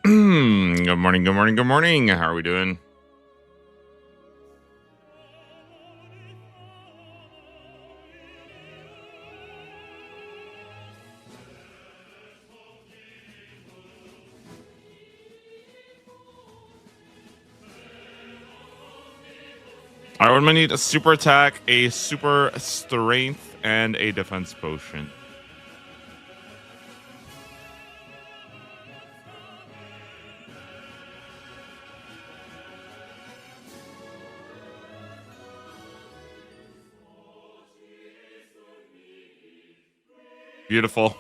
Good morning, good morning, good morning. How are we doing? All right, I'm gonna need a super attack, a super strength, and a defense potion. Beautiful.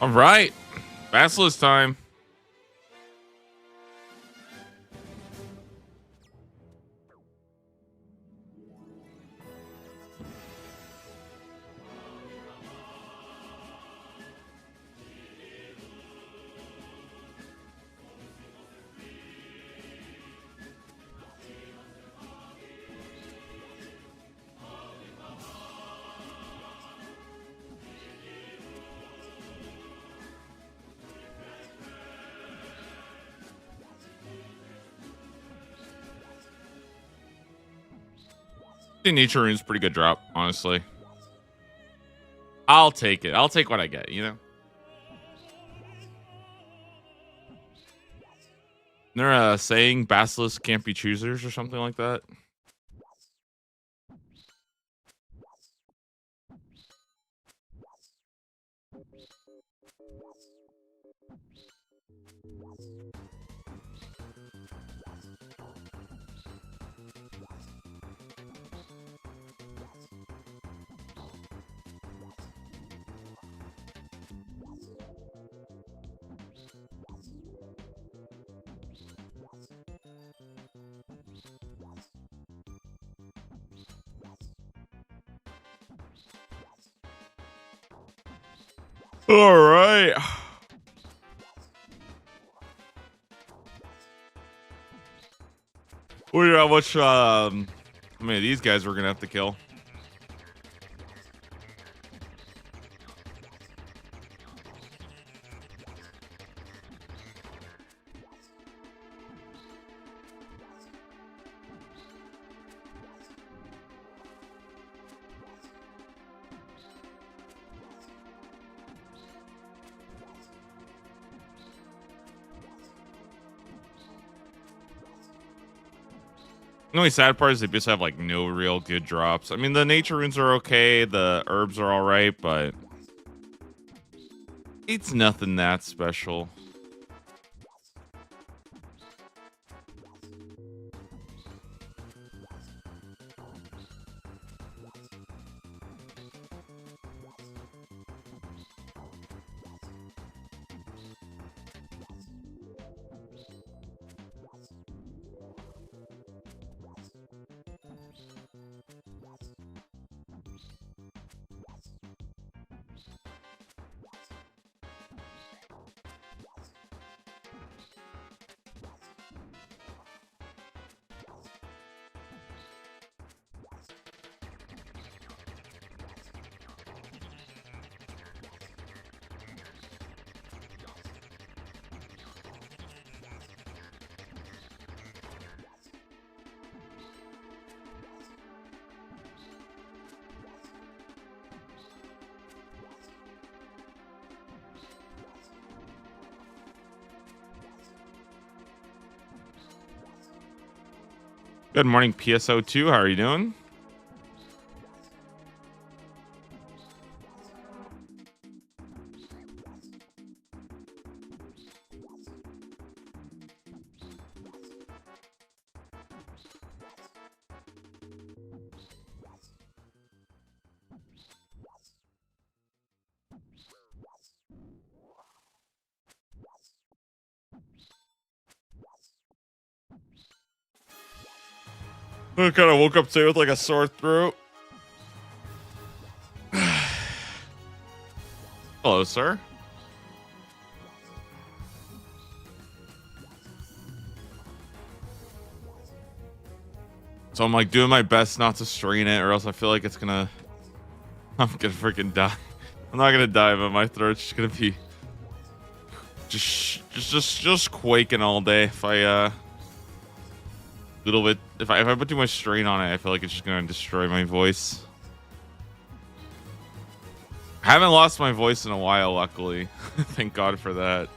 All right, Basilisk time. I think Nature Rune's pretty good drop, honestly. I'll take it. I'll take what I get, you know? They're saying Basilisk can't be choosers or something like that. All right. Wonder how much how many of these guys we're gonna have to kill. The only sad part is they just have like no real good drops. I mean, the nature runes are okay, the herbs are all right, but it's nothing that special. Good morning, PSO2. How are you doing? I kind of woke up today with like a sore throat. Hello, sir. So I'm like doing my best not to strain it, or else I feel like it's gonna. I'm gonna freaking die. I'm not gonna die, but my throat's just gonna be just quaking all day. If I little bit, if I put too much strain on it, I feel like it's just gonna destroy my voice. I haven't lost my voice in a while, luckily. Thank God for that.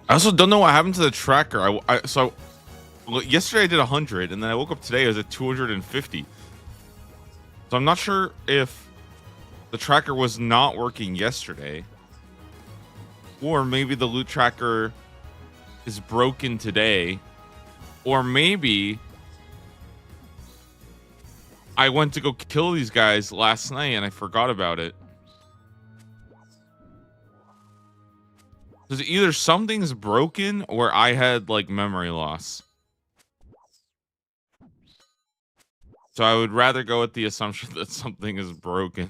I also don't know what happened to the tracker. Yesterday I did 100, and then I woke up today I was at 250. So I'm not sure if the tracker was not working yesterday, or maybe the loot tracker is broken today, or maybe I went to go kill these guys last night and I forgot about it. Because either something's broken or I had like memory loss. So I would rather go with the assumption that something is broken.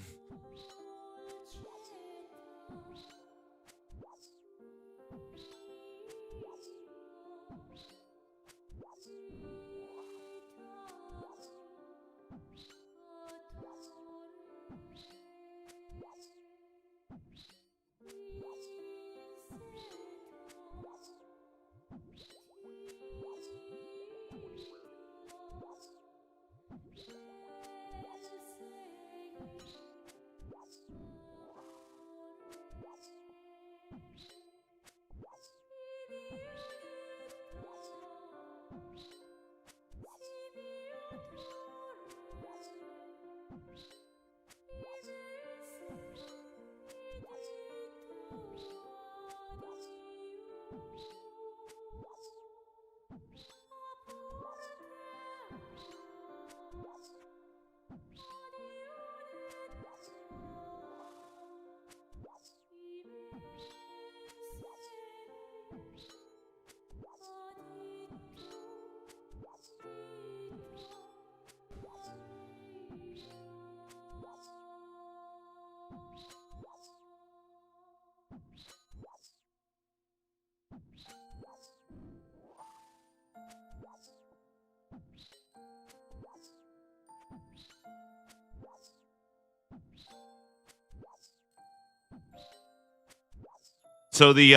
So the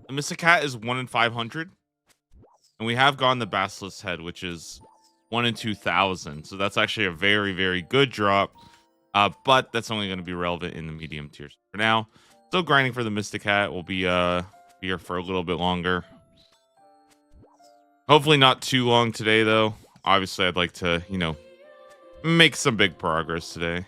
Mystic Cat is 1 in 500, and we have gone the Basilisk Head, which is 1 in 2,000. So that's actually a very, very good drop. But that's only going to be relevant in the medium tiers for now. Still grinding for the Mystic Hat. We'll be here for a little bit longer. Hopefully not too long today, though. Obviously, I'd like to, make some big progress today.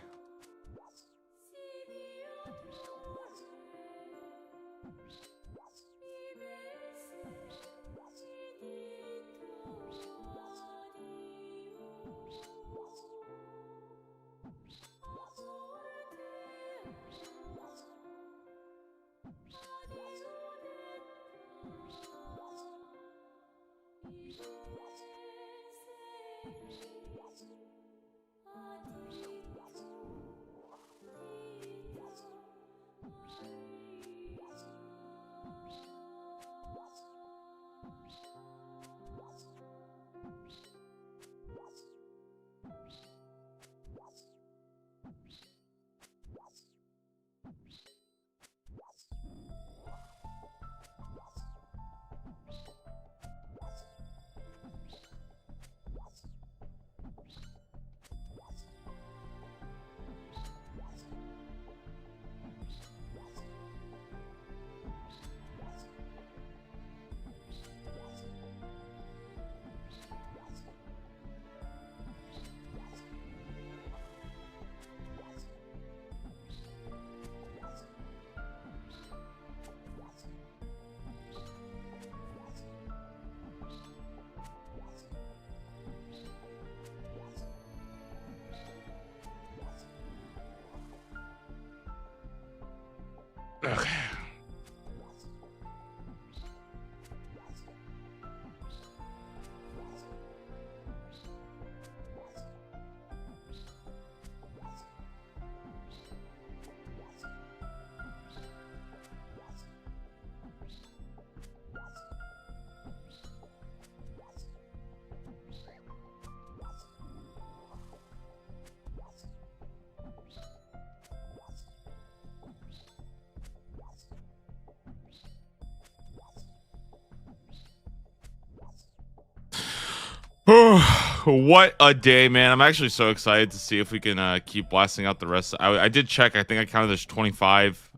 What a day, man. I'm actually so excited to see if we can keep blasting out the rest. I did check. I think I counted there's 25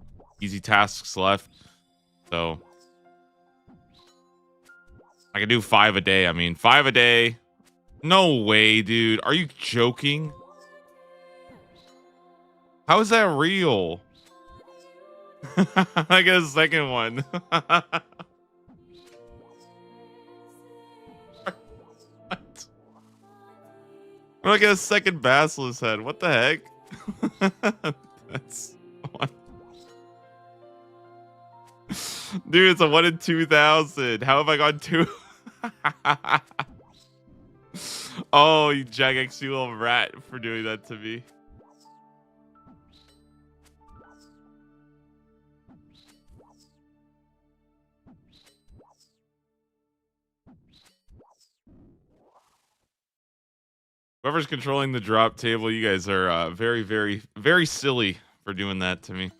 easy tasks left. So I can do 5 a day. I mean, 5 a day. No way, dude. Are you joking? How is that real? I get a second one. What? I get a second Basilisk head. What the heck? That's what? Dude, it's a 1 in 2,000. How have I gone 2? Oh, you Jagex, you little rat for doing that to me. Whoever's controlling the drop table, you guys are very, very, very silly for doing that to me.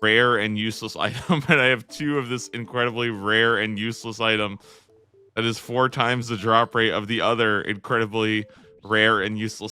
Rare and useless item, and I have 2 of this incredibly rare and useless item that is 4 times the drop rate of the other incredibly rare and useless.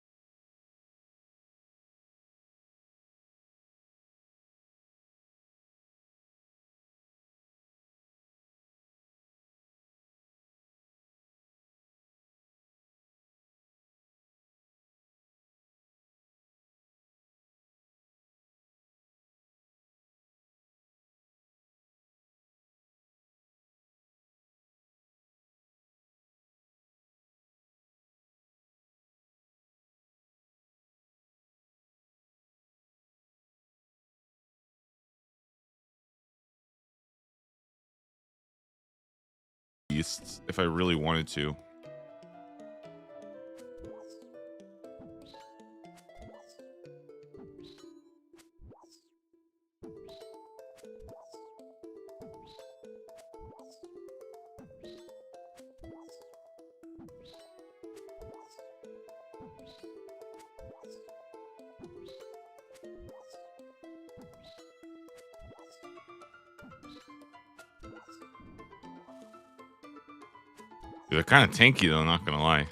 Beasts, if I really wanted to. They're kind of tanky though, not gonna lie.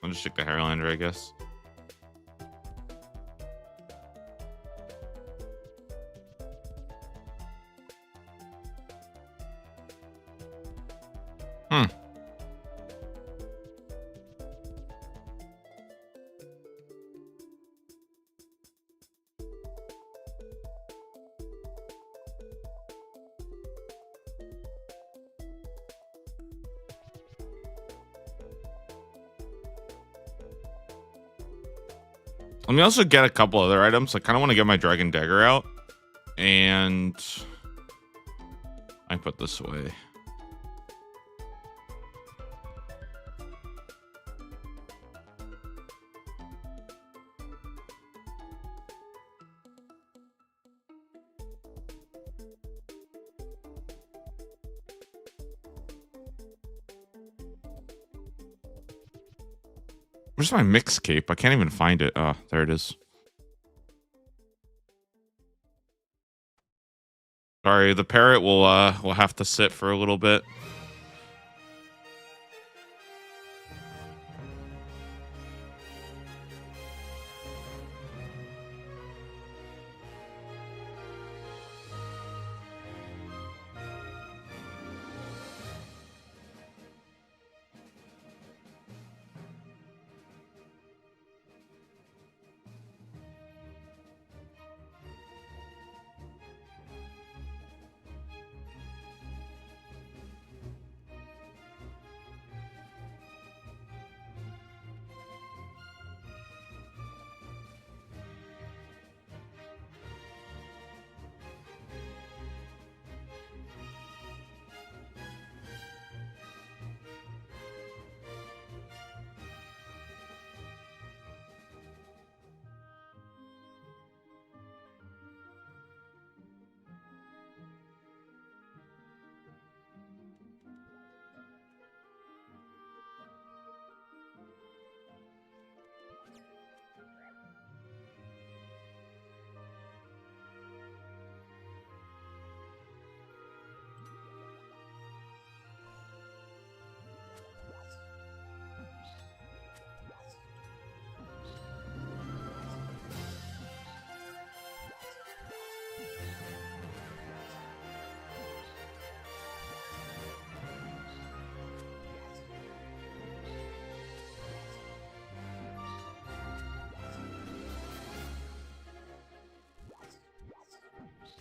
I'll just stick the Hairlander, I guess. Let me also get a couple other items. I kind of want to get my Dragon Dagger out. And I put this away. Where's my mix cape? I can't even find it. Oh, there it is. Sorry, the parrot will have to sit for a little bit.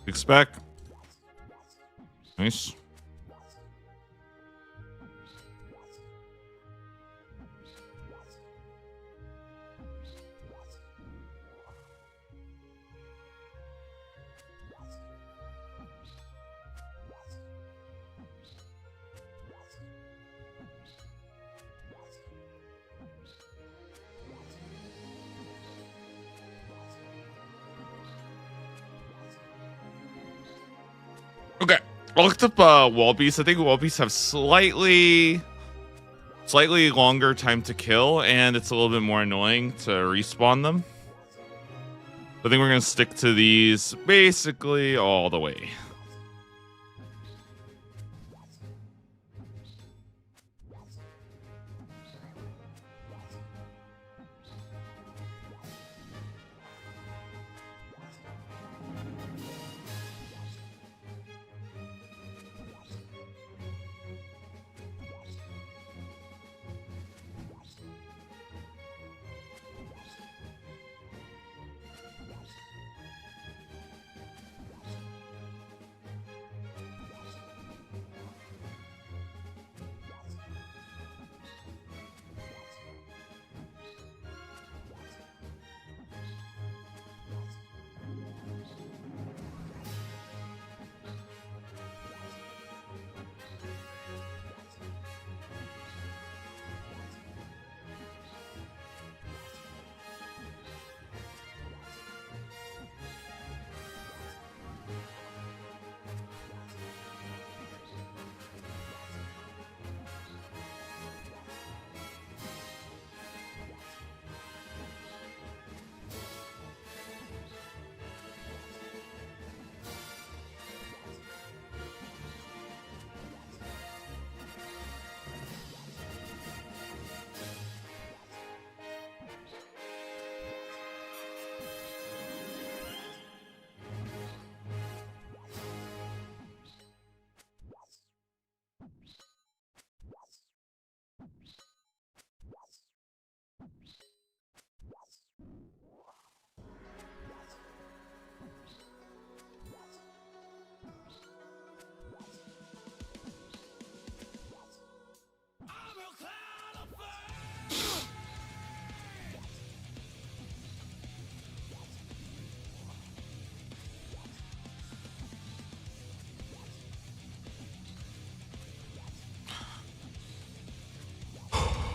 Expect. Nice. Okay. I looked up wall beasts. I think wall beasts have slightly longer time to kill, and it's a little bit more annoying to respawn them. I think we're gonna stick to these basically all the way.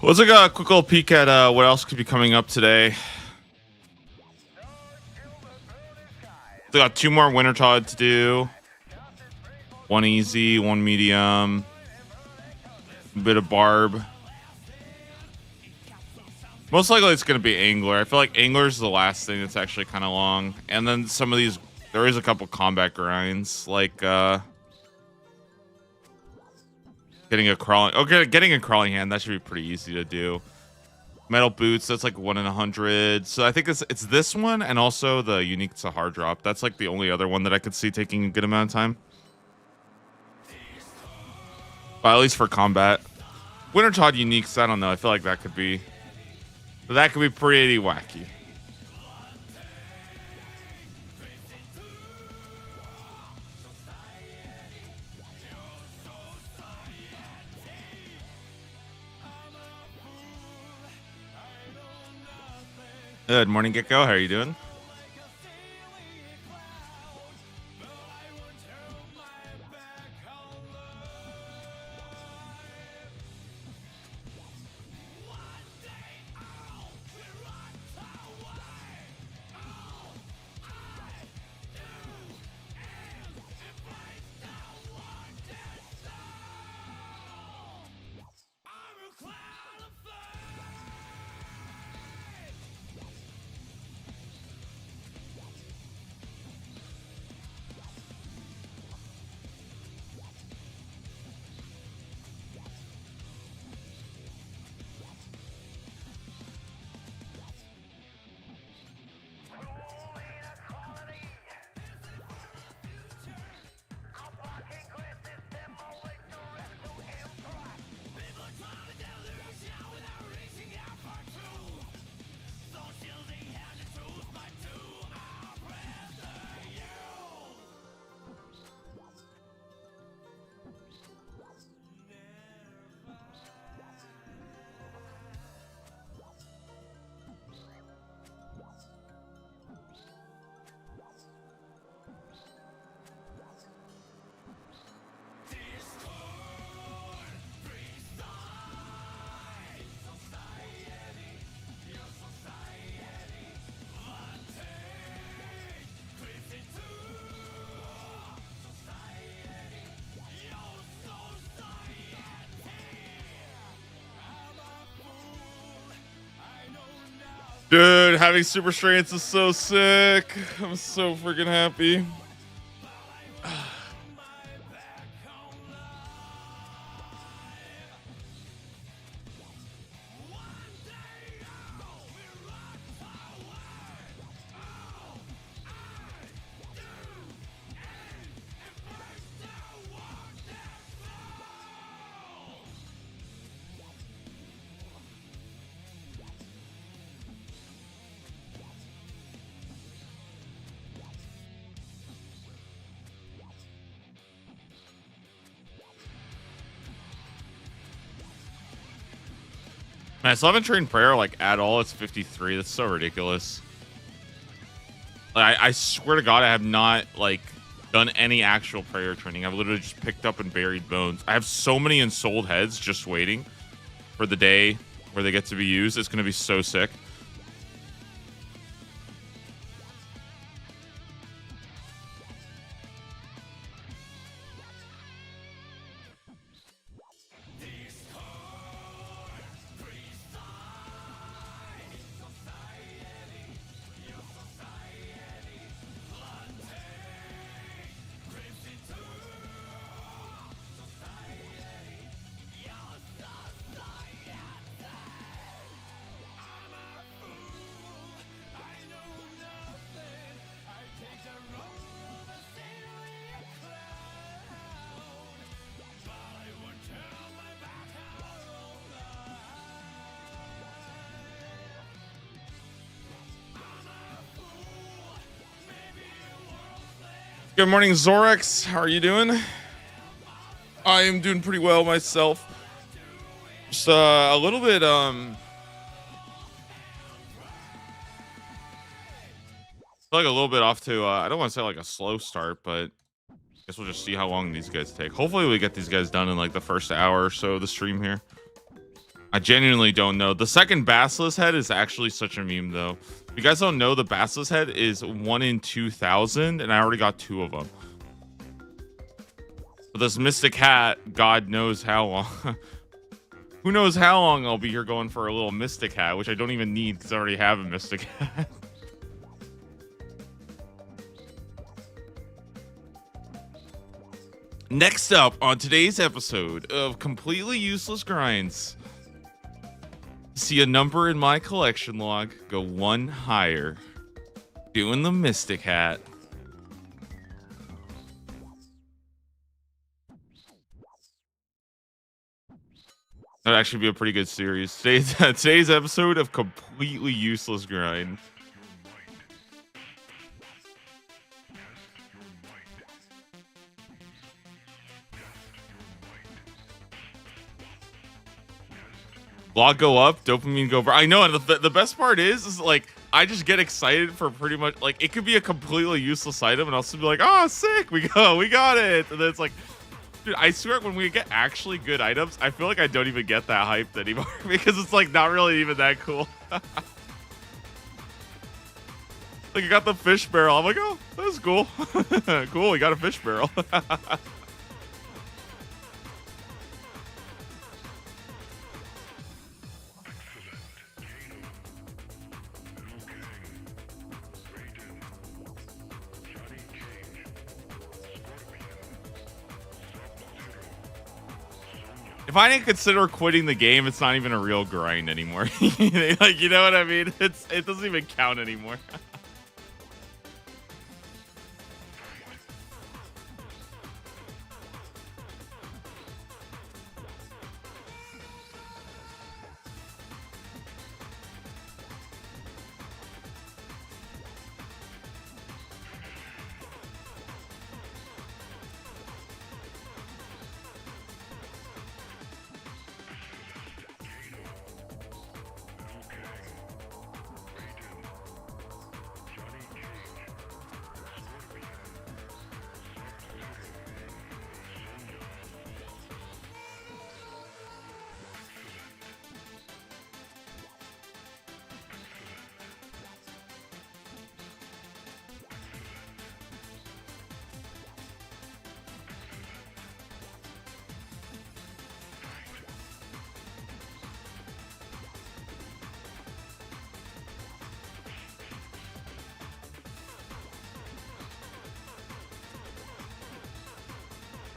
Let's take a quick little peek at what else could be coming up today. We got 2 more Wintertod to do. 1 easy, 1 medium. A bit of Barb. Most likely it's going to be Angler. I feel like Angler is the last thing that's actually kind of long. And then some of these, there is a couple combat grinds, like getting a crawling hand. That should be pretty easy to do. Metal boots, that's like 1 in 100. So I think it's this one and also the unique Sahar drop. That's like the only other one that I could see taking a good amount of time. But at least for combat. Wintertod uniques, I don't know. I feel like that could be pretty wacky. Good morning, Gecko. How are you doing? Dude, having super strengths is so sick. I'm so freaking happy. Man, I still haven't trained prayer like at all. It's 53. That's so ridiculous. I swear to God, I have not like done any actual prayer training. I've literally just picked up and buried bones. I have so many ensouled heads just waiting for the day where they get to be used. It's gonna be so sick. Good morning, Zorex. How are you doing? I am doing pretty well myself. Just a little bit like a little bit off to I don't want to say like a slow start, but I guess we'll just see how long these guys take. Hopefully we get these guys done in like the first hour or so of the stream here. I genuinely don't know. The second Basilisk head is actually such a meme though. If you guys don't know, the Basilisk head is 1 in 2,000 and I already got 2 of them. But this Mystic Hat, God knows how long. Who knows how long I'll be here going for a little Mystic Hat, which I don't even need because I already have a Mystic Hat. Next up on today's episode of Completely Useless Grinds, see a number in my collection log go 1 higher, doing the Mystic Hat. That'd actually be a pretty good series. Today's episode of Completely Useless Grind. Log go up, dopamine go over. I know, and the best part is like I just get excited for pretty much like it could be a completely useless item, and I'll still be like, "Oh, sick, we got it!" And then it's like, dude, I swear when we get actually good items, I feel like I don't even get that hyped anymore because it's like not really even that cool. Like I got the fish barrel. I'm like, oh, that's cool. Cool, we got a fish barrel. If I didn't consider quitting the game, it's not even a real grind anymore. Like, you know what I mean? It doesn't even count anymore.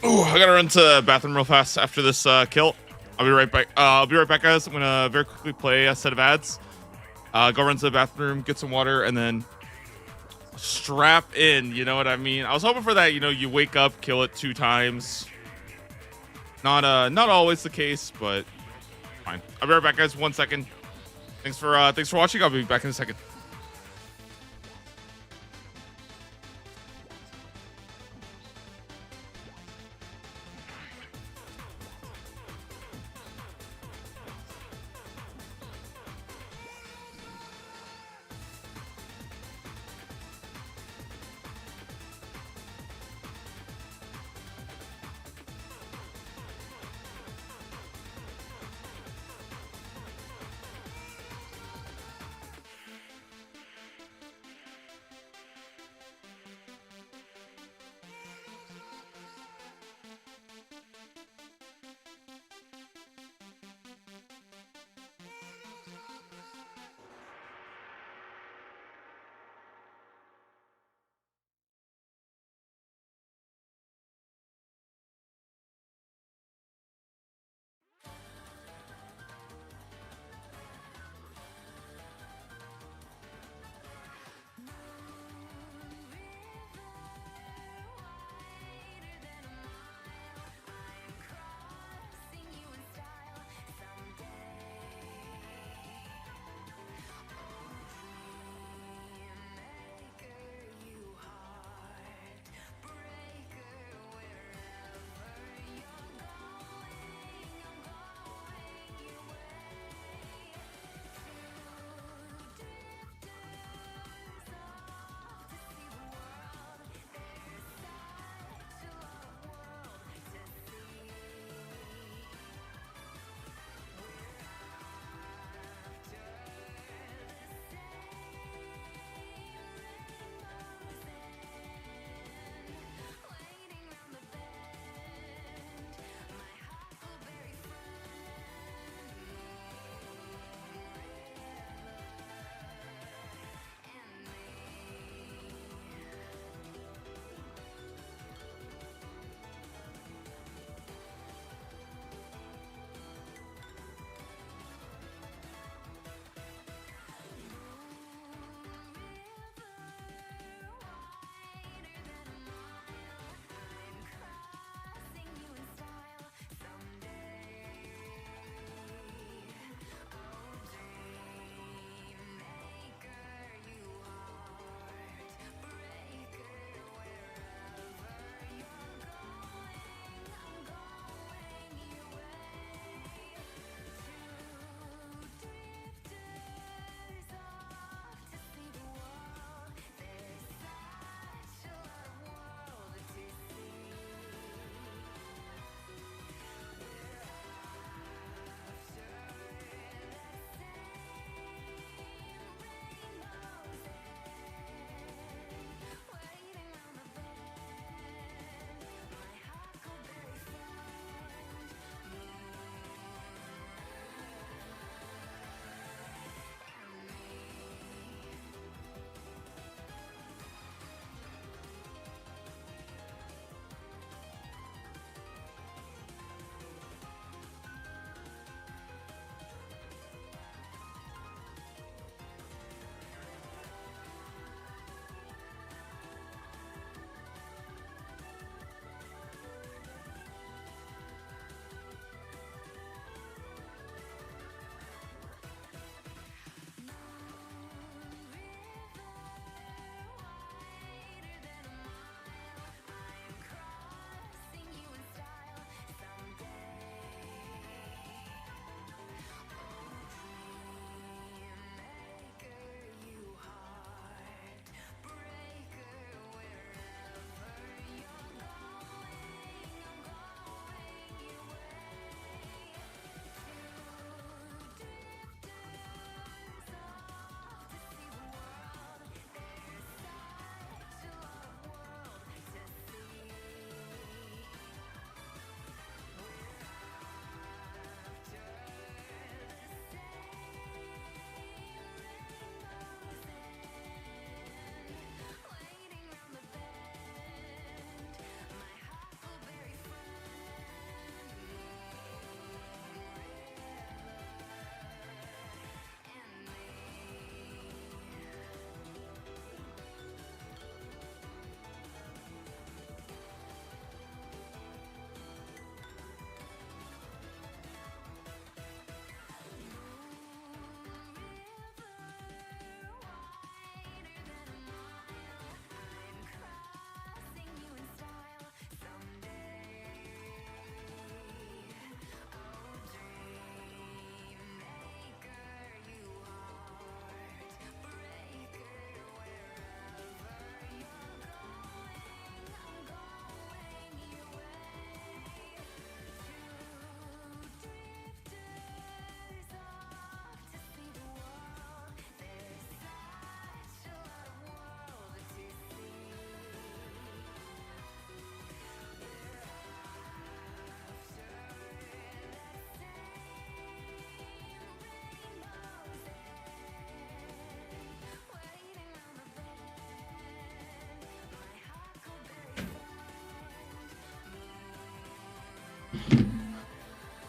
Oh, I gotta run to the bathroom real fast after this kill. I'll be right back. I'll be right back, guys. I'm gonna very quickly play a set of ads. Go run to the bathroom, get some water, and then strap in. You know what I mean? I was hoping for that. You know, you wake up, kill it 2 times. Not always the case, but fine. I'll be right back, guys. 1 second. Thanks for watching. I'll be back in a second.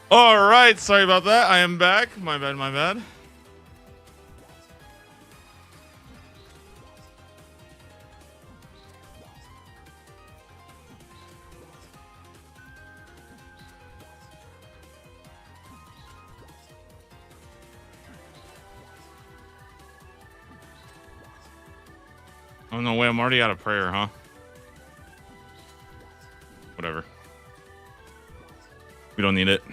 All right, sorry about that. I am back. My bad, my bad. Oh no way, I'm already out of prayer, huh? Whatever. We don't need it.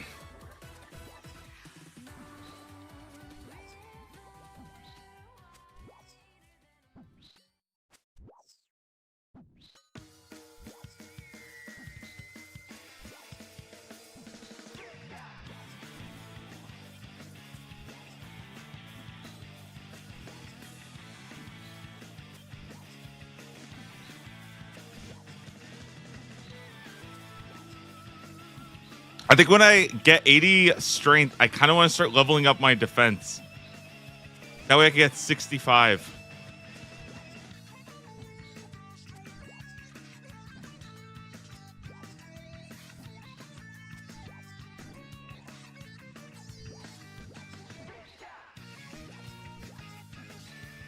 I think when I get 80 strength, I kind of want to start leveling up my defense. That way I can get 65.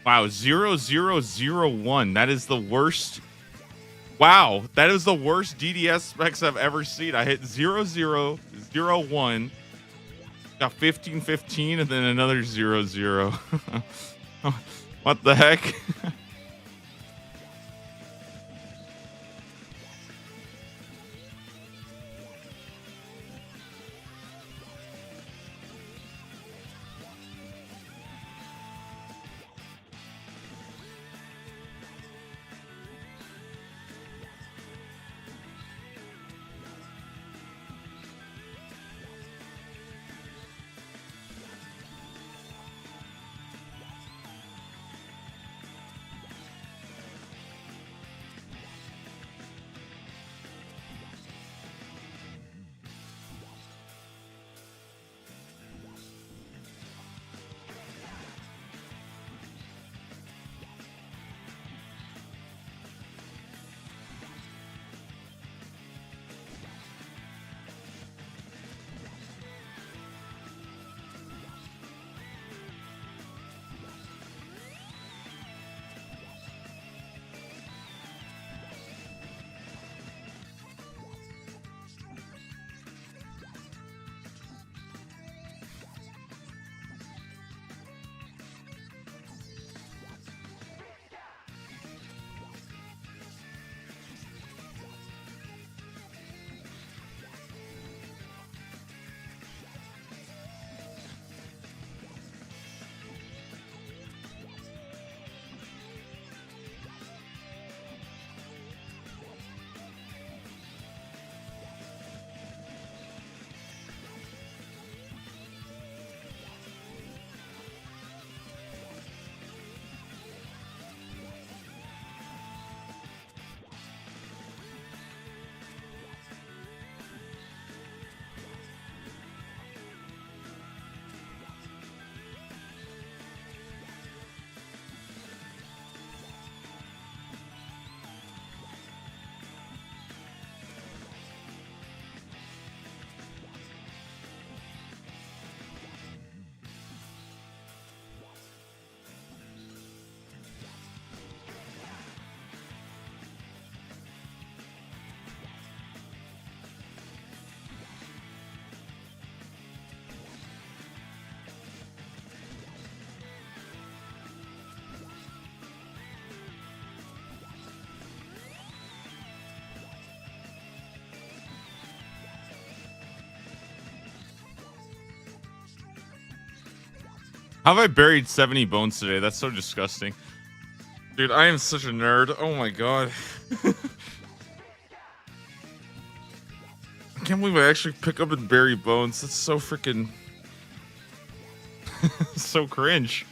Wow, 0001. That is the worst. Wow, that is the worst DDS specs I've ever seen. I hit 0001, got 1515, and then another 00. What the heck? How have I buried 70 bones today? That's so disgusting. Dude, I am such a nerd. Oh my god. I can't believe I actually pick up and bury bones. That's so freaking... so cringe.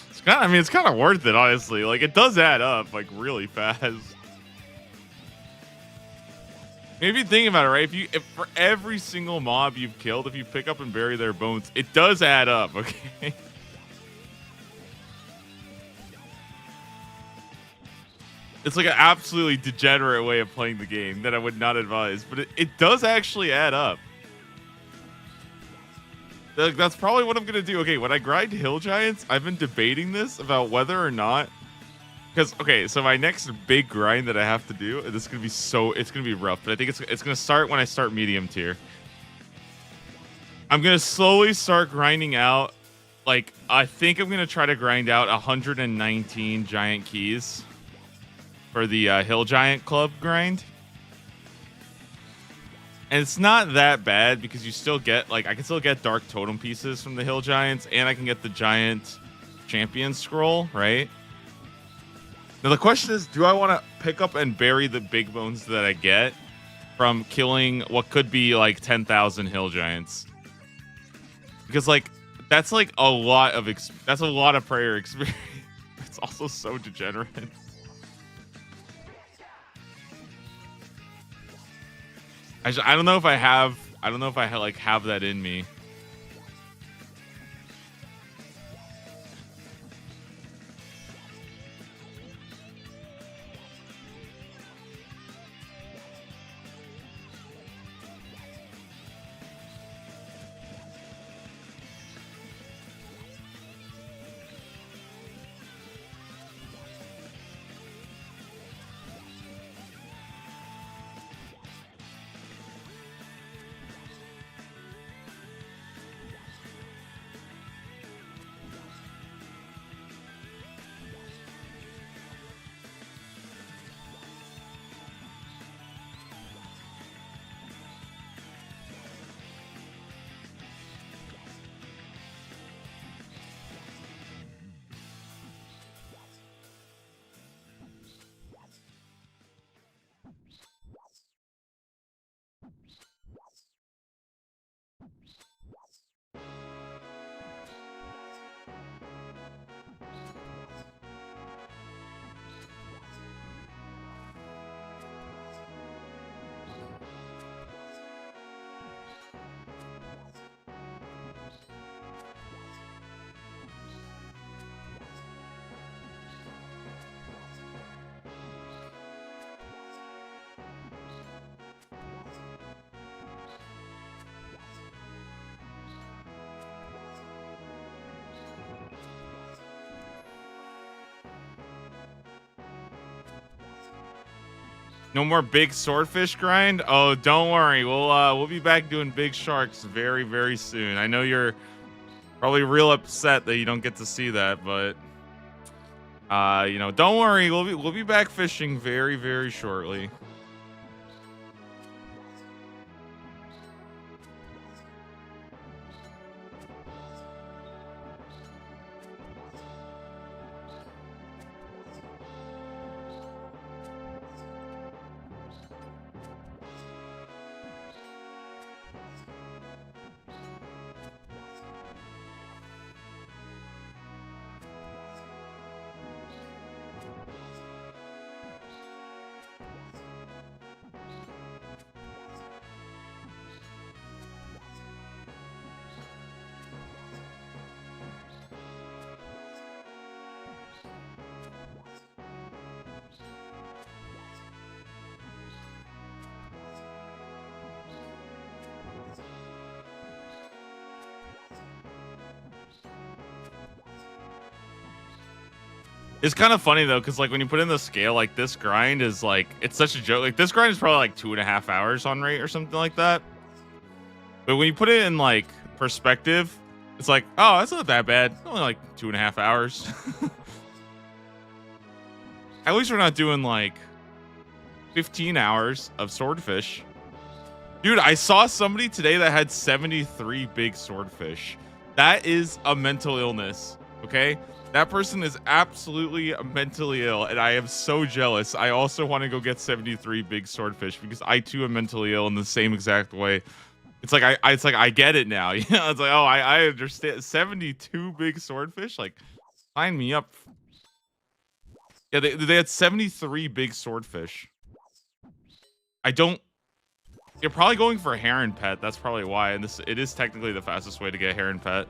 It's kind of worth it, honestly. Like, it does add up, like, really fast. Maybe think about it, right? If for every single mob you've killed, if you pick up and bury their bones, it does add up, okay? It's like an absolutely degenerate way of playing the game that I would not advise, but it does actually add up. Like, that's probably what I'm gonna do. Okay, when I grind hill giants, I've been debating this about whether or not, because okay, so my next big grind that I have to do, this is gonna be it's gonna be rough, but I think it's gonna start when I start medium tier. I'm gonna slowly start grinding out. Like, I think I'm gonna try to grind out 119 giant keys for the hill giant club grind. And it's not that bad because you still get, like, I can still get dark totem pieces from the hill giants, and I can get the giant champion scroll, right? Now the question is, do I want to pick up and bury the big bones that I get from killing what could be like 10,000 hill giants? Because like that's like a lot of that's a lot of prayer experience. It's also so degenerate. I don't know if I have like have that in me. No more big swordfish grind? Oh, don't worry. We'll be back doing big sharks very, very soon. I know you're probably real upset that you don't get to see that, but you know, don't worry. We'll be back fishing very, very shortly. It's kind of funny though, because like when you put in the scale, like this grind is like, it's such a joke. Like this grind is probably like 2.5 hours on rate or something like that. But when you put it in like perspective, it's like, oh, that's not that bad. Only like 2.5 hours. At least we're not doing like 15 hours of swordfish. Dude, I saw somebody today that had 73 big swordfish. That is a mental illness, okay? That person is absolutely mentally ill, and I am so jealous. I also want to go get 73 big swordfish because I too am mentally ill in the same exact way. It's like I get it now. You know, it's like, oh, I understand. 72 big swordfish, like, sign me up. Yeah, they had 73 big swordfish. I don't. You're probably going for a heron pet. That's probably why. And it is technically the fastest way to get a heron pet.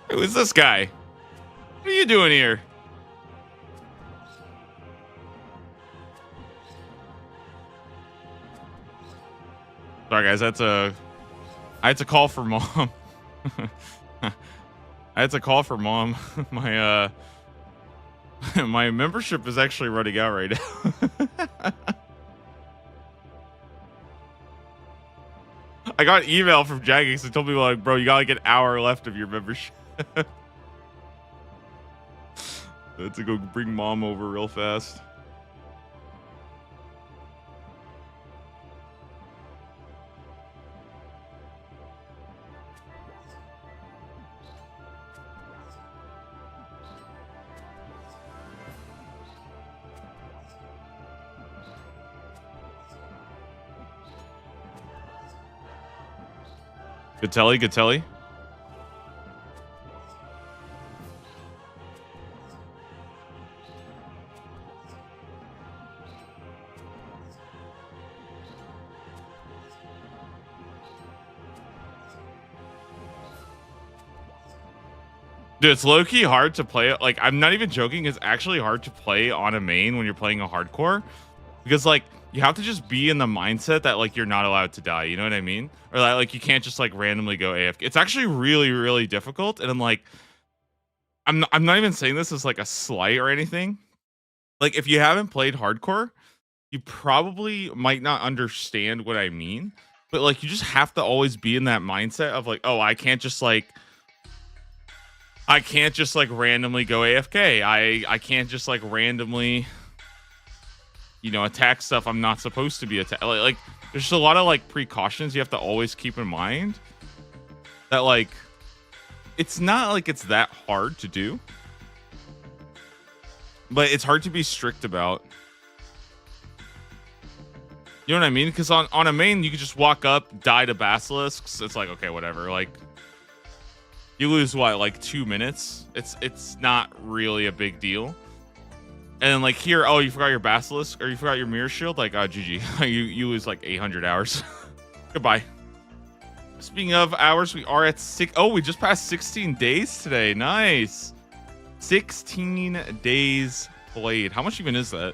Who is this guy? What are you doing here? Sorry, guys. I had to call for mom. I had to call for mom. My my membership is actually running out right now. I got an email from Jagex that told me like, bro, you got like an hour left of your membership. I had to go bring mom over real fast. Gatelli, Gatelli. Dude, it's low-key hard to play. Like, I'm not even joking. It's actually hard to play on a main when you're playing a hardcore. Because, like, you have to just be in the mindset that, like, you're not allowed to die. You know what I mean? Or, that, like, you can't just, like, randomly go AFK. It's actually really, really difficult. And I'm like, I'm not even saying this as, like, a slight or anything. Like, if you haven't played hardcore, you probably might not understand what I mean. But, like, you just have to always be in that mindset of, like, oh, I can't just randomly go AFK. I can't just like randomly, you know, attack stuff I'm not supposed to be attack. Like there's just a lot of like precautions you have to always keep in mind. That like, it's not like it's that hard to do, but it's hard to be strict about. You know what I mean? Because on a main you could just walk up, die to basilisks. It's like, okay, whatever. Like, you lose what, like 2 minutes? It's not really a big deal. And then like here, oh, you forgot your basilisk or you forgot your mirror shield. Like, GG, you lose like 800 hours. Goodbye. Speaking of hours, we are at we just passed 16 days today. Nice. 16 days played. How much even is that?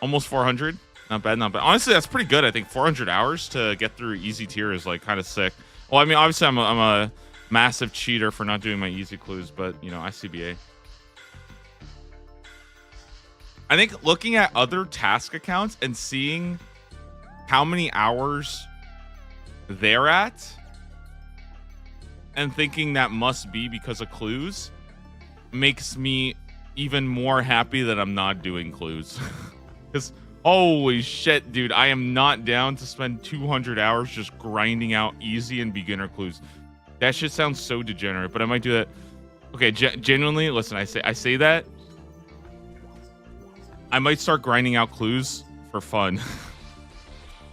Almost 400. Not bad, not bad. Honestly, that's pretty good. I think 400 hours to get through easy tier is like kind of sick. Well, I mean, obviously I'm a massive cheater for not doing my easy clues, but you know, ICBA. I think looking at other task accounts and seeing how many hours they're at and thinking that must be because of clues makes me even more happy that I'm not doing clues. Because holy shit, dude, I am not down to spend 200 hours just grinding out easy and beginner clues. That shit sounds so degenerate, but I might do that. Okay, genuinely, listen, I say that. I might start grinding out clues for fun.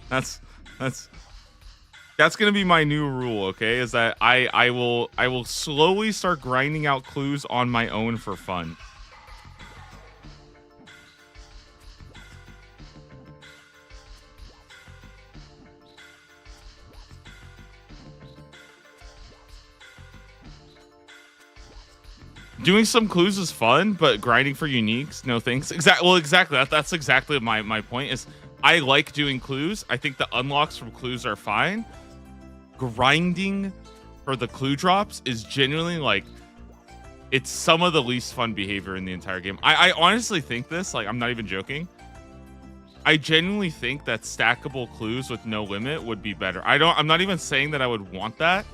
that's gonna be my new rule, okay? Is that I will slowly start grinding out clues on my own for fun. Doing some clues is fun, but grinding for uniques, no thanks. Exactly. That's exactly my point. Is I like doing clues. I think the unlocks from clues are fine. Grinding for the clue drops is genuinely like, it's some of the least fun behavior in the entire game. I honestly think this, like, I'm not even joking. I genuinely think that stackable clues with no limit would be better. I'm not even saying that I would want that,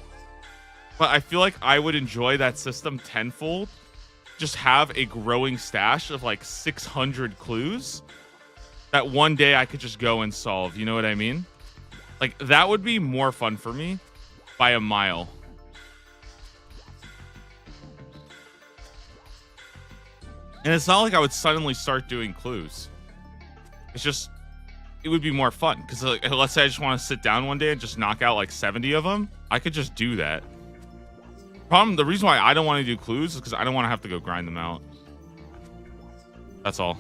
but I feel like I would enjoy that system tenfold. Just have a growing stash of like 600 clues that one day I could just go and solve. You know what I mean? Like, that would be more fun for me by a mile. And it's not like I would suddenly start doing clues. It's just, it would be more fun. Because like, let's say I just want to sit down one day and just knock out like 70 of them. I could just do that. The reason why I don't want to do clues is because I don't want to have to go grind them out. That's all.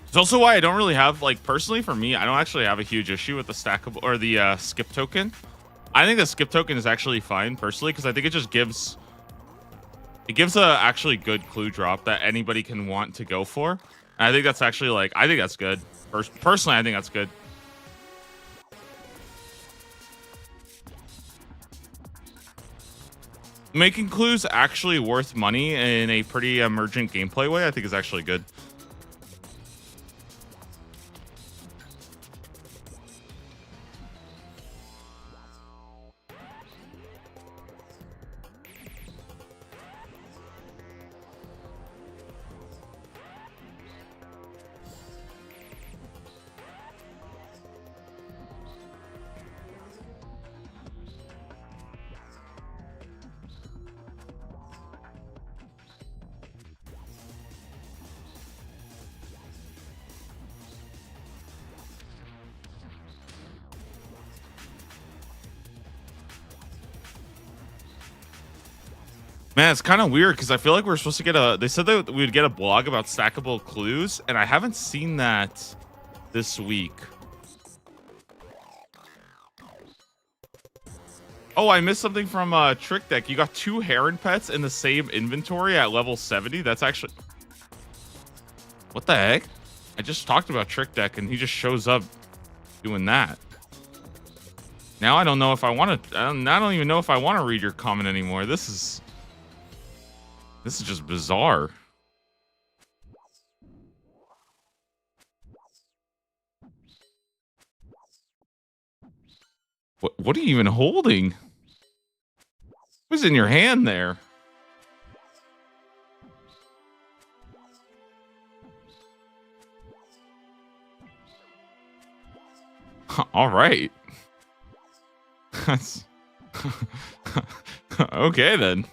It's also why I don't really have, like, personally for me, I don't actually have a huge issue with the stackable or the skip token. I think the skip token is actually fine personally because I think it gives a actually good clue drop that anybody can want to go for. And I think that's actually like I think that's good. Personally, I think that's good. Making clues actually worth money in a pretty emergent gameplay way, I think is actually good. Man, it's kind of weird because I feel like we're supposed to get a. They said that we would get a blog about stackable clues, and I haven't seen that this week. Oh, I missed something from Trick Deck. You got 2 Heron pets in the same inventory at level 70. That's actually. What the heck? I just talked about Trick Deck, and he just shows up doing that. Now I don't know if I want to. I don't even know if I want to read your comment anymore. This is just bizarre. What are you even holding? What's in your hand there? All right. That's okay then.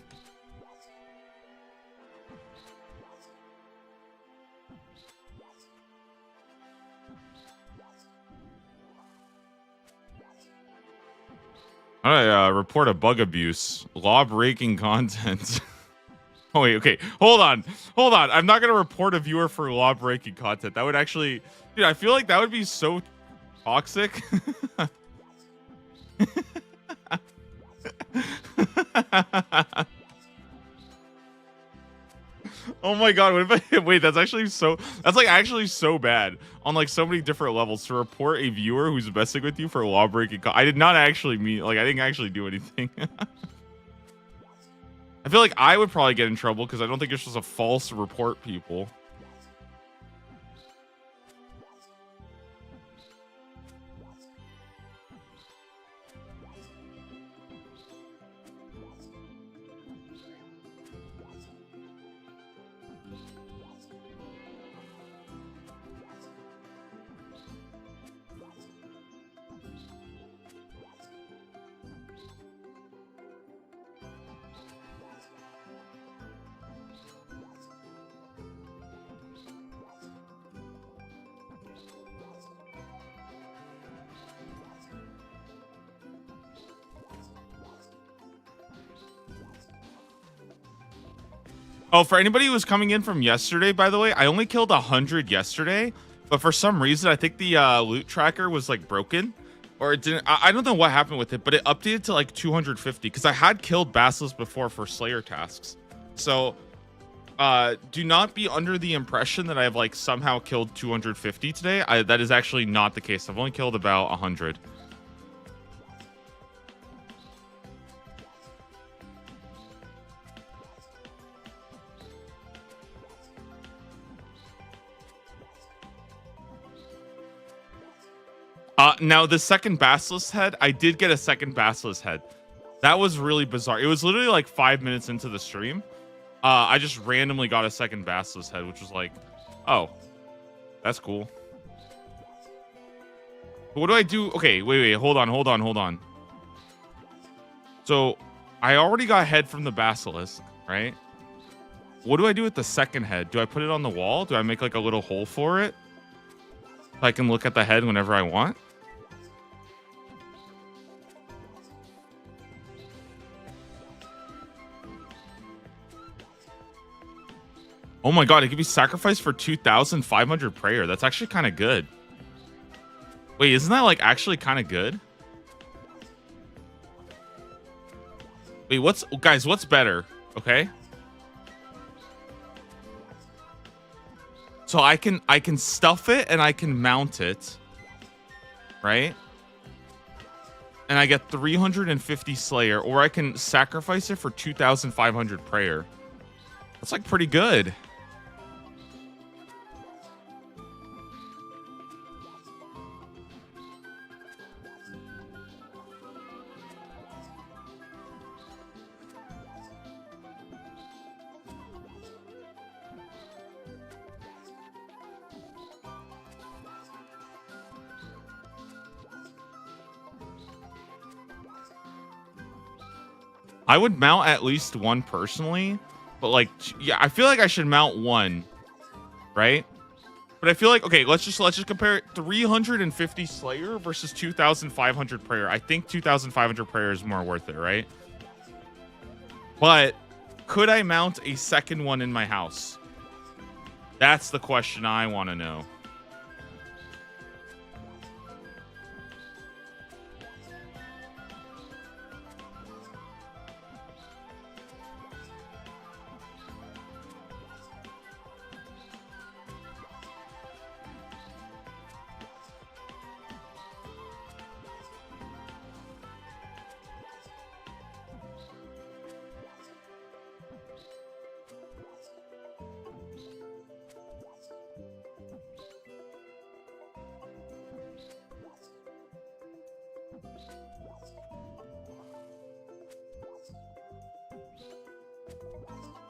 I report a bug abuse, law breaking content. Oh wait, okay, hold on. I'm not gonna report a viewer for law breaking content. That would actually, dude, I feel like that would be so toxic. Oh my god, what if I wait, that's like actually so bad on like so many different levels to report a viewer who's messing with you for law breaking. I did not actually mean, like, I didn't actually do anything. I feel like I would probably get in trouble because I don't think you're supposed to false report people. Oh, for anybody who was coming in from yesterday, by the way, I only killed 100 yesterday, but for some reason, I think the loot tracker was like broken, or it didn't. I don't know what happened with it, but it updated to like 250 because I had killed Basilisk before for Slayer tasks. So, do not be under the impression that I've like somehow killed 250 today. That is actually not the case. I've only killed about 100. Now the second Basilisk head, I did get a second Basilisk head. That was really bizarre. It was literally like 5 minutes into the stream. I just randomly got a second Basilisk head, which was like, oh, that's cool. But what do I do? Okay, wait, hold on. So I already got head from the Basilisk, right? What do I do with the second head? Do I put it on the wall? Do I make like a little hole for it so I can look at the head whenever I want? Oh my god, it can be sacrificed for 2,500 prayer. That's actually kind of good. Wait, isn't that like actually kind of good? Wait, what's better? Okay. So I can stuff it and I can mount it. Right? And I get 350 Slayer, or I can sacrifice it for 2,500 prayer. That's like pretty good. I would mount at least one personally, but like, yeah, I feel like I should mount one, right? But I feel like, okay, let's just compare it. 350 Slayer versus 2,500 prayer. I think 2,500 prayer is more worth it, right? But could I mount a second one in my house? That's the question I want to know.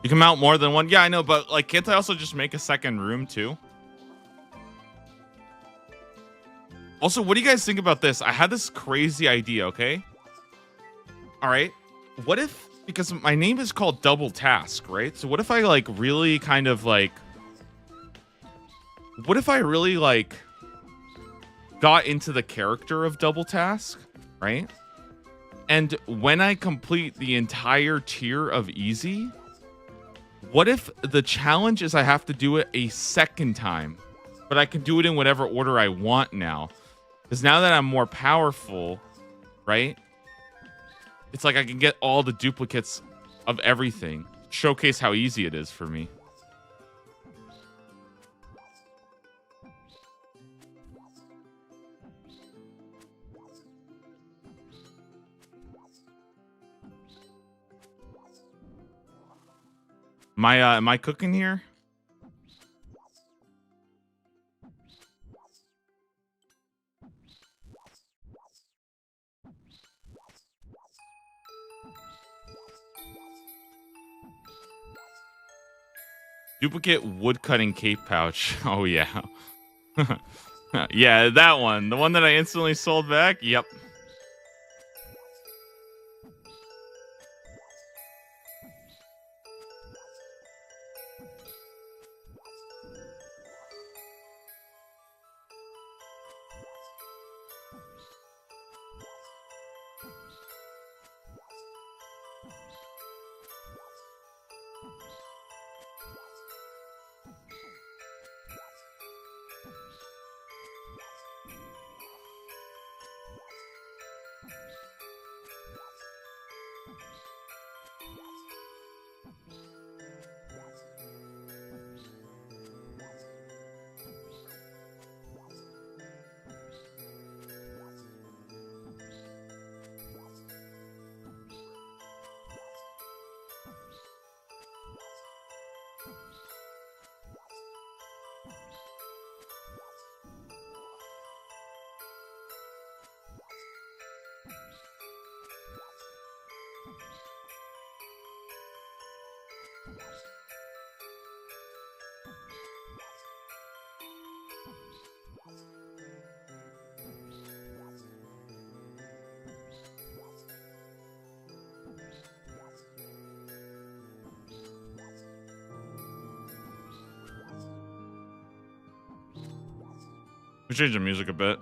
You can mount more than one. Yeah, I know, but like, can't I also just make a second room too? Also, what do you guys think about this? I had this crazy idea, okay? All right. What if, because my name is called Double Task, right? So what if I like really kind of like, what if I really like got into the character of Double Task, right? And when I complete the entire tier of easy, what if the challenge is I have to do it a second time, but I can do it in whatever order I want now? Because now that I'm more powerful, right? It's like I can get all the duplicates of everything. Showcase how easy it is for me. Am I cooking here? Duplicate woodcutting cape pouch. Oh yeah. Yeah, that one. The one that I instantly sold back. Yep. We changed the music a bit.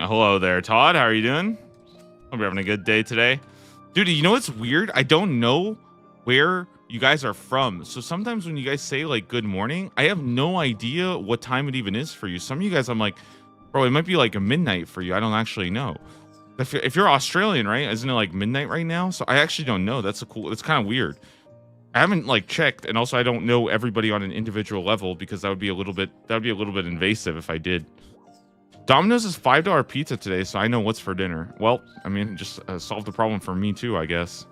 Hello there, Todd. How are you doing? Hope you're having a good day today. Dude, you know what's weird? I don't know where you guys are from. So sometimes when you guys say like good morning, I have no idea what time it even is for you. Some of you guys, I'm like, bro, it might be like a midnight for you. I don't actually know. If you're Australian, right? Isn't it like midnight right now? So I actually don't know. It's kind of weird. I haven't like checked, and also I don't know everybody on an individual level because that would be a little bit invasive if I did. Domino's is $5 pizza today, so I know what's for dinner. Well, I mean, just solved the problem for me too, I guess.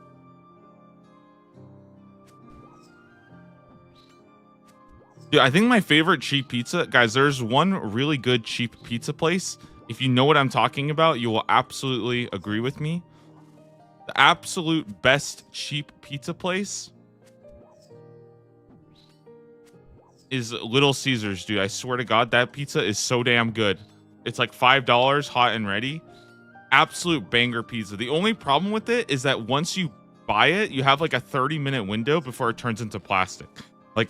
Yeah, I think my favorite cheap pizza, guys, there's one really good cheap pizza place. If you know what I'm talking about, you will absolutely agree with me. The absolute best cheap pizza place is Little Caesars, dude. I swear to God, that pizza is so damn good. It's like $5, hot and ready. Absolute banger pizza. The only problem with it is that once you buy it, you have like a 30-minute window before it turns into plastic. Like,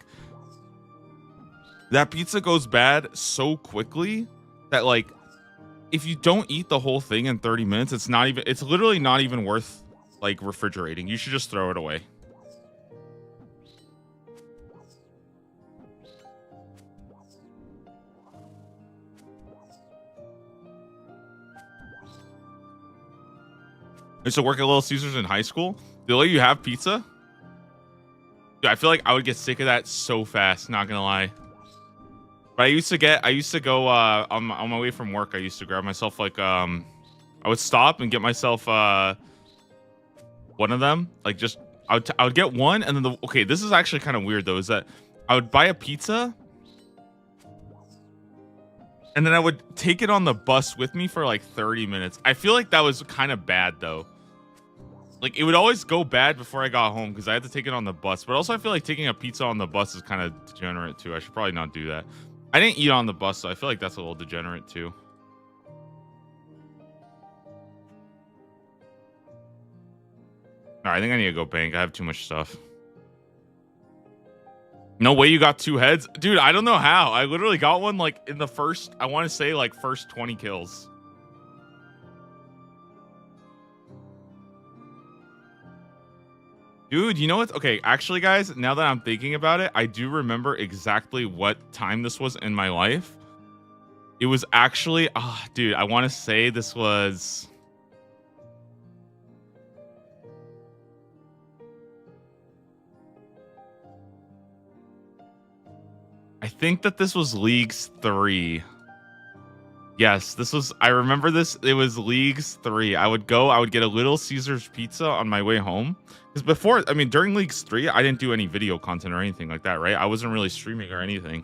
that pizza goes bad so quickly that like if you don't eat the whole thing in 30 minutes, it's literally not even worth like refrigerating. You should just throw it away. I used to work at Little Caesars in high school. They let you have pizza. Dude, I feel like I would get sick of that so fast, not gonna lie. But I used to go on my way from work, I used to grab myself like I would stop and get myself one of them. Like just I would get one, and then okay, this is actually kind of weird though, is that I would buy a pizza and then I would take it on the bus with me for like 30 minutes. I feel like that was kind of bad though. Like it would always go bad before I got home because I had to take it on the bus. But also I feel like taking a pizza on the bus is kind of degenerate too. I should probably not do that. I didn't eat on the bus, so I feel like that's a little degenerate too. All right, I think I need to go bank. I have too much stuff. No way you got 2 heads? Dude, I don't know how. I literally got one like in the first, I want to say like first 20 kills. Dude, you know what? Okay, actually, guys, now that I'm thinking about it, I do remember exactly what time this was in my life. It was actually, dude, I want to say this was. I think that this was Leagues 3. Yes, this was, I remember this. It was Leagues 3. I would get a Little Caesars pizza on my way home. Because before, I mean, during Leagues 3, I didn't do any video content or anything like that, right? I wasn't really streaming or anything.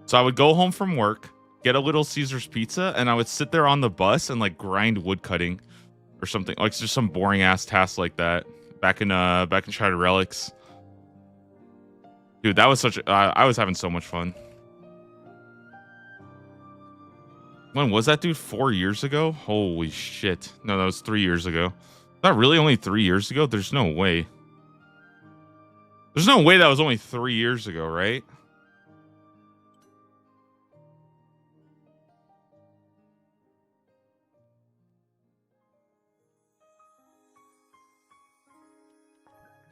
So I would go home from work, get a Little Caesars pizza, and I would sit there on the bus and like grind wood cutting or something. Like just some boring ass task like that. Back in Shattered Relics. Dude, that was I was having so much fun. When was that, dude? 4 years ago? Holy shit. No, that was 3 years ago. Not really only 3 years ago? There's no way. There's no way that was only 3 years ago, right?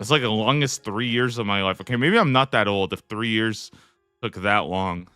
It's like the longest 3 years of my life. Okay, maybe I'm not that old if 3 years took that long.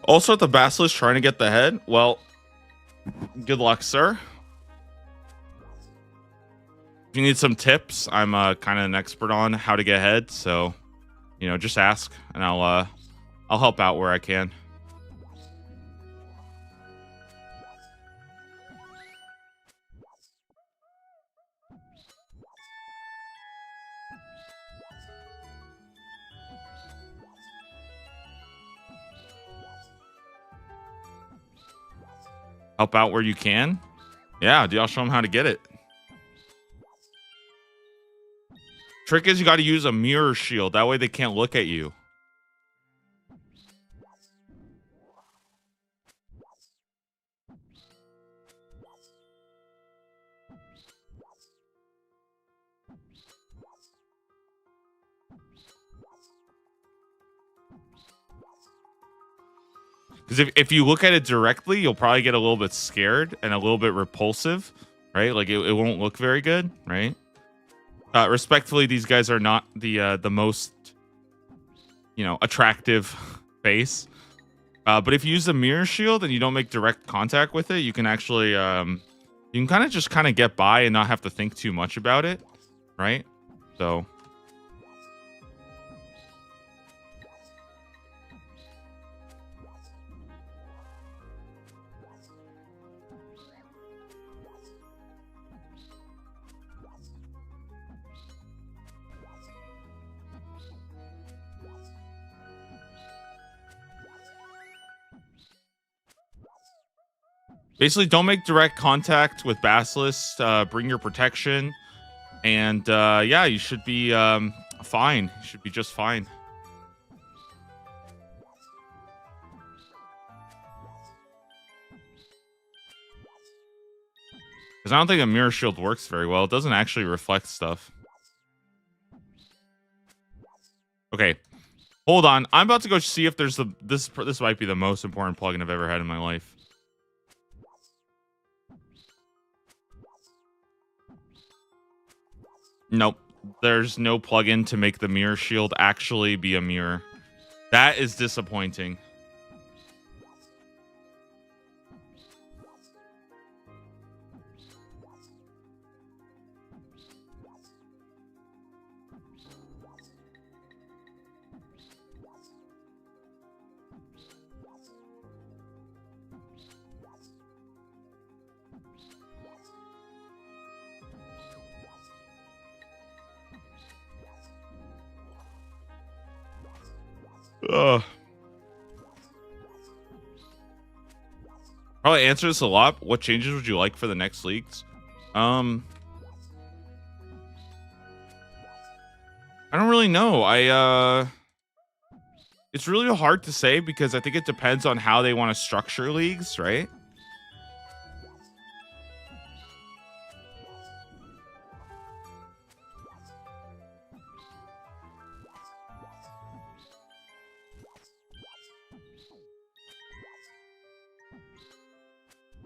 Also, the Basilisk trying to get the head. Well, good luck, sir. If you need some tips, I'm kind of an expert on how to get head. So, you know, just ask, and I'll help out where I can. help out where you can. Yeah, do y'all show them how to get it? Trick is you got to use a mirror shield. That way they can't look at you. Because if you look at it directly, you'll probably get a little bit scared and a little bit repulsive, right? Like it won't look very good, right? Respectfully, these guys are not the most, attractive face. But if you use the mirror shield and you don't make direct contact with it, you can actually you can kind of get by and not have to think too much about it, right? So basically, don't make direct contact with Basilisk. Bring your protection, and yeah, you should be fine. You should be just fine. Because I don't think a mirror shield works very well. It doesn't actually reflect stuff. Okay, hold on. I'm about to go see if there's this might be the most important plugin I've ever had in my life. Nope. There's no plugin to make the mirror shield actually be a mirror. That is disappointing. Ugh. Probably answer this a lot. What changes would you like for the next leagues? I don't really know. It's really hard to say because I think it depends on how they want to structure leagues, right?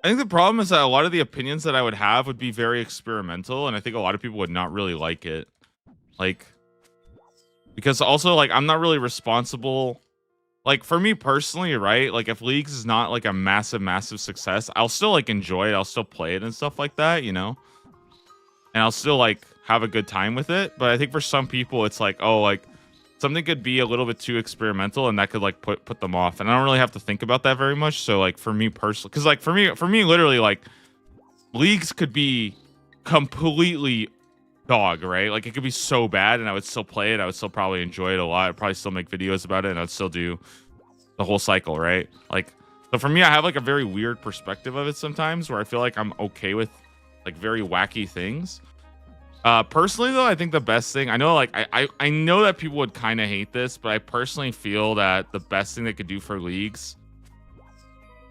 I think the problem is that a lot of the opinions that I would have would be very experimental, and I think a lot of people would not really like it. Like, because also, like, I'm not really responsible. Like, for me personally, right? Like, if Leagues is not, like, a massive, massive success, I'll still, like, enjoy it. I'll still play it and stuff like that, you know? And I'll still, like, have a good time with it. But I think for some people, it's like, oh, like, something could be a little bit too experimental and that could like put them off, and I don't really have to think about that very much. So like for me personally, because like for me literally, like, leagues could be completely dog, right? Like it could be so bad and I would still play it. I would still probably enjoy it a lot. I'd probably still make videos about it and I'd still do the whole cycle, right? Like, so for me, I have like a very weird perspective of it sometimes where I feel like I'm okay with like very wacky things. Personally though, I think the best thing, I know like I know that people would kind of hate this, but I personally feel that the best thing they could do for leagues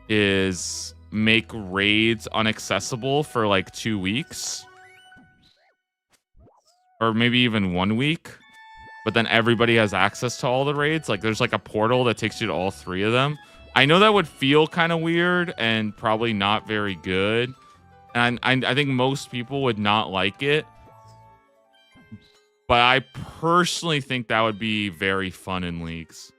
is make raids unaccessible for like 2 weeks or maybe even 1 week, but then everybody has access to all the raids. Like there's like a portal that takes you to all 3 of them. I know that would feel kind of weird and probably not very good, and I think most people would not like it. But I personally think that would be very fun in leagues.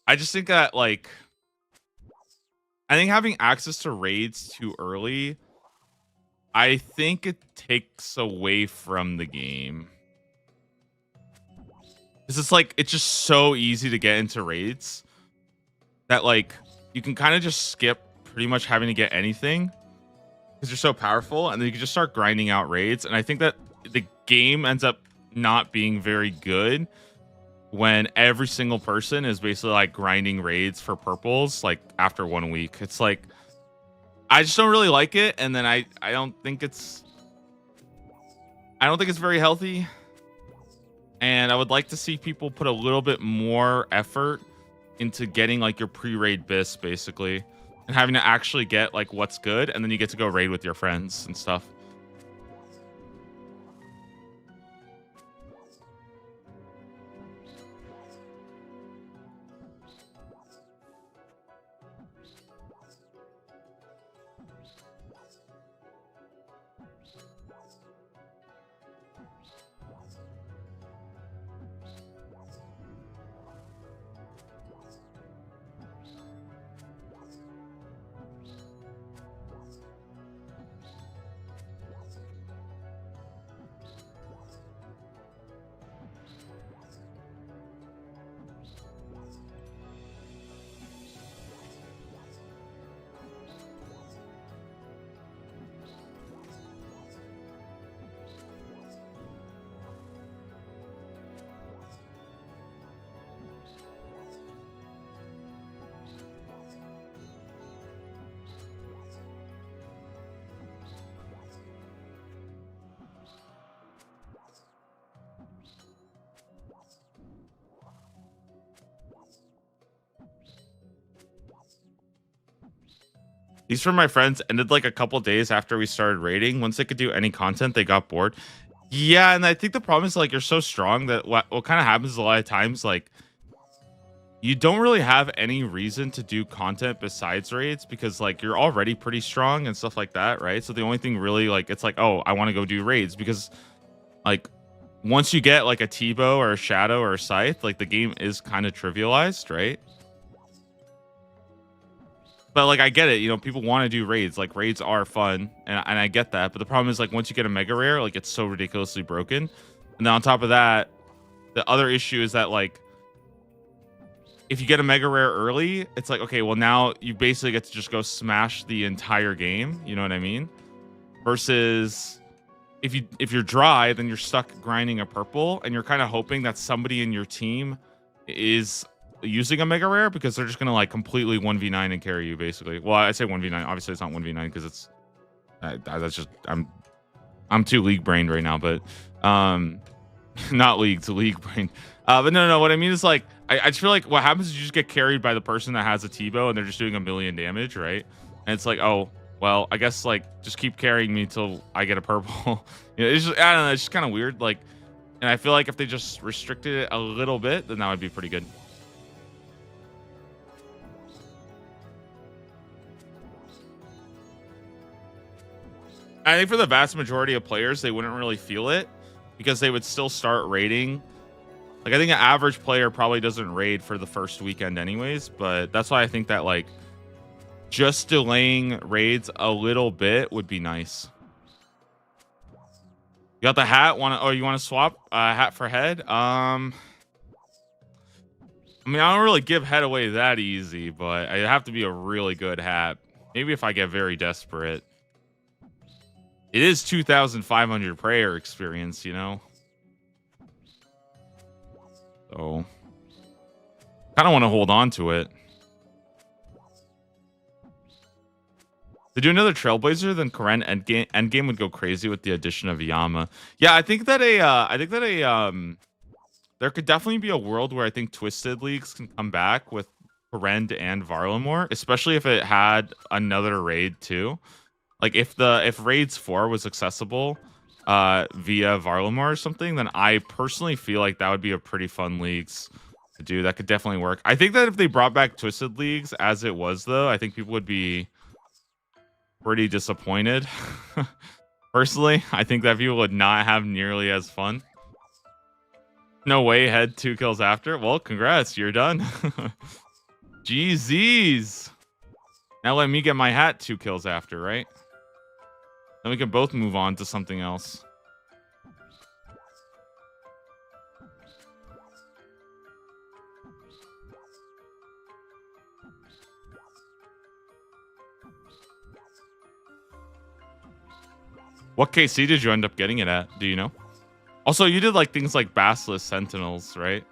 I just think that, like, I think having access to raids too early, I think it takes away from the game. It's like, it's just so easy to get into raids that like you can kind of just skip pretty much having to get anything because you're so powerful, and then you can just start grinding out raids. And I think that the game ends up not being very good when every single person is basically like grinding raids for purples like after 1 week. It's like I just don't really like it, and then I don't think it's very healthy. And I would like to see people put a little bit more effort into getting like your pre-raid bis basically, and having to actually get like what's good, and then you get to go raid with your friends and stuff. These from my friends ended like a couple days after we started raiding. Once they could do any content, they got bored. Yeah, and I think the problem is like you're so strong that what kind of happens a lot of times, like you don't really have any reason to do content besides raids because like you're already pretty strong and stuff like that, right? So the only thing really like it's like, oh, I want to go do raids because like once you get like a T-bow or a shadow or a scythe, like the game is kind of trivialized, right? But like I get it, you know, people want to do raids. Like raids are fun, and I get that. But the problem is like once you get a mega rare, like it's so ridiculously broken. And then on top of that, the other issue is that like if you get a mega rare early, it's like okay, well now you basically get to just go smash the entire game. You know what I mean? Versus if you're dry, then you're stuck grinding a purple, and you're kind of hoping that somebody in your team is using a mega rare because they're just gonna like completely 1v9 and carry you basically. Well, I say 1v9, obviously it's not 1v9 because it's that's just I'm too league brained right now, but not league to league brained. But no, what I mean is like I just feel like what happens is you just get carried by the person that has a T-bow and they're just doing a million damage, right? And it's like, oh well, I guess like just keep carrying me till I get a purple. You know, it's just, I don't know, it's just kind of weird. Like, and I feel like if they just restricted it a little bit, then that would be pretty good. I think for the vast majority of players, they wouldn't really feel it because they would still start raiding. Like I think an average player probably doesn't raid for the first weekend anyways, but that's why I think that like just delaying raids a little bit would be nice. You got the hat? You want to swap hat for head? I mean, I don't really give head away that easy, but I have to be a really good hat. Maybe if I get very desperate. It is 2,500 prayer experience, you know? So, kind of want to hold on to it. To do another Trailblazer, then Karen Endgame would go crazy with the addition of Yama. Yeah, I think that there could definitely be a world where I think Twisted Leagues can come back with Karen and Varlamore, especially if it had another raid too. Like if Raids 4 was accessible via Varlamore or something, then I personally feel like that would be a pretty fun leagues to do. That could definitely work. I think that if they brought back Twisted Leagues as it was though, I think people would be pretty disappointed. Personally, I think that people would not have nearly as fun. No way, head 2 kills after. Well, congrats, you're done. GZs. Now let me get my hat 2 kills after, right? Then we can both move on to something else. What KC did you end up getting it at? Do you know? Also, you did like things like Basilisk Sentinels, right?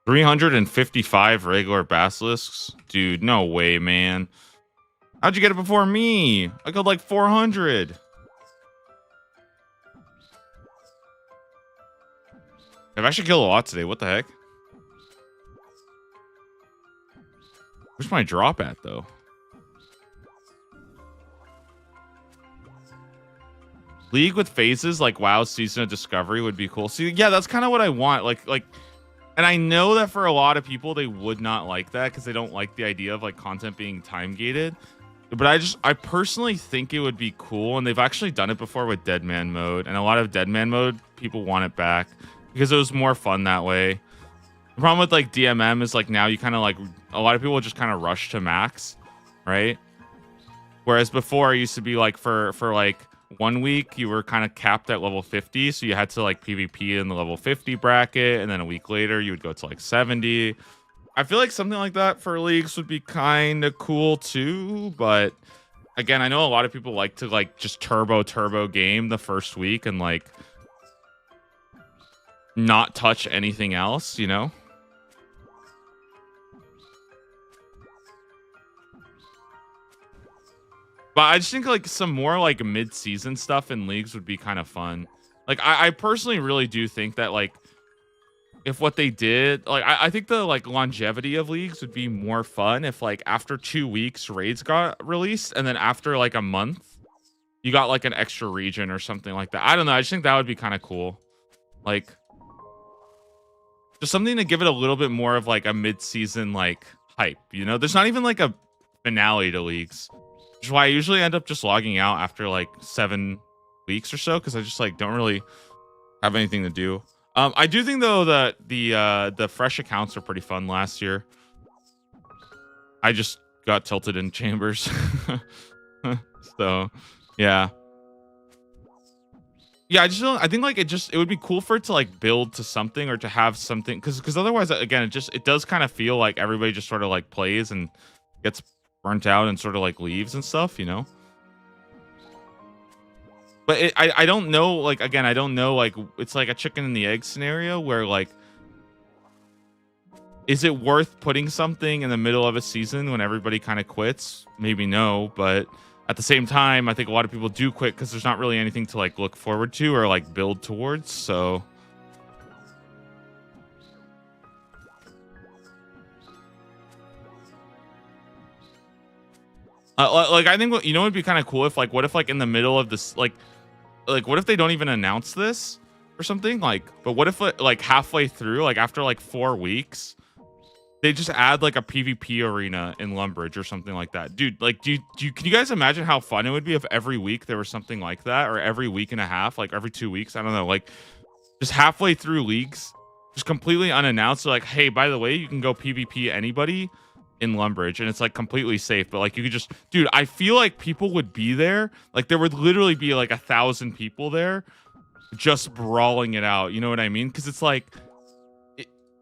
$355 regular basilisks, dude. No way, man. How'd you get it before me? I got like 400. I've actually killed a lot today. What the heck? Where's my drop at though? League with phases like WoW Season of Discovery would be cool. See, yeah, that's kind of what I want. Like, and I know that for a lot of people, they would not like that because they don't like the idea of like content being time gated. But I personally think it would be cool, and they've actually done it before with Dead Man mode, and a lot of Dead Man mode people want it back because it was more fun that way. The problem with like DMM is like now you kind of like a lot of people just kind of rush to max, right? Whereas before it used to be like for like 1 week you were kind of capped at level 50, so you had to like PvP in the level 50 bracket, and then a week later you would go to like 70. I feel like something like that for leagues would be kind of cool too, but again, I know a lot of people like to like just turbo game the first week and like not touch anything else, you know? But I just think like some more like mid-season stuff in leagues would be kind of fun. Like I personally really do think that like if what they did, like I think the like longevity of leagues would be more fun if like after 2 weeks raids got released, and then after like a month you got like an extra region or something like that. I don't know. I just think that would be kind of cool. Like just something to give it a little bit more of like a mid-season like hype, you know? There's not even like a finale to leagues. Which is why I usually end up just logging out after like 7 weeks or so, because I just like don't really have anything to do. I do think though that the fresh accounts were pretty fun last year. I just got tilted in chambers. So yeah. Yeah, I think like it would be cool for it to like build to something or to have something, because otherwise again it does kind of feel like everybody just sort of like plays and gets burnt out and sort of like leaves and stuff, you know? But I don't know, like, again, I don't know, like, it's like a chicken and the egg scenario where, like, is it worth putting something in the middle of a season when everybody kind of quits? Maybe no, but at the same time, I think a lot of people do quit because there's not really anything to, like, look forward to or, like, build towards, so... like, I think, you know, it'd be kind of cool if, like, what if, like, in the middle of this, like, what if they don't even announce this or something? Like, but what if like halfway through, like after like 4 weeks, they just add like a PvP arena in Lumbridge or something like that? Dude, like, can you guys imagine how fun it would be if every week there was something like that, or every week and a half, like every 2 weeks? I don't know, like just halfway through leagues, just completely unannounced. They're like, hey, by the way, you can go PvP anybody in Lumbridge, and it's like completely safe. But like, you could just, dude, I feel like people would be there. Like, there would literally be like 1,000 people there, just brawling it out. You know what I mean? Because it's like,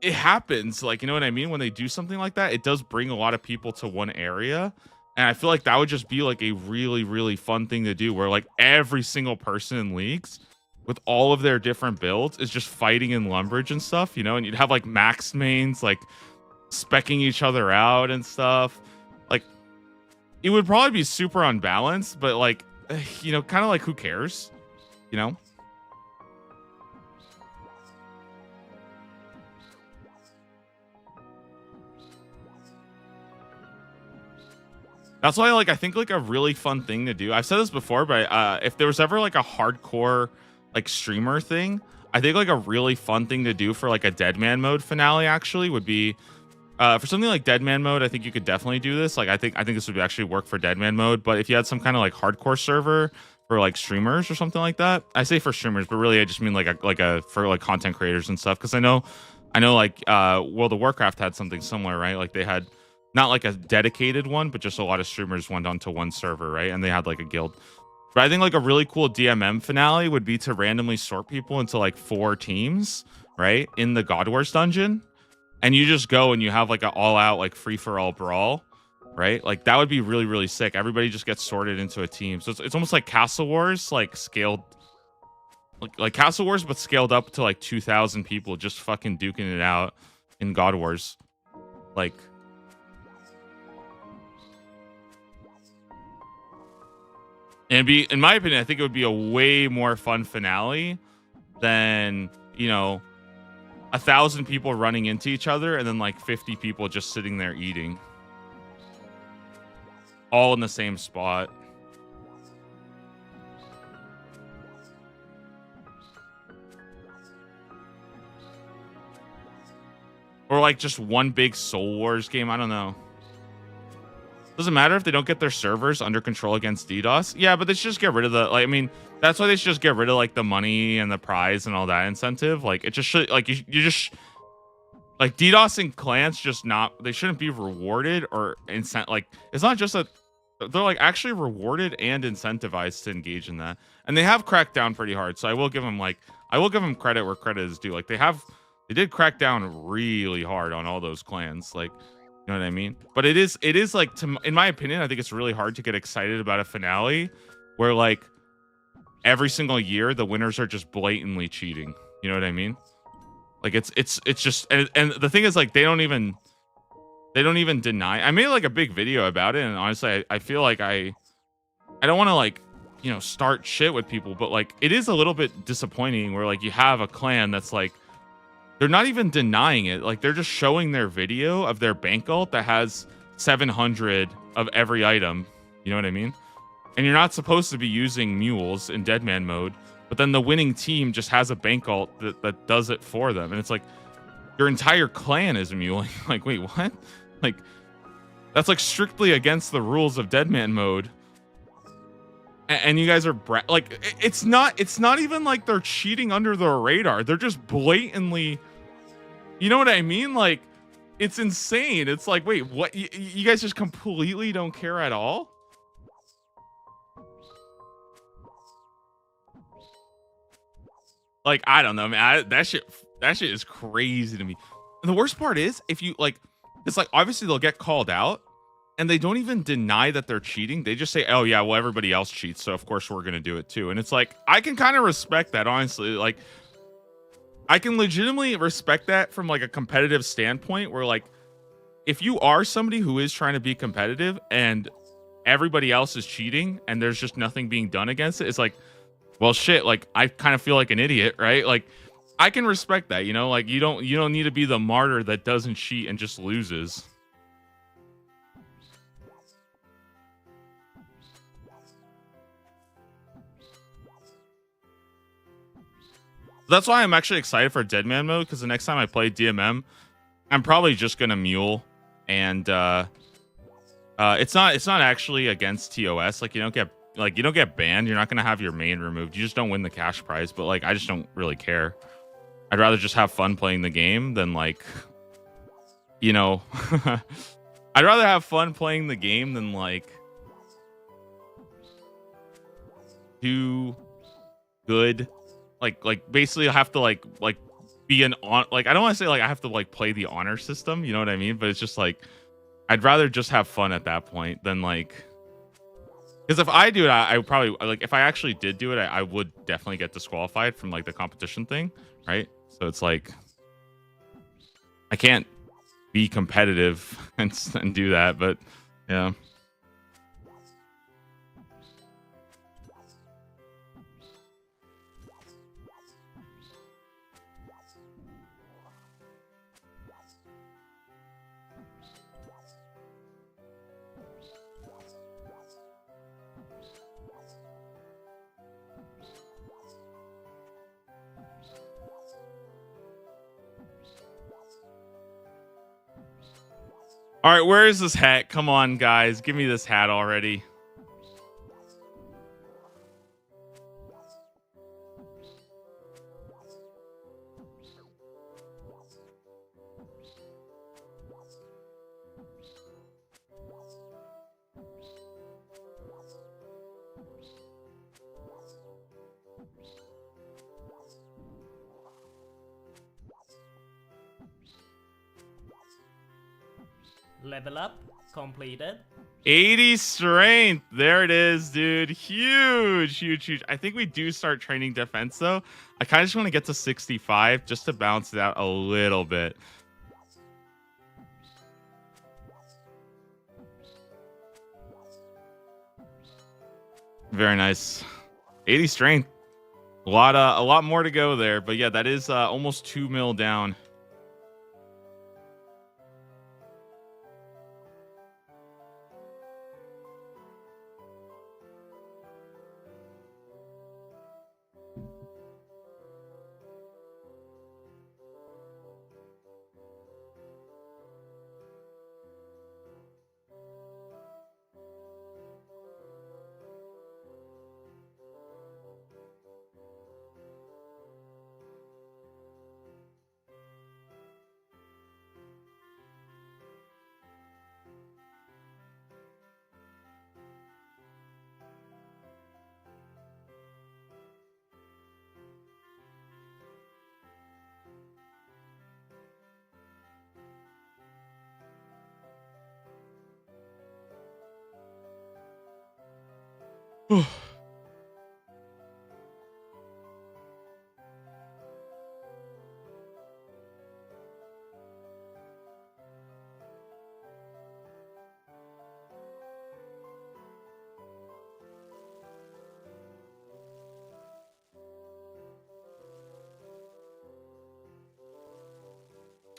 it happens. Like, you know what I mean? When they do something like that, it does bring a lot of people to one area. And I feel like that would just be like a really, really fun thing to do, where like every single person in leagues with all of their different builds is just fighting in Lumbridge and stuff, you know, and you'd have like max mains like specking each other out and stuff. Like, it would probably be super unbalanced, but like, you know, kind of like, who cares, you know? That's why, like, I think like a really fun thing to do. I've said this before, but if there was ever like a hardcore like streamer thing, I think like a really fun thing to do for like a Deadman mode finale actually would be for something like Deadman mode. I think you could definitely do this. Like, I think this would actually work for Deadman mode. But if you had some kind of like hardcore server for like streamers or something like that, I say for streamers, but really I just mean like a for like content creators and stuff. Because I know like World of Warcraft had something similar, right? Like, they had not like a dedicated one, but just a lot of streamers went onto one server, right? And they had like a guild. But I think like a really cool DMM finale would be to randomly sort people into like 4 teams, right? In the God Wars dungeon. And you just go and you have like an all-out like free-for-all brawl, right? Like, that would be really, really sick. Everybody just gets sorted into a team. So it's almost like Castle Wars, like scaled, like Castle Wars, but scaled up to like 2,000 people just fucking duking it out in God Wars. Like, and it'd be, in my opinion, I think it would be a way more fun finale than, you know, 1,000 people running into each other and then like 50 people just sitting there eating, all in the same spot. Or like just one big Soul Wars game. I don't know. Doesn't matter if they don't get their servers under control against DDoS. Yeah, but they should just get rid of the, like, I mean, that's why they should just get rid of like the money and the prize and all that incentive. Like, it just should, like, you just, like, DDoS and clans just not, they shouldn't be rewarded or like, it's not just that they're like actually rewarded and incentivized to engage in that. And they have cracked down pretty hard. So I will give them credit where credit is due. Like, they did crack down really hard on all those clans. Like, you know what I mean? But it is like, in my opinion, I think it's really hard to get excited about a finale where like every single year the winners are just blatantly cheating. You know what I mean? Like, it's just, and the thing is, like, they don't even deny. I made like a big video about it, and honestly, I feel like I don't want to, like, you know, start shit with people, but like, it is a little bit disappointing where like you have a clan that's like, they're not even denying it. Like, they're just showing their video of their bank ult that has 700 of every item. You know what I mean? And you're not supposed to be using mules in Deadman mode, but then the winning team just has a bank ult that does it for them. And it's like, your entire clan is muling. Like, wait, what? Like, that's like strictly against the rules of Deadman mode. And you guys are like, it's not even like they're cheating under the radar. They're just blatantly, you know what I mean? Like, it's insane. It's like, wait, what? You guys just completely don't care at all? Like, I don't know, man. That shit is crazy to me. And the worst part is, if you like, it's like, obviously they'll get called out, and they don't even deny that they're cheating. They just say, oh yeah, well, everybody else cheats, so of course we're gonna do it too. And it's like, I can kind of respect that, honestly. Like, I can legitimately respect that from like a competitive standpoint, where like, if you are somebody who is trying to be competitive and everybody else is cheating and there's just nothing being done against it, it's like, well, shit, like, I kind of feel like an idiot, right? Like, I can respect that, you know? Like, you don't need to be the martyr that doesn't cheat and just loses. That's why I'm actually excited for Deadman mode, because the next time I play DMM, I'm probably just gonna mule, and it's not actually against TOS. Like, you don't get banned. You're not gonna have your main removed. You just don't win the cash prize. But like, I just don't really care. I'd rather just have fun playing the game than like, you know, I'd rather have fun playing the game than like do good. Like basically I have to like be an on, like I don't want to say like I have to like play the honor system, you know what I mean? But it's just like I'd rather just have fun at that point than like, because if I do it, I would probably like if I actually did do it, I would definitely get disqualified from like the competition thing, right? So it's like I can't be competitive and do that, but yeah. All right, where is this hat? Come on, guys, give me this hat already. Level up completed. 80 strength. There it is, dude. Huge. I think we do start training defense though. I kind of just want to get to 65 just to balance it out a little bit. Very nice. 80 strength. A lot more to go there, but yeah, that is almost 2 mil down.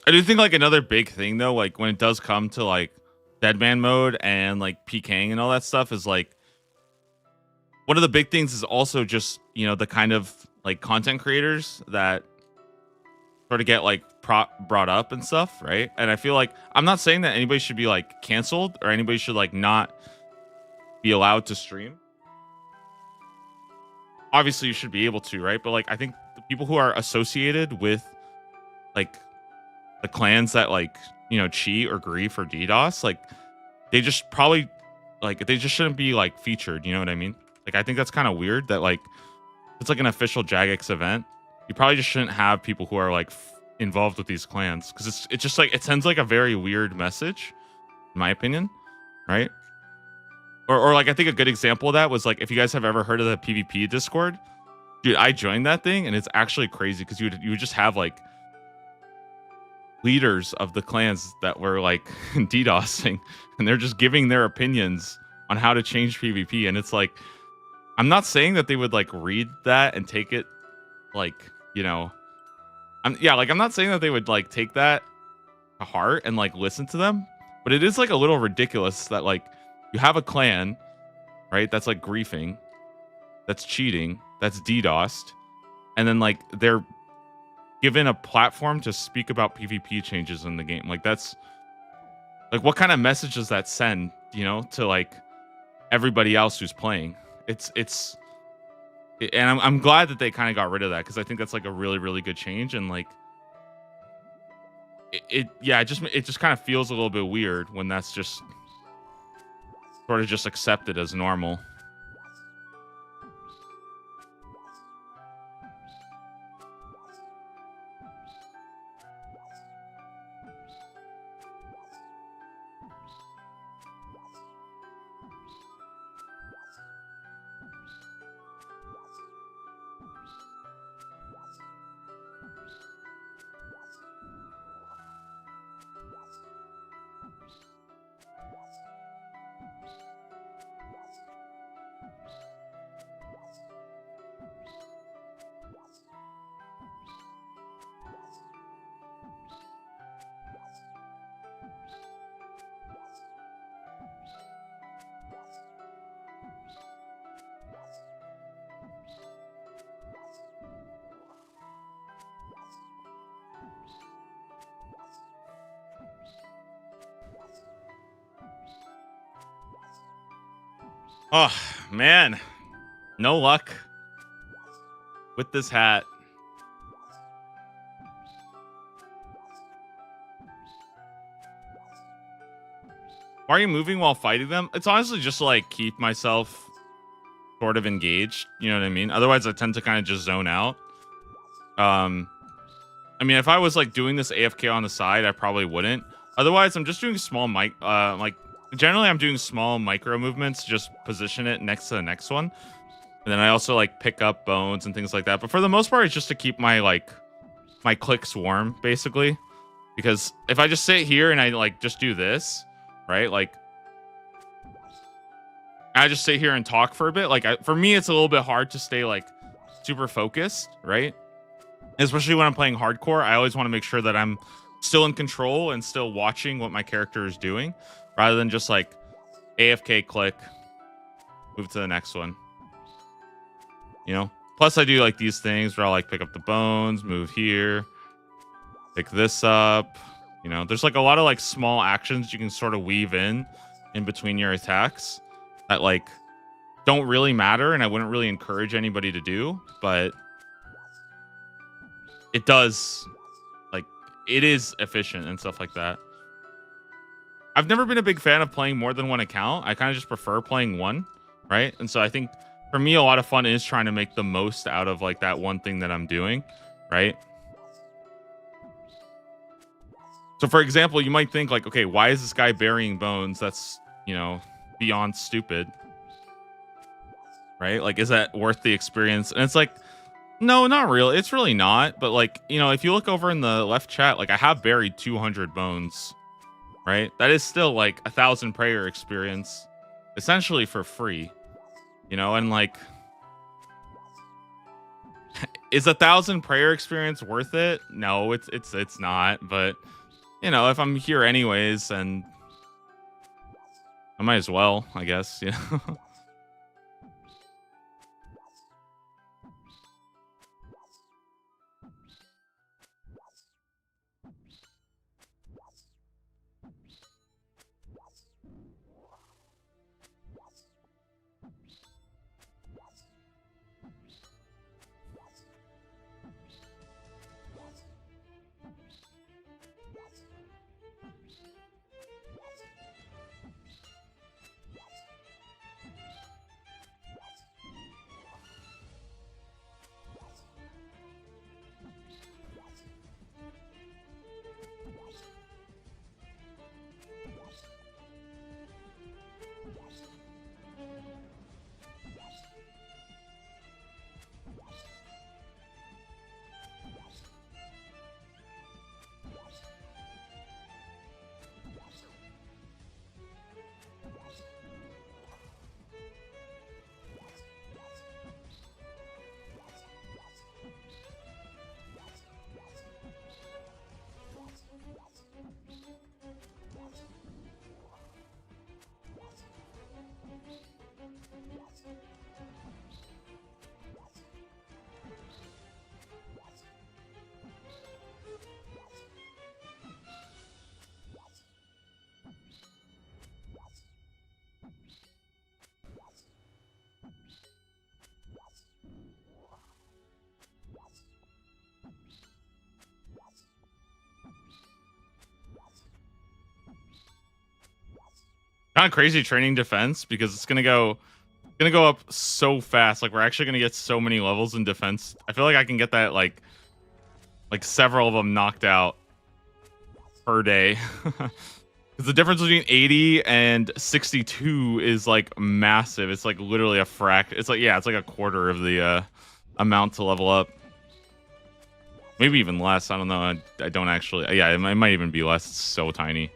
I do think like another big thing though, like when it does come to like Deadman mode and like PKing and all that stuff, is like one of the big things is also just, you know, the kind of like content creators that sort of get like brought up and stuff, right? And I feel like I'm not saying that anybody should be like canceled or anybody should like not be allowed to stream. Obviously you should be able to, right? But like I think the people who are associated with like the clans that like, you know, cheat or grief or DDoS, like they just probably like they just shouldn't be like featured, you know what I mean? Like I think that's kind of weird that like it's like an official Jagex event. You probably just shouldn't have people who are like involved with these clans, because it's just like it sends like a very weird message, in my opinion, right? Or like I think a good example of that was like if you guys have ever heard of the PvP Discord, dude, I joined that thing and it's actually crazy because you would just have like leaders of the clans that were like DDoSing, and they're just giving their opinions on how to change PvP. And it's like, I'm not saying that they would like read that and take it like, you know, I'm not saying that they would like take that to heart and like listen to them, but it is like a little ridiculous that like you have a clan, right, that's like griefing, that's cheating, that's DDoSed, and then like they're given a platform to speak about PvP changes in the game. Like that's like, what kind of message does that send, you know, to like everybody else who's playing? It's And I'm glad that they kind of got rid of that because I think that's like a really really good change. And like yeah, it just kind of feels a little bit weird when that's just sort of just accepted as normal. Oh man, no luck with this hat. Why are you moving while fighting them? It's honestly just to like keep myself sort of engaged. You know what I mean? Otherwise, I tend to kind of just zone out. I mean, if I was like doing this AFK on the side, I probably wouldn't. Otherwise, I'm just doing small like generally I'm doing small micro movements, just position it next to the next one. And then I also like pick up bones and things like that. But for the most part, it's just to keep my like my clicks warm, basically. Because if I just sit here and I like just do this, right? Like I just sit here and talk for a bit. Like for me, it's a little bit hard to stay like super focused, right? Especially when I'm playing hardcore, I always want to make sure that I'm still in control and still watching what my character is doing, rather than just like AFK click, move to the next one. You know? Plus I do like these things where I'll like pick up the bones, move here, pick this up. You know, there's like a lot of like small actions you can sort of weave in between your attacks that like don't really matter and I wouldn't really encourage anybody to do, but it does, like, it is efficient and stuff like that. I've never been a big fan of playing more than one account. I kind of just prefer playing one, right? And so I think for me, a lot of fun is trying to make the most out of like that one thing that I'm doing, right? So for example, you might think like, okay, why is this guy burying bones? That's, you know, beyond stupid, right? Like, is that worth the experience? And it's like, no, not really. It's really not. But like, you know, if you look over in the left chat, like I have buried 200 bones, right? That is still like 1,000 prayer experience, essentially for free, you know. And like, is 1,000 prayer experience worth it? No, it's not. But you know, if I'm here anyways, and I might as well, I guess. You know. Kind of crazy training defense because it's gonna go up so fast. Like we're actually gonna get so many levels in defense. I feel like I can get that like several of them knocked out per day. Because the difference between 80 and 62 is like massive. It's like literally a fraction. It's like, yeah, it's like a quarter of the amount to level up. Maybe even less. I don't know. I don't actually. Yeah, it might even be less. It's so tiny.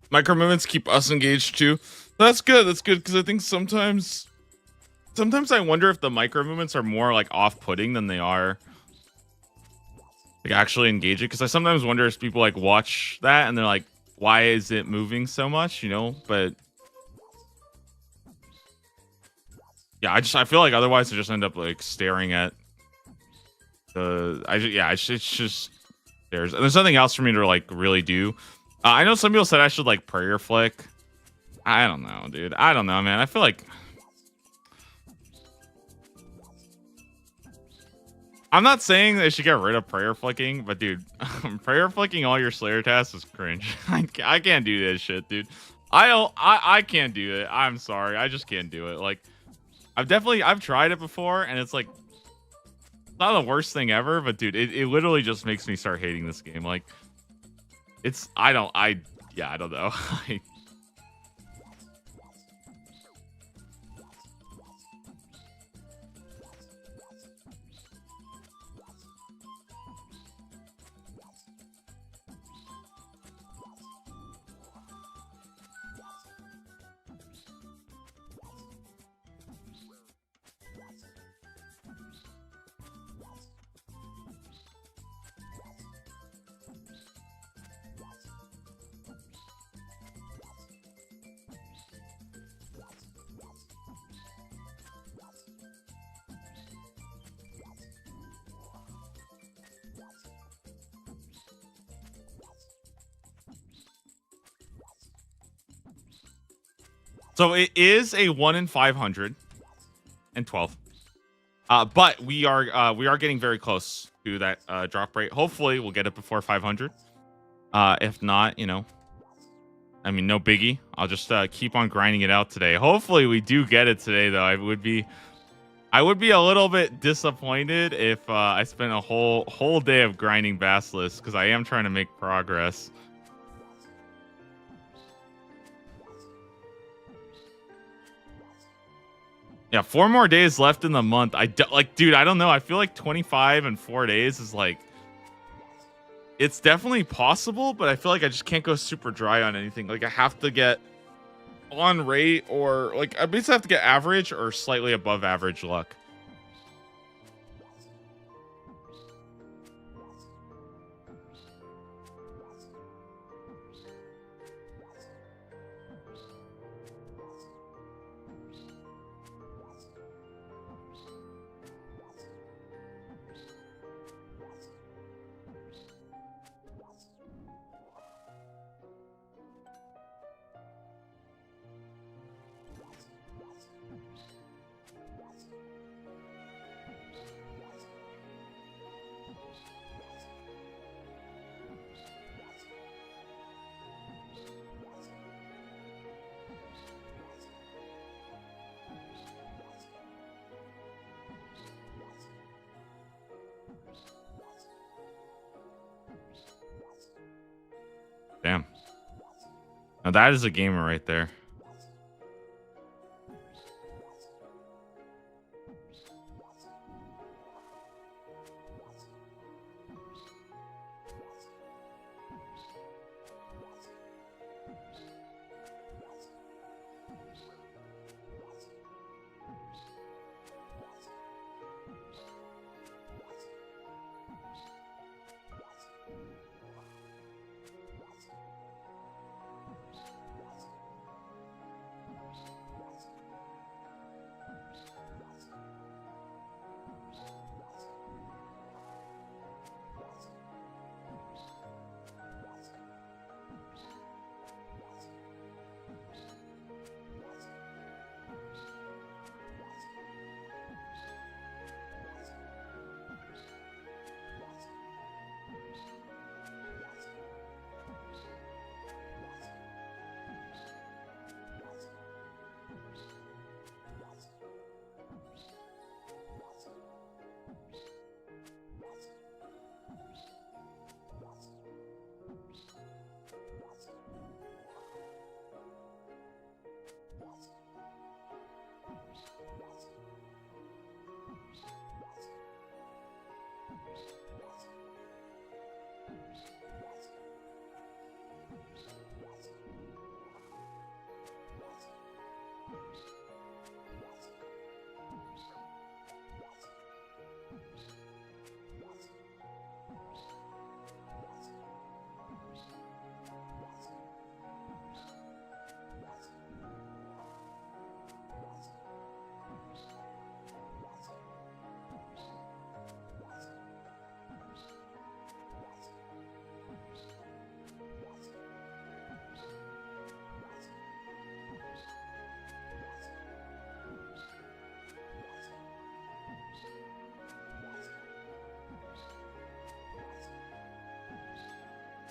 Micro movements keep us engaged too. That's good. That's good because I think sometimes I wonder if the micro movements are more like off-putting than they are like actually engaging. Because I sometimes wonder if people like watch that and they're like, "Why is it moving so much?" You know, but yeah, I feel like otherwise I just end up like staring at the. It's just there's nothing else for me to like really do. I know some people said I should like prayer flick. I don't know, dude. I don't know, man. I feel like I'm not saying they should get rid of prayer flicking, but dude, prayer flicking all your Slayer tasks is cringe. I can't do this shit, dude. I can't do it. I'm sorry. I just can't do it. Like I've tried it before and it's like not the worst thing ever, but dude, it literally just makes me start hating this game. Like I don't know. So it is a 1 in 512. But we are getting very close to that drop rate. Hopefully we'll get it before 500. If not, you know, I mean, no biggie. I'll just keep on grinding it out today. Hopefully we do get it today, though. I would be a little bit disappointed if I spent a whole day of grinding Basilisk, because I am trying to make progress. Yeah, 4 more days left in the month. Dude, I don't know. I feel like 25 and 4 days is like, it's definitely possible, but I feel like I just can't go super dry on anything. Like I have to get on rate, or like I basically have to get average or slightly above average luck. Damn. Now that is a gamer right there.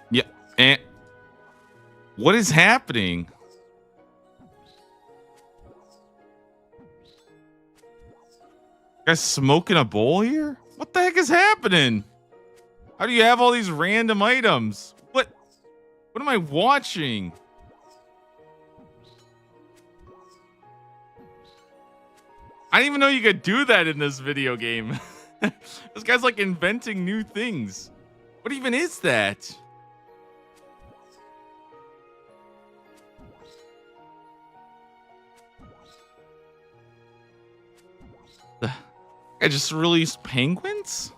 Yeah. And what is happening? Guys smoking a bowl here? What the heck is happening? How do you have all these random items? What am I watching? I didn't even know you could do that in this video game. This guy's like inventing new things. What even is that? I just released penguins?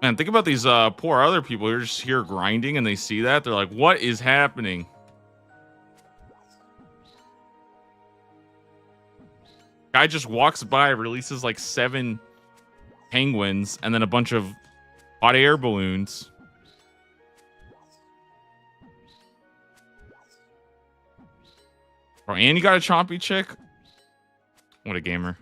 Man, think about these poor other people who are just here grinding and they see that. They're like, what is happening? Guy just walks by, releases like 7 penguins and then a bunch of hot air balloons. Oh, and you got a chompy chick? What a gamer.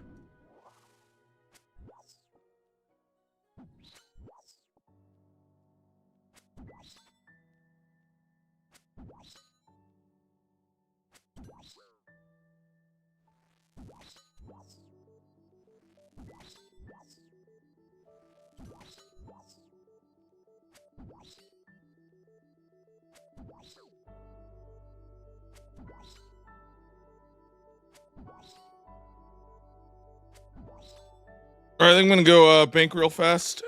All right, I'm gonna go bank real fast.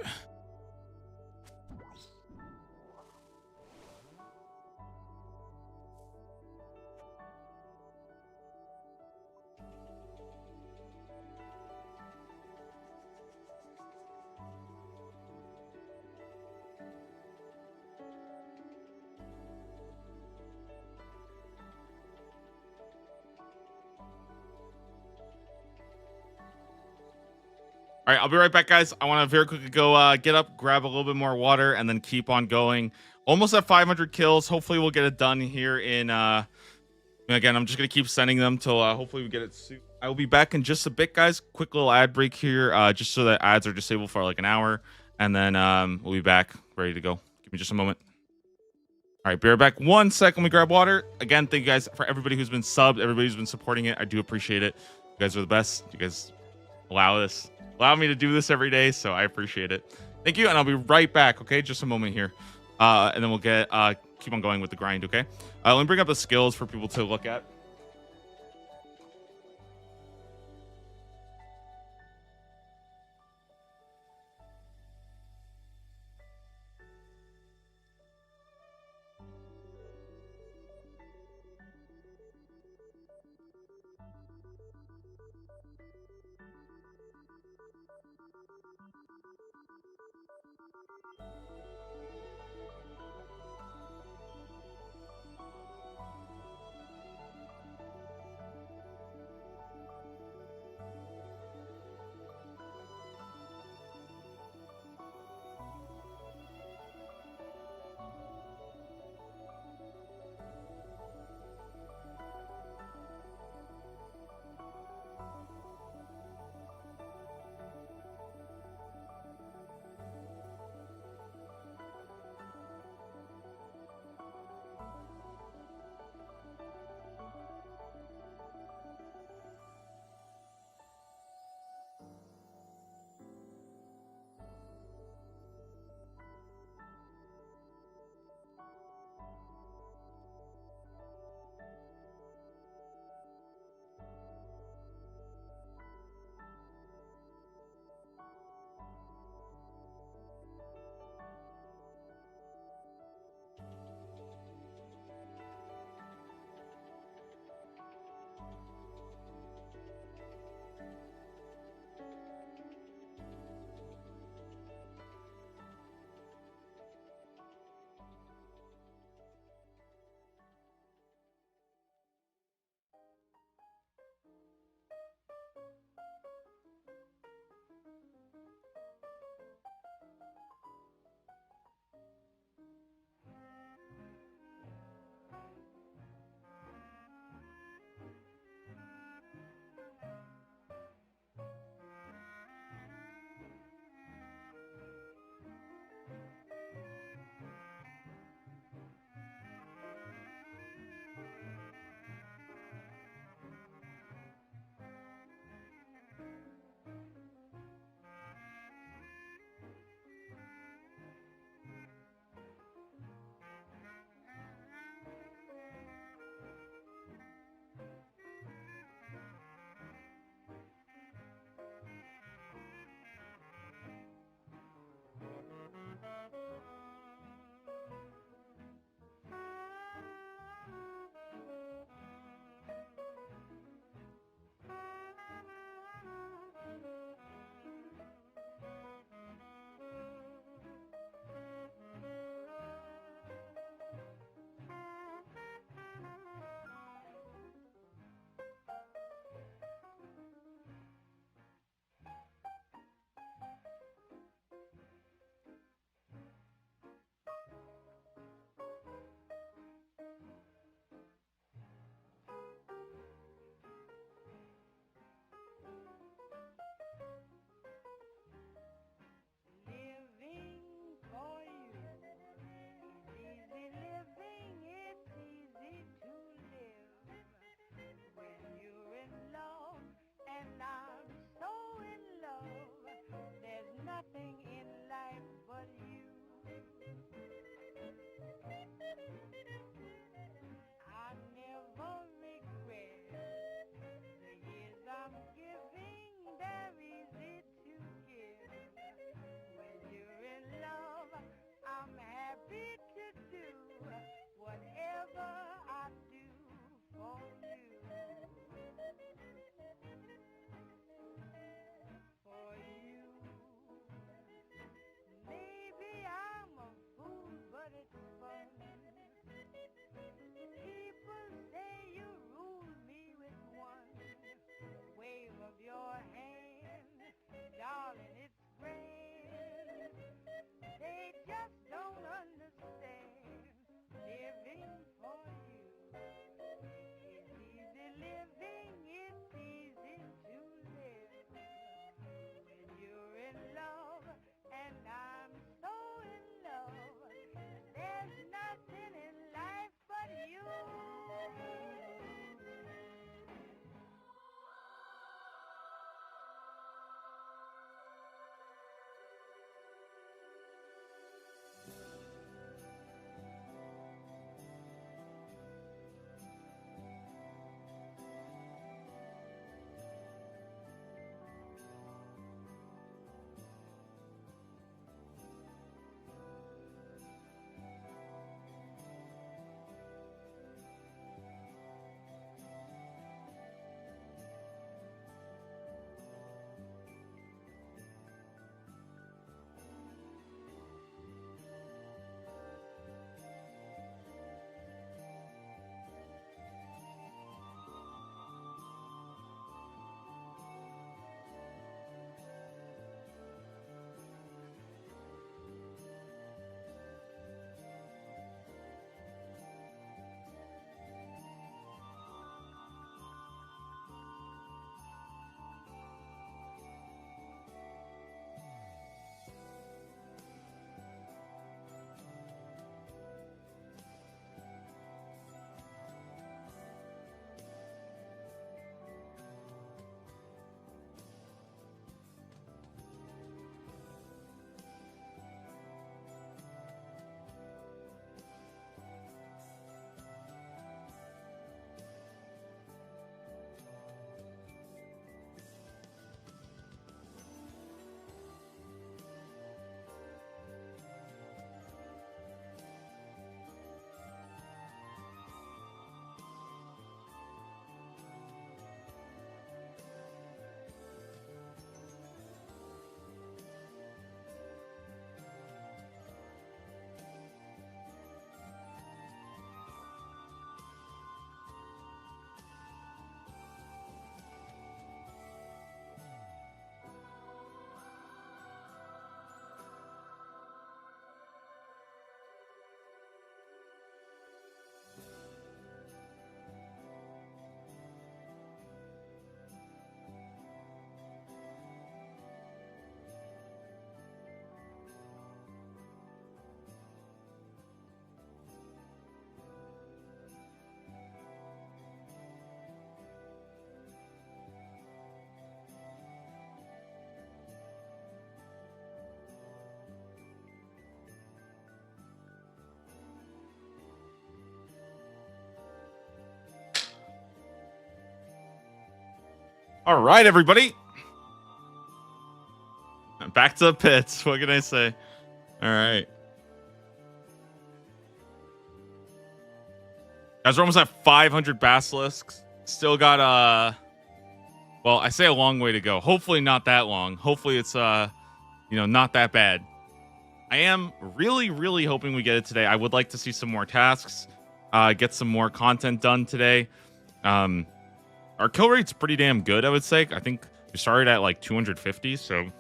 All right, I'll be right back, guys. I want to very quickly go get up, grab a little bit more water, and then keep on going. Almost at 500 kills. Hopefully, we'll get it done here in. Again, I'm just gonna keep sending them till hopefully we get it soon. I will be back in just a bit, guys. Quick little ad break here, just so that ads are disabled for like an hour, and then we'll be back ready to go. Give me just a moment. All right, be right back. 1 second. We grab water. Again, thank you guys for everybody who's been subbed, everybody who's been supporting it. I do appreciate it. You guys are the best. You guys allow me to do this every day, so I appreciate it. Thank you, and I'll be right back. Okay, just a moment here, and then we'll get keep on going with the grind. Okay, let me bring up the skills for people to look at. All right, everybody. Back to the pits. What can I say? All right. Guys, we're almost at 500 basilisks. Still got well, I say a long way to go. Hopefully not that long. Hopefully it's not that bad. I am really, really hoping we get it today. I would like to see some more tasks, get some more content done today. Our kill rate's pretty damn good, I would say. I think we started at like 250, so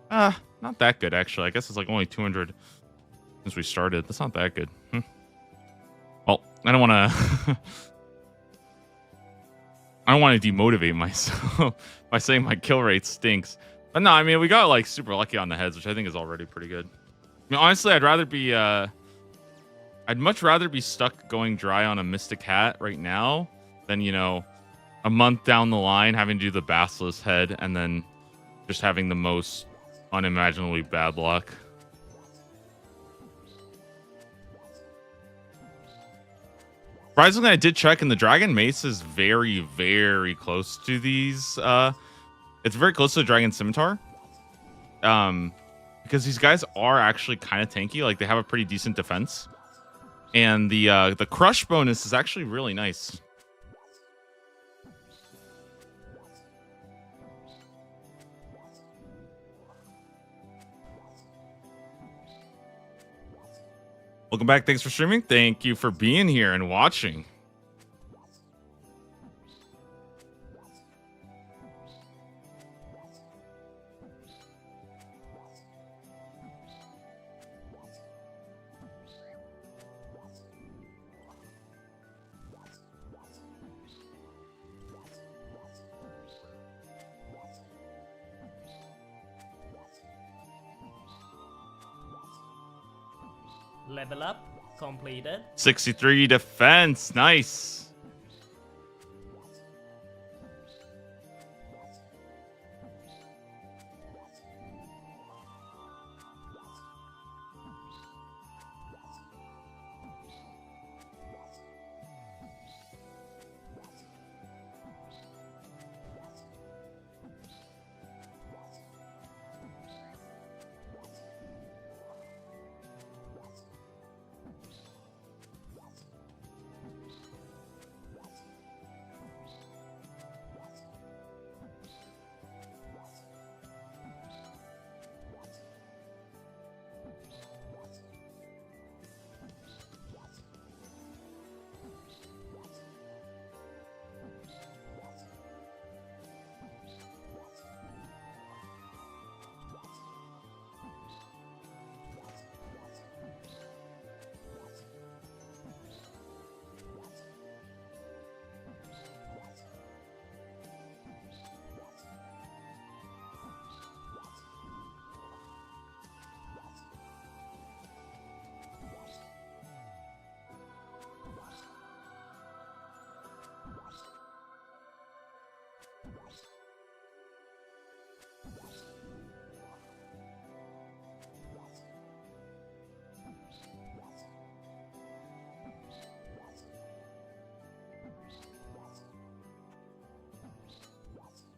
not that good actually. I guess it's like only 200 since we started. That's not that good. Well, I don't want to I don't want to demotivate myself by saying my kill rate stinks. But no, I mean, we got like super lucky on the heads, which I think is already pretty good. I mean, honestly, I'd much rather be stuck going dry on a Mystic Hat right now than, a month down the line having to do the Basilisk head and then just having the most unimaginably bad luck. Surprisingly, I did check, and the Dragon Mace is very, very close to these. It's very close to the Dragon Scimitar. Because these guys are actually kind of tanky. Like, they have a pretty decent defense. And the crush bonus is actually really nice. Welcome back. Thanks for streaming. Thank you for being here and watching. Level up completed. 63 defense. Nice.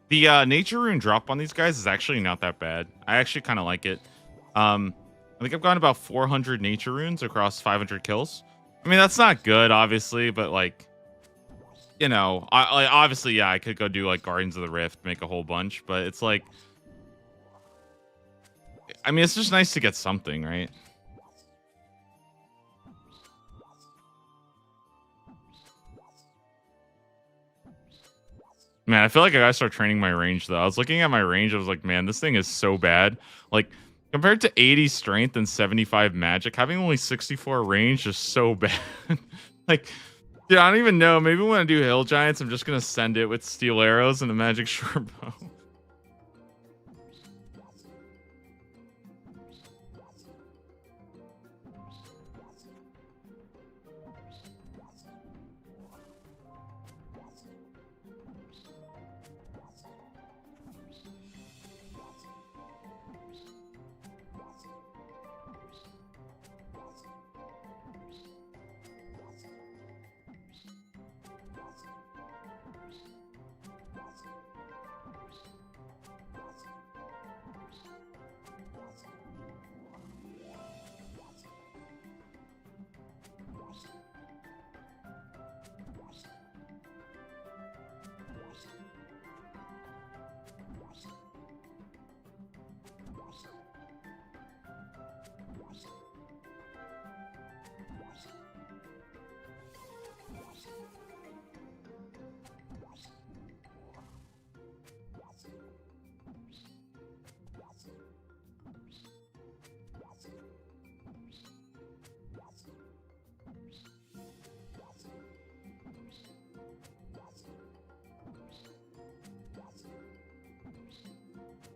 The nature rune drop on these guys is actually not that bad. I actually kind of like it. I think I've gotten about 400 nature runes across 500 kills. I mean, that's not good, obviously, but like, obviously, yeah, I could go do like Guardians of the Rift, make a whole bunch, but it's like, I mean, it's just nice to get something, right? Man, I feel like I gotta start training my range, though. I was looking at my range. I was like, man, this thing is so bad. Like, compared to 80 strength and 75 magic, having only 64 range is so bad. Like, dude, I don't even know. Maybe when I do Hill Giants, I'm just gonna send it with steel arrows and a magic short bow.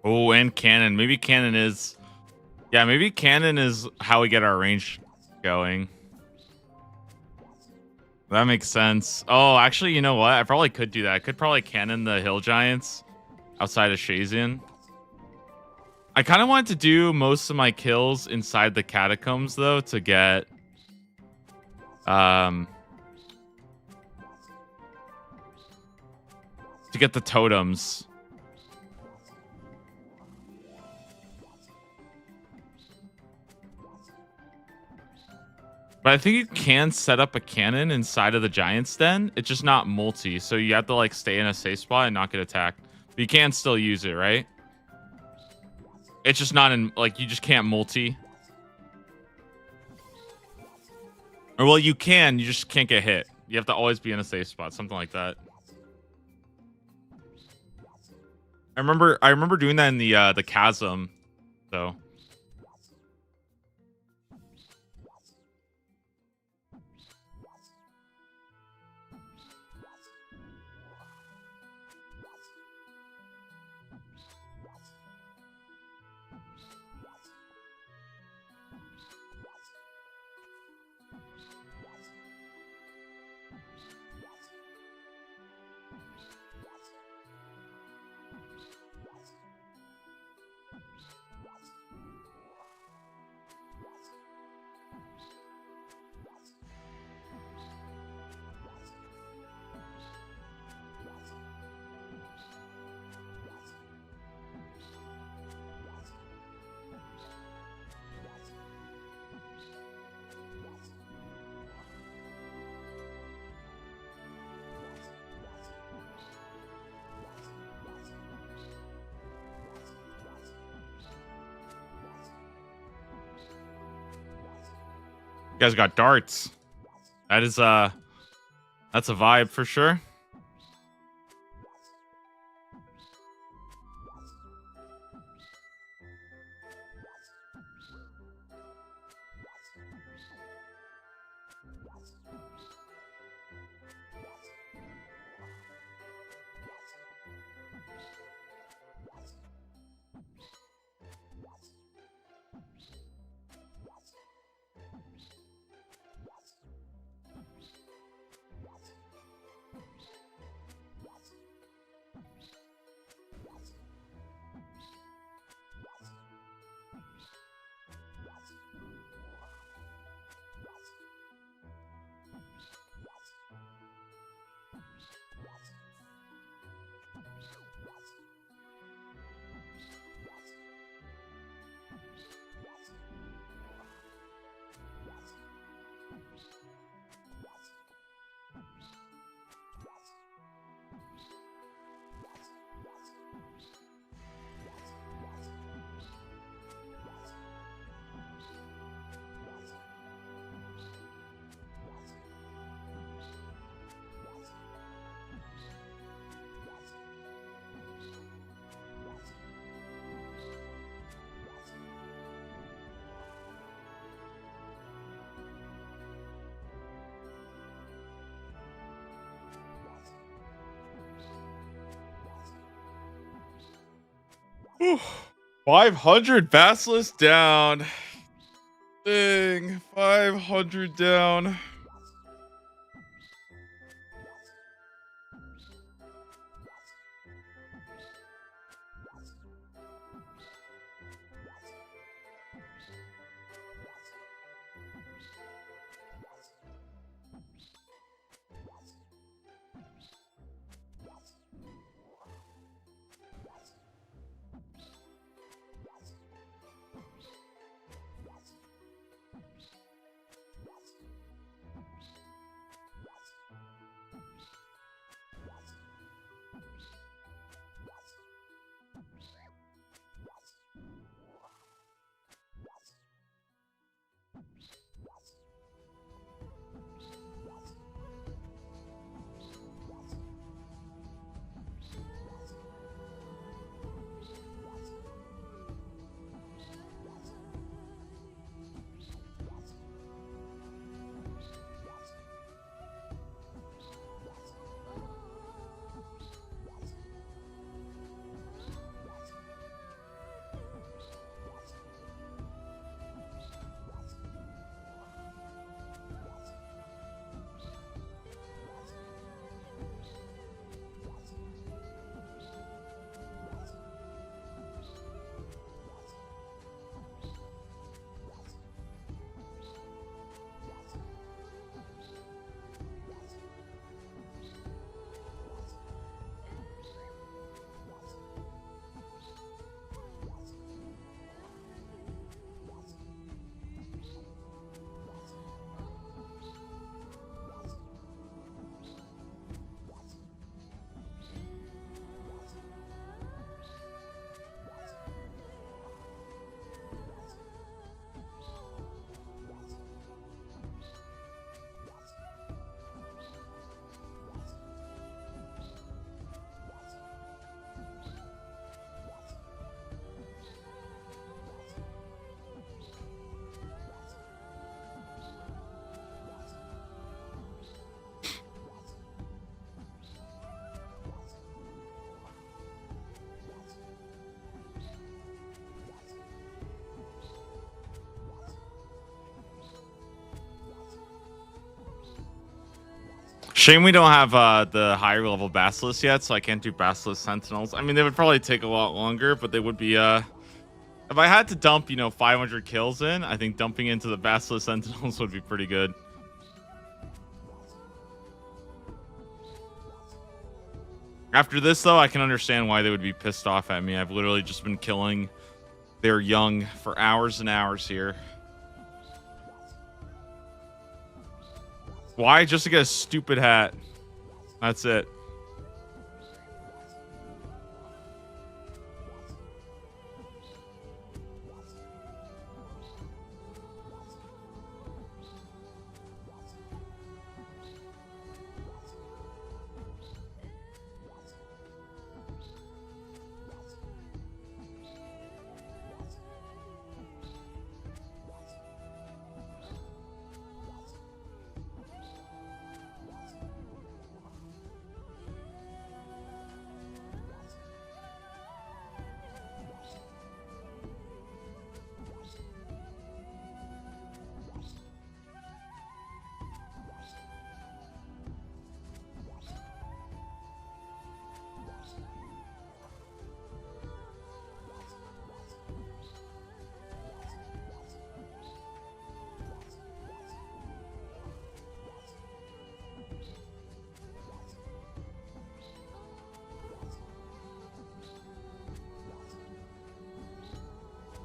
Oh, and cannon. Maybe cannon is. Yeah, maybe cannon is how we get our range going. That makes sense. Oh, actually, you know what? I probably could do that. I could probably cannon the hill giants outside of Shazian. I kind of wanted to do most of my kills inside the catacombs, though, to get the totems. But I think you can set up a cannon inside of the Giant's Den. It's just not multi, so you have to like stay in a safe spot and not get attacked. But you can still use it, right? It's just not in, like, you just can't multi. Or, well, you can, you just can't get hit. You have to always be in a safe spot, something like that. I remember doing that in the chasm, so. You guys got darts. That is that's a vibe for sure. Whew. 500 Basilisk down. Dang, 500 down. Shame we don't have the higher level Basilisk yet, so I can't do Basilisk Sentinels. I mean, they would probably take a lot longer, but they would be if I had to dump, 500 kills in, I think dumping into the Basilisk Sentinels would be pretty good. After this, though, I can understand why they would be pissed off at me. I've literally just been killing their young for hours and hours here. Why? Just to get a stupid hat. That's it.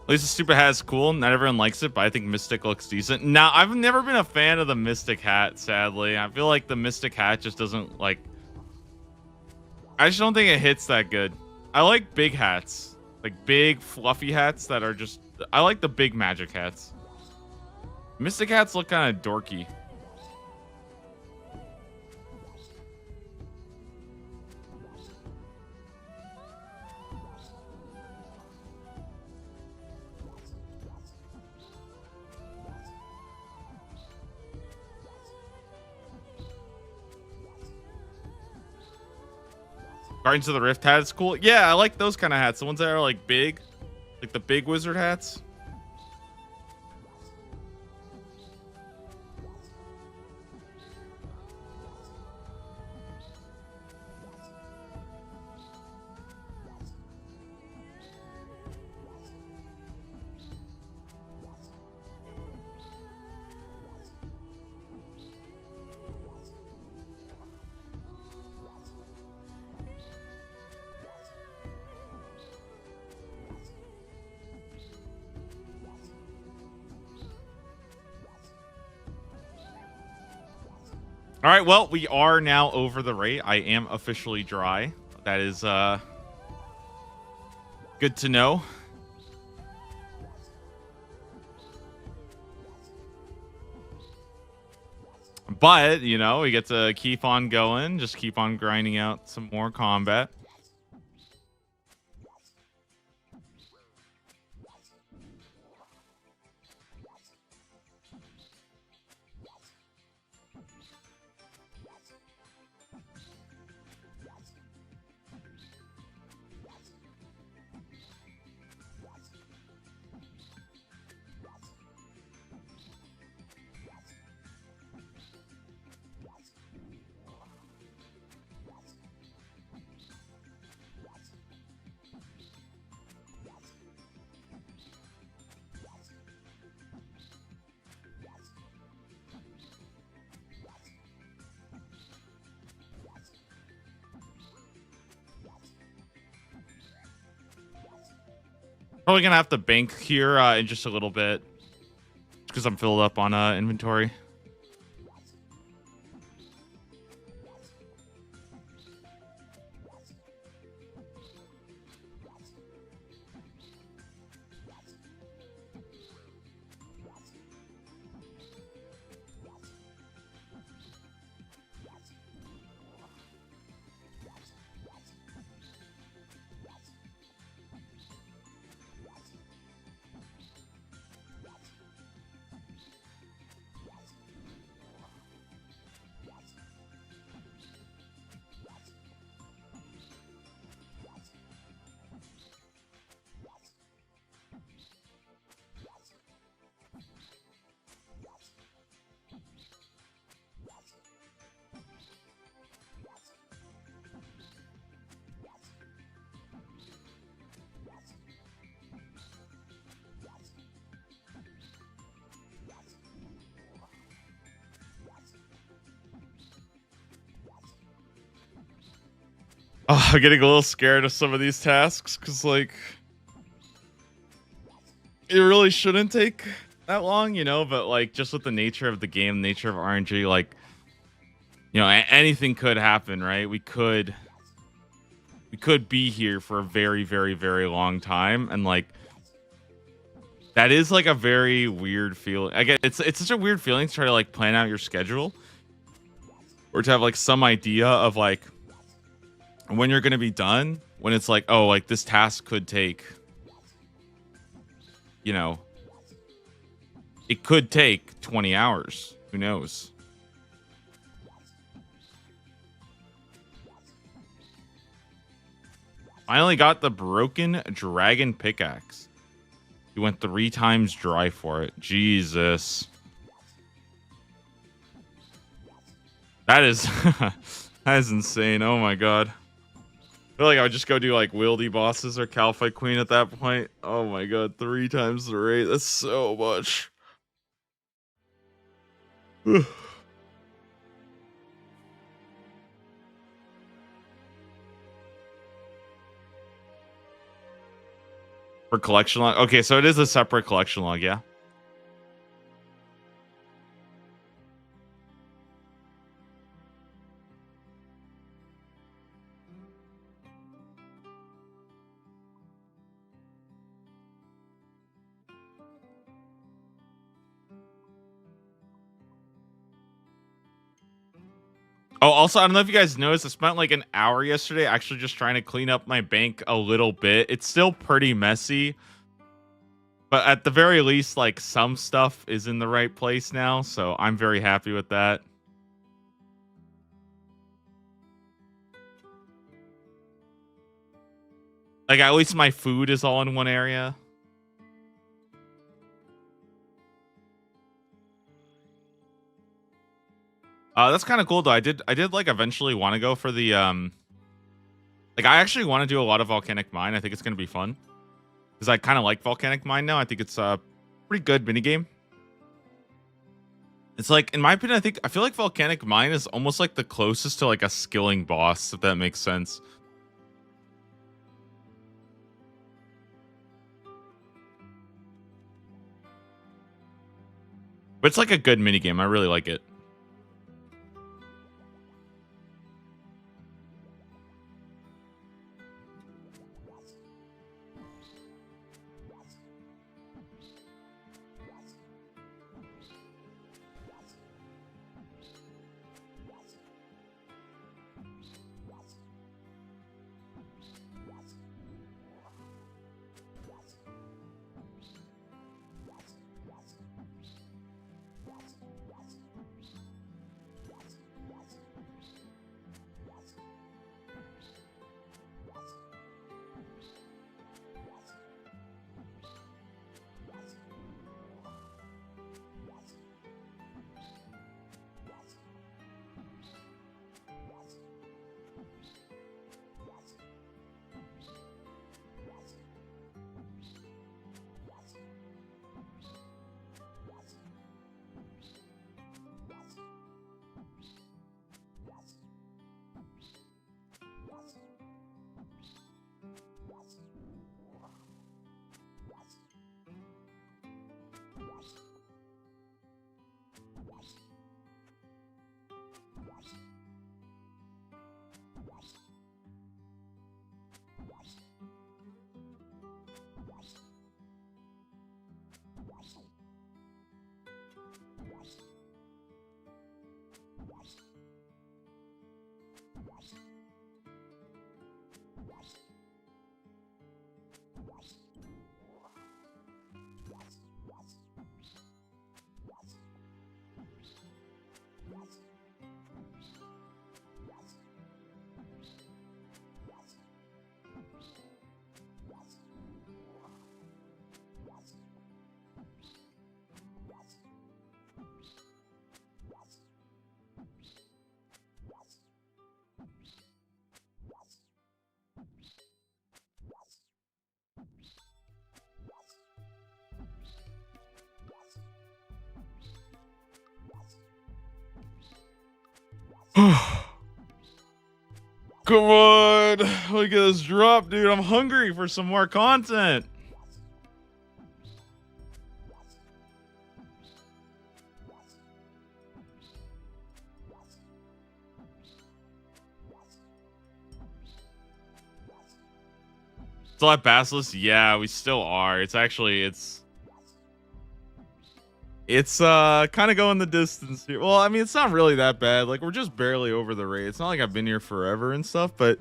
At least the stupid hat is cool. Not everyone likes it, but I think Mystic looks decent. Now, I've never been a fan of the Mystic hat, sadly. I feel like the Mystic hat just doesn't, like... I just don't think it hits that good. I like big hats. Like, big, fluffy hats that are just... I like the big magic hats. Mystic hats look kind of dorky. Guardians of the Rift hat is cool. Yeah, I like those kind of hats. The ones that are like big, like the big wizard hats. All right, well, we are now over the rate. I am officially dry. That is good to know. But, we get to keep on going, just keep on grinding out some more combat. Probably gonna have to bank here in just a little bit because I'm filled up on inventory. Oh, I'm getting a little scared of some of these tasks because, like, it really shouldn't take that long, you know. But like, just with the nature of the game, nature of RNG, like, you know, anything could happen, right? We could be here for a very, very, very long time, and like, that is like a very weird feeling. I get it's such a weird feeling to try to like plan out your schedule, or to have like some idea of like when you're gonna be done. When it's like, oh, like this task could take, you know, it could take 20 hours. Who knows? Finally got the broken dragon pickaxe. He went 3 times dry for it. Jesus. That is that is insane. Oh my god. I feel like I would just go do like Wildy bosses or Calfight Queen at that point. Oh my god, 3 times the rate. That's so much. For collection log. Okay, so it is a separate collection log, yeah. Oh, also, I don't know if you guys noticed, I spent like an hour yesterday actually just trying to clean up my bank a little bit. It's still pretty messy, but at the very least, like, some stuff is in the right place now, so I'm very happy with that. Like, at least my food is all in one area. That's kind of cool though. I did like eventually want to go for the like, I actually want to do a lot of Volcanic Mine. I think it's going to be fun because I kind of like Volcanic Mine now. I think it's a pretty good minigame. It's like, in my opinion, I feel like Volcanic Mine is almost like the closest to like a skilling boss, if that makes sense. But it's like a good minigame. I really like it. Come on. Look at this drop, dude. I'm hungry for some more content. Still at Basilisk? Yeah, we still are. It's kind of going the distance here. Well, I mean, it's not really that bad. Like, we're just barely over the rate. It's not like I've been here forever and stuff, but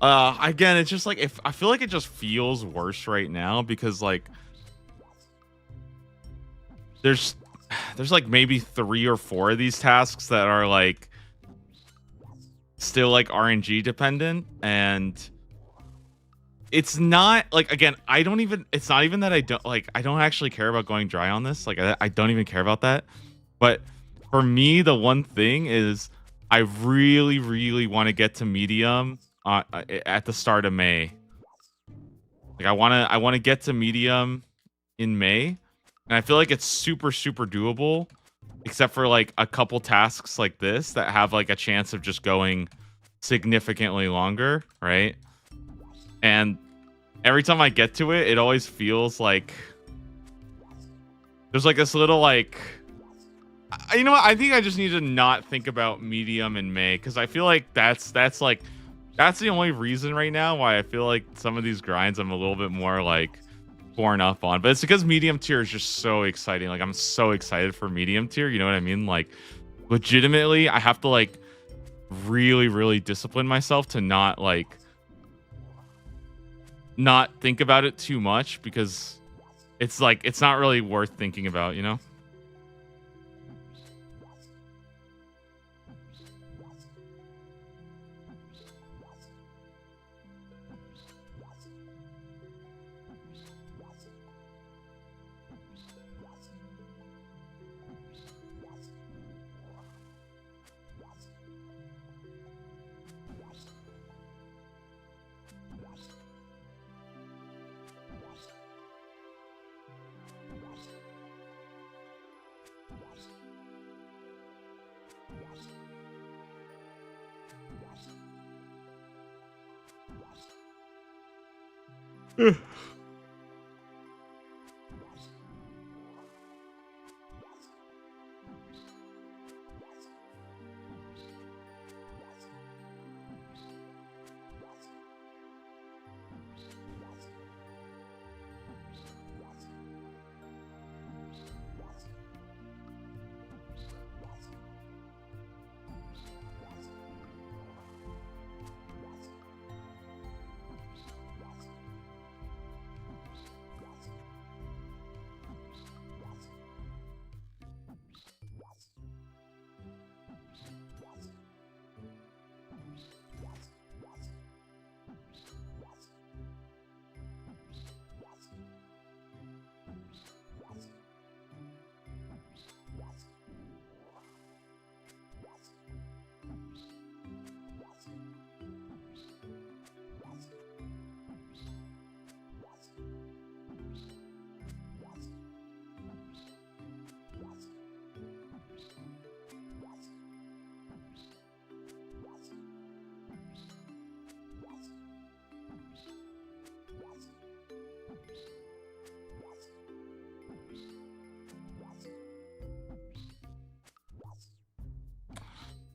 again, it's just like, if I feel like it just feels worse right now because like there's like maybe 3 or 4 of these tasks that are like still like RNG dependent, and it's not like, again, it's not even that I don't actually care about going dry on this. Like, I don't even care about that. But for me, the one thing is I really, really want to get to medium at the start of May. Like, I want to get to medium in May, and I feel like it's super, super doable, except for like a couple tasks like this that have like a chance of just going significantly longer, right? And every time I get to it, it always feels like there's like this little like, you know what? I think I just need to not think about medium in May, because I feel like that's the only reason right now why I feel like some of these grinds I'm a little bit more like torn up on. But it's because medium tier is just so exciting. Like, I'm so excited for medium tier. You know what I mean? Like, legitimately, I have to like really, really discipline myself to not think about it too much, because it's like, it's not really worth thinking about, you know?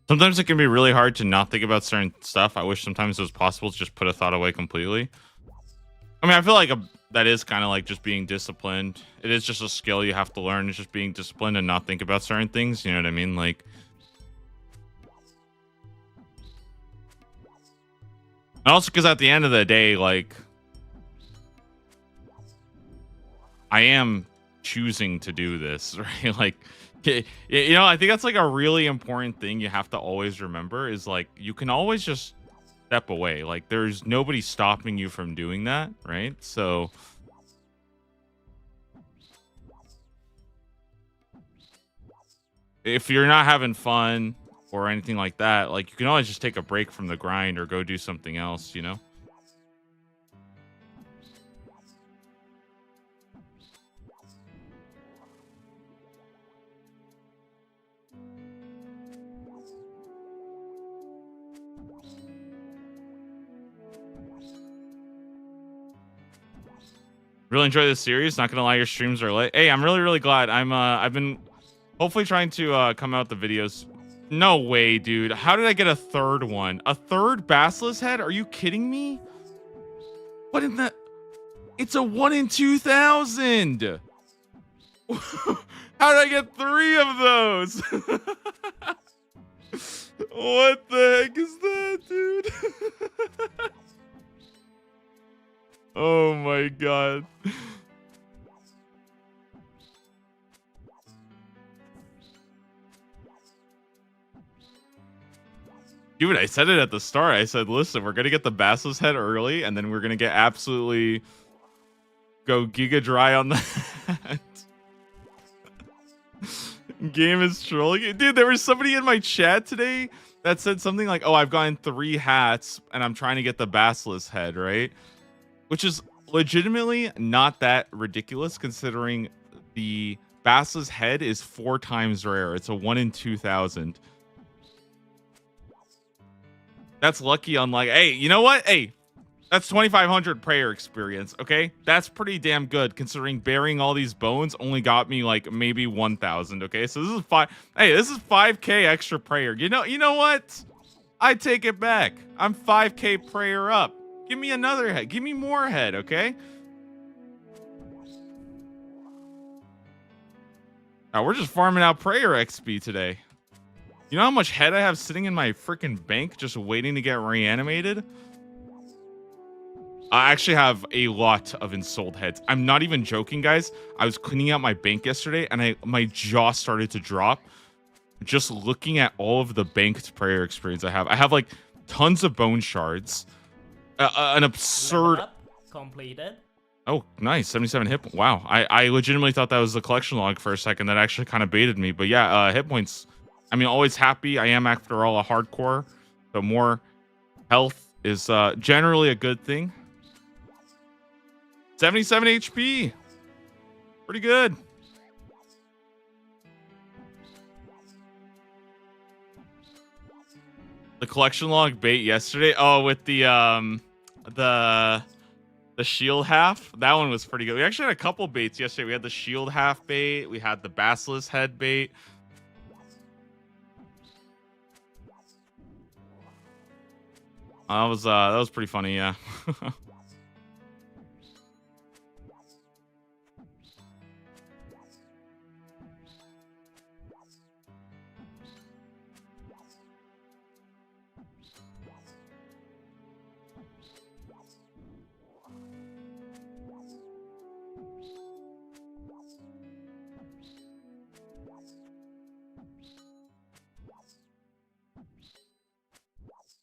Sometimes it can be really hard to not think about certain stuff. I wish sometimes it was possible to just put a thought away completely. I mean, I feel like that is kind of like just being disciplined. It is just a skill you have to learn. It's just being disciplined and not think about certain things. You know what I mean? Like, and also because at the end of the day, like, I am choosing to do this, right? Like, you know, I think that's like a really important thing you have to always remember is like, you can always just step away. Like, there's nobody stopping you from doing that, right? So if you're not having fun or anything like that, like, you can always just take a break from the grind or go do something else, you know? Really enjoy this series. Not gonna lie, your streams are lit. Hey, I'm really glad. I've been hopefully trying to come out the videos. No way, dude. How did I get a third one? A third Basilisk head? Are you kidding me? What in the? It's a 1 in 2,000. How did I get 3 of those? What the heck is that, dude? Oh my god. Dude, I said it at the start. I said, listen, we're gonna get the Basilisk head early, and then we're gonna get absolutely go giga dry on that. Game is trolling it. Dude, there was somebody in my chat today that said something like, oh, I've gotten 3 hats and I'm trying to get the Basilisk head, right? Which is legitimately not that ridiculous considering the Basilisk head is 4 times rare. It's a 1 in 2,000. That's lucky on like, hey, you know what? Hey, that's 2,500 prayer experience, okay? That's pretty damn good considering burying all these bones only got me like maybe 1,000, okay? So this is this is 5k extra prayer. You know what? I take it back. I'm 5k prayer up. Give me another head. Give me more head, okay? Now we're just farming out prayer XP today. You know how much head I have sitting in my freaking bank just waiting to get reanimated? I actually have a lot of ensouled heads. I'm not even joking, guys. I was cleaning out my bank yesterday and my jaw started to drop just looking at all of the banked prayer experience I have. I have like tons of bone shards. An absurd... Completed. Oh, nice. 77 hit. Wow. I legitimately thought that was the collection log for a second. That actually kind of baited me. But yeah, hit points... I mean, always happy. I am, after all, a hardcore. So more health is generally a good thing. 77 HP. Pretty good. The collection log bait yesterday. Oh, with the shield half. That one was pretty good. We actually had a couple baits yesterday. We had the shield half bait. We had the Basilisk head bait. That was pretty funny, yeah.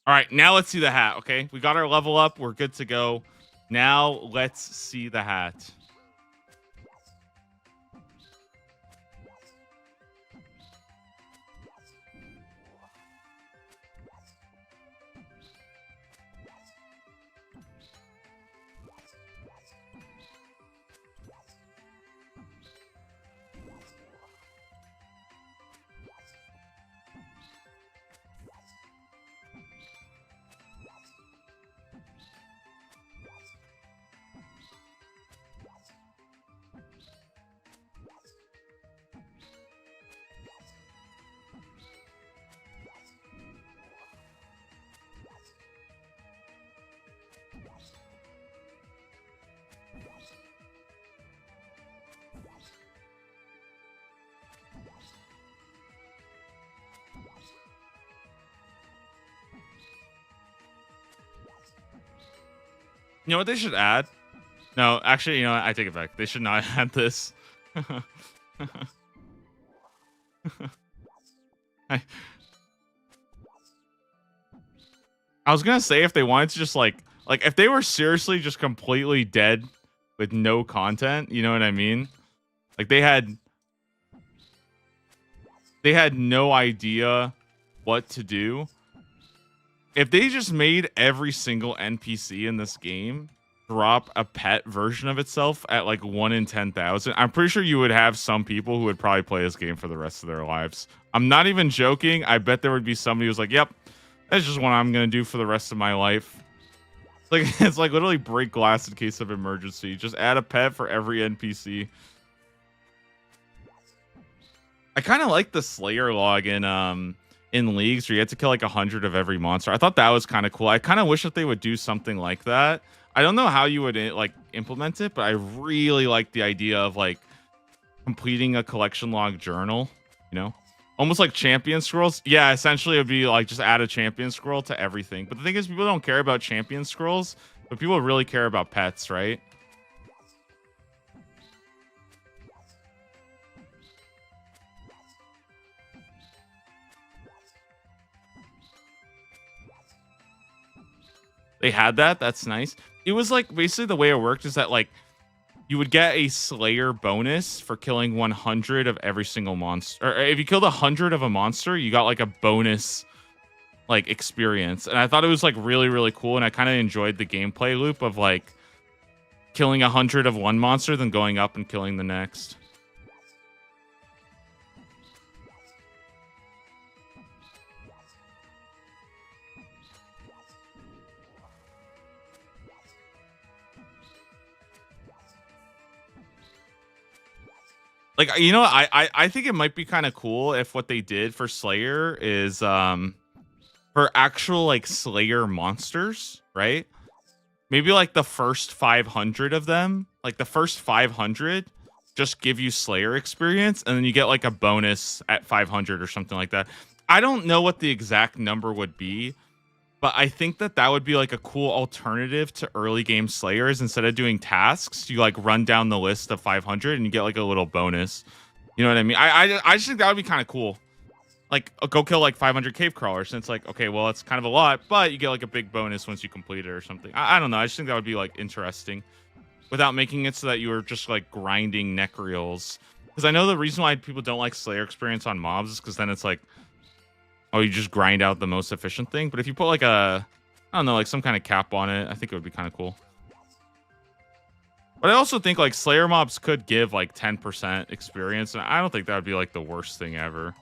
All right, now let's see the hat, okay? We got our level up. We're good to go. Now let's see the hat. You know what they should add? No, actually, you know what? I take it back. They should not add this. I was gonna say if they wanted to just like if they were seriously just completely dead with no content, you know what I mean? Like they had no idea what to do. If they just made every single NPC in this game drop a pet version of itself at like 1 in 10,000, I'm pretty sure you would have some people who would probably play this game for the rest of their lives. I'm not even joking. I bet there would be somebody who's like, yep, that's just what I'm going to do for the rest of my life. It's like literally break glass in case of emergency. Just add a pet for every NPC. I kind of like the Slayer log in leagues where you had to kill like 100 of every monster. I thought that was kind of cool. I kind of wish that they would do something like that. I don't know how you would like implement it, but I really like the idea of like completing a collection log journal, you know? Almost like champion scrolls. Yeah, essentially it would be like just add a champion scroll to everything. But the thing is, people don't care about champion scrolls, but people really care about pets, right? They had that. That's nice. It was like basically the way it worked is that like you would get a Slayer bonus for killing 100 of every single monster. Or if you killed 100 of a monster, you got like a bonus like experience. And I thought it was like really, really cool. And I kind of enjoyed the gameplay loop of like killing 100 of one monster, then going up and killing the next. Like, you know, I think it might be kind of cool if what they did for Slayer is for actual like Slayer monsters, right? Maybe like the first 500 of them, like the first 500 just give you Slayer experience, and then you get like a bonus at 500 or something like that. I don't know what the exact number would be, but I think that that would be like a cool alternative to early game Slayers. Instead of doing tasks, you like run down the list of 500 and you get like a little bonus. You know what I mean? I just think that would be kind of cool. Like go kill like 500 cave crawlers, and it's like, okay, well, it's kind of a lot, but you get like a big bonus once you complete it or something. I don't know. I just think that would be like interesting without making it so that you were just like grinding Necreals. Because I know the reason why people don't like Slayer experience on mobs is because then it's like, oh, you just grind out the most efficient thing. But if you put like a, I don't know, like some kind of cap on it, I think it would be kind of cool. But I also think like Slayer mobs could give like 10% experience, and I don't think that would be like the worst thing ever.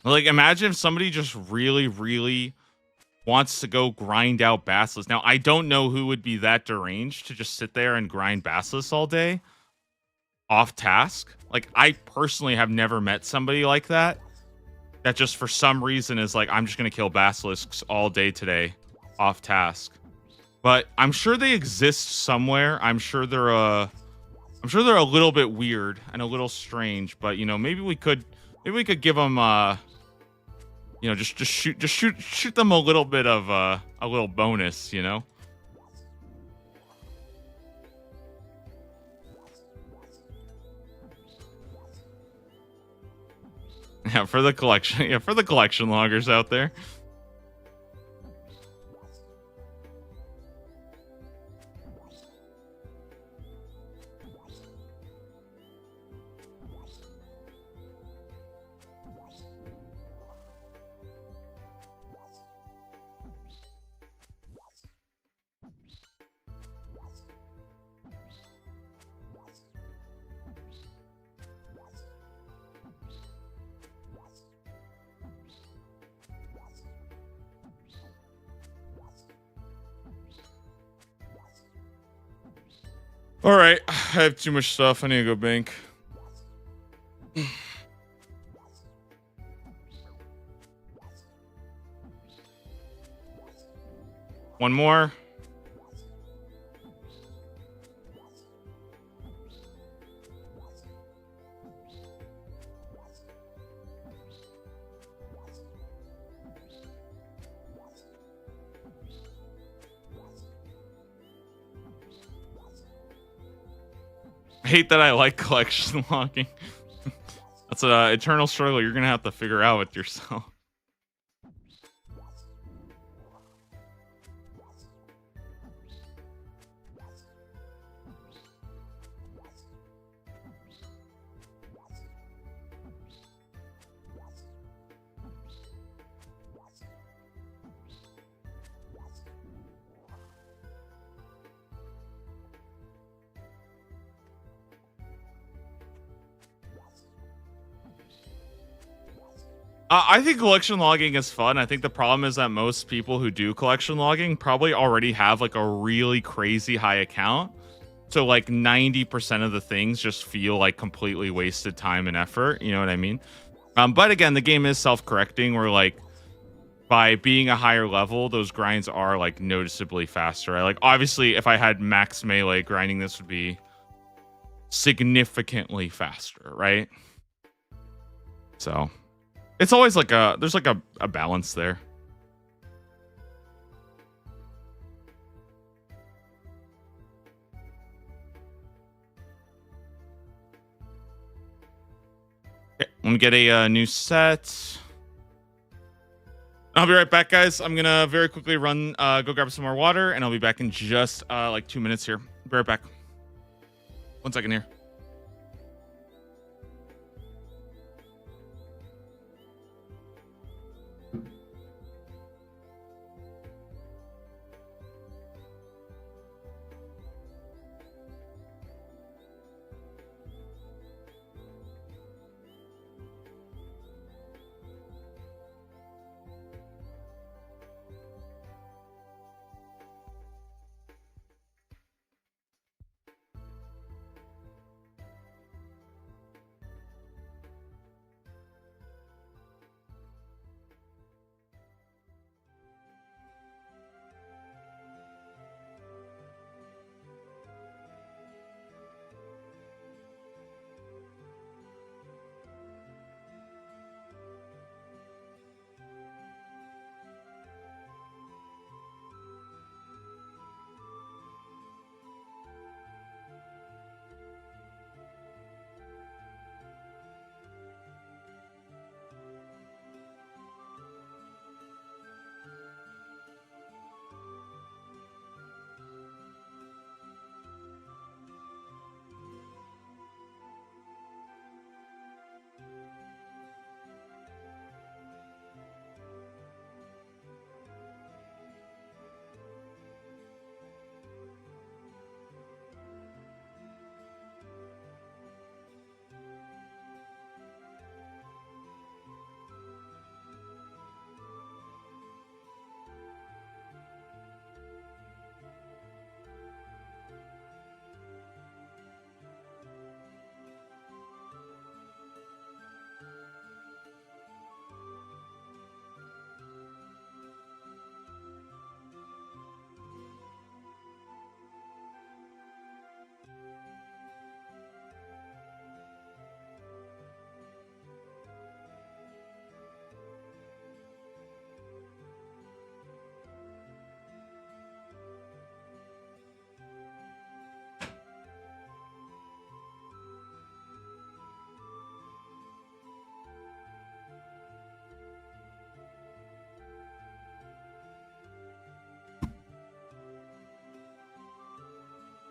Like, imagine if somebody just really, really wants to go grind out Basilisk. Now, I don't know who would be that deranged to just sit there and grind Basilisk all day off task. Like, I personally have never met somebody like that just for some reason is like, I'm just going to kill Basilisks all day today off task. But I'm sure they exist somewhere. I'm sure they're a little bit weird and a little strange, but you know, maybe we could give them you know, just shoot them a little bit of a little bonus, you know. Yeah, for the collection. Yeah, for the collection loggers out there. All right, I have too much stuff. I need to go bank. One more. I hate that I like collection logging. That's an eternal struggle you're gonna have to figure out with yourself. I think collection logging is fun. I think the problem is that most people who do collection logging probably already have like a really crazy high account. So like 90% of the things just feel like completely wasted time and effort. You know what I mean? But again, the game is self-correcting where like by being a higher level, those grinds are like noticeably faster. Like obviously if I had max melee grinding, this would be significantly faster, right? So it's always like there's like a balance there. Okay, let me get a new set. I'll be right back, guys. I'm gonna very quickly run, go grab some more water, and I'll be back in just like 2 minutes here. Be right back. 1 second here.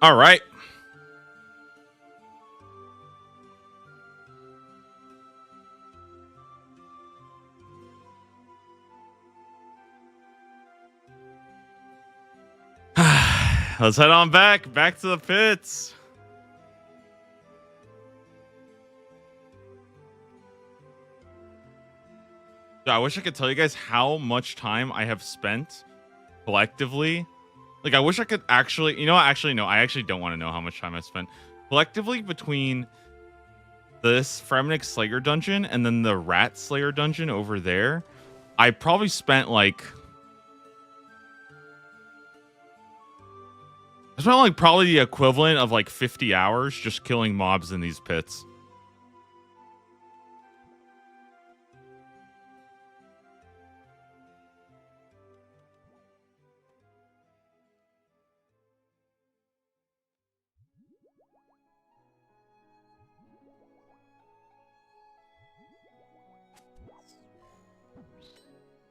All right. Let's head on back to the pits. I wish I could tell you guys how much time I have spent collectively. Like, I wish I could actually, no, I actually don't want to know how much time I spent collectively between this Fremnik Slayer dungeon and then the Rat Slayer dungeon over there. I probably spent like probably the equivalent of like 50 hours just killing mobs in these pits.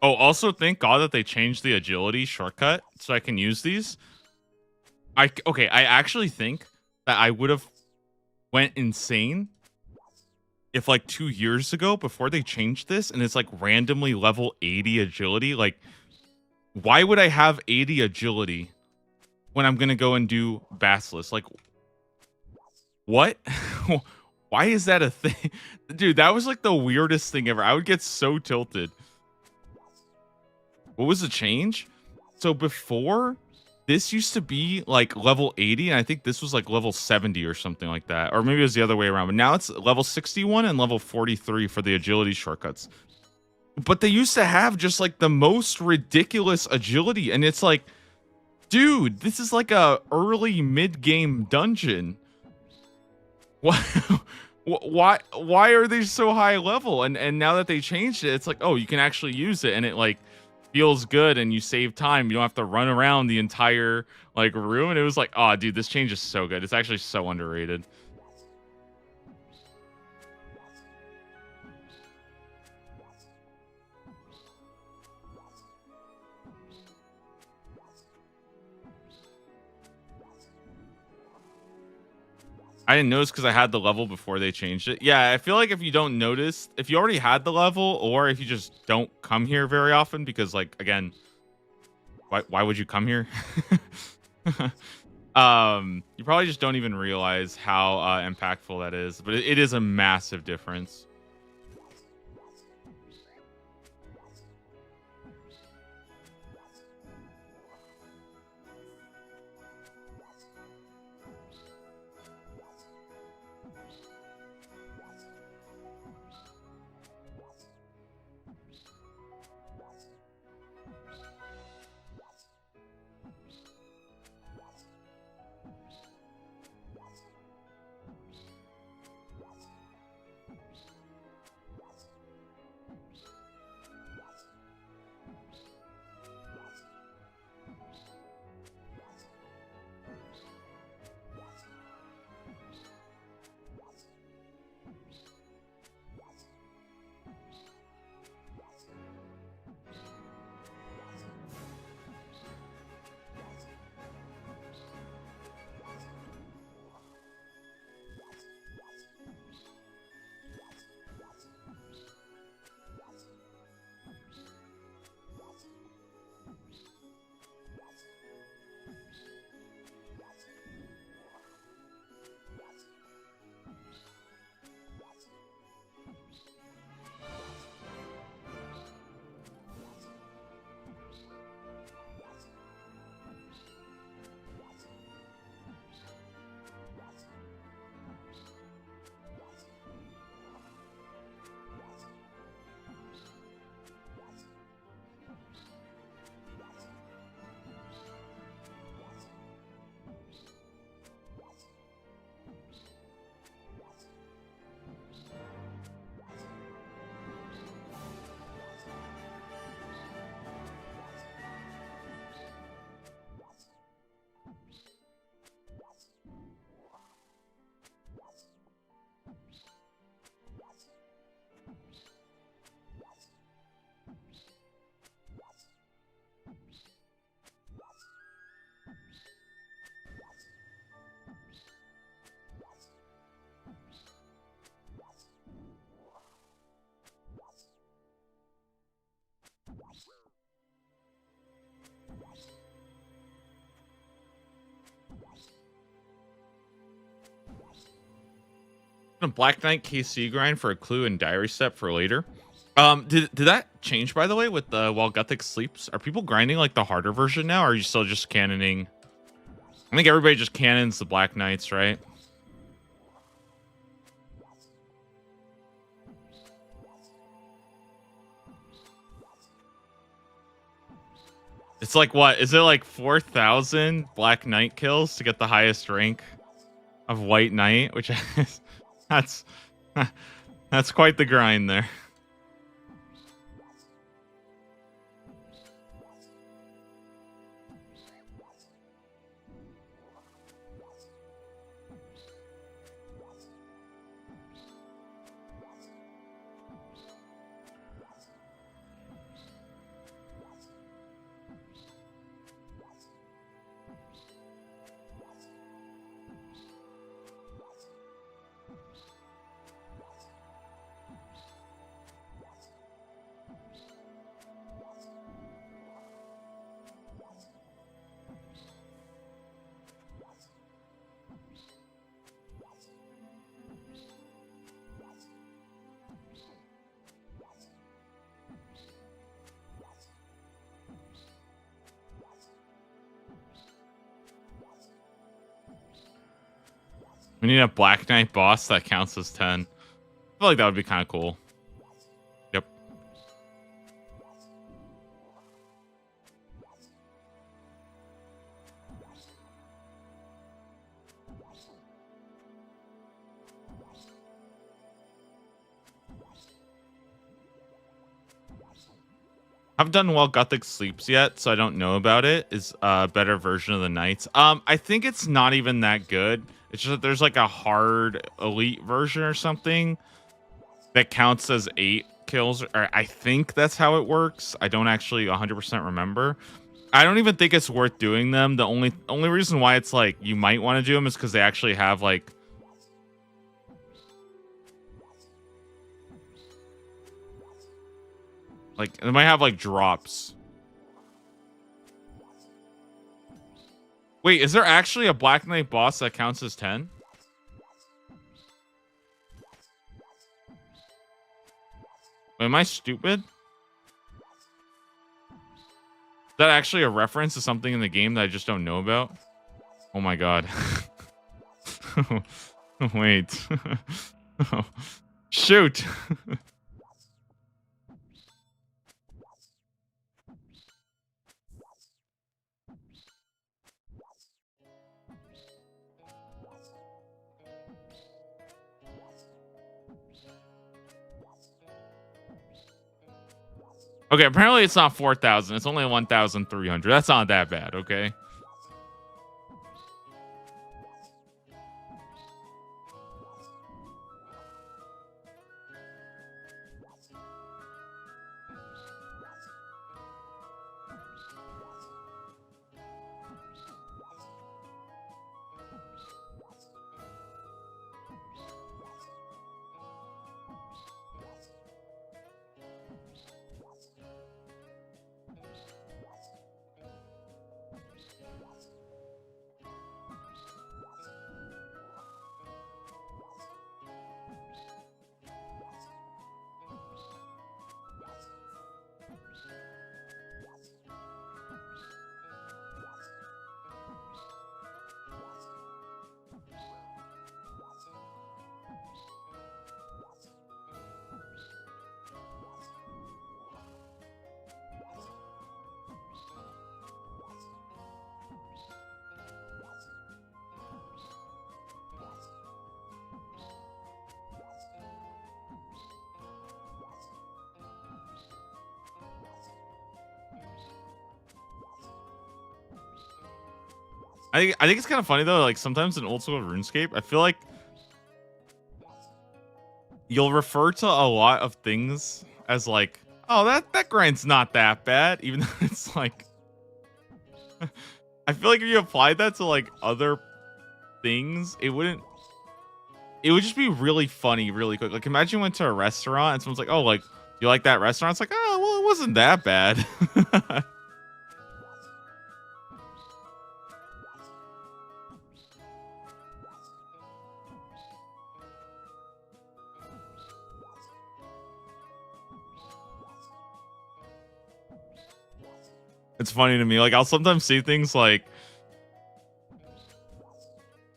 Oh, also thank God that they changed the agility shortcut so I can use these. I actually think that I would have went insane if like 2 years ago before they changed this and it's like randomly level 80 agility. Like, why would I have 80 agility when I'm gonna go and do Basilisk? Like, what? Why is that a thing? Dude, that was like the weirdest thing ever. I would get so tilted. What was the change? So before, this used to be like level 80, and I think this was like level 70 or something like that. Or maybe it was the other way around. But now it's level 61 and level 43 for the agility shortcuts. But they used to have just like the most ridiculous agility, and it's like, dude, this is like a early mid-game dungeon. Why why are they so high level? And now that they changed it, it's like, oh, you can actually use it, and it like feels good, and you save time. You don't have to run around the entire like room. And it was like, oh, dude, this change is so good. It's actually so underrated. I didn't notice because I had the level before they changed it. Yeah, I feel like if you don't notice, if you already had the level, or if you just don't come here very often, because like again, why would you come here? You probably just don't even realize how impactful that is. But it is a massive difference. A Black Knight KC grind for a clue and diary step for later. Did that change, by the way, with the while Gothic sleeps? Are people grinding like the harder version now, or are you still just cannoning? I think everybody just cannons the Black Knights, right? It's like, what is it, like 4,000 Black Knight kills to get the highest rank of White Knight, which is that's that's quite the grind there. We need a Black Knight boss that counts as 10. I feel like that would be kind of cool. Yep. I haven't done While Gothic Sleeps yet, so I don't know about it. Is a better version of the Knights. I think it's not even that good. It's just that there's like a hard elite version or something that counts as 8 kills. Or I think that's how it works. I don't actually 100% remember. I don't even think it's worth doing them. The only reason why it's like you might want to do them is because they actually have like they might have like drops. Wait, is there actually a Black Knight boss that counts as 10? Wait, am I stupid? Is that actually a reference to something in the game that I just don't know about? Oh my god. Wait. Shoot. Okay, apparently it's not 4,000. It's only 1,300. That's not that bad, okay? I think it's kind of funny though. Like sometimes in old school RuneScape, I feel like you'll refer to a lot of things as like, oh, that grind's not that bad, even though it's like, I feel like if you applied that to like other things, it would just be really funny, really quick. Like imagine you went to a restaurant and someone's like, oh, like you like that restaurant? It's like, oh, well, it wasn't that bad. It's funny to me. Like I'll sometimes see things like,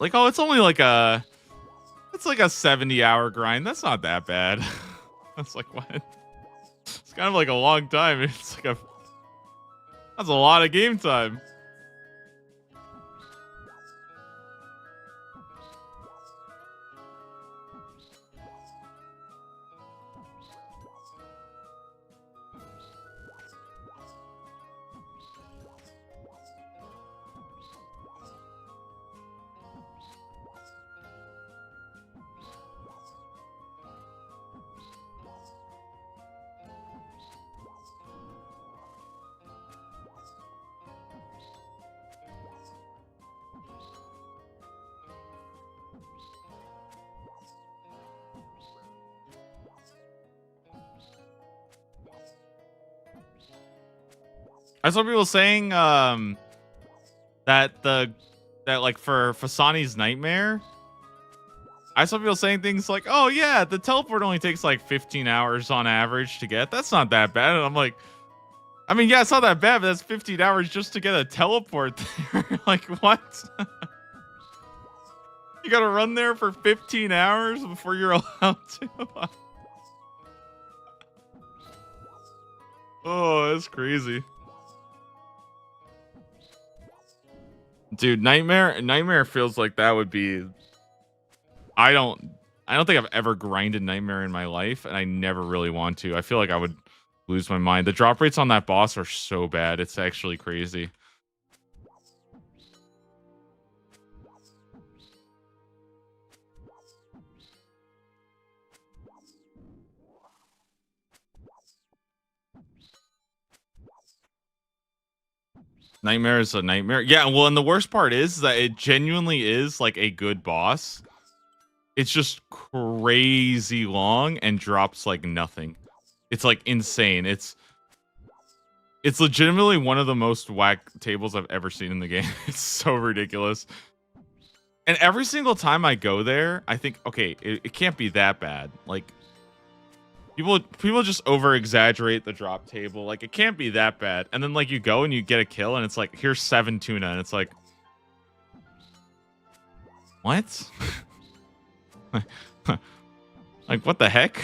oh, it's like a 70-hour grind. That's not that bad. That's like what? It's kind of like a long time. That's a lot of game time. I saw people saying that like for Fasani's Nightmare, I saw people saying things like, oh yeah, the teleport only takes like 15 hours on average to get. That's not that bad. And I'm like, I mean, yeah, it's not that bad, but that's 15 hours just to get a teleport there. Like what? You gotta run there for 15 hours before you're allowed to. Oh, that's crazy. Dude, Nightmare feels like that would be. I don't think I've ever grinded Nightmare in my life, and I never really want to. I feel like I would lose my mind. The drop rates on that boss are so bad. It's actually crazy. Nightmare is a nightmare. Yeah, well, and the worst part is that it genuinely is like a good boss. It's just crazy long and drops like nothing. It's like insane. It's legitimately one of the most whack tables I've ever seen in the game. It's so ridiculous. And every single time I go there, I think, okay, it can't be that bad. Like, people just over exaggerate the drop table. Like, it can't be that bad. And then like you go and you get a kill and it's like, here's 7 tuna, and it's like, what? Like, what the heck?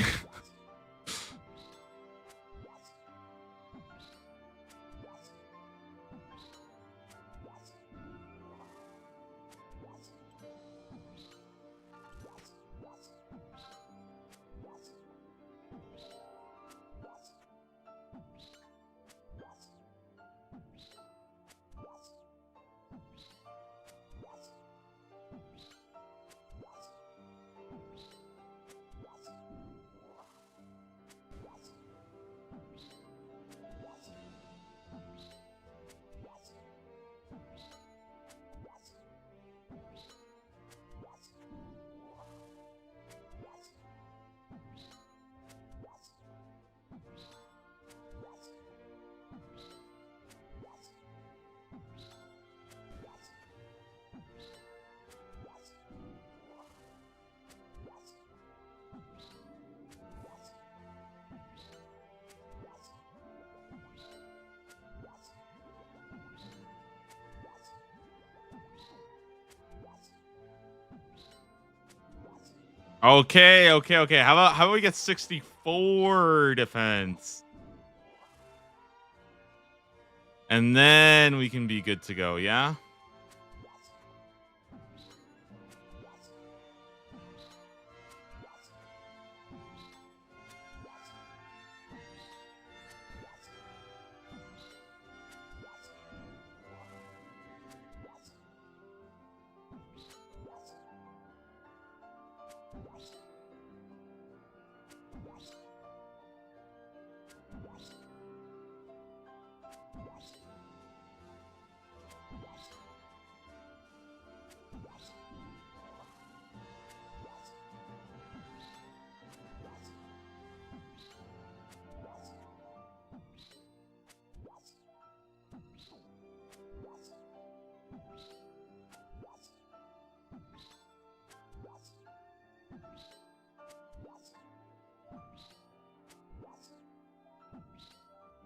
Okay. How about we get 64 defense? And then we can be good to go, yeah?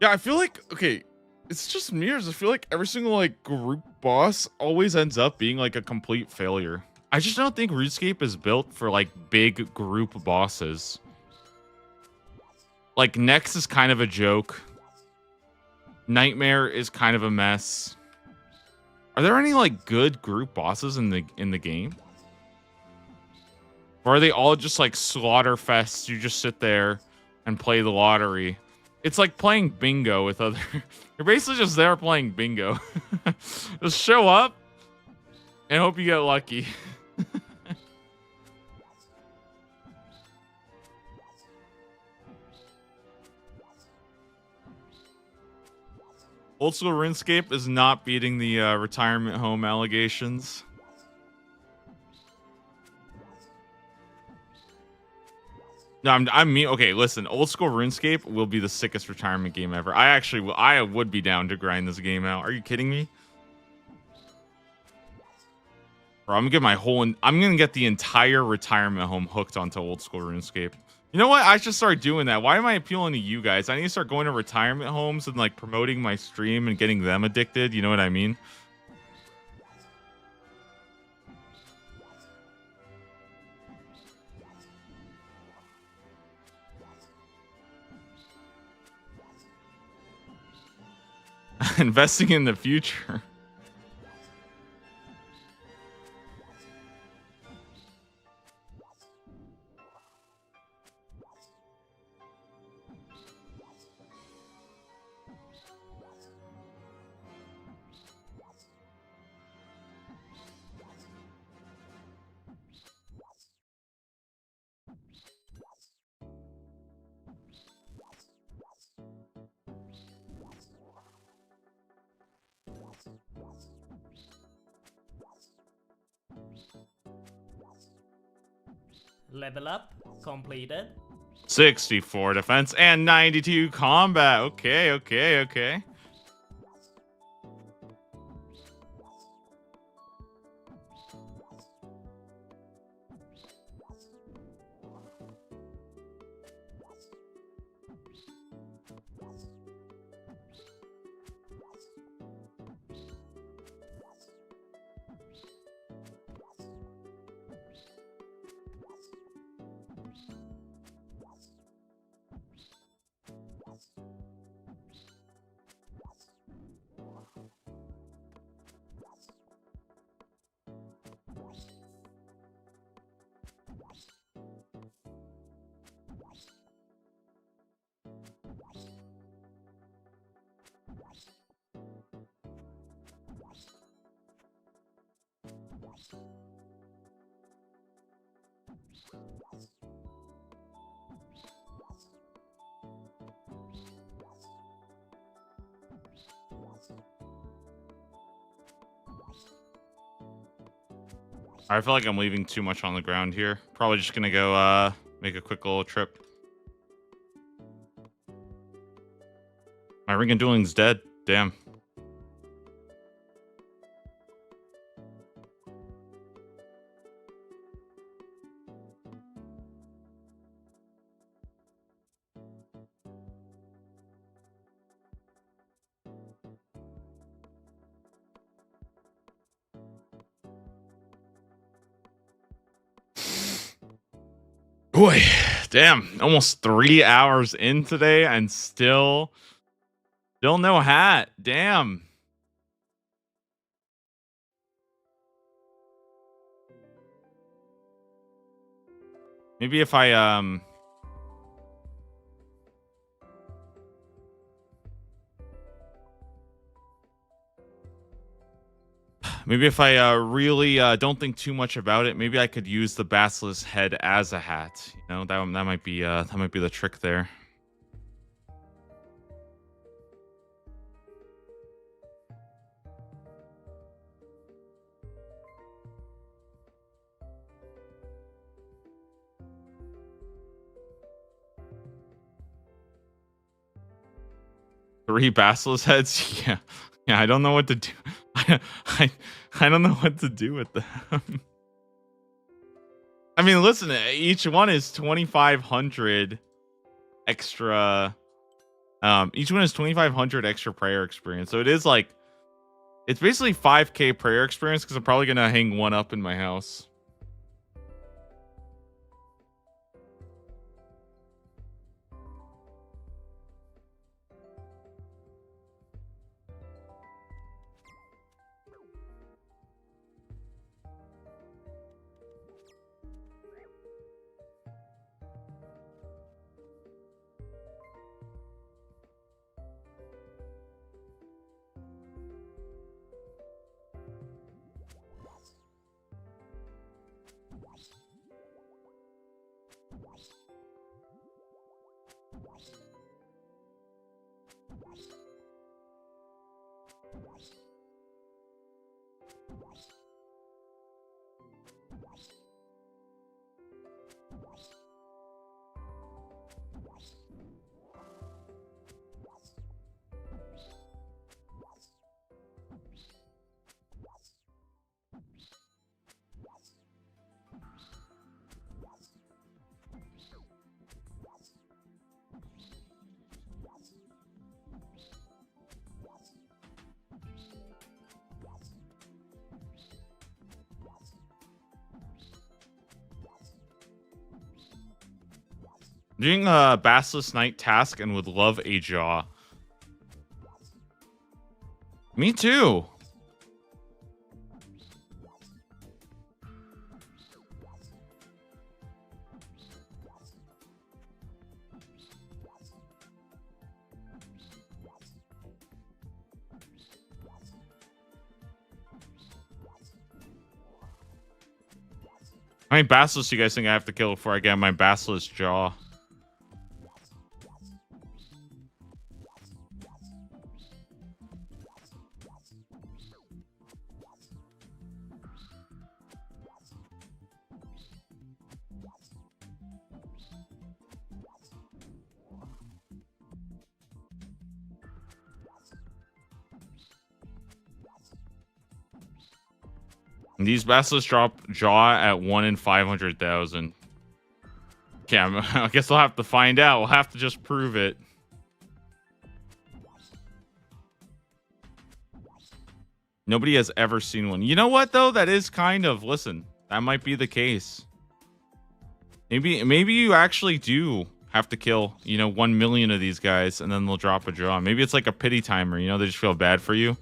Yeah, I feel like, okay, it's just mirrors. I feel like every single like group boss always ends up being like a complete failure. I just don't think RuneScape is built for like big group bosses. Like Nex is kind of a joke. Nightmare is kind of a mess. Are there any like good group bosses in the game? Or are they all just like slaughter fests? You just sit there and play the lottery. It's like playing bingo with other. You're basically just there playing bingo. Just show up and hope you get lucky. Old school RuneScape is not beating the retirement home allegations. No, I'm mean. Okay, listen. Old school RuneScape will be the sickest retirement game ever. I would be down to grind this game out. Are you kidding me? Bro, I'm gonna get the entire retirement home hooked onto old school RuneScape. You know what? I should start doing that. Why am I appealing to you guys? I need to start going to retirement homes and like promoting my stream and getting them addicted. You know what I mean? Investing in the future. Level up completed. 64 defense and 92 combat. Okay, okay, okay. I feel like I'm leaving too much on the ground here. Probably just gonna go make a quick little trip. My ring and dueling's dead. Damn. Boy, damn, almost 3 hours in today and still no hat. Damn. Maybe if I really don't think too much about it, maybe I could use the Basilisk head as a hat. You know, that might be the trick there. Three Basilisk heads? Yeah. Yeah, I don't know what to do. I don't know what to do with them. I mean, listen, each one is 2,500 extra. Each one is 2,500 extra prayer experience. So it is like, it's basically 5K prayer experience because I'm probably gonna hang one up in my house. Doing a Basilisk Knight task and would love a jaw. Me too. How many Basilisk do you guys think I have to kill before I get my Basilisk jaw? These Basilisk drop jaw at 1 in 500,000. Okay, I guess we'll have to find out. We'll have to just prove it. Nobody has ever seen one. You know what, though? That is kind of... Listen, that might be the case. Maybe you actually do have to kill, 1 million of these guys, and then they'll drop a jaw. Maybe it's like a pity timer, they just feel bad for you.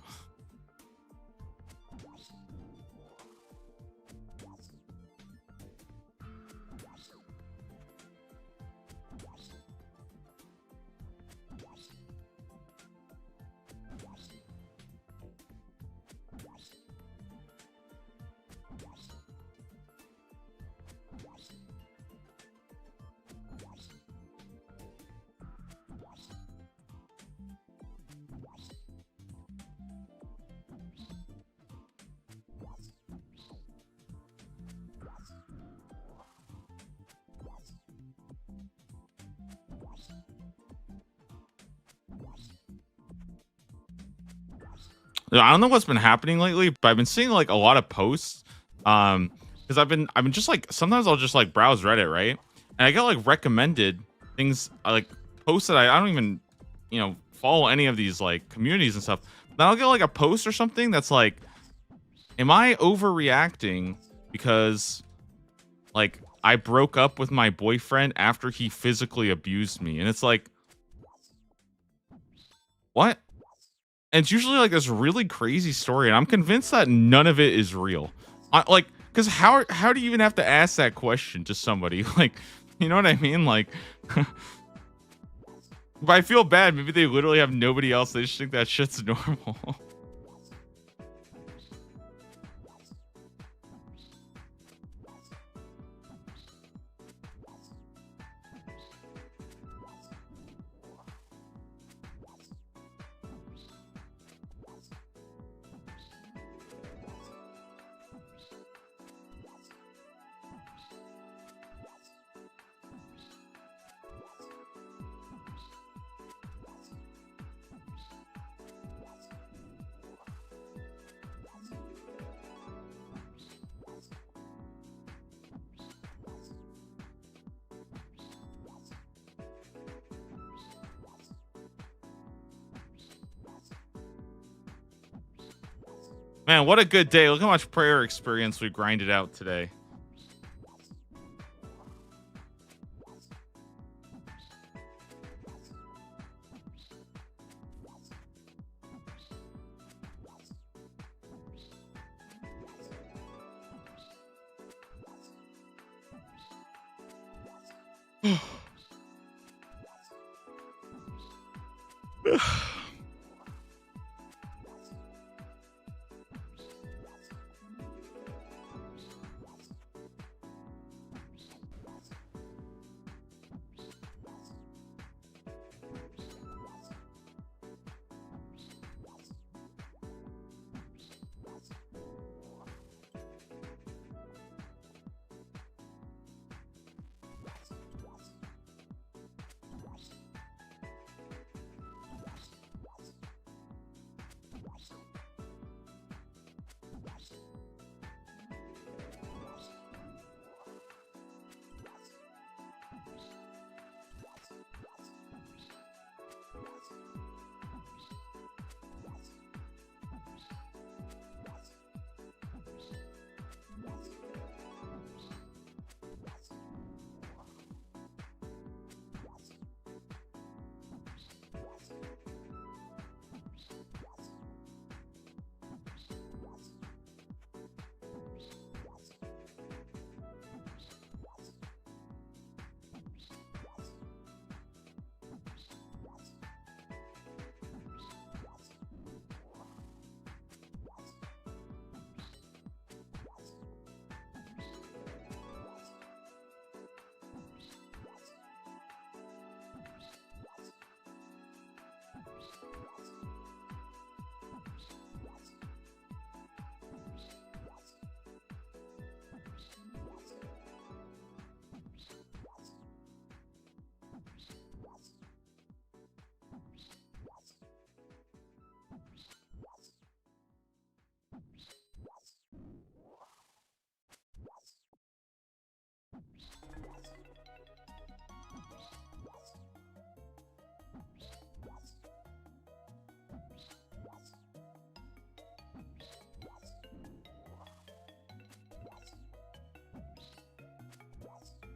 I don't know what's been happening lately, but I've been seeing like a lot of posts. Because I've been just like sometimes I'll just like browse Reddit, right? And I get like recommended things like posts that I don't even follow any of these like communities and stuff. Then I'll get like a post or something that's like, am I overreacting because like I broke up with my boyfriend after he physically abused me? And it's like, what? And it's usually like this really crazy story, and I'm convinced that none of it is real. Because how do you even have to ask that question to somebody? Like, you know what I mean? Like, but I feel bad. Maybe they literally have nobody else. They just think that shit's normal. Man, what a good day. Look how much prayer experience we grinded out today.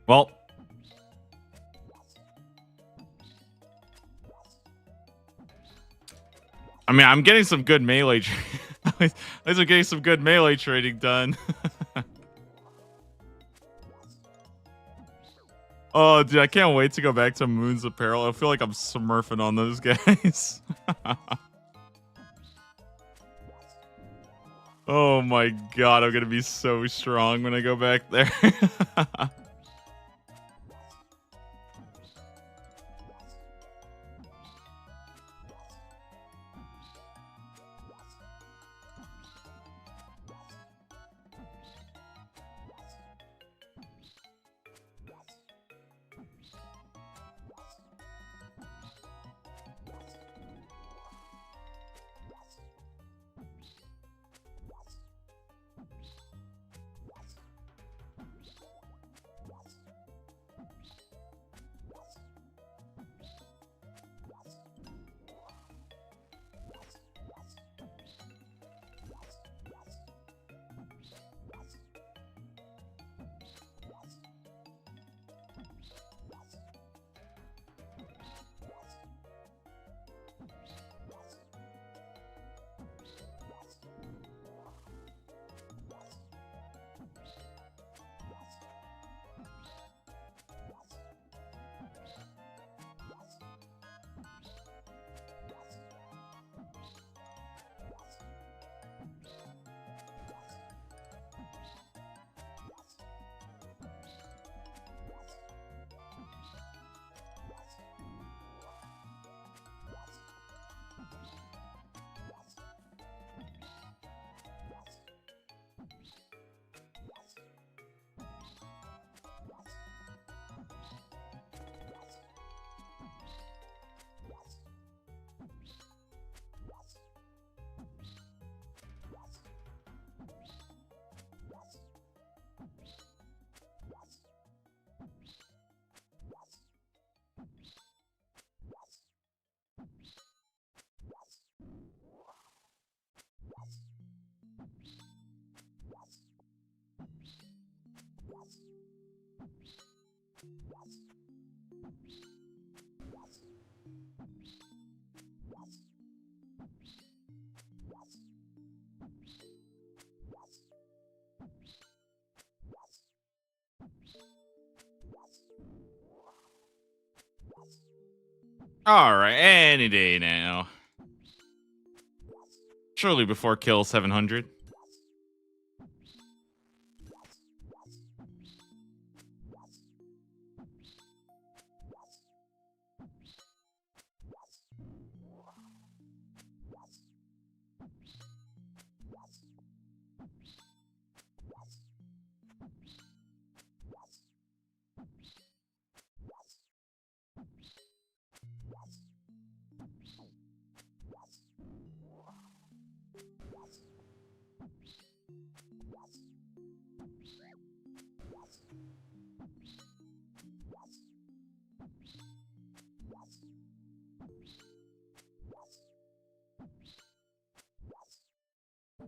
Well, I mean, I'm getting some good melee. At least I'm getting some good melee trading done. Oh, dude, I can't wait to go back to Moon's Apparel. I feel like I'm smurfing on those guys. Oh my god, I'm gonna be so strong when I go back there. All right, any day now. Surely before kill 700.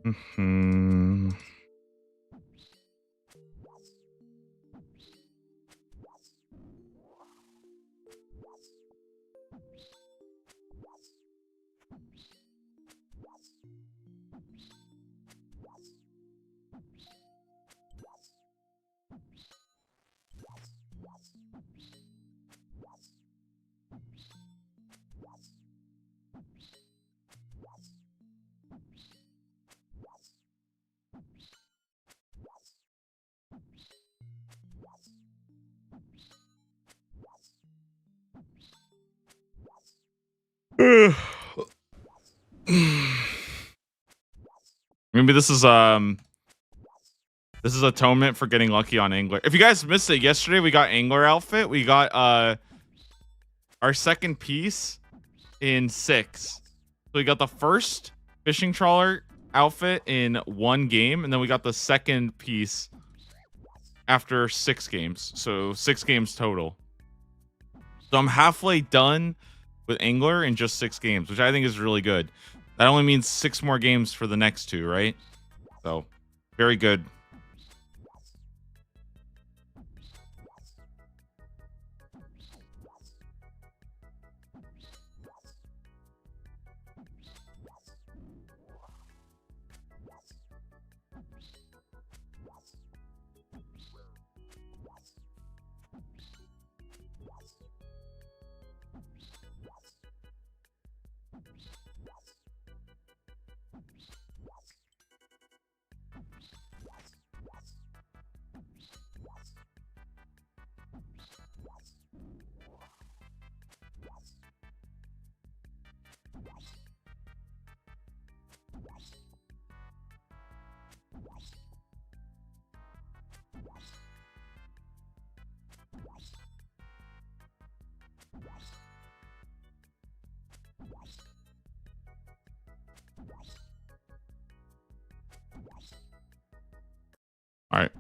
Hmm. Maybe this is atonement for getting lucky on Angler. If you guys missed it yesterday, we got Angler outfit. We got our second piece in 6. So we got the first fishing trawler outfit in 1 game, and then we got the second piece after 6 games. So 6 games total. So I'm halfway done with Angler in just 6 games, which I think is really good. That only means 6 more games for the next 2, right? So very good. All right.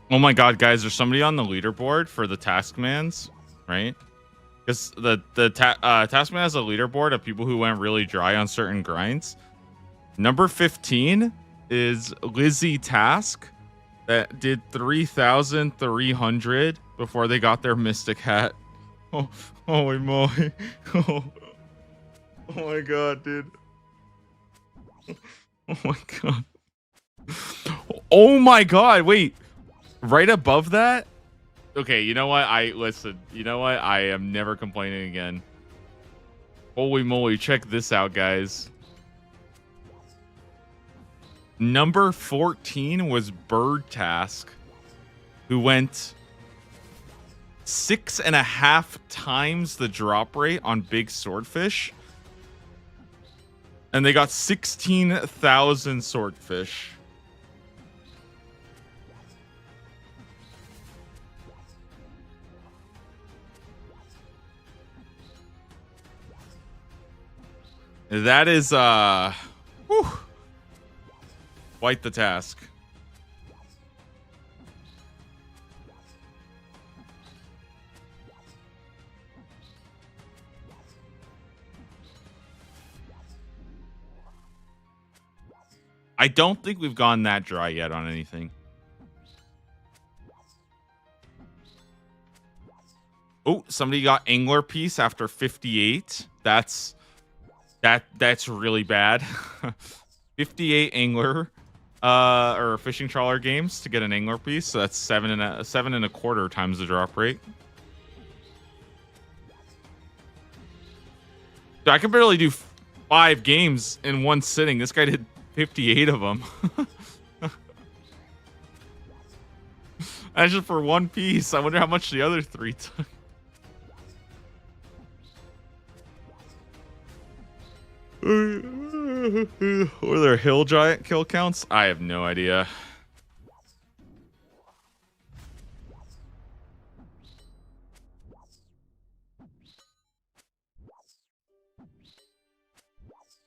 Oh my god, guys, there's somebody on the leaderboard for the Taskmans, right? Because the Taskman has a leaderboard of people who went really dry on certain grinds. Number 15 is Lizzie Task that did 3,300 before they got their Mystic Hat. Oh, holy moly. Oh, oh my god, dude. Oh my god. Oh my god, wait. Right above that? Okay, you know what? Listen, you know what? I am never complaining again. Holy moly, check this out, guys. Number 14 was Bird Task, who went 6.5 times the drop rate on big swordfish. And they got 16,000 swordfish. That is whew, quite the task. I don't think we've gone that dry yet on anything. Oh, somebody got angler piece after 58. That's really bad. 58 angler or fishing trawler games to get an angler piece. So that's 7.25 times the drop rate. Dude, I can barely do 5 games in one sitting. This guy did 58 of them. That's just for one piece. I wonder how much the other 3 took. Were there hill giant kill counts? I have no idea.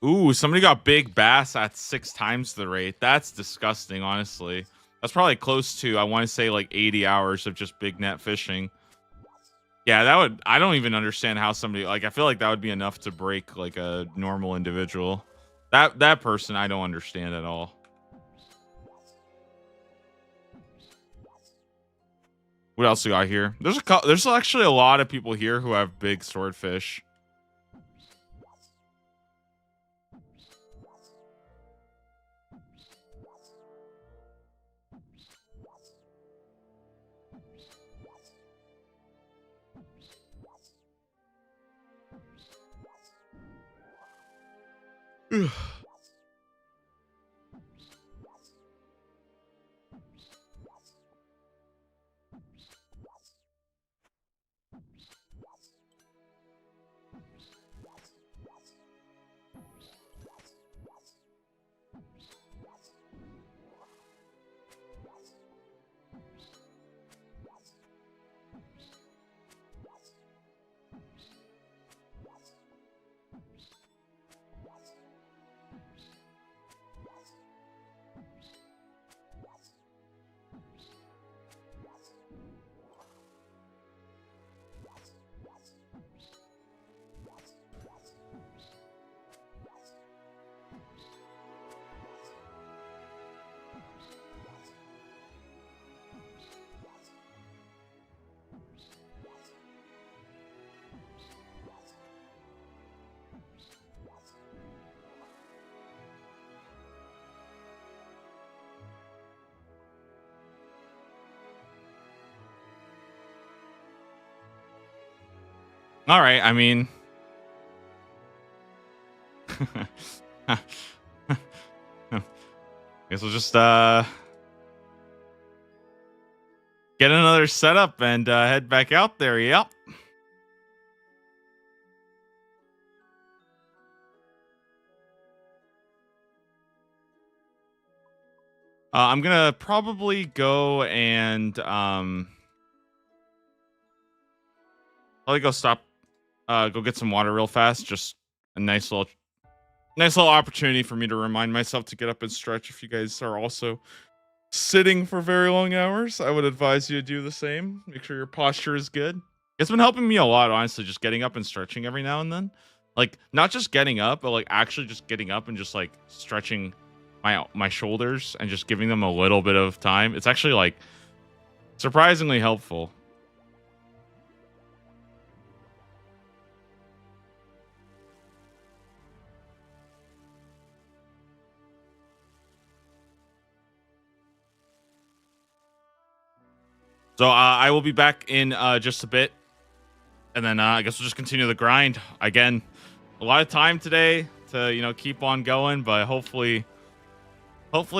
Ooh, somebody got big bass at 6 times the rate. That's disgusting, honestly. That's probably close to, I want to say, like 80 hours of just big net fishing. Yeah, that would, I don't even understand how somebody, like, I feel like that would be enough to break like a normal individual. That person I don't understand at all. What else we got here? There's actually a lot of people here who have big swordfish. All right, I mean, guess we'll just get another setup and head back out there. Yep. I'm gonna probably go and probably go stop, go get some water real fast. Just a nice little opportunity for me to remind myself to get up and stretch. If you guys are also sitting for very long hours, I would advise you to do the same. Make sure your posture is good. It's been helping me a lot, honestly, just getting up and stretching every now and then. Like, not just getting up, but like actually just getting up and just like stretching my shoulders and just giving them a little bit of time. It's actually like surprisingly helpful. So I will be back in just a bit, and then I guess we'll just continue the grind. Again, a lot of time today to keep on going, but hopefully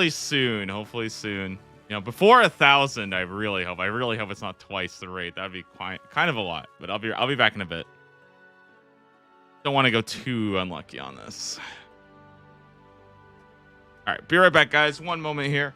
soon. Hopefully soon. Before 1,000, I really hope. I really hope it's not twice the rate. That'd be kind of a lot, but I'll be back in a bit. Don't want to go too unlucky on this. All right, be right back, guys. One moment here.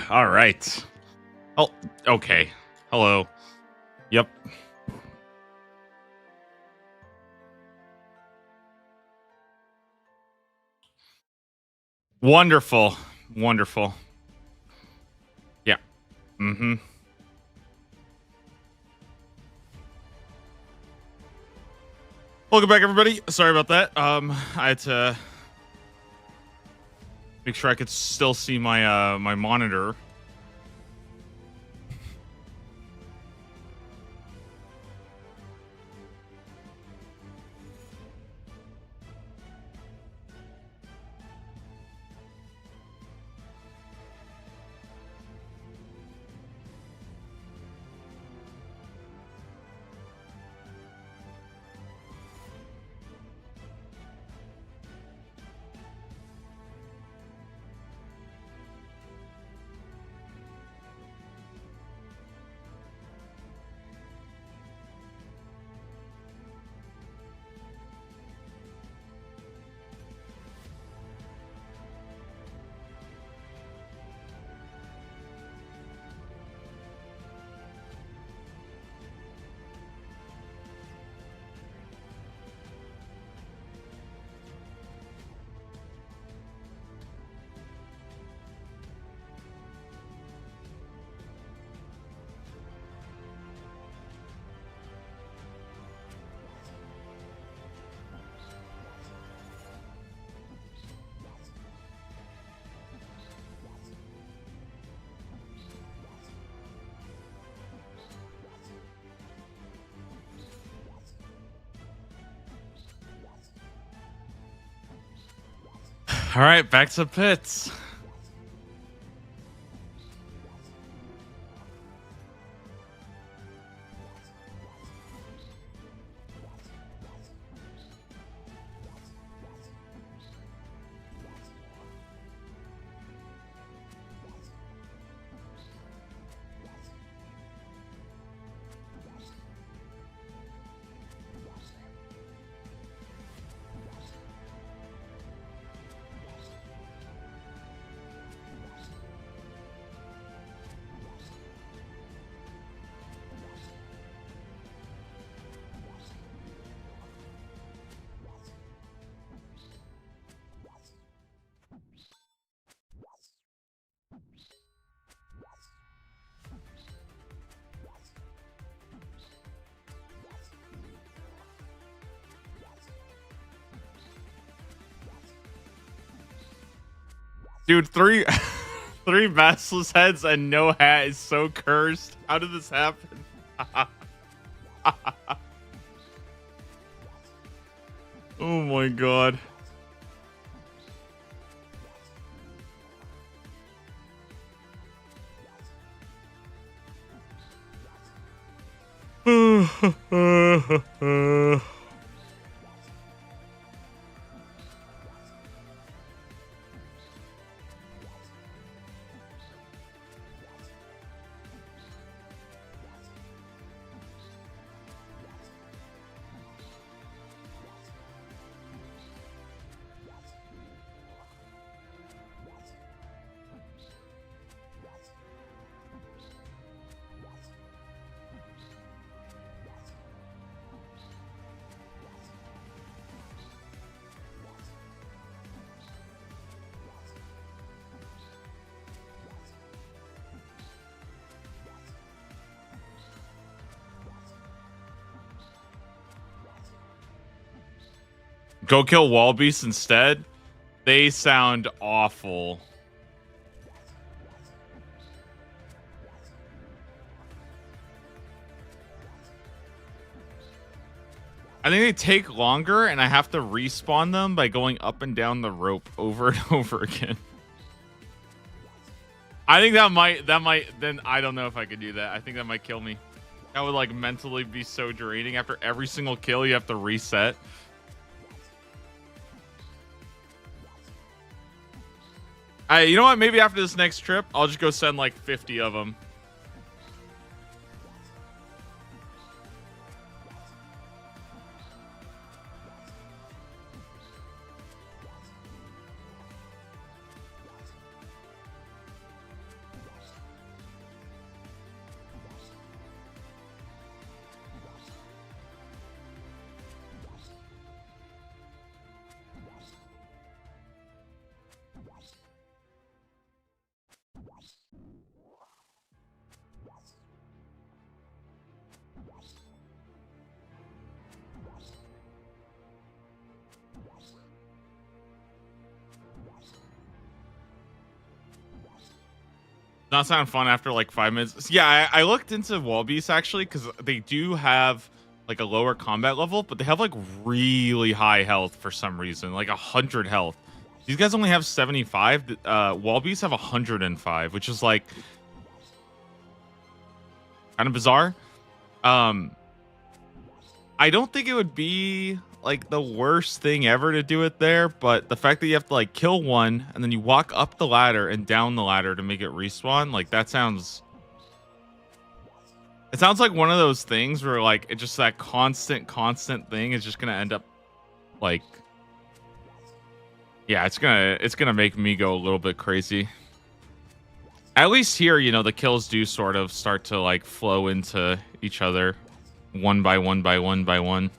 All right. Oh, okay. Hello. Yep. Wonderful. Wonderful. Yeah. Mm-hmm. Welcome back, everybody. Sorry about that. I had to make sure I could still see my my monitor. All right, back to pits. Dude, three three maskless heads and no hat is so cursed. How did this happen? Oh my god. Go kill wall beasts instead. They sound awful. I think they take longer, and I have to respawn them by going up and down the rope over and over again. I think that might, then I don't know if I could do that. I think that might kill me. That would like mentally be so draining. After every single kill, you have to reset. You know what? Maybe after this next trip, I'll just go send like 50 of them. Not sound fun after like 5 minutes. Yeah, I looked into wall beasts actually because they do have like a lower combat level, but they have like really high health for some reason, like 100 health. These guys only have 75. Wall beasts have 105, which is like kind of bizarre. I don't think it would be like the worst thing ever to do it there, but the fact that you have to like kill one and then you walk up the ladder and down the ladder to make it respawn, like that sounds, it sounds like one of those things where like it just that constant thing is just gonna end up like, yeah, it's gonna make me go a little bit crazy. At least here, you know, the kills do sort of start to like flow into each other one by one by one by one.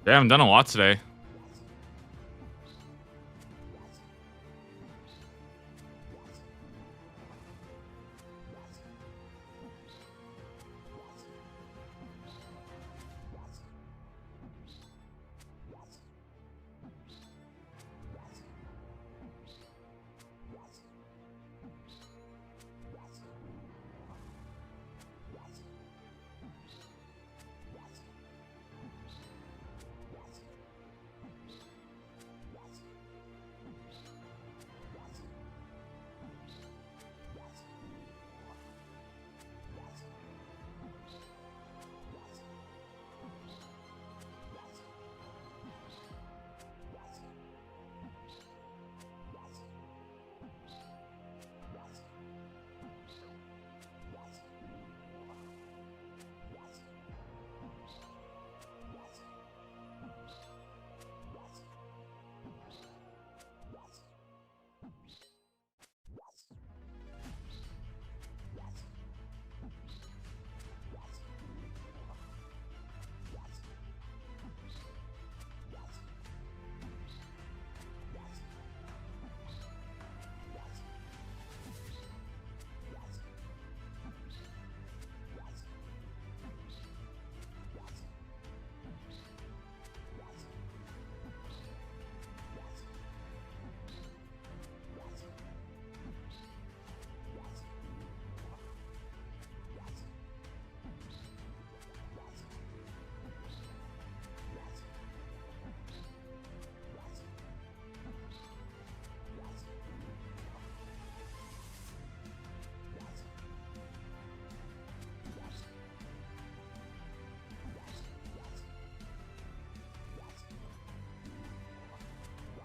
They haven't done a lot today.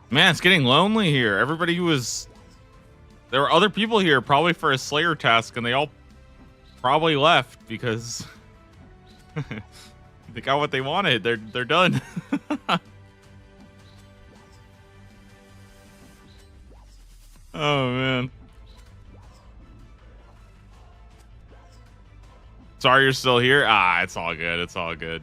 Man, it's getting lonely here. Everybody who was... There were other people here probably for a Slayer task, and they all probably left because they got what they wanted. They're done. Oh, man. Sorry you're still here. Ah, it's all good. It's all good.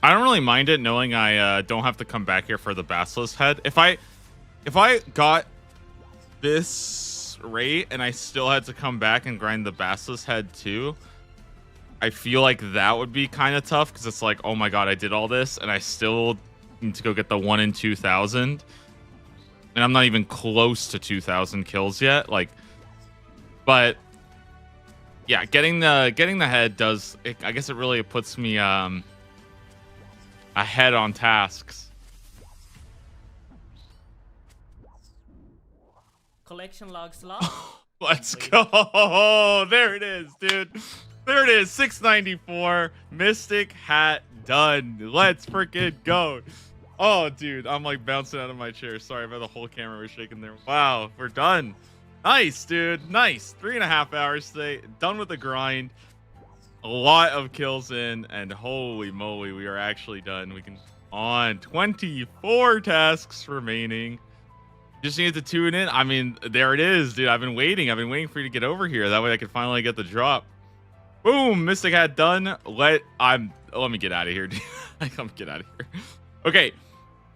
I don't really mind it knowing I don't have to come back here for the Basilisk head. If I got this rate and I still had to come back and grind the Basilisk head too, I feel like that would be kind of tough because it's like, oh my god, I did all this and I still need to go get the 1 in 2,000, and I'm not even close to 2,000 kills yet. Like, but yeah, getting the head does. I guess it really puts me ahead on tasks. Collection log slot. Let's go. There it is, dude. There it is. 694. Mystic hat done. Let's freaking go. Oh, dude, I'm like bouncing out of my chair. Sorry about the whole camera was shaking there. Wow, we're done. Nice, dude. Nice. 3.5 hours today. Done with the grind. A lot of kills in, and holy moly, we are actually done. We can on 24 tasks remaining. Just need to tune in. I mean, there it is, dude. I've been waiting for you to get over here. That way I can finally get the drop. Boom, Mystic Hat done. Let me get out of here, dude. Let me get out of here. Okay,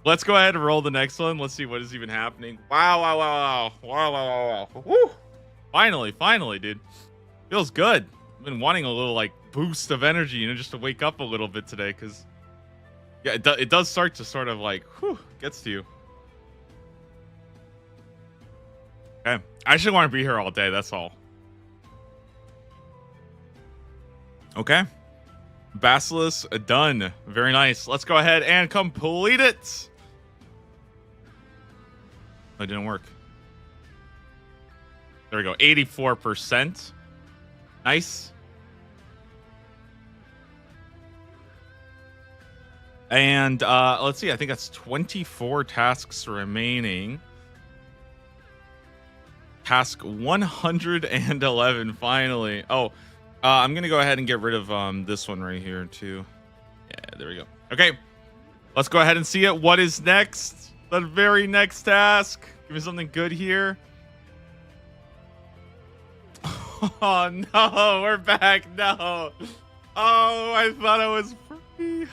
let's go ahead and roll the next one. Let's see what is even happening. Wow. Woo. Finally, dude. Feels good. I've been wanting a little like boost of energy, you know, just to wake up a little bit today, because yeah, it does start to sort of like gets to you. Okay, I actually want to be here all day. That's all. Okay, Basilisk done. Very nice. Let's go ahead and complete it. It didn't work. There we go. 84%. Nice. And let's see. I think that's 24 tasks remaining. Task 111 finally. Oh, I'm gonna go ahead and get rid of this one right here too. Yeah, there we go. Okay, let's go ahead and see it. What is next? The very next task. Give me something good here. Oh no, we're back. No. Oh, I thought it was free.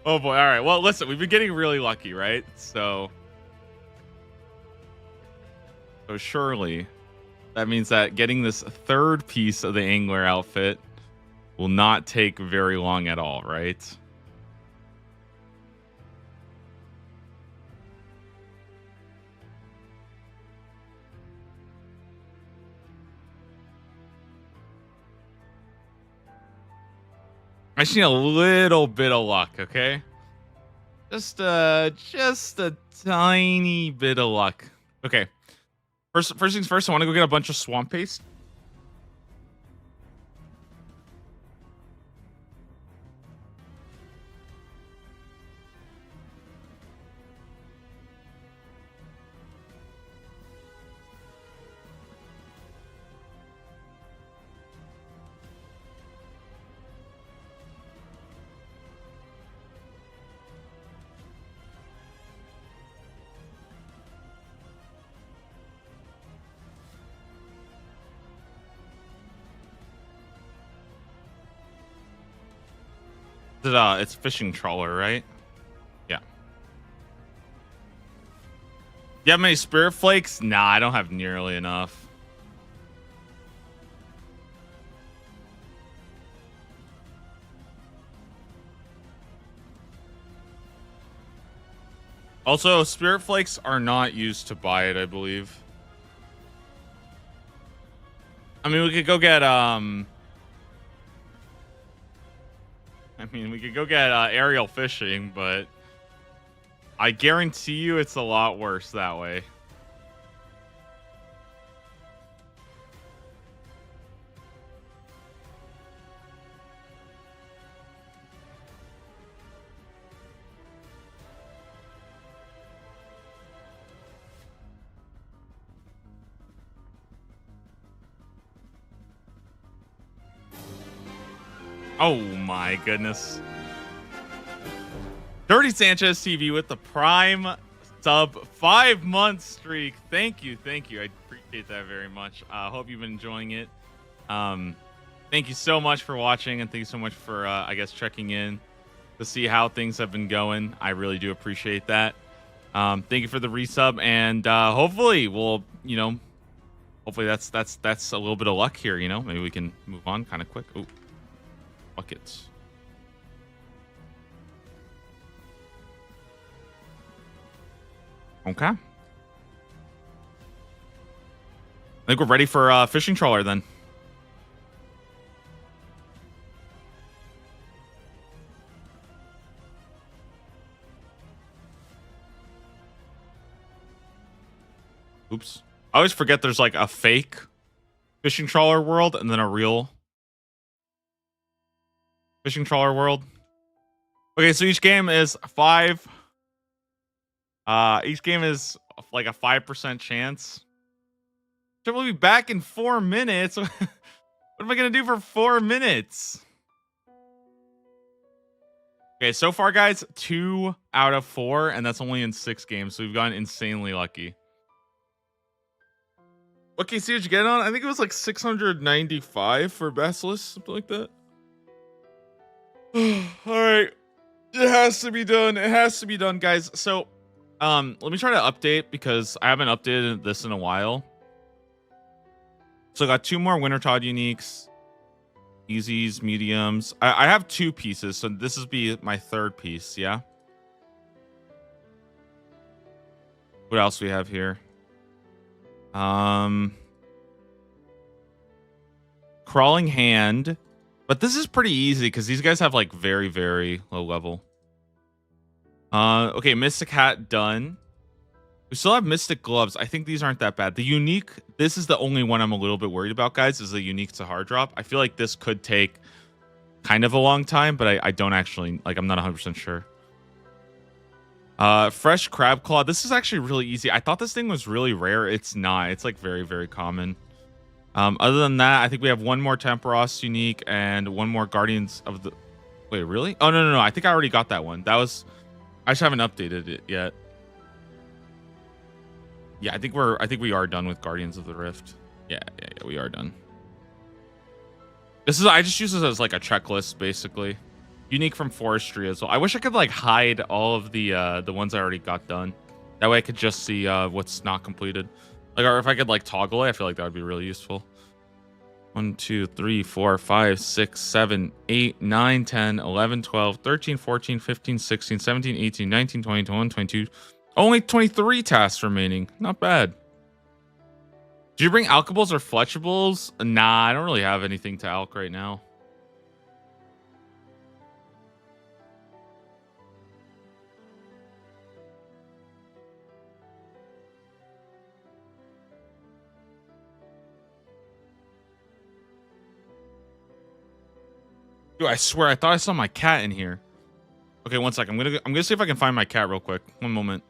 Oh boy. All right. Well, listen, we've been getting really lucky, right? So surely that means that getting this third piece of the angler outfit will not take very long at all, right? I just need a little bit of luck, okay? Just a tiny bit of luck. Okay. First things first, I want to go get a bunch of swamp paste. It's fishing trawler, right? Yeah. You have many spirit flakes? Nah, I don't have nearly enough. Also, spirit flakes are not used to buy it, I believe. I mean, we could go get aerial fishing, but I guarantee you it's a lot worse that way. Oh my goodness. Dirty Sanchez TV with the Prime sub 5-month streak. Thank you. I appreciate that very much. Hope you've been enjoying it. Thank you so much for watching, and thank you so much for I guess checking in to see how things have been going. I really do appreciate that. Thank you for the resub, and hopefully we'll, hopefully that's a little bit of luck here, Maybe we can move on kind of quick. Oh, buckets. Okay. I think we're ready for fishing trawler then. Oops. I always forget there's like a fake fishing trawler world and then a real fishing trawler world. Okay, so each game is 5. Each game is like a 5% chance. We'll be back in 4 minutes. What am I gonna do for 4 minutes? Okay, so far, guys, 2 out of 4, and that's only in 6 games. So we've gotten insanely lucky. Okay, see what you get on? I think it was like 695 for Basilisk, something like that. All right, it has to be done. It has to be done, guys. So, let me try to update because I haven't updated this in a while. So I got 2 more Wintertod uniques, easies, mediums. I have 2 pieces, so this is be my 3rd piece. Yeah. What else we have here? Crawling Hand, but this is pretty easy because these guys have like very, very low level. Okay, Mystic Hat done. We still have Mystic Gloves. I think these aren't that bad. The unique, this is the only one I'm a little bit worried about, guys, is the unique to hard drop. I feel like this could take kind of a long time, but I don't actually, like, I'm not 100% sure. Fresh Crab Claw. This is actually really easy. I thought this thing was really rare. It's not. It's like very, very common. Other than that, I think we have 1 more Temperos unique and 1 more Guardians of the... Wait, really? Oh, no. I think I already got that one. That was... I just haven't updated it yet. Yeah, I think we are done with Guardians of the Rift. Yeah, we are done. I just use this as like a checklist, basically. Unique from Forestry as well. I wish I could like hide all of the ones I already got done. That way I could just see what's not completed. Like, or if I could like toggle it, I feel like that would be really useful. 1, 2, 3, 4, 5, 6, 7, 8, 9, 10, 11, 12, 13, 14, 15, 16, 17, 18, 19, 20, 21, 22. Only 23 tasks remaining. Not bad. Do you bring alkables or fletchables? Nah, I don't really have anything to alk right now. Dude, I swear I thought I saw my cat in here. Okay, one second. I'm gonna see if I can find my cat real quick. One moment.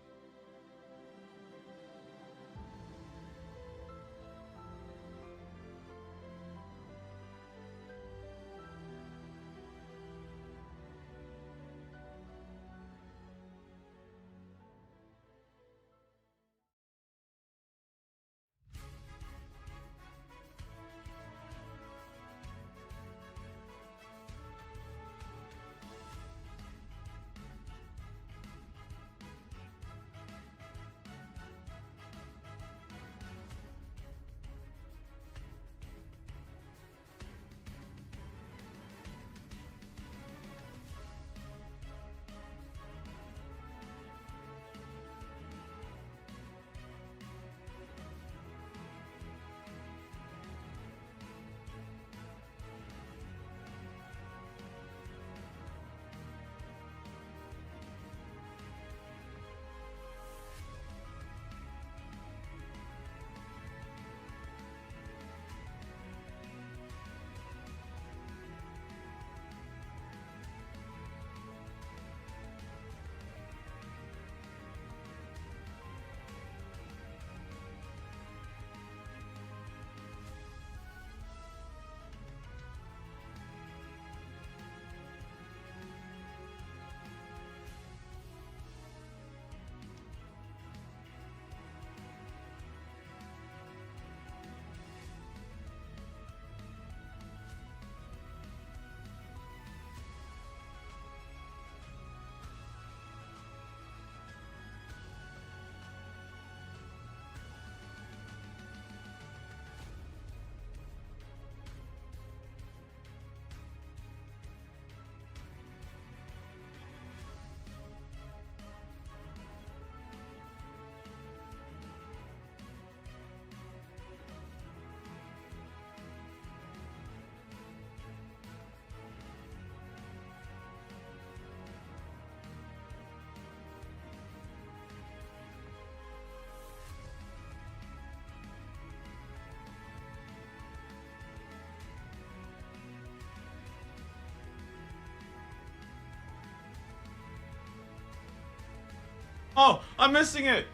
Oh, I'm missing it.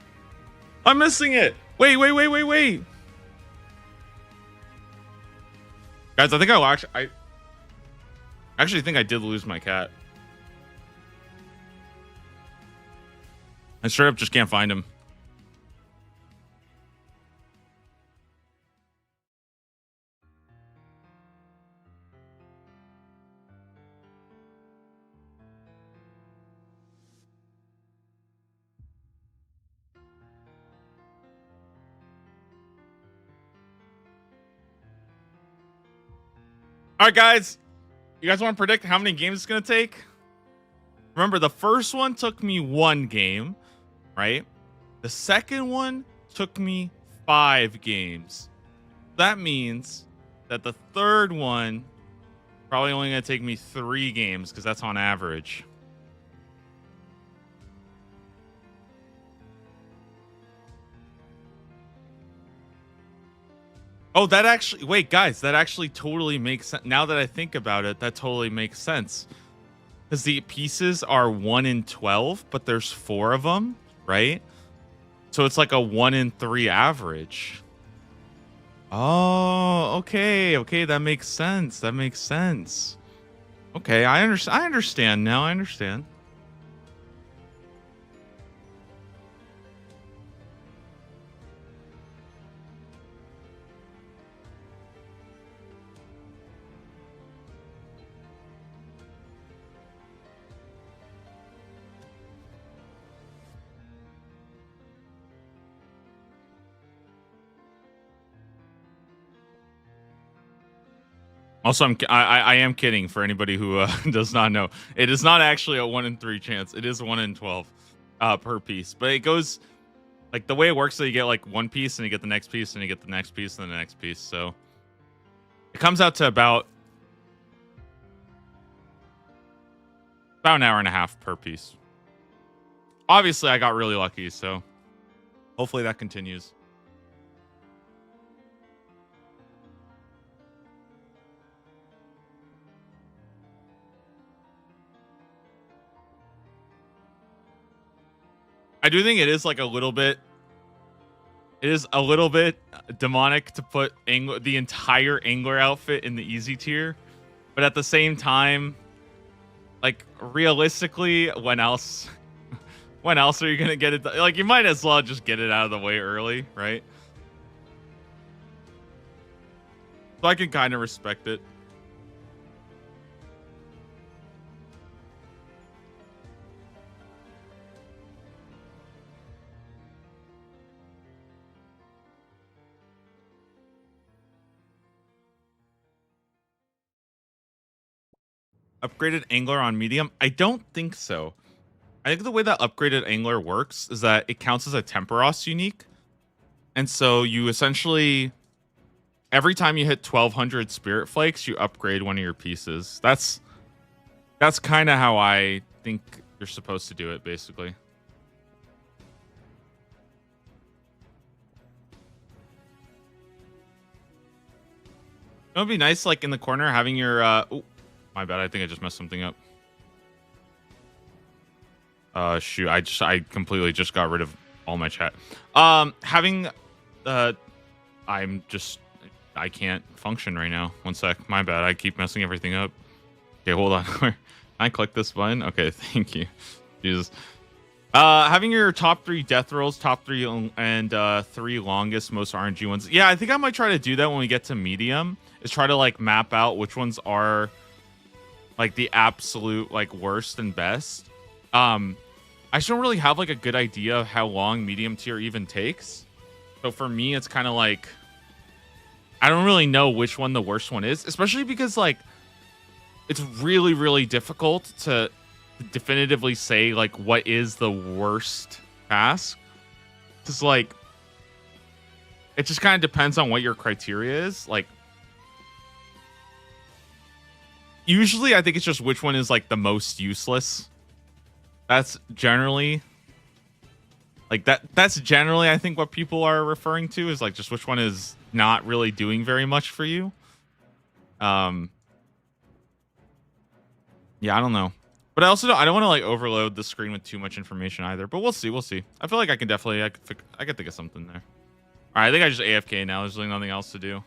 I'm missing it. Wait. Guys, I think I actually think I did lose my cat. I straight up just can't find him. All right, guys. You guys want to predict how many games it's going to take? Remember, the first one took me 1 game, right? The second one took me 5 games. That means that the third one probably only going to take me 3 games because that's on average. Oh, that actually, wait, guys, that actually totally makes sense. Now that I think about it, that totally makes sense. Because the pieces are 1 in 12, but there's 4 of them, right? So it's like a 1 in 3 average. Oh, okay. Okay, that makes sense. That makes sense. Okay, I understand now. I understand. Also, I am kidding for anybody who does not know. It is not actually a 1 in 3 chance. It is 1 in 12 per piece. But it goes like the way it works. So you get like 1 piece, and you get the next piece, and you get the next piece, and the next piece. So it comes out to about an hour and a half per piece. Obviously, I got really lucky, so hopefully that continues. I do think it is like a little bit. It is a little bit demonic to put the entire angler outfit in the easy tier, but at the same time, like realistically, when else are you gonna get it? Like you might as well just get it out of the way early, right? So I can kind of respect it. Upgraded angler on medium? I don't think so. I think the way that upgraded angler works is that it counts as a Temperos unique. And so you essentially, every time you hit 1200 spirit flakes, you upgrade one of your pieces. That's kind of how I think you're supposed to do it, basically. It would be nice, like in the corner, having your oh, my bad. I think I just messed something up. Shoot, I completely just got rid of all my chat. Having I can't function right now. One sec. My bad. I keep messing everything up. Okay, hold on. Can I click this button? Okay, thank you. Jesus. Having your top 3 death rolls, top 3 and 3 longest most RNG ones. Yeah, I think I might try to do that when we get to medium. Is try to like map out which ones are like the absolute like worst and best. I just don't really have like a good idea of how long medium tier even takes. So for me, it's kind of like I don't really know which one the worst one is, especially because like it's really, really difficult to definitively say like what is the worst task. Because like it just kind of depends on what your criteria is. Like usually I think it's just which one is like the most useless. That's generally like that's generally I think what people are referring to is like just which one is not really doing very much for you. Yeah, I don't know. But I don't want to like overload the screen with too much information either. But we'll see. We'll see. I feel like I can definitely I could think of something there. All right, I think I just AFK now. There's really nothing else to do.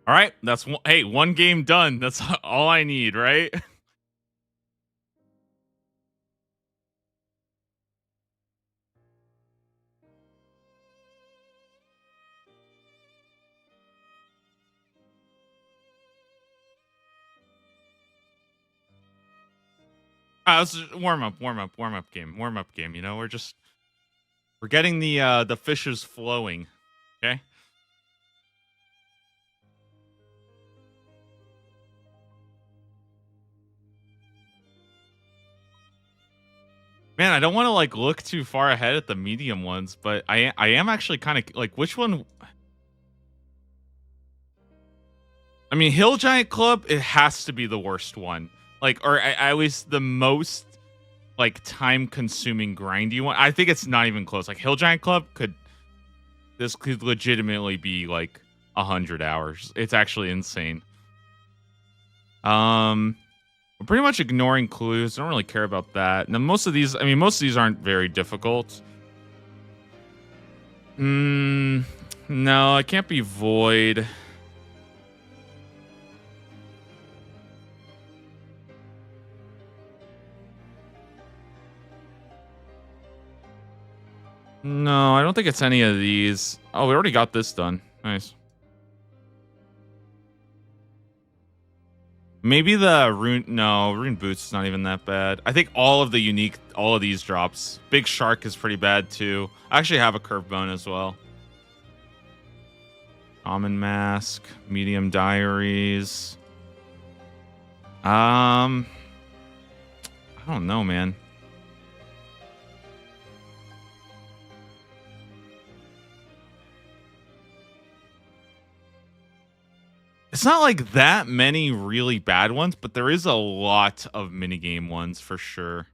All right, that's one. Hey, one game done. That's all I need, right? Let's just warm up game. You know, we're getting the fishes flowing. Okay. Man, I don't want to like look too far ahead at the medium ones, but I am actually kind of like which one. I mean, Hill Giant Club, it has to be the worst one. Like, or at least the most like time consuming grindy one. I think it's not even close. Like Hill Giant Club could legitimately be like 100 hours. It's actually insane. We're pretty much ignoring clues. I don't really care about that. Now, most of these aren't very difficult. No, it can't be Void. No, I don't think it's any of these. Oh, we already got this done. Nice. Maybe the rune. No, rune boots is not even that bad. I think all of these drops. Big shark is pretty bad too. I actually have a curve bone as well. Common mask, medium diaries. I don't know, man. It's not like that many really bad ones, but there is a lot of minigame ones for sure.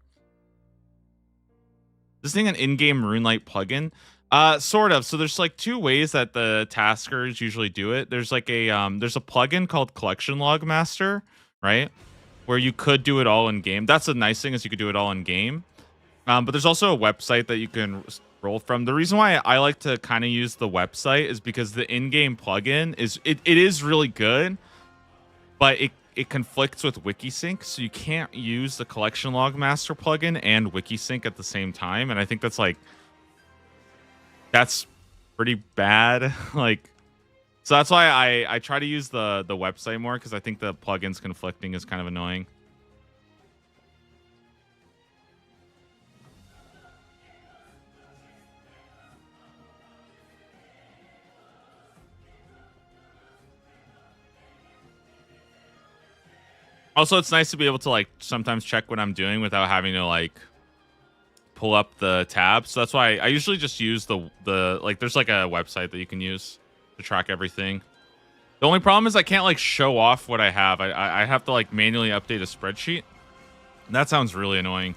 This thing an in-game RuneLite plugin? Sort of. So there's like two ways that the taskers usually do it. There's like there's a plugin called Collection Log Master, right? Where you could do it all in game. That's the nice thing is you could do it all in game. But there's also a website that you can roll from. The reason why I like to kind of use the website is because the in-game plugin it is really good, but it conflicts with Wikisync, so you can't use the Collection Log Master plugin and Wikisync at the same time, and I think that's pretty bad. Like, so that's why I try to use the website more because I think the plugins conflicting is kind of annoying. Also, it's nice to be able to like sometimes check what I'm doing without having to like pull up the tab. So that's why I usually just use the like there's like a website that you can use to track everything. The only problem is I can't like show off what I have. I have to like manually update a spreadsheet. And that sounds really annoying.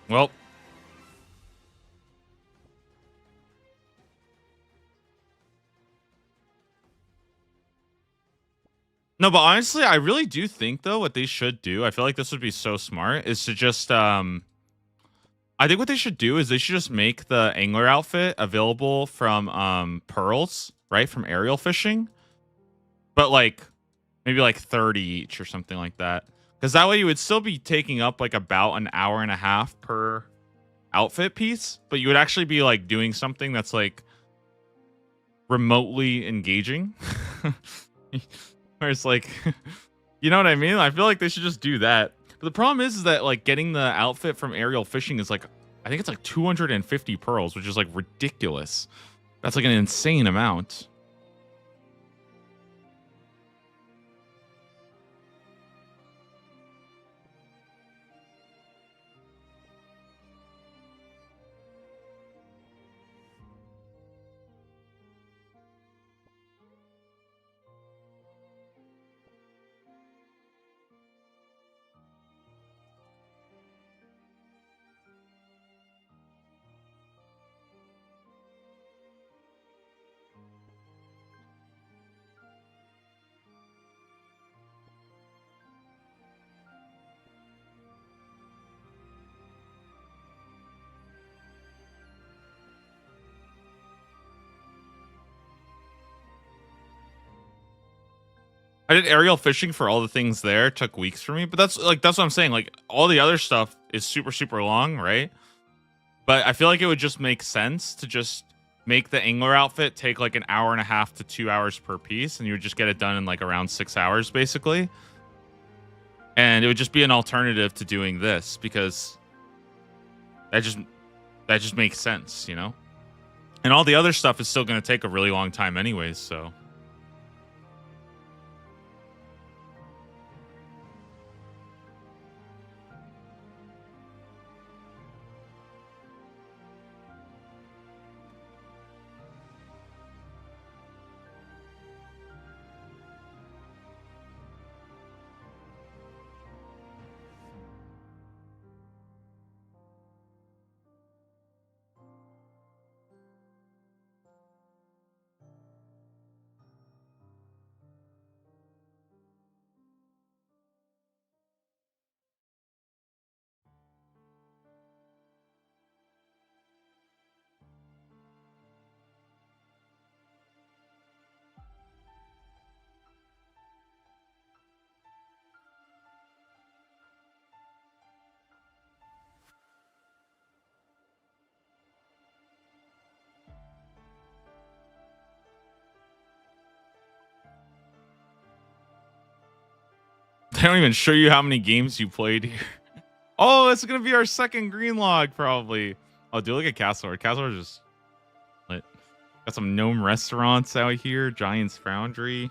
Well, no, but honestly, I really do think though what they should do, I feel like this would be so smart, is to just I think what they should do is they should just make the angler outfit available from pearls, right? From aerial fishing. But like maybe like 30 each or something like that. Because that way you would still be taking up like about an hour and a half per outfit piece, but you would actually be like doing something that's like remotely engaging. Where it's like, you know what I mean? I feel like they should just do that. But the problem is that like getting the outfit from aerial fishing is like, I think it's like 250 pearls, which is like ridiculous. That's like an insane amount. I did aerial fishing for all the things there. It took weeks for me, but that's what I'm saying. Like all the other stuff is super super long, right? But I feel like it would just make sense to just make the angler outfit take like an hour and a half to 2 hours per piece, and you would just get it done in like around 6 hours, basically. And it would just be an alternative to doing this because that just makes sense, you know. And all the other stuff is still going to take a really long time, anyways. So. They don't even show you how many games you played here. Oh, it's gonna be our second green log, probably. Oh, do look at Castlewood. Castlewood just lit. Got some gnome restaurants out here. Giant's Foundry.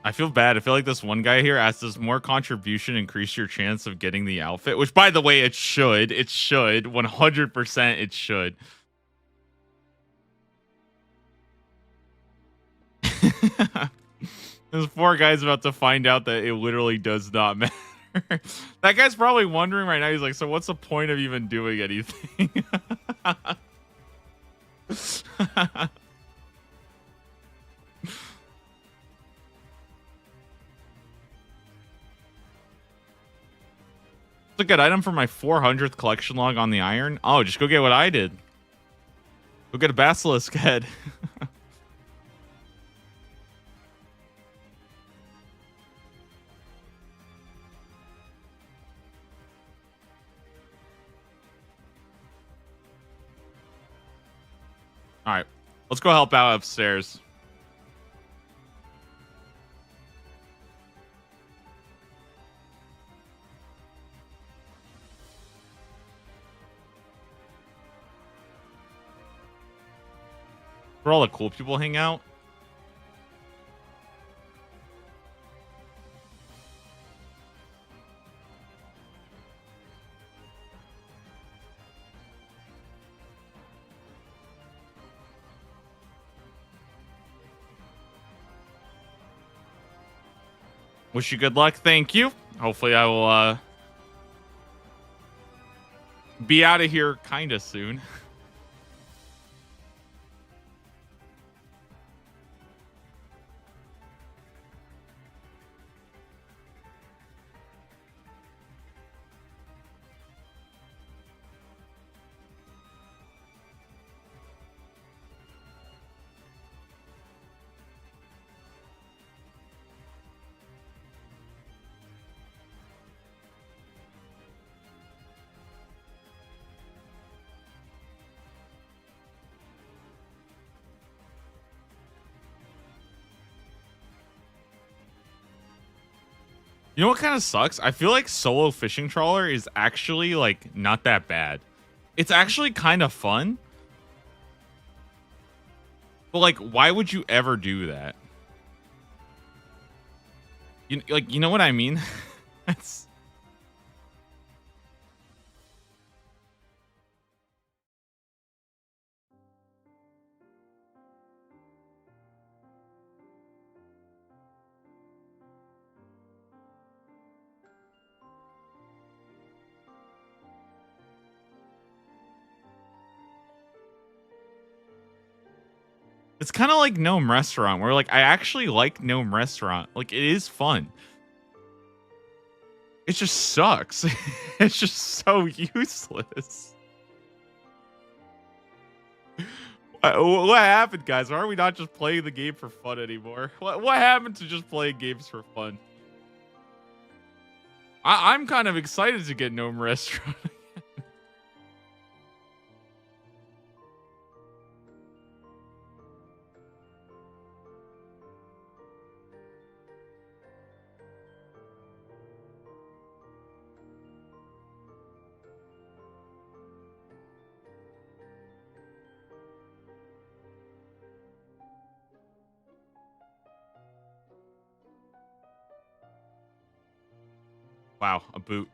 I feel bad. I feel like this one guy here asked, does more contribution increase your chance of getting the outfit? Which, by the way, it should. It should. 100% it should. This poor guy's about to find out that it literally does not matter. That guy's probably wondering right now. He's like, so what's the point of even doing anything? It's a good item for my 400th collection log on the iron. Oh, just go get what I did. Go get a basilisk head. All right, let's go help out upstairs. Where all the cool people hang out. Wish you good luck. Thank you. Hopefully I will be out of here kind of soon. You know what kind of sucks? I feel like solo fishing trawler is actually like not that bad. It's actually kind of fun. But like, why would you ever do that? You know what I mean? That's It's kind of like Gnome Restaurant, where like I actually like Gnome Restaurant. Like it is fun. It just sucks. It's just so useless. What happened, guys? Why are we not just playing the game for fun anymore? What happened to just playing games for fun? I'm kind of excited to get Gnome Restaurant. Wow, a boot.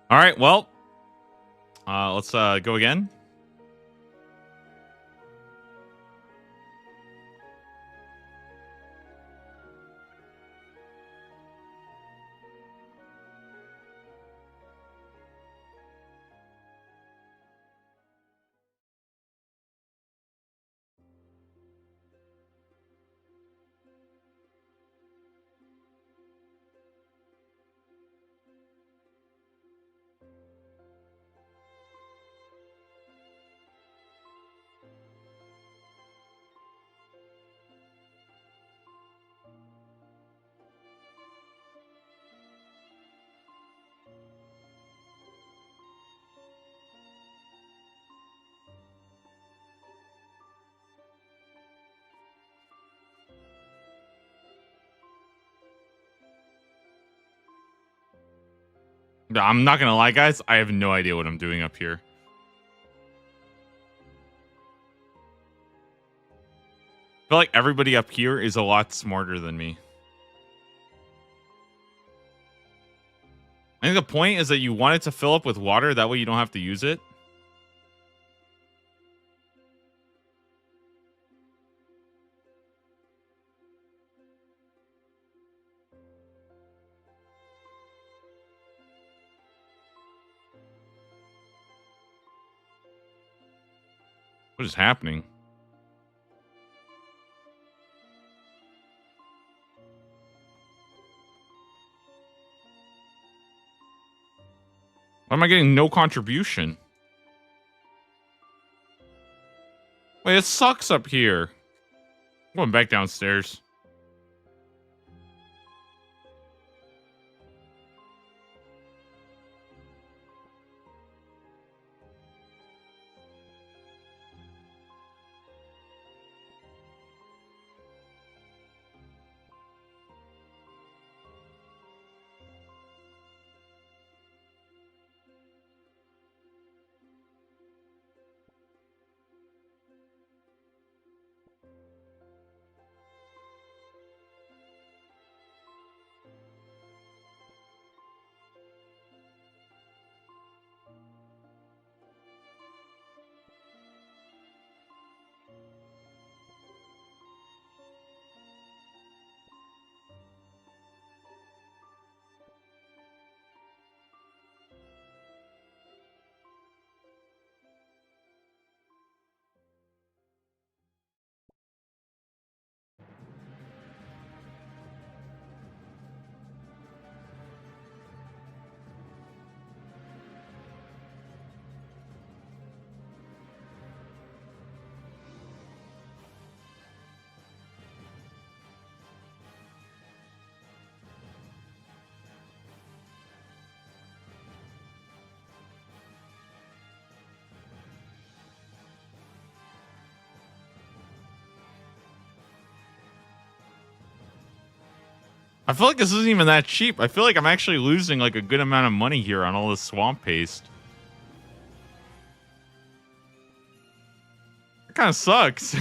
All right, well, Let's go again. I'm not gonna lie, guys. I have no idea what I'm doing up here. I feel like everybody up here is a lot smarter than me. I think the point is that you want it to fill up with water. That way you don't have to use it. What is happening? Why am I getting no contribution? Wait, it sucks up here. I'm going back downstairs. I feel like this isn't even that cheap. I feel like I'm actually losing like a good amount of money here on all this swamp paste. It kind of sucks.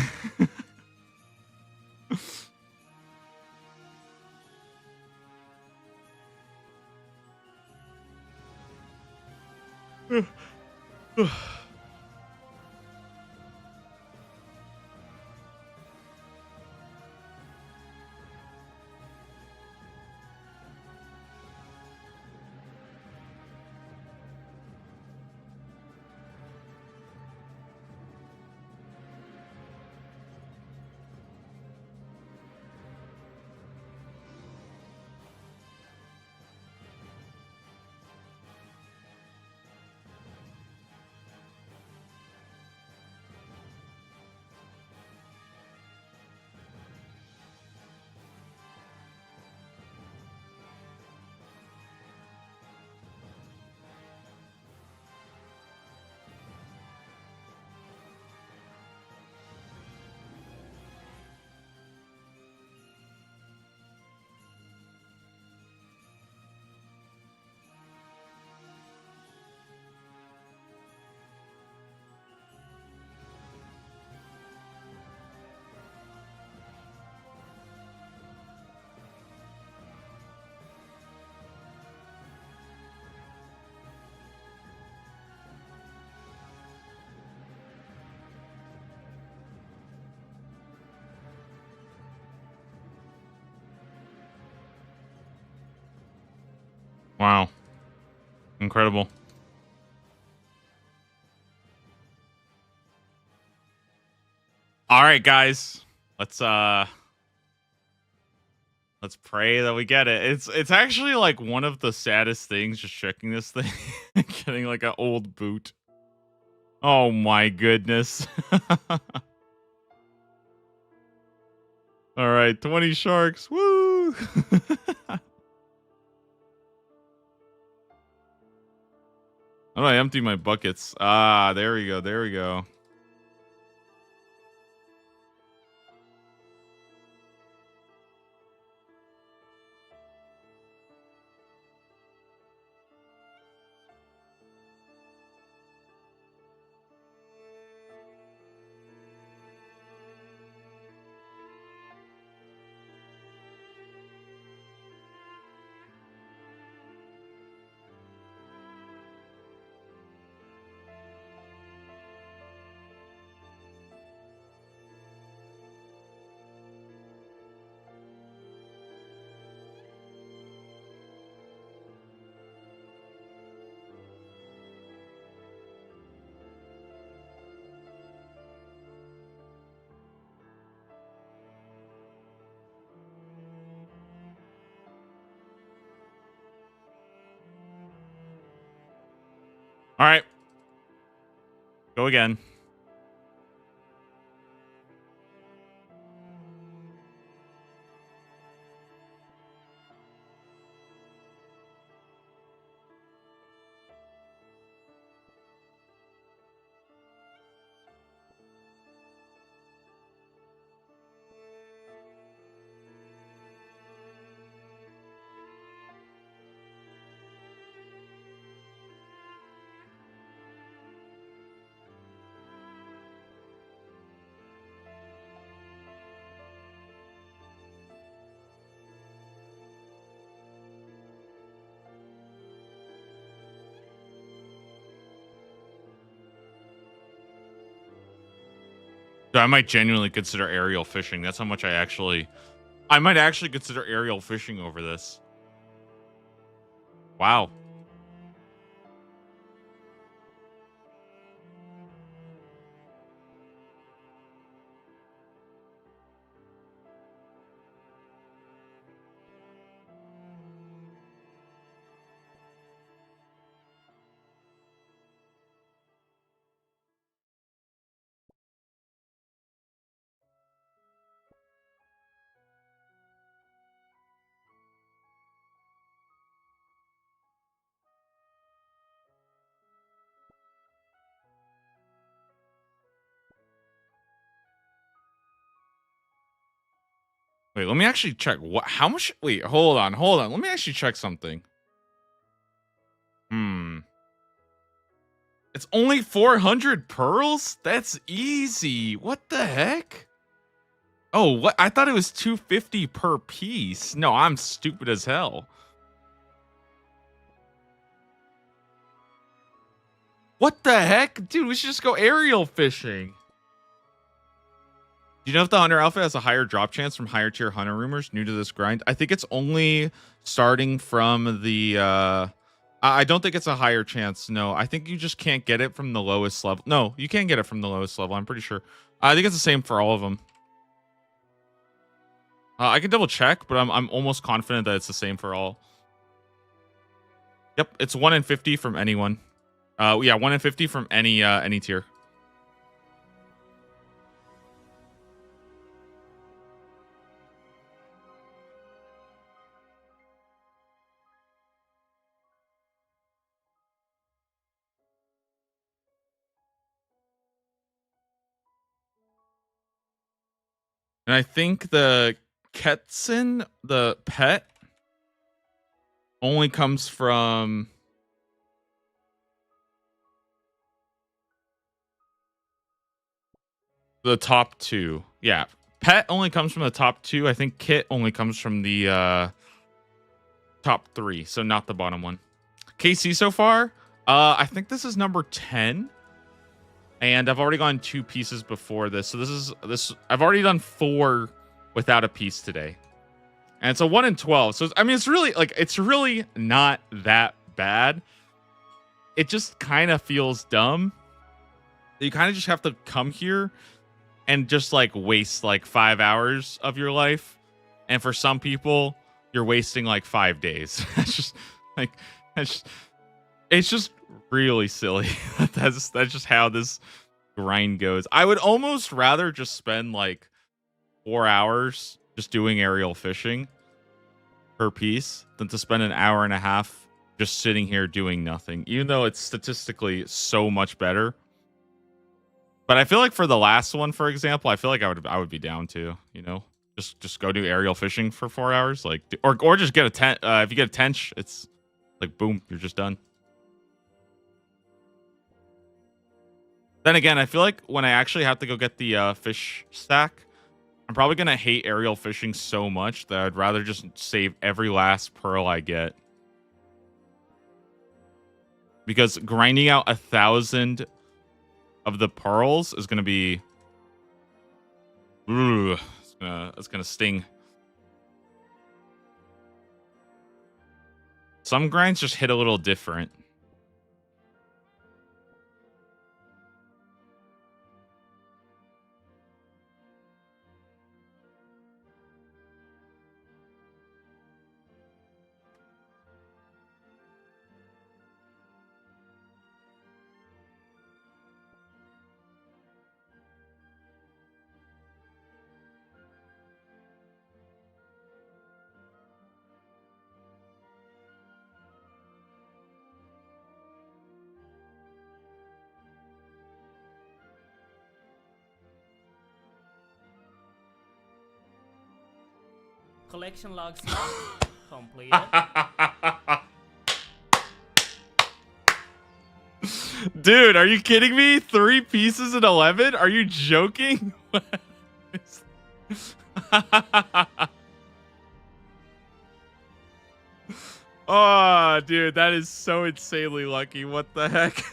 Wow. Incredible. All right, guys. Let's pray that we get it. It's actually like one of the saddest things just checking this thing getting like an old boot. Oh my goodness. All right, 20 sharks. Woo! How do I empty my buckets? Ah, there we go. There we go. All right. Go again. I might genuinely consider aerial fishing. That's how much I might actually consider aerial fishing over this. Wow. Wait, let me actually check. What? How much? Wait, hold on. Let me actually check something. It's only 400 pearls? That's easy. What the heck? Oh, what? I thought it was 250 per piece. No, I'm stupid as hell. What the heck? Dude, we should just go aerial fishing. Do you know if the Hunter Alpha has a higher drop chance from higher tier Hunter rumors new to this grind? I think it's only starting from the I don't think it's a higher chance. No, I think you just can't get it from the lowest level. No, you can get it from the lowest level. I'm pretty sure. I think it's the same for all of them. I can double check, but I'm almost confident that it's the same for all. Yep, it's 1 in 50 from anyone. Yeah, 1 in 50 from any tier. And I think the Ketsin, the pet, only comes from the top 2. Yeah, pet only comes from the top 2. I think kit only comes from the top 3, so not the bottom one. KC so far, I think this is number 10. And I've already gone 2 pieces before this. So this I've already done 4 without a piece today. And it's a 1 in 12. So I mean, it's really not that bad. It just kind of feels dumb. You kind of just have to come here and just like waste like 5 hours of your life. And for some people, you're wasting like 5 days. It's just like it's just really silly. That's just how this grind goes. I would almost rather just spend like 4 hours just doing aerial fishing per piece than to spend an hour and a half just sitting here doing nothing, even though it's statistically so much better. But I feel like for the last one, for example, I feel like I would be down to, just go do aerial fishing for 4 hours, like, or just get a tent. If you get a tench, it's like boom, you're just done. Then again, I feel like when I actually have to go get the fish stack, I'm probably gonna hate aerial fishing so much that I'd rather just save every last pearl I get. Because grinding out 1,000 of the pearls is gonna be, it's gonna sting. Some grinds just hit a little different. Collection logs completed. Dude, are you kidding me? 3 pieces and 11? Are you joking? Oh, dude, that is so insanely lucky. What the heck?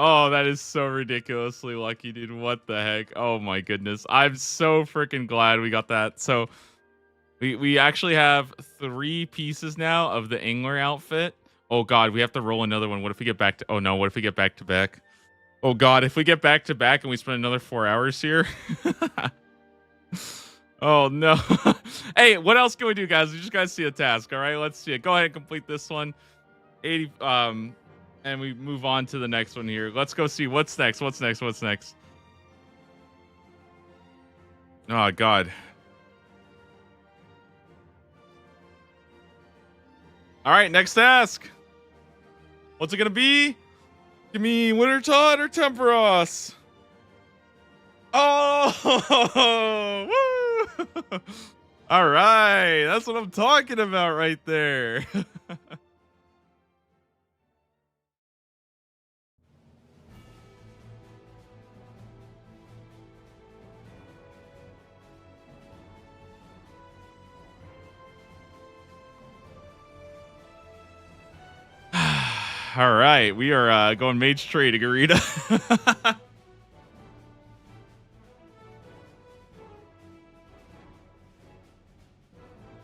Oh, that is so ridiculously lucky, dude. What the heck? Oh my goodness. I'm so freaking glad we got that. So we actually have 3 pieces now of the Angler outfit. Oh god, we have to roll another one. What if we get back to what if we get back to back? Oh god, if we get back to back and we spend another 4 hours here. Oh no. Hey, what else can we do, guys? We just gotta see a task. All right, let's see it. Go ahead and complete this one. 80 and we move on to the next one here. Let's go see what's next. What's next? Oh god. All right, next task. What's it gonna be? Give me Wintertod or Temperos. Oh, woo! All right, that's what I'm talking about right there. All right, we are going mage trading, Arita.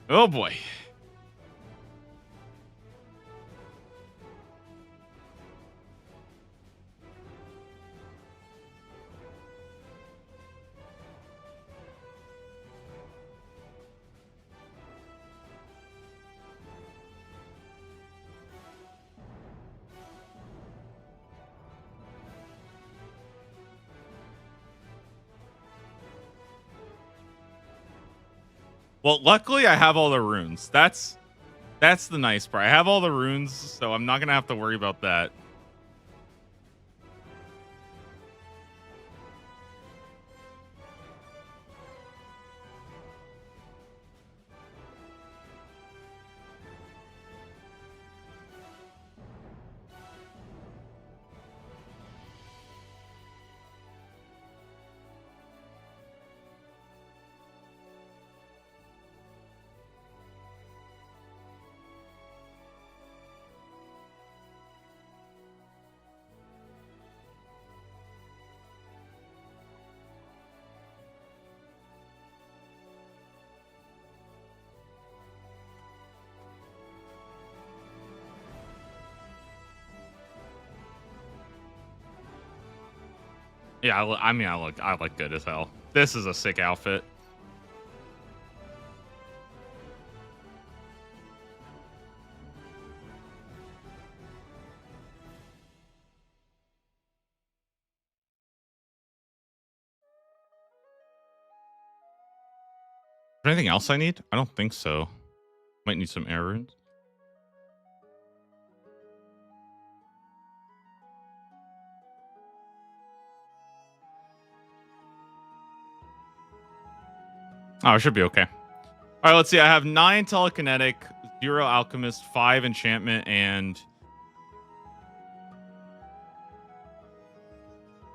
Oh boy. Well, luckily I have all the runes. That's the nice part. I have all the runes, so I'm not gonna have to worry about that. Yeah, I mean, I look good as hell. This is a sick outfit. Is there anything else I need? I don't think so. Might need some air runes. Oh, it should be okay. All right, let's see. I have 9 telekinetic, 0 alchemist, 5 enchantment, and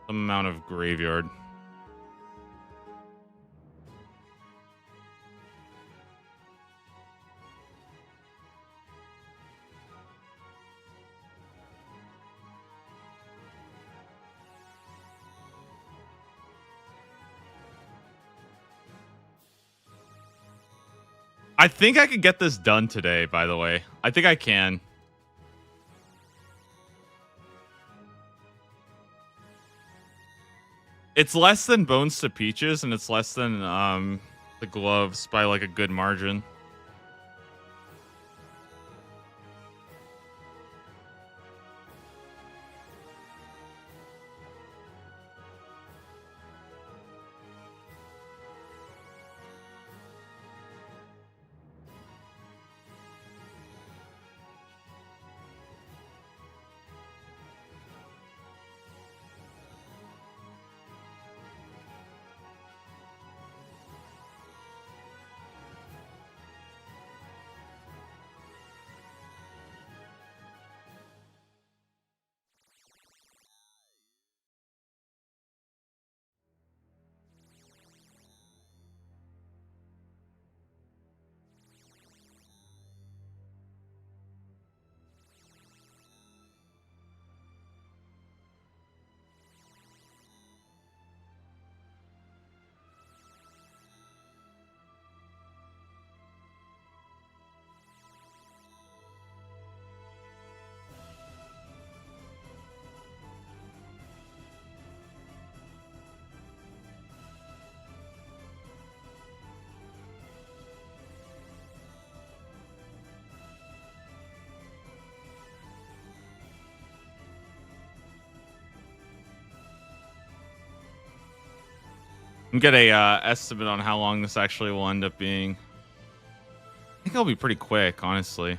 some amount of graveyard. I think I could get this done today, by the way. I think I can. It's less than Bones to Peaches, and it's less than the gloves by like a good margin. I'm get a estimate on how long this actually will end up being. I think it'll be pretty quick, honestly.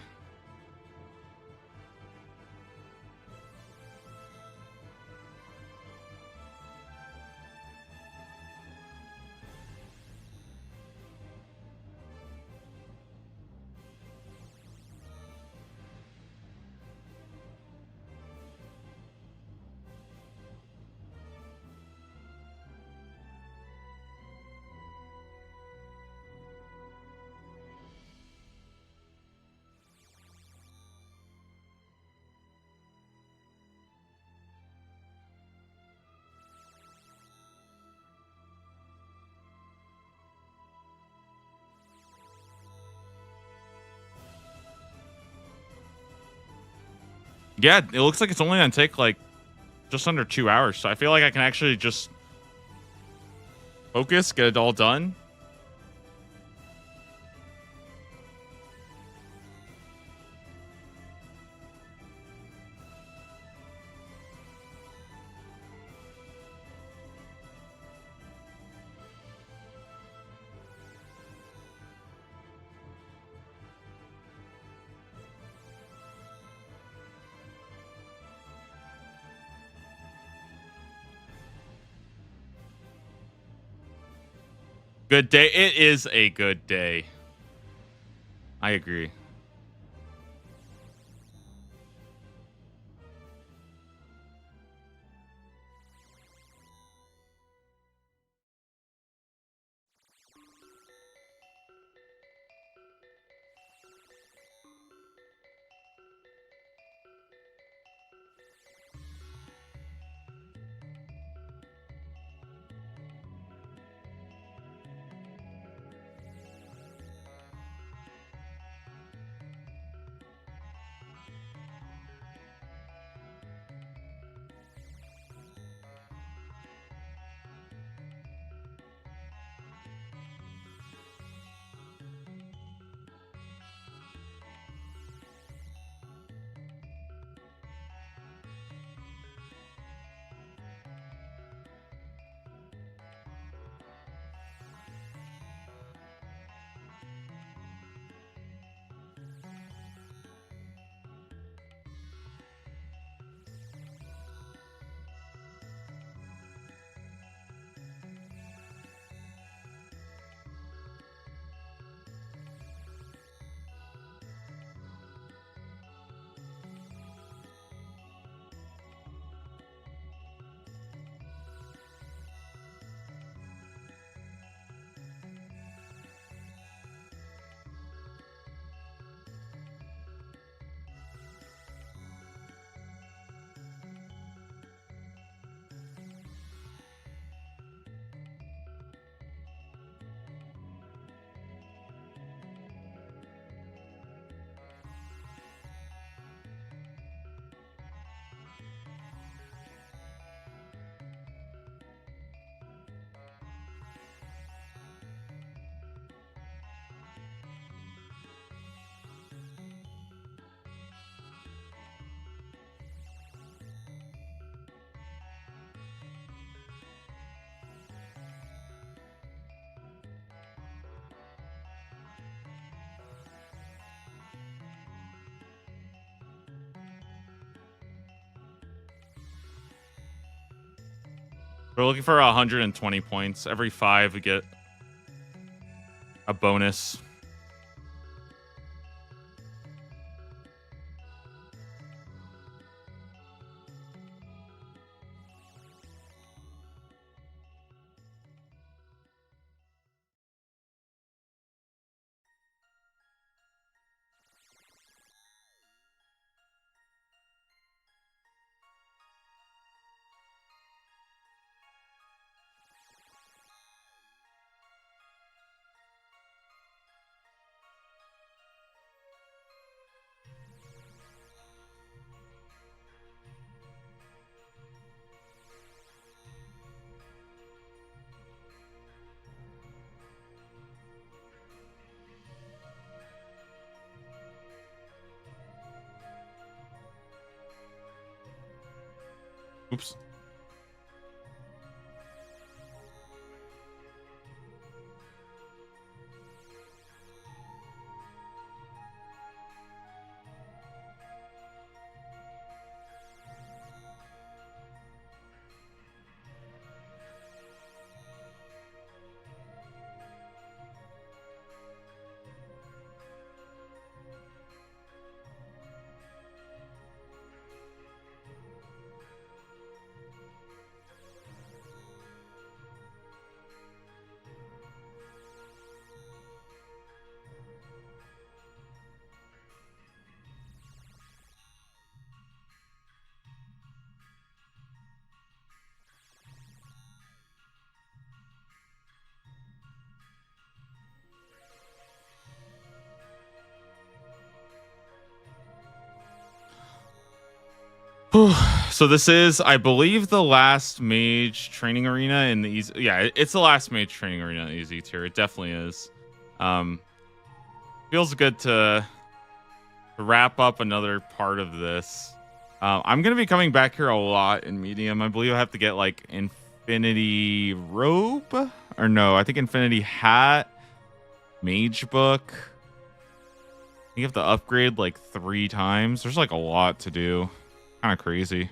Yeah, it looks like it's only gonna take like just under 2 hours. So I feel like I can actually just focus, get it all done. Good day. It is a good day. I agree. We're looking for 120 points. Every 5 we get a bonus. Oops. So this is, I believe, the last mage training arena in the easy. Yeah, it's the last mage training arena in the easy tier. It definitely is. Feels good to wrap up another part of this. I'm gonna be coming back here a lot in medium. I believe I have to get like Infinity Robe, or no, I think Infinity Hat, Mage Book. You have to upgrade like 3 times. There's like a lot to do. Kind of crazy.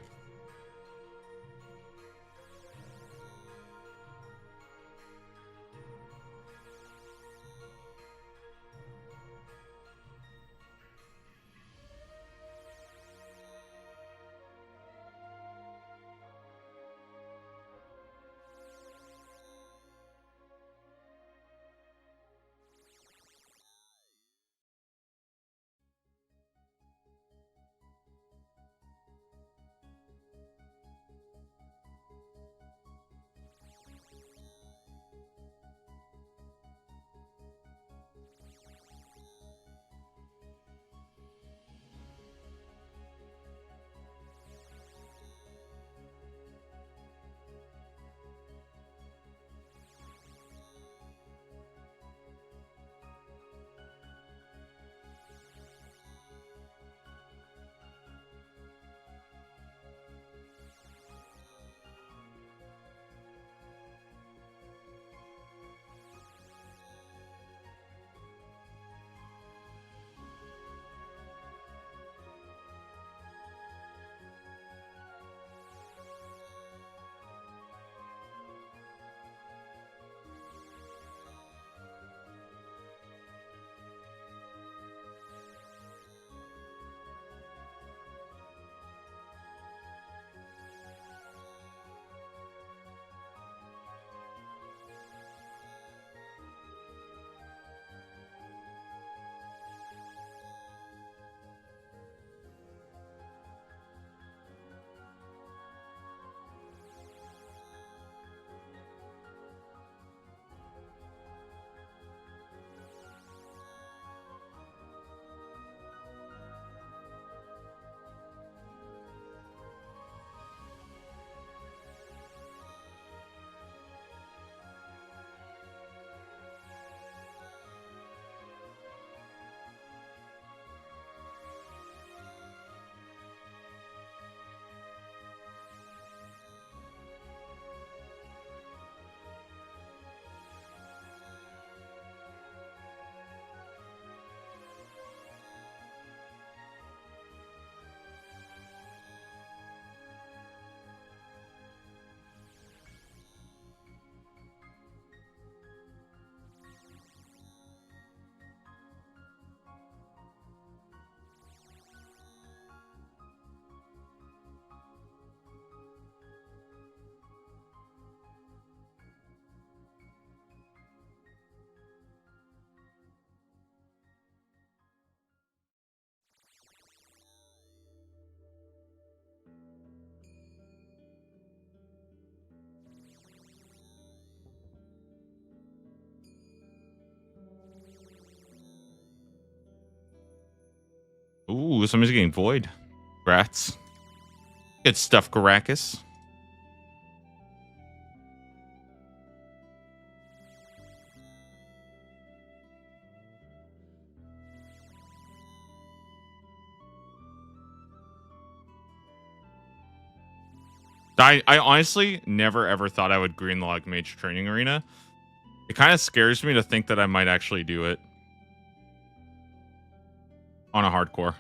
Ooh, somebody's getting void. Grats. Good stuff, Caracas. I honestly never ever thought I would green log Mage Training Arena. It kind of scares me to think that I might actually do it on a hardcore.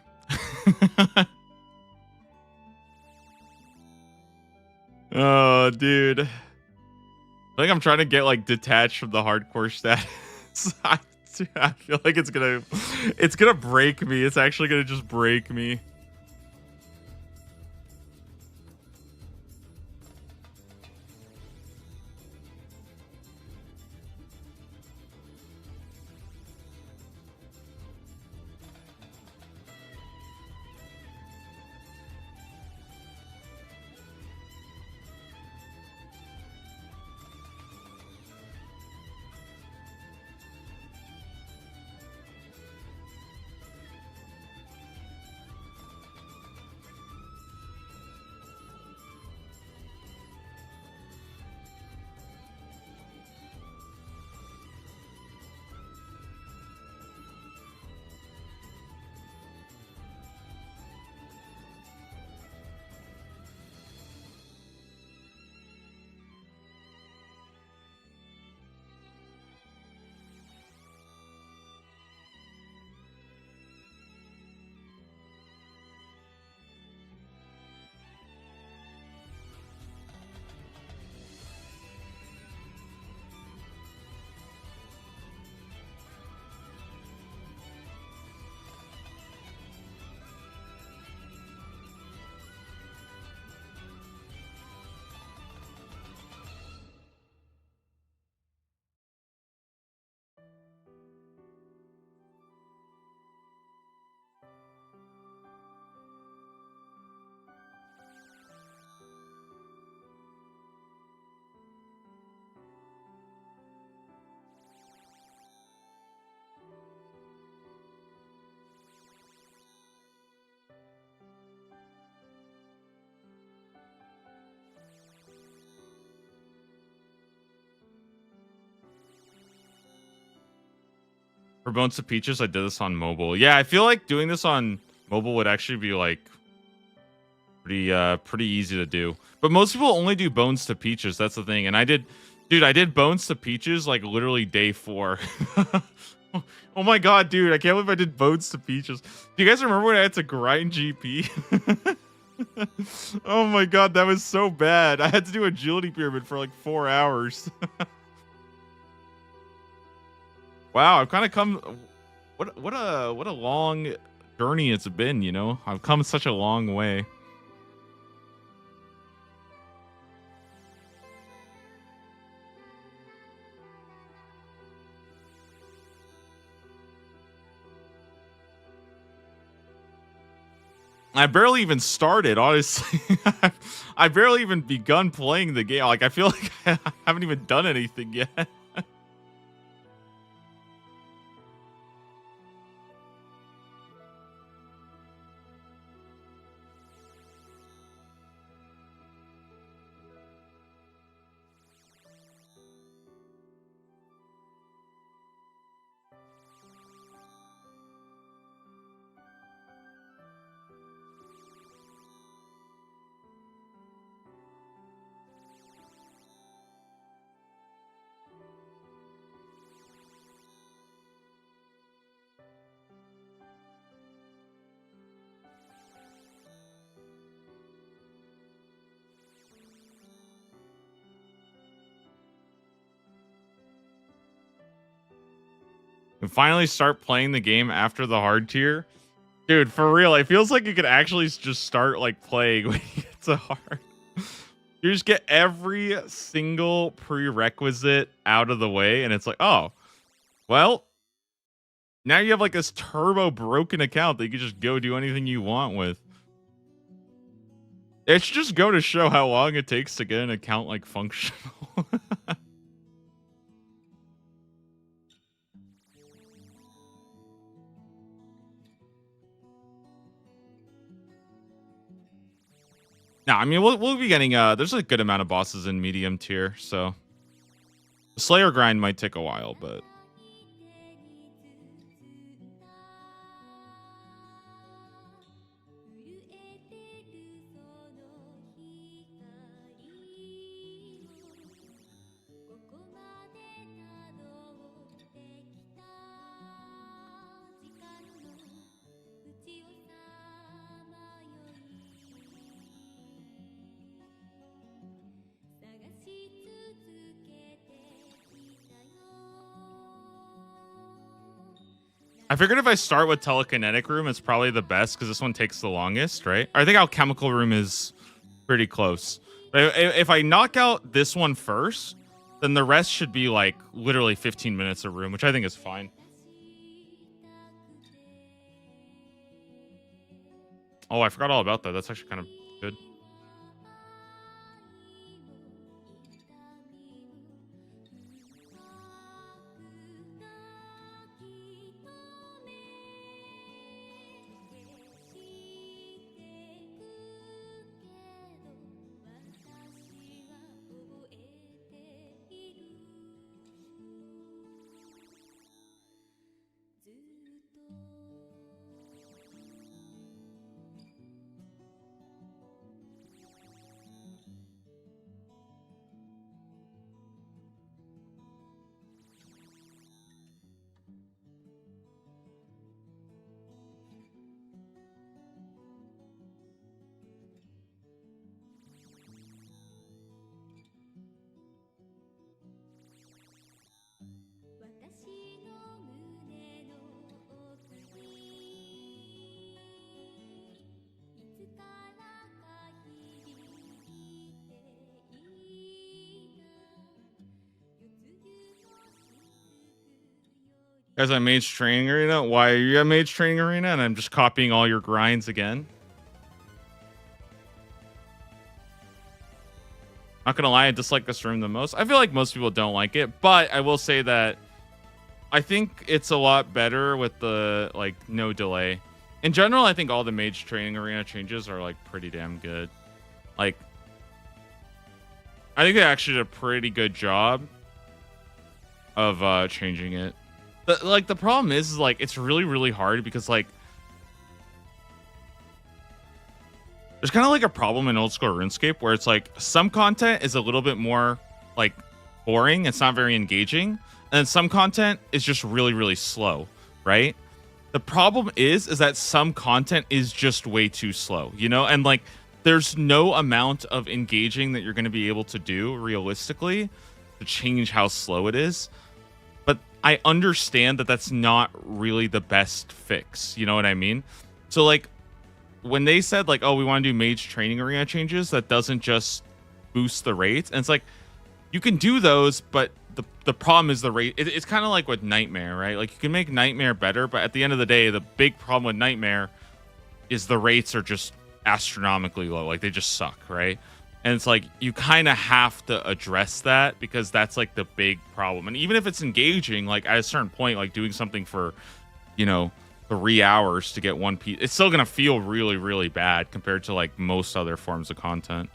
Oh, dude. I think I'm trying to get like detached from the hardcore status. I feel like it's gonna break me. It's actually gonna just break me. For Bones to Peaches, I did this on mobile. Yeah, I feel like doing this on mobile would actually be like pretty easy to do. But most people only do Bones to Peaches. That's the thing. And I did Bones to Peaches like literally day 4. Oh my god, dude! I can't believe I did Bones to Peaches. Do you guys remember when I had to grind GP? Oh my god, that was so bad. I had to do Agility Pyramid for like 4 hours. Wow, I've kind of come. What a long journey it's been. You know, I've come such a long way. I barely even started, honestly. I barely even begun playing the game. Like, I feel like I haven't even done anything yet. And finally start playing the game after the hard tier. Dude, for real, it feels like you could actually just start like playing when you get to hard. You just get every single prerequisite out of the way, and it's like, oh, well, now you have like this turbo broken account that you can just go do anything you want with. It's just go to show how long it takes to get an account like functional. No, I mean we'll be getting there's a good amount of bosses in medium tier, so the Slayer grind might take a while, but I figured if I start with Telekinetic Room, it's probably the best because this one takes the longest, right? I think Alchemical Room is pretty close. But if I knock out this one first, then the rest should be like literally 15 minutes a room, which I think is fine. Oh, I forgot all about that. That's actually kind of good. Guys, I Mage Training Arena. Why are you at Mage Training Arena? And I'm just copying all your grinds again. Not gonna lie, I dislike this room the most. I feel like most people don't like it, but I will say that I think it's a lot better with the like no delay. In general, I think all the Mage Training Arena changes are like pretty damn good. Like, I think they actually did a pretty good job of changing it. The problem is like it's really, really hard because like there's kind of like a problem in old school RuneScape where it's like some content is a little bit more like boring. It's not very engaging. And then some content is just really, really slow, right? The problem is that some content is just way too slow, you know? And like there's no amount of engaging that you're going to be able to do realistically to change how slow it is. But I understand that that's not really the best fix. You know what I mean? So like when they said like, oh, we want to do Mage Training Arena changes, that doesn't just boost the rates. And it's like, you can do those, but the problem is the rate. It's kind of like with Nightmare, right? Like you can make Nightmare better, but at the end of the day, the big problem with Nightmare is the rates are just astronomically low. Like they just suck, right? And it's like you kind of have to address that because that's like the big problem. And even if it's engaging, like at a certain point, like doing something for, 3 hours to get one piece, it's still gonna feel really, really bad compared to like most other forms of content.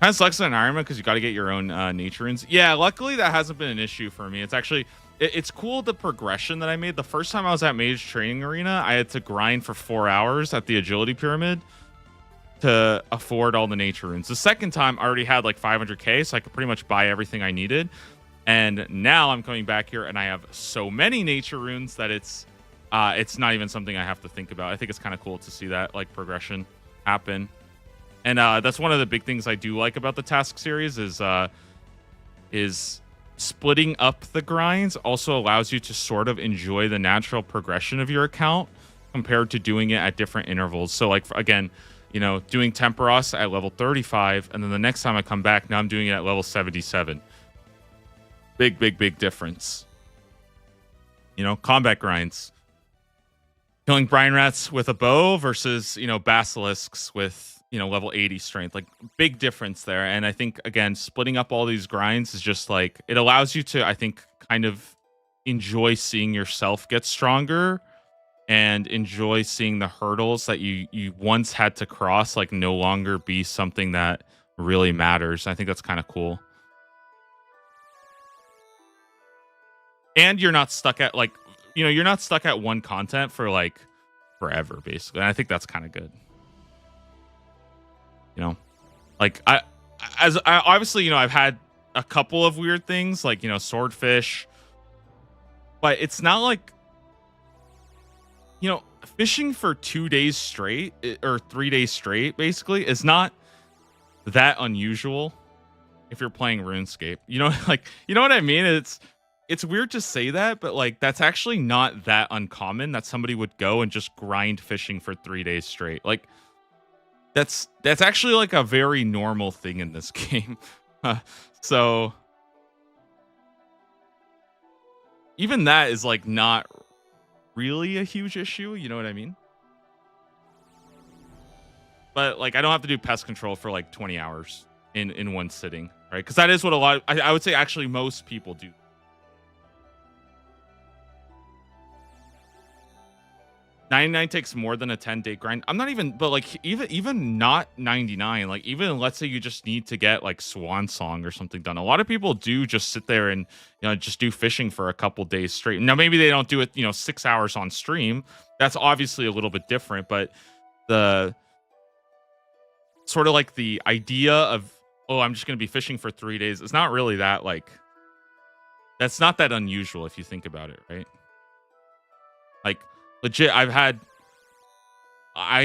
Kind of sucks in Iron Man because you got to get your own nature runes. Yeah, luckily that hasn't been an issue for me. It's actually it's cool the progression that I made. The first time I was at Mage Training Arena, I had to grind for 4 hours at the Agility Pyramid to afford all the nature runes. The second time I already had like 500k, so I could pretty much buy everything I needed. And now I'm coming back here and I have so many nature runes that it's not even something I have to think about. I think it's kind of cool to see that like progression happen. And that's one of the big things I do like about the task series is splitting up the grinds also allows you to sort of enjoy the natural progression of your account compared to doing it at different intervals. So like again, doing Temperos at level 35, and then the next time I come back, now I'm doing it at level 77. Big difference. Combat grinds. Killing brine rats with a bow versus, basilisks with, level 80 strength. Like, big difference there. And I think, again, splitting up all these grinds is just like, it allows you to, I think, kind of enjoy seeing yourself get stronger and enjoy seeing the hurdles that you once had to cross like no longer be something that really matters. I think that's kind of cool. And you're not stuck at like, you're not stuck at one content for like forever basically. And I think that's kind of good. Like I obviously, I've had a couple of weird things like, swordfish, but it's not like, fishing for 2 days straight or 3 days straight basically is not that unusual if you're playing RuneScape. Like, you know what I mean? It's weird to say that, but like that's actually not that uncommon that somebody would go and just grind fishing for 3 days straight. Like that's actually like a very normal thing in this game. So even that is like not really a huge issue, you know what I mean? But like I don't have to do pest control for like 20 hours in one sitting, right? Because that is what I would say actually most people do. 99 takes more than a 10-day grind. I'm not even, but like even not 99, like even let's say you just need to get like Swan Song or something done. A lot of people do just sit there and just do fishing for a couple days straight. Now maybe they don't do it 6 hours on stream. That's obviously a little bit different, but the sort of like the idea of, oh, I'm just going to be fishing for 3 days, it's not really that like, that's not that unusual if you think about it, right? Like legit, I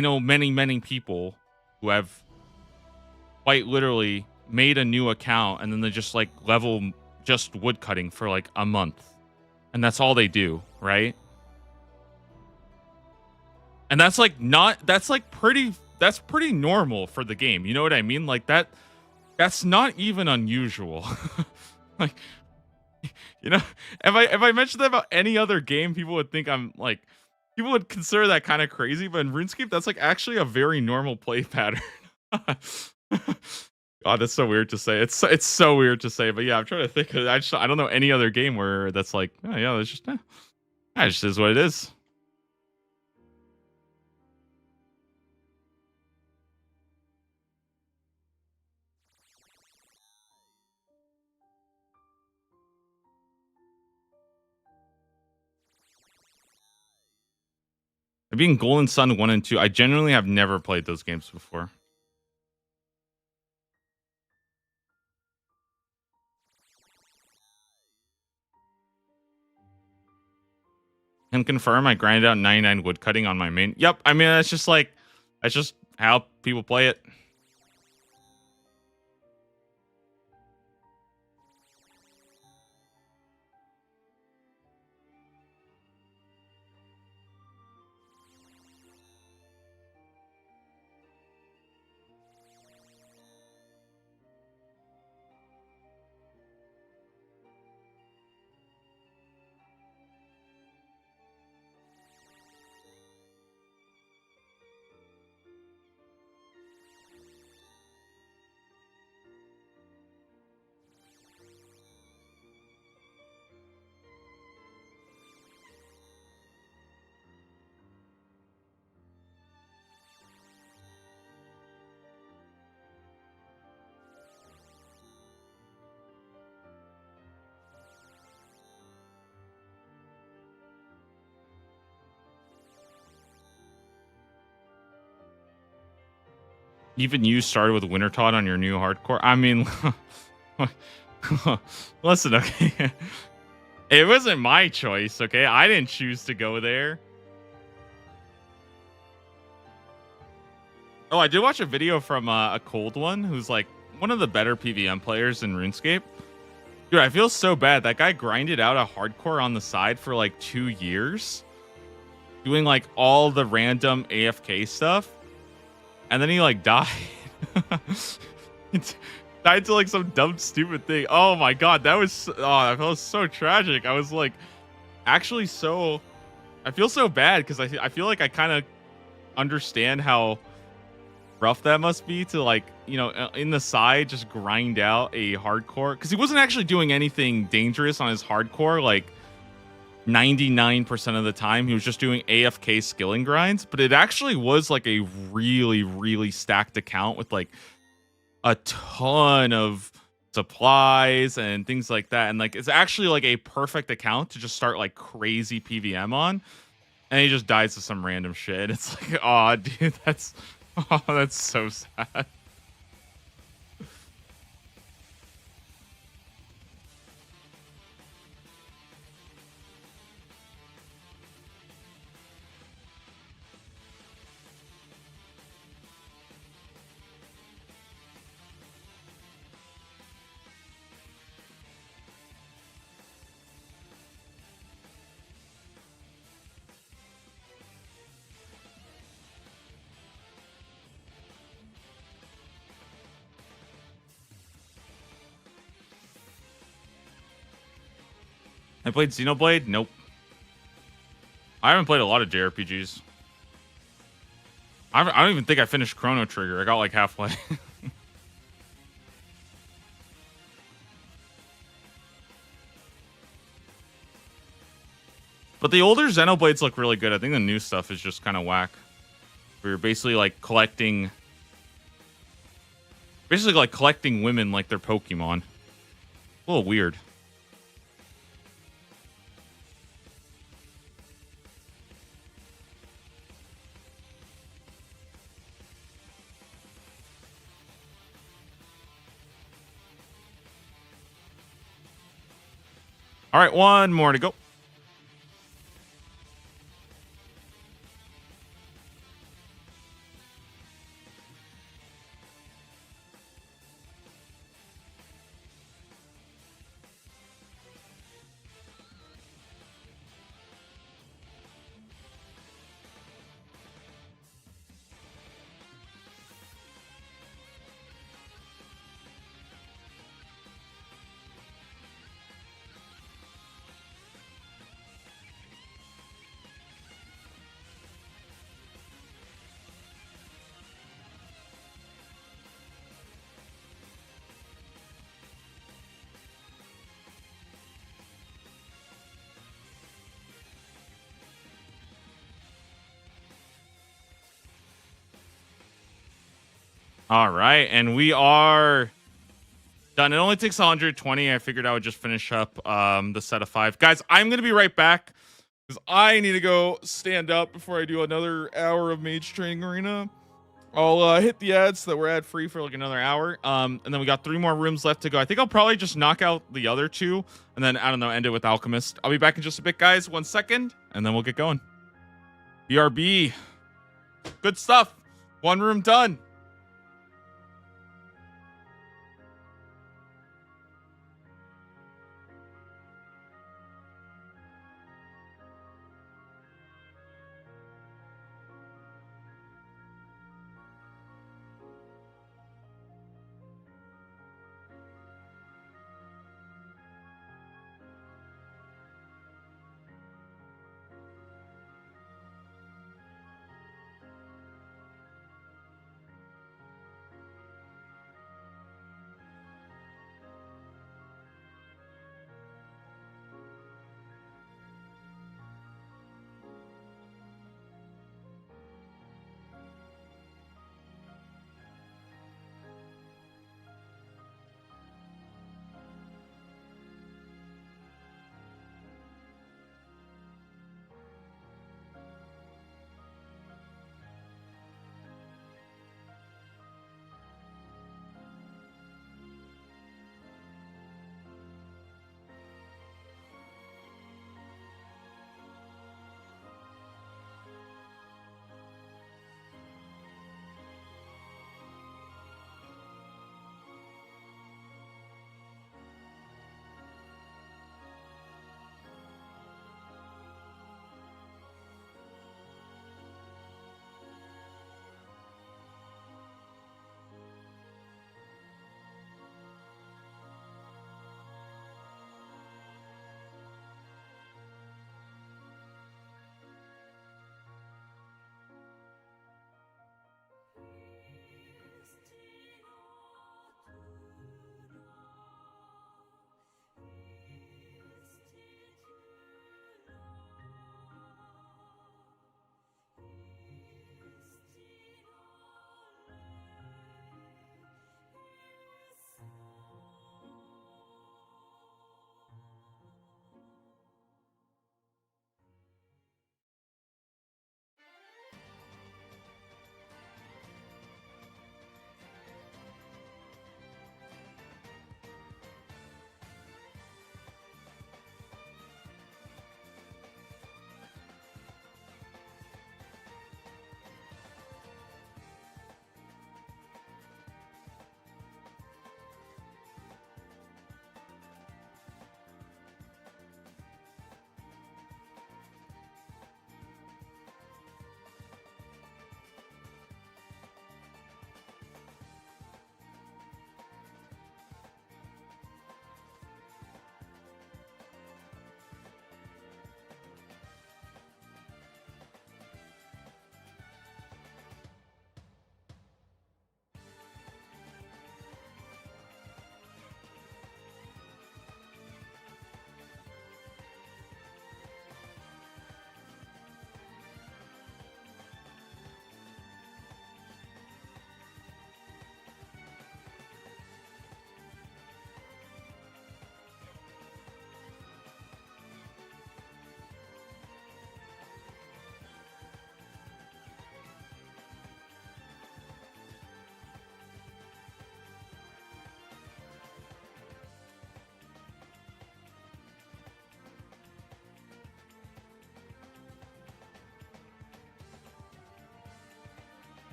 know many people who have quite literally made a new account and then they just like level just woodcutting for like a month. And that's all they do, right? And that's like that's pretty normal for the game. You know what I mean? Like that's not even unusual. Like, if I mentioned that about any other game, people would think I'm like, people would consider that kind of crazy, but in RuneScape, that's like actually a very normal play pattern. God, that's so weird to say. It's so weird to say, but yeah, I'm trying to think. I don't know any other game where that's like, oh yeah, that's just, that just is what it is. Being Golden Sun 1 and 2, I genuinely have never played those games before. Can confirm I grinded out 99 woodcutting on my main. Yep, I mean that's just how people play it. Even you started with Wintertodt on your new hardcore. I mean, listen, okay. It wasn't my choice, okay? I didn't choose to go there. Oh, I did watch a video from a Cold One, who's like one of the better PVM players in RuneScape. Dude, I feel so bad. That guy grinded out a hardcore on the side for like 2 years, doing like all the random AFK stuff. And then he like died. Died to like some dumb stupid thing. Oh my god, that felt so tragic. I was like actually I feel so bad because I feel like I kind of understand how rough that must be to like, in the side just grind out a hardcore, because he wasn't actually doing anything dangerous on his hardcore. Like 99% of the time he was just doing AFK skilling grinds, but it actually was like a really, really stacked account with like a ton of supplies and things like that. And like it's actually like a perfect account to just start like crazy PVM on. And he just dies to some random shit. It's like, oh dude, that's so sad. I played Xenoblade? Nope. I haven't played a lot of JRPGs. I don't even think I finished Chrono Trigger. I got like halfway. But the older Xenoblades look really good. I think the new stuff is just kind of whack. Where you're basically like collecting... Basically like collecting women like they're Pokemon. A little weird. All right, one more to go. All right, and we are done. It only takes 120. I figured I would just finish up the set of 5. Guys, I'm going to be right back because I need to go stand up before I do another hour of Mage Training Arena. I'll hit the ads so that we're ad free for like another hour. And then we got 3 more rooms left to go. I think I'll probably just knock out the other 2 and then, I don't know, end it with Alchemist. I'll be back in just a bit, guys. 1 second, and then we'll get going. BRB. Good stuff. 1 room done.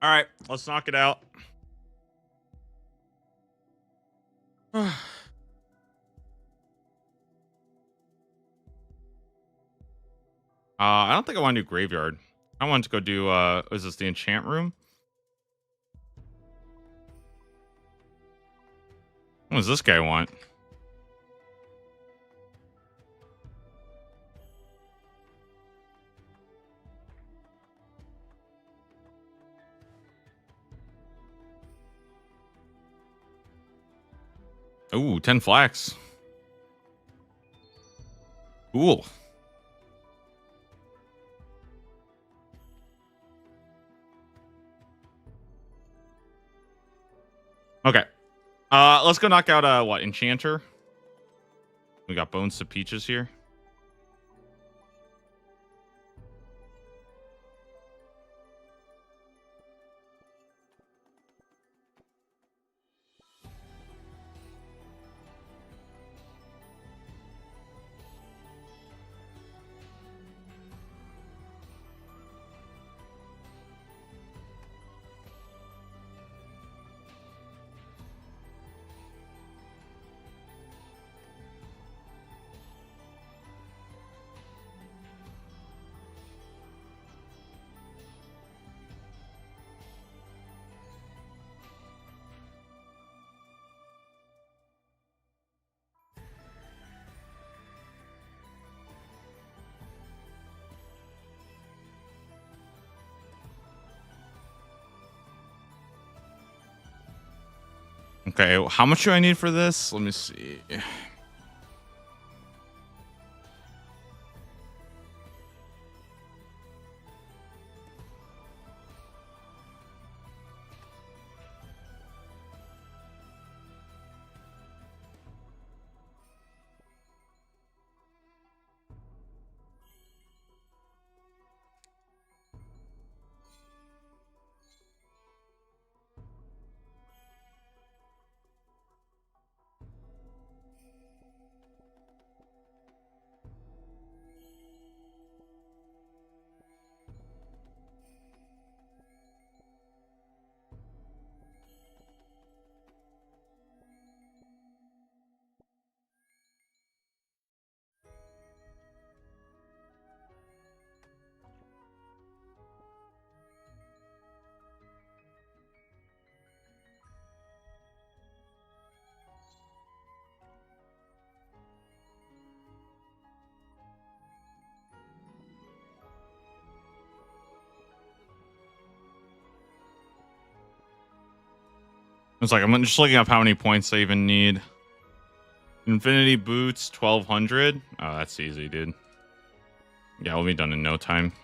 All right, let's knock it out. I don't think I want to do graveyard. I want to go do is this the enchant room? What does this guy want? Ooh, 10 flax. Cool. Okay. Let's go knock out what, Enchanter? We got Bones to Peaches here. Okay, how much do I need for this? Let me see. It's like I'm just looking up how many points I even need. Infinity Boots, 1200. Oh, that's easy, dude. Yeah, we'll be done in no time.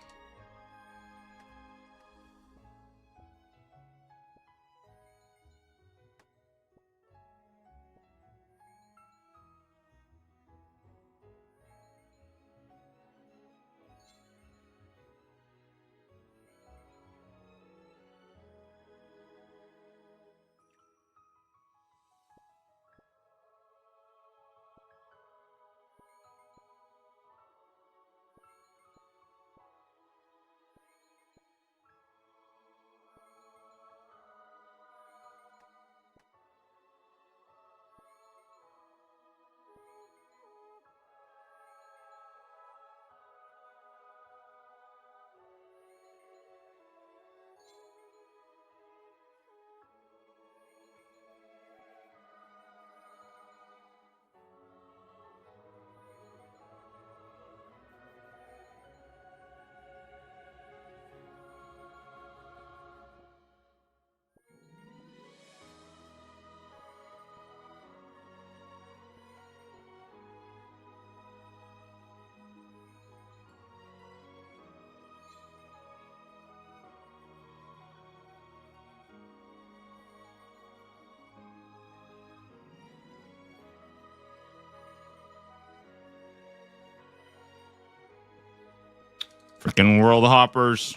Freaking World Hoppers.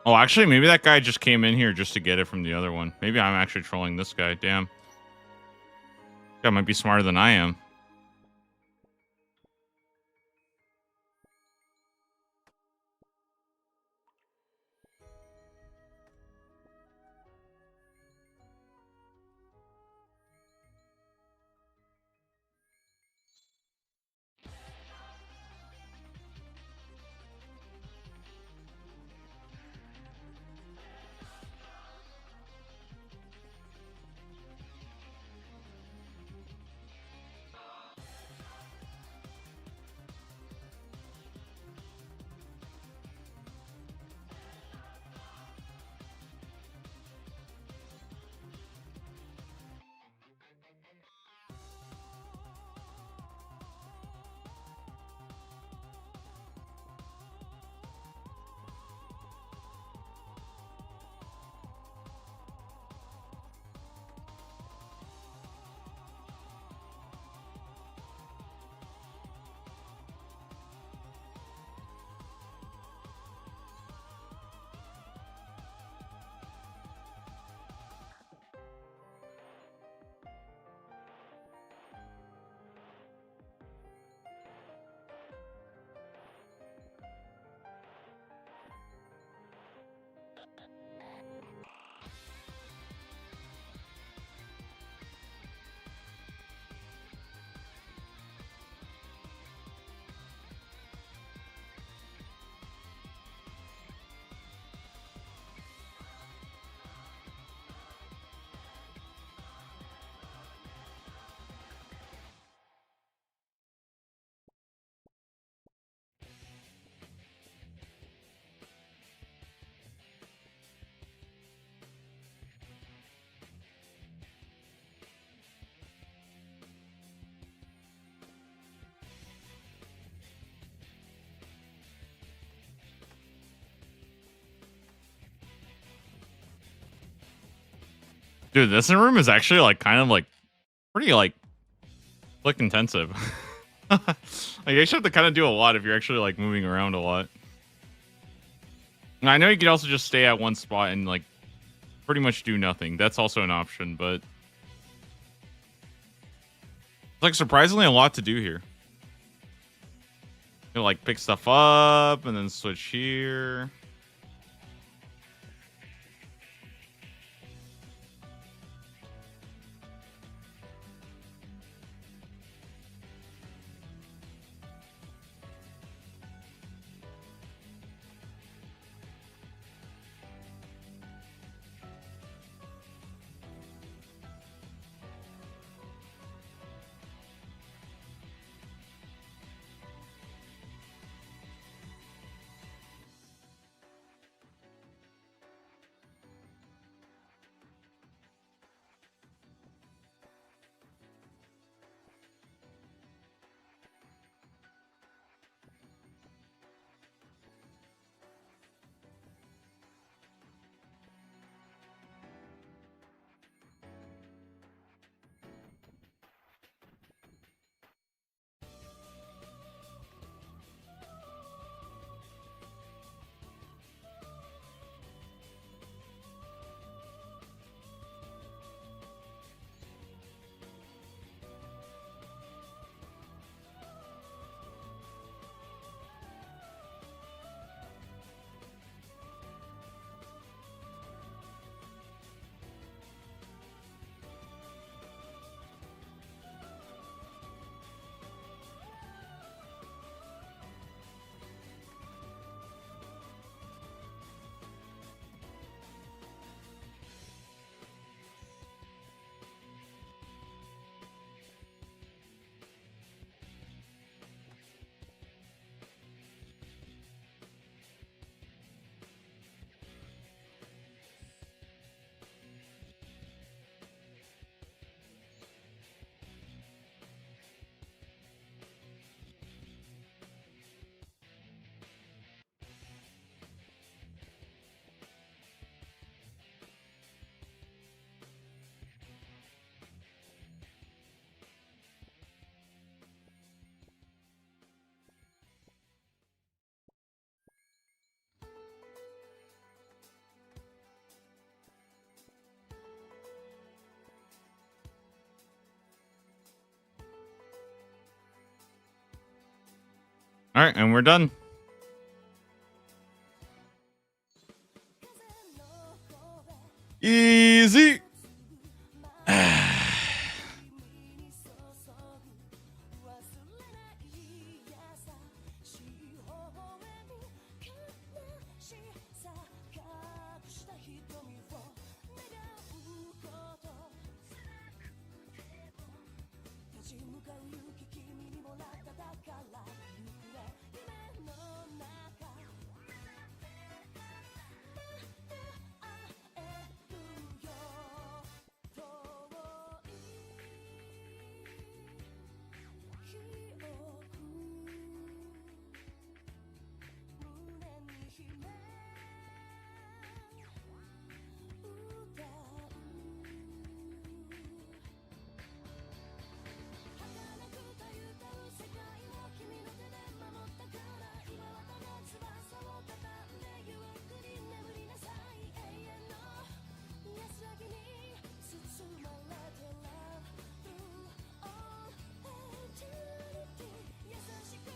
Oh, actually, maybe that guy just came in here just to get it from the other one. Maybe I'm actually trolling this guy. Damn. Guy might be smarter than I am. Dude, this room is actually like kind of like pretty like click intensive. Like you actually have to kind of do a lot if you're actually like moving around a lot. And I know you could also just stay at one spot and like pretty much do nothing. That's also an option, but it's like surprisingly a lot to do here. You know, like pick stuff up and then switch here. All right, and we're done. Easy.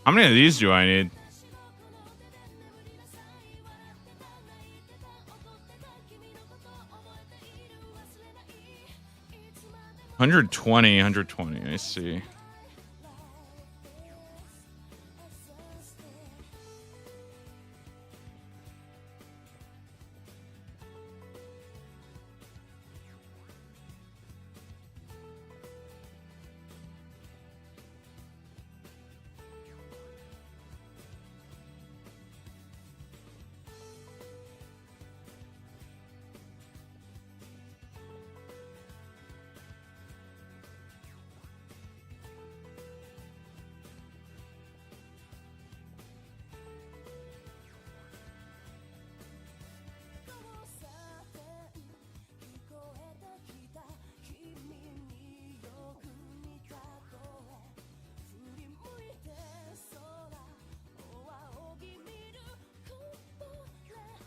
How many of these do I need? $120, $120. I see.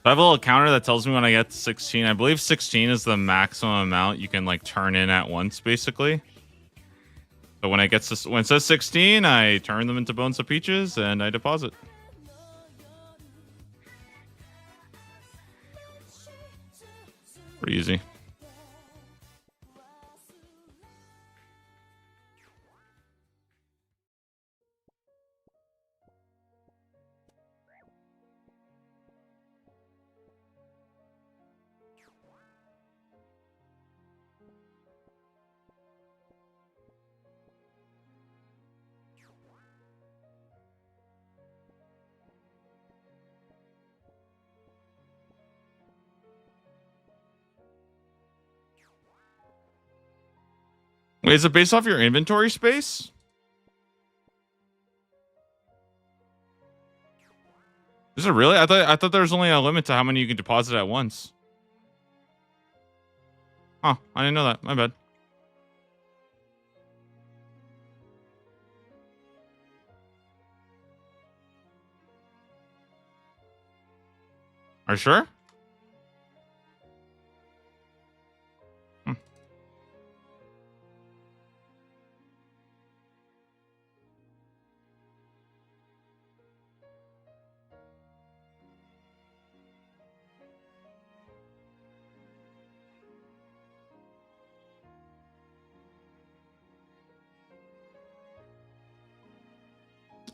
I have a little counter that tells me when I get to 16. I believe 16 is the maximum amount you can like turn in at once, basically. So when it says 16, I turn them into Bones of Peaches and I deposit. Pretty easy. Wait, is it based off your inventory space? Is it really? I thought there was only a limit to how many you can deposit at once. Huh, I didn't know that. My bad. Are you sure?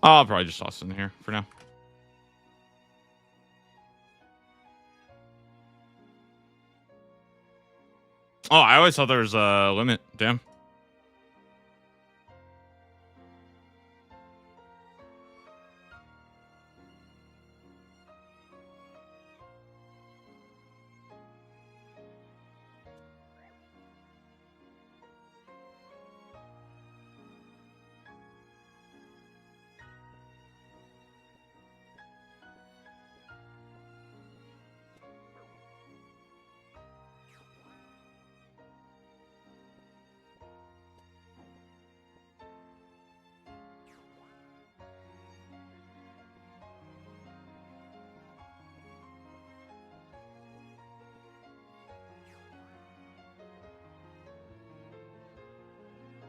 Oh, I'll probably just toss it in here for now. Oh, I always thought there was a limit. Damn.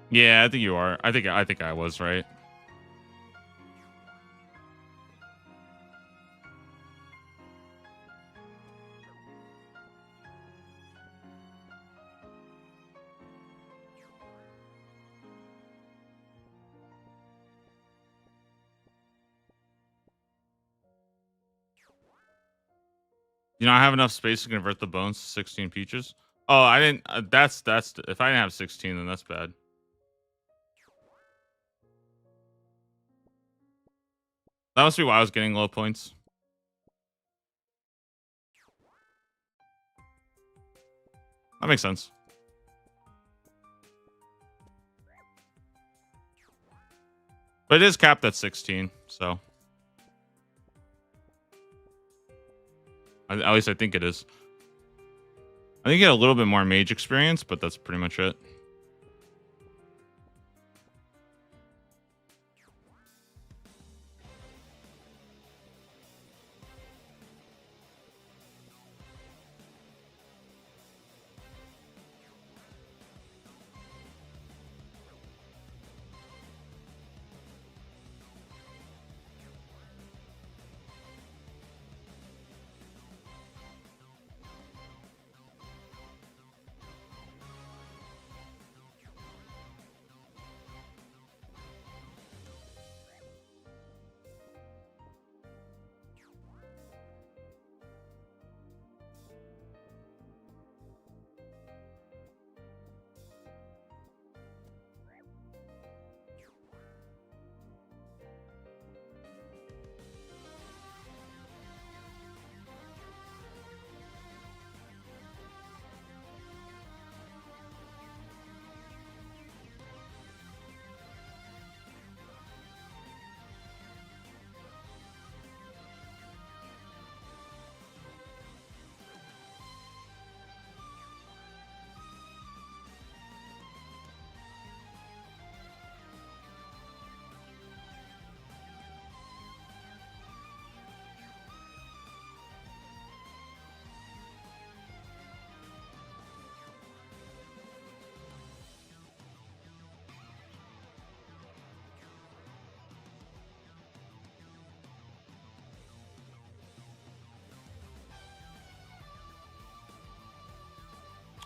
Yeah, I think you are. I think I was right. You know, I have enough space to convert the bones to 16 peaches. Oh, I didn't. That's if I didn't have 16, then that's bad. That must be why I was getting low points. That makes sense. But it is capped at 16, so at least I think it is. I think you get a little bit more mage experience, but that's pretty much it.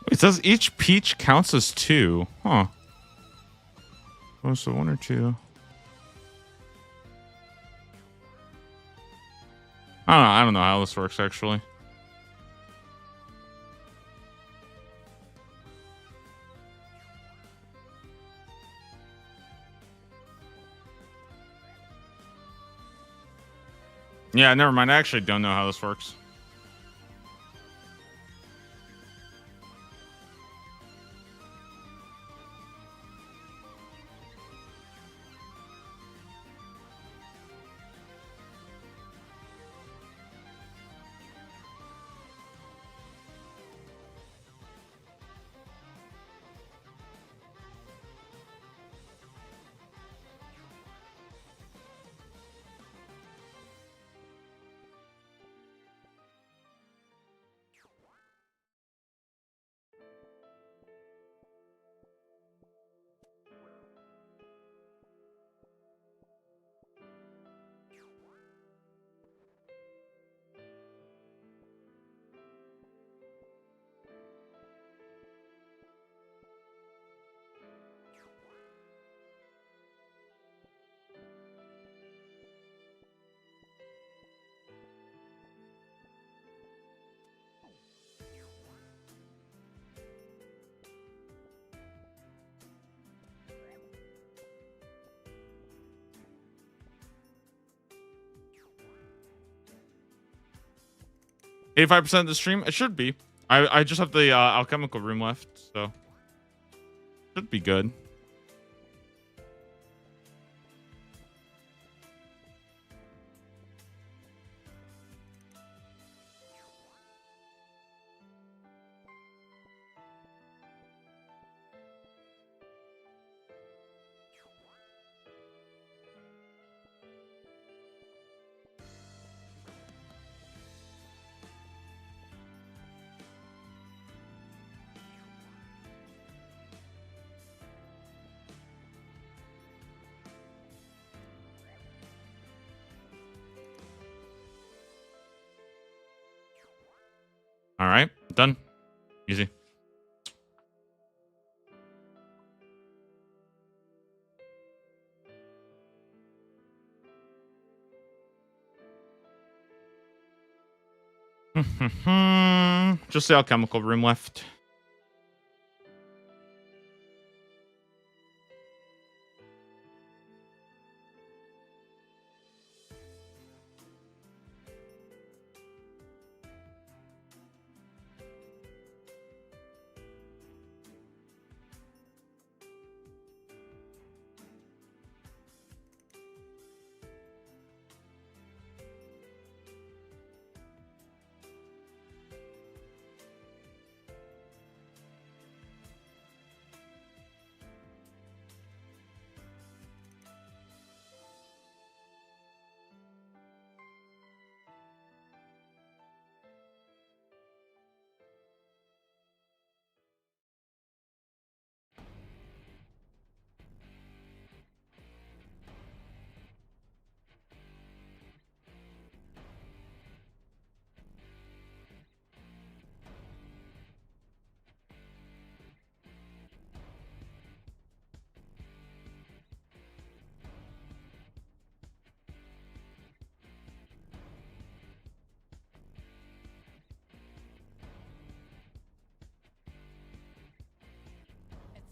It says each peach counts as 2. Huh. Oh, so 1 or 2. I don't know how this works actually. Yeah, never mind. I actually don't know how this works. $85% of the stream? It should be. I just have the alchemical room left, so should be good. All right, done. Easy. Just the alchemical room left.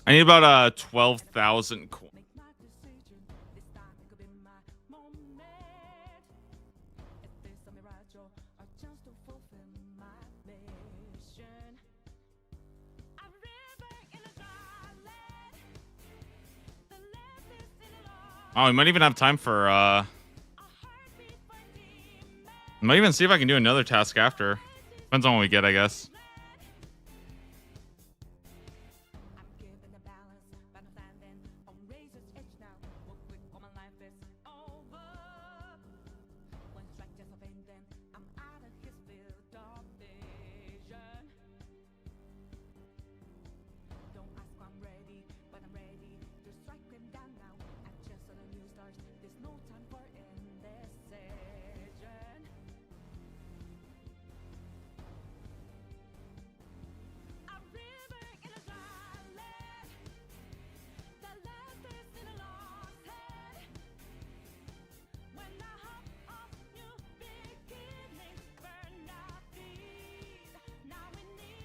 I need about 12,000 coins. Oh, we might even have time for I might even see if I can do another task after. Depends on what we get, I guess.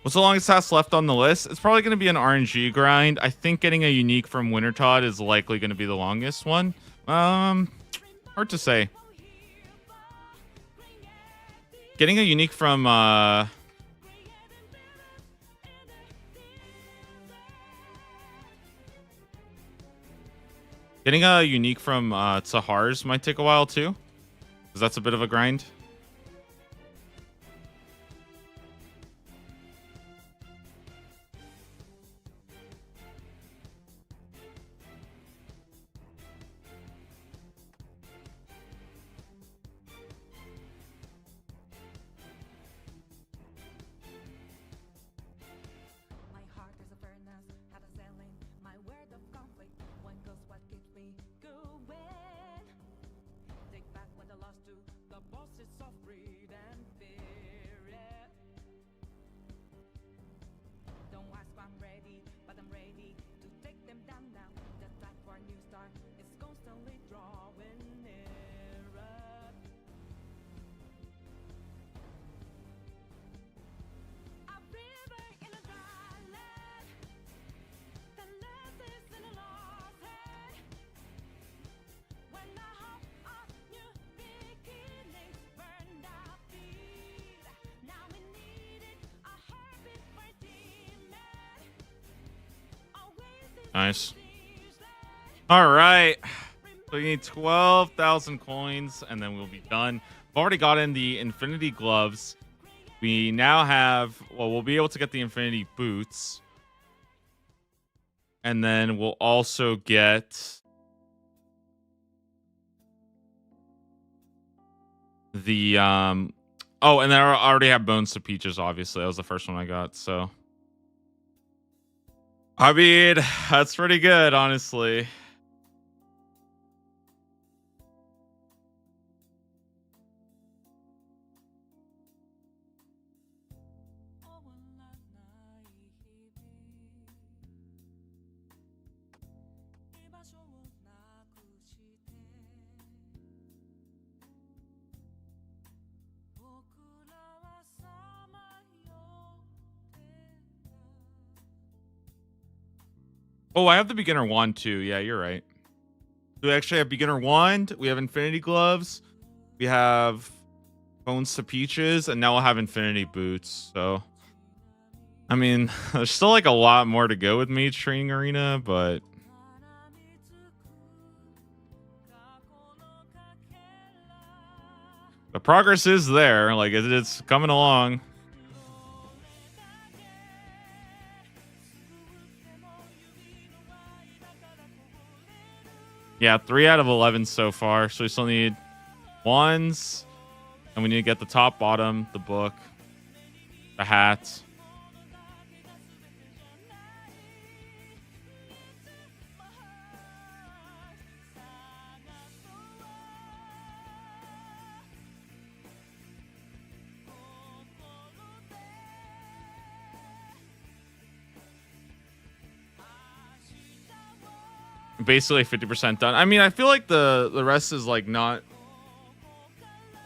What's the longest task left on the list? It's probably going to be an RNG grind. I think getting a unique from Wintertodt is likely going to be the longest one. Hard to say. Getting a unique from Tsahars might take a while too, because that's a bit of a grind. My heart is a furnace, had a selling my word of conflict. One goes what keeps me going. Take back what I lost to the bosses of greed and fear. Yeah. Don't ask why I'm ready, but I'm ready to take them down now. The time for a new start is constantly drawing nearer. A river in a dry land, the last is in a lost head. When the hope of new beginnings burned our feet, now we needed a heartbeat for demon. Always is Nice. All right. So you need 12,000 coins, and then we'll be done. I've already gotten the Infinity Gloves. We now have, well, we'll be able to get the Infinity Boots. And then we'll also get the, oh, and then I already have Bones to Peaches, obviously. That was the first one I got, so. I mean, that's pretty good, honestly. Oh, I have the beginner wand too. Yeah, you're right. So we actually have beginner wand. We have Infinity Gloves. We have Bones to Peaches, and now we'll have Infinity Boots. So, I mean, there's still like a lot more to go with Mage Training Arena, but the progress is there. Like it's coming along. Yeah, 3 out of 11 so far. So we still need wands, and we need to get the top, bottom, the book, the hat. Basically 50% done. I mean, I feel like the rest is like not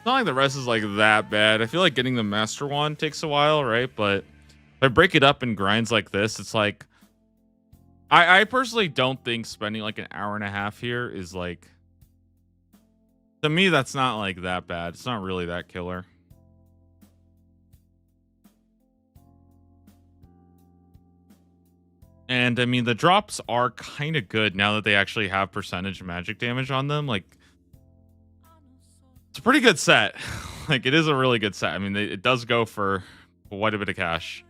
like the rest is like that bad. I feel like getting the Master Wand takes a while, right? But if I break it up in grinds like this, it's like I personally don't think spending like an hour and a half here is like, to me, that's not like that bad. It's not really that killer. And I mean, the drops are kind of good now that they actually have percentage magic damage on them. Like, it's a pretty good set. Like, it is a really good set. I mean, it does go for quite a bit of cash.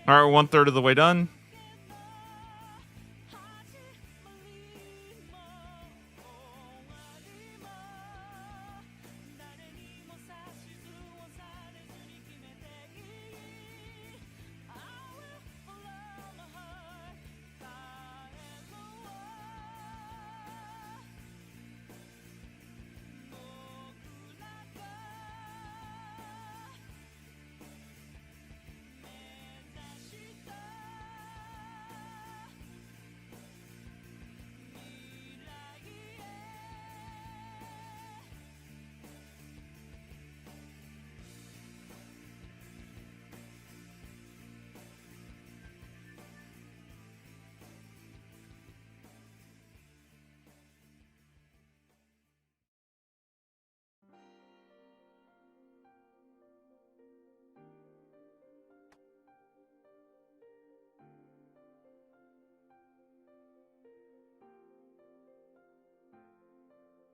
All right, 1/3 of the way done.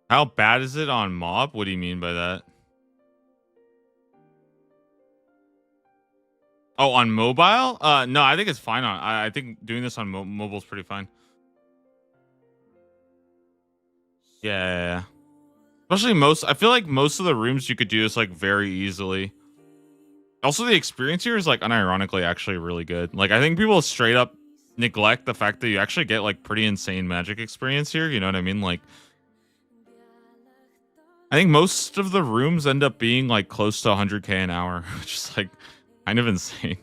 How bad is it on mob? What do you mean by that? Oh, on mobile? No, I think it's fine on. I think doing this on mobile is pretty fine. Yeah. Especially I feel like most of the rooms you could do this like very easily. Also, the experience here is like unironically actually really good. Like, I think people straight up neglect the fact that you actually get like pretty insane magic experience here. You know what I mean? Like, I think most of the rooms end up being like close to 100k an hour, which is like kind of insane.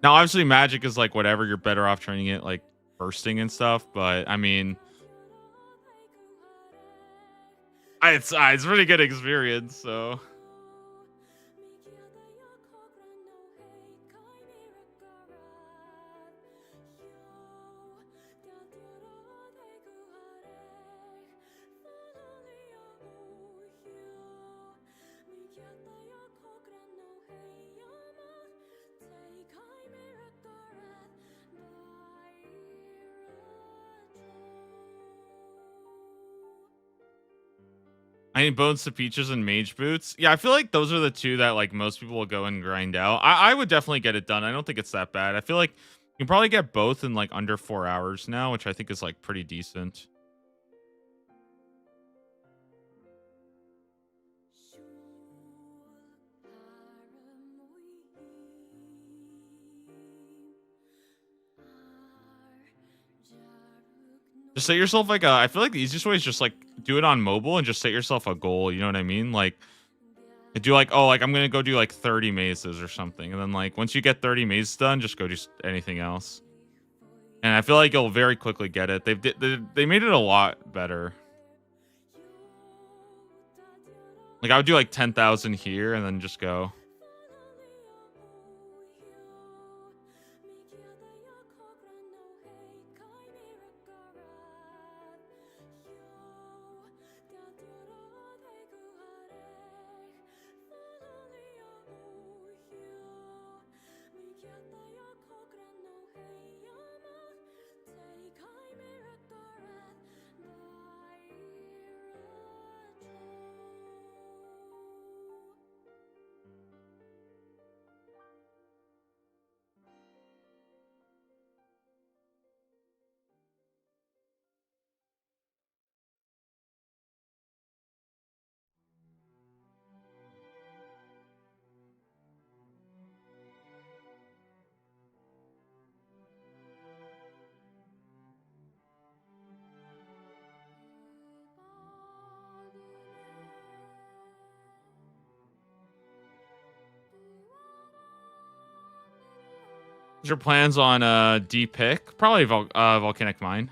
Now, obviously, magic is like whatever. You're better off training it like bursting and stuff. But I mean, it's pretty good experience. So. I need bones to peaches and mage boots. Yeah, I feel like those are the two that like most people will go and grind out. I would definitely get it done. I don't think it's that bad. I feel like you can probably get both in like under 4 hours now, which I think is like pretty decent. Just set yourself like I feel like the easiest way is just like do it on mobile and just set yourself a goal. You know what I mean? Like do like, oh, like I'm gonna go do like 30 mazes or something, and then like once you get 30 mazes done, just go do anything else. And I feel like you'll very quickly get it. They made it a lot better. Like I would do like 10,000 here and then just go. What's your plans on D pick? Probably Volcanic Mine.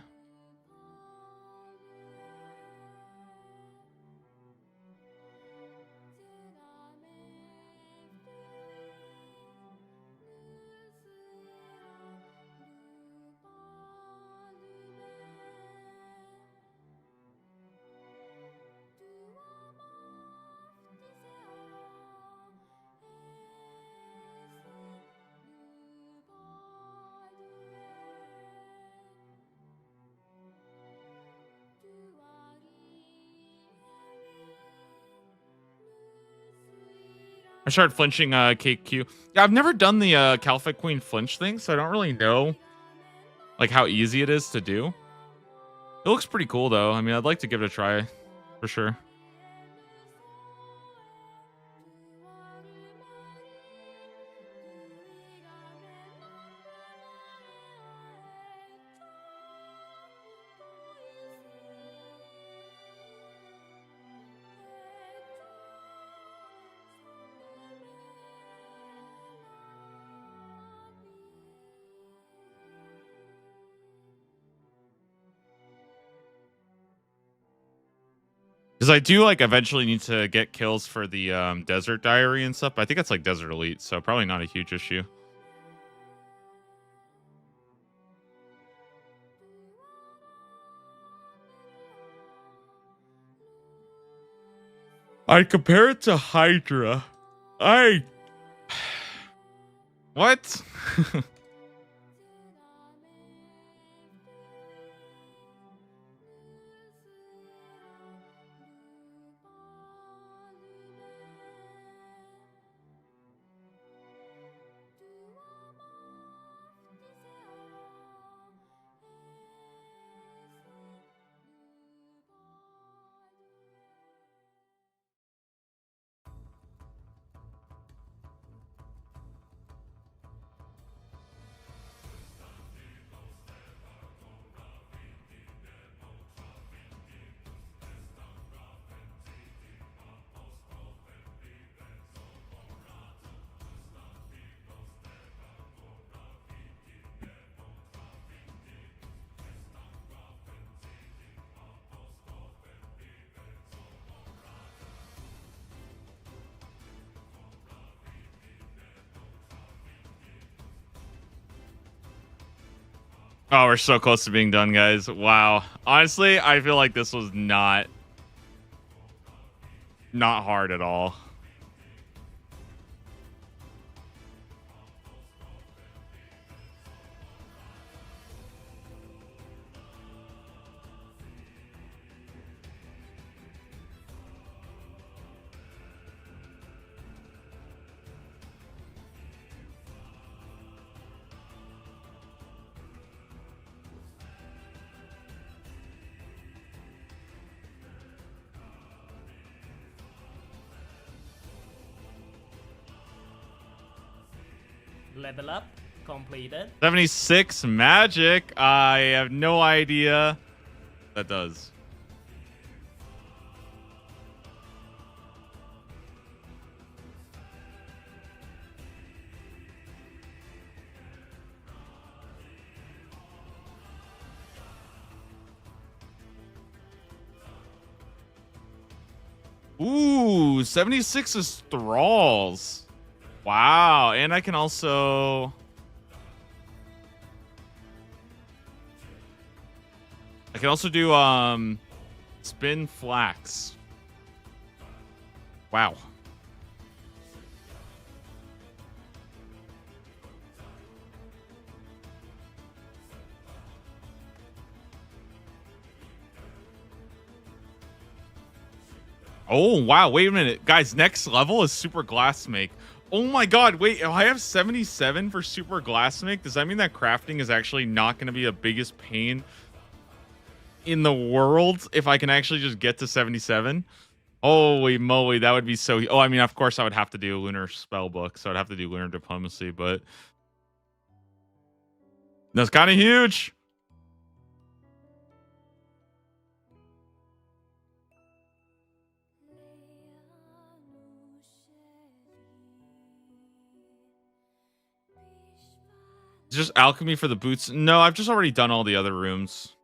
I started flinching KQ. Yeah, I've never done the Calphite Queen flinch thing, so I don't really know like how easy it is to do. It looks pretty cool though. I mean, I'd like to give it a try for sure. Because I do like eventually need to get kills for the Desert Diary and stuff. But I think it's like Desert Elite, so probably not a huge issue. I compare it to Hydra. What? Oh, we're so close to being done, guys. Wow. Honestly, I feel like this was not hard at all. Level up completed. 76 magic. I have no idea what that does. Ooh, 76 is thralls. Wow, and I can also do spin flax. Wow. Oh, wow. Wait a minute. Guys, next level is super glass make. Oh my god. Wait, I have 77 for super glass make. Does that mean that crafting is actually not going to be the biggest pain in the world if I can actually just get to 77? Holy moly, that would be so... Oh, I mean, of course I would have to do Lunar Spellbook, so I'd have to do Lunar Diplomacy, but... That's kind of huge. Just alchemy for the boots? No, I've just already done all the other rooms.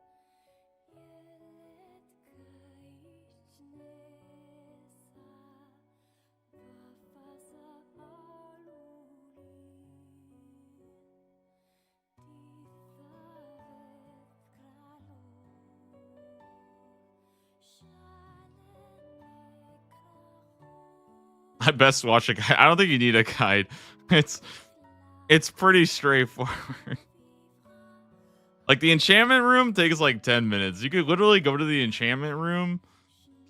I best watch a guide. I don't think you need a guide. It's pretty straightforward. Like, the enchantment room takes like 10 minutes. You could literally go to the enchantment room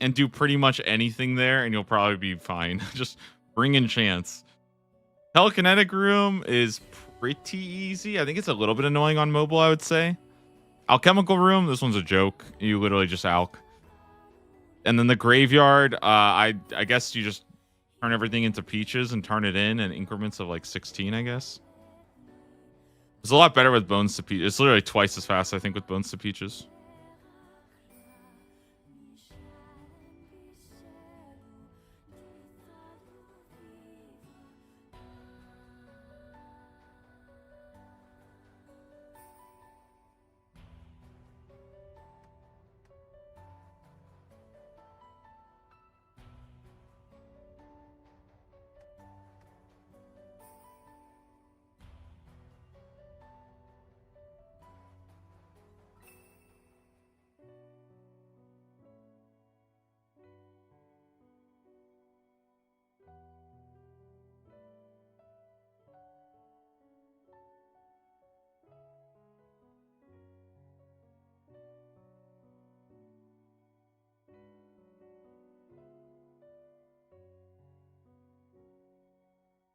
and do pretty much anything there, and you'll probably be fine. Just bring enchants. Telekinetic room is pretty easy. I think it's a little bit annoying on mobile, I would say. Alchemical room, this one's a joke. You literally just alch. And then the graveyard, I guess you just turn everything into peaches and turn it in increments of like 16, I guess. It's a lot better with Bones to Peaches. It's literally twice as fast, I think, with Bones to Peaches.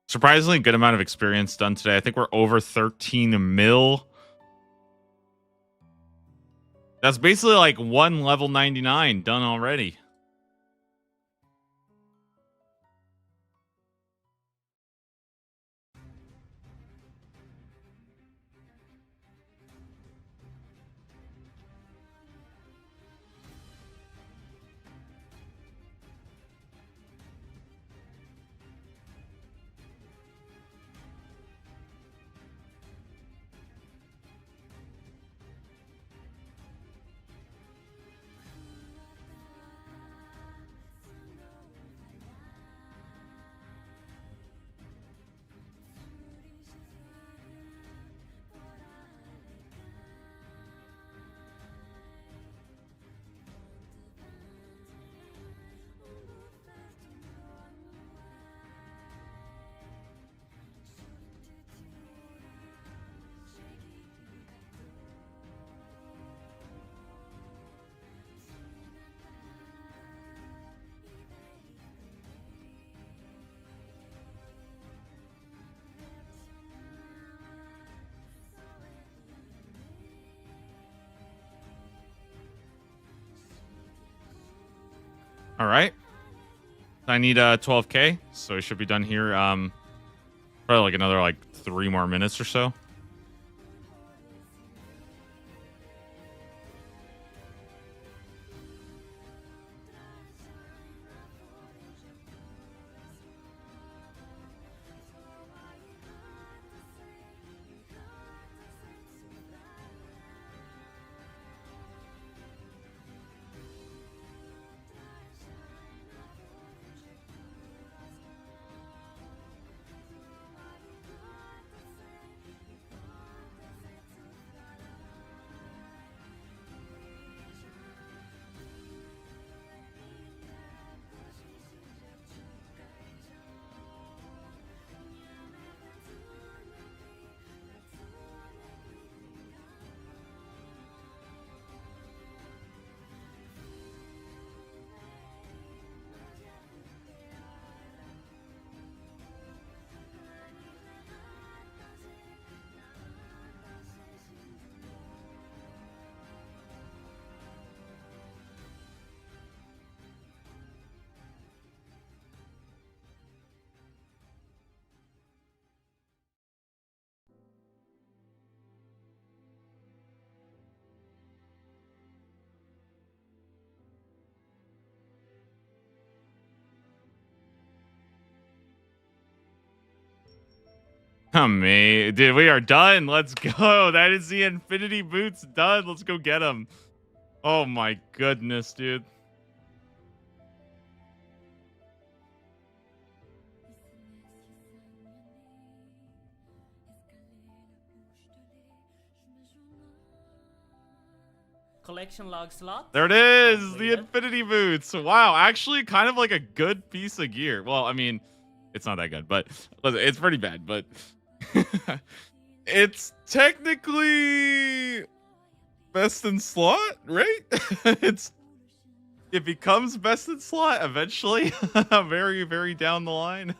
Surprisingly good amount of experience done today. I think we're over 13 mil. That's basically like one level 99 done already. All right. I need 12k, so it should be done here. Probably like another like 3 more minutes or so. Oh, man. Dude, we are done. Let's go. That is the Infinity Boots done. Let's go get them. Oh, my goodness, dude. Collection log slot. There it is. The Completed. Infinity Boots. Wow. Actually, kind of like a good piece of gear. Well, I mean, it's not that good, but it's pretty bad, but it's technically best in slot, right? It becomes best in slot eventually. Very, very down the line.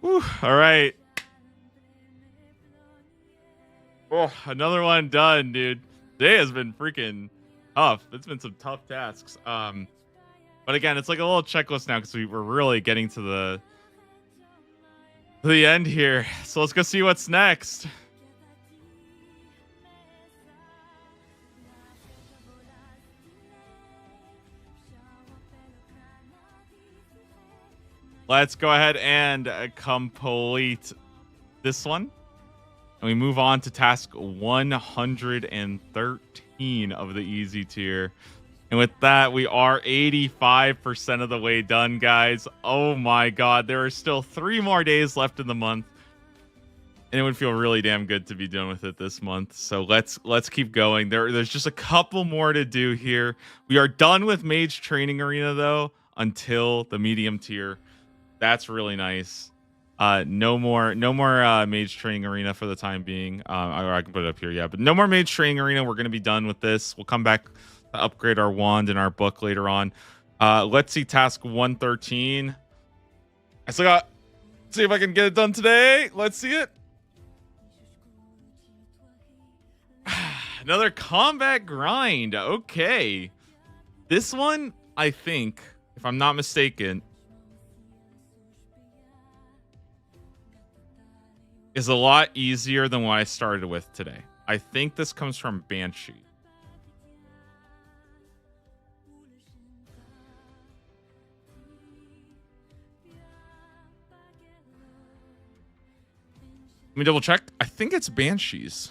Whew, all right. Oh, another one done, dude. Today has been freaking tough. It's been some tough tasks. But again, it's like a little checklist now because we're really getting to the end here. So let's go see what's next. Let's go ahead and complete this one. And we move on to task 113 of the easy tier. And with that, we are 85% of the way done, guys. Oh my god, there are still 3 more days left in the month. And it would feel really damn good to be done with it this month. So let's keep going. There's just a couple more to do here. We are done with Mage Training Arena though until the medium tier. That's really nice. No more Mage Training Arena for the time being. I can put it up here, yeah. But no more Mage Training Arena. We're gonna be done with this. We'll come back to upgrade our wand and our book later on. Let's see task 113. I still got. See if I can get it done today. Let's see it. Another combat grind. Okay, this one I think, if I'm not mistaken, is a lot easier than what I started with today. I think this comes from Banshee. Let me double check. I think it's Banshees.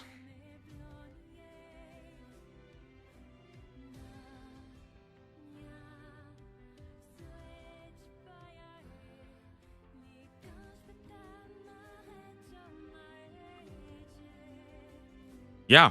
Yeah.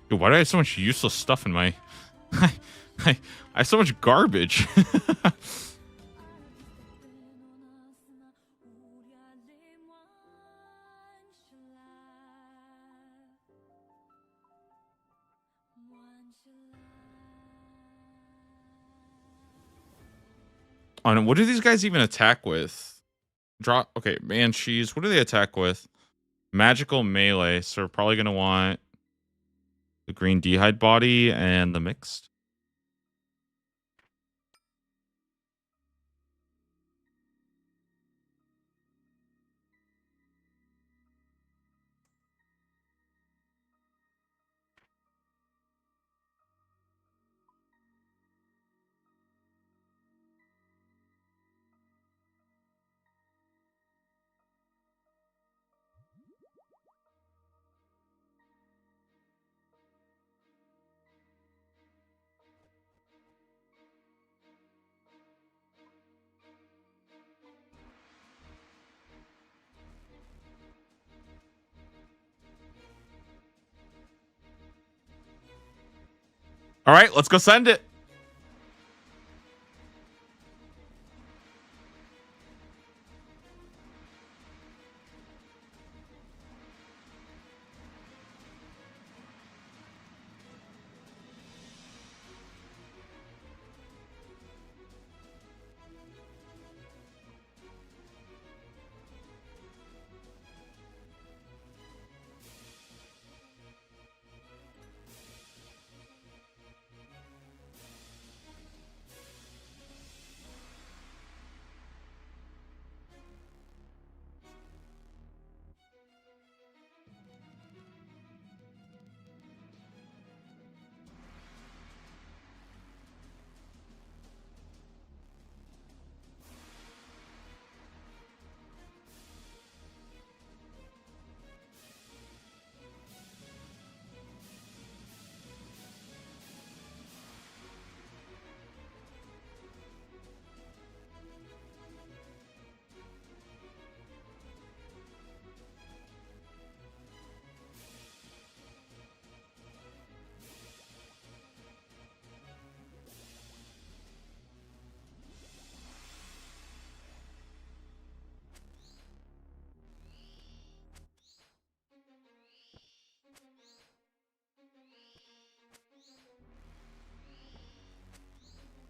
Dude, why do I have so much useless stuff in my... I have so much garbage. On what do these guys even attack with? Drop. Okay, Banshees. What do they attack with? Magical melee. So we're probably gonna want the green D'hide body and the mixed. All right, let's go send it.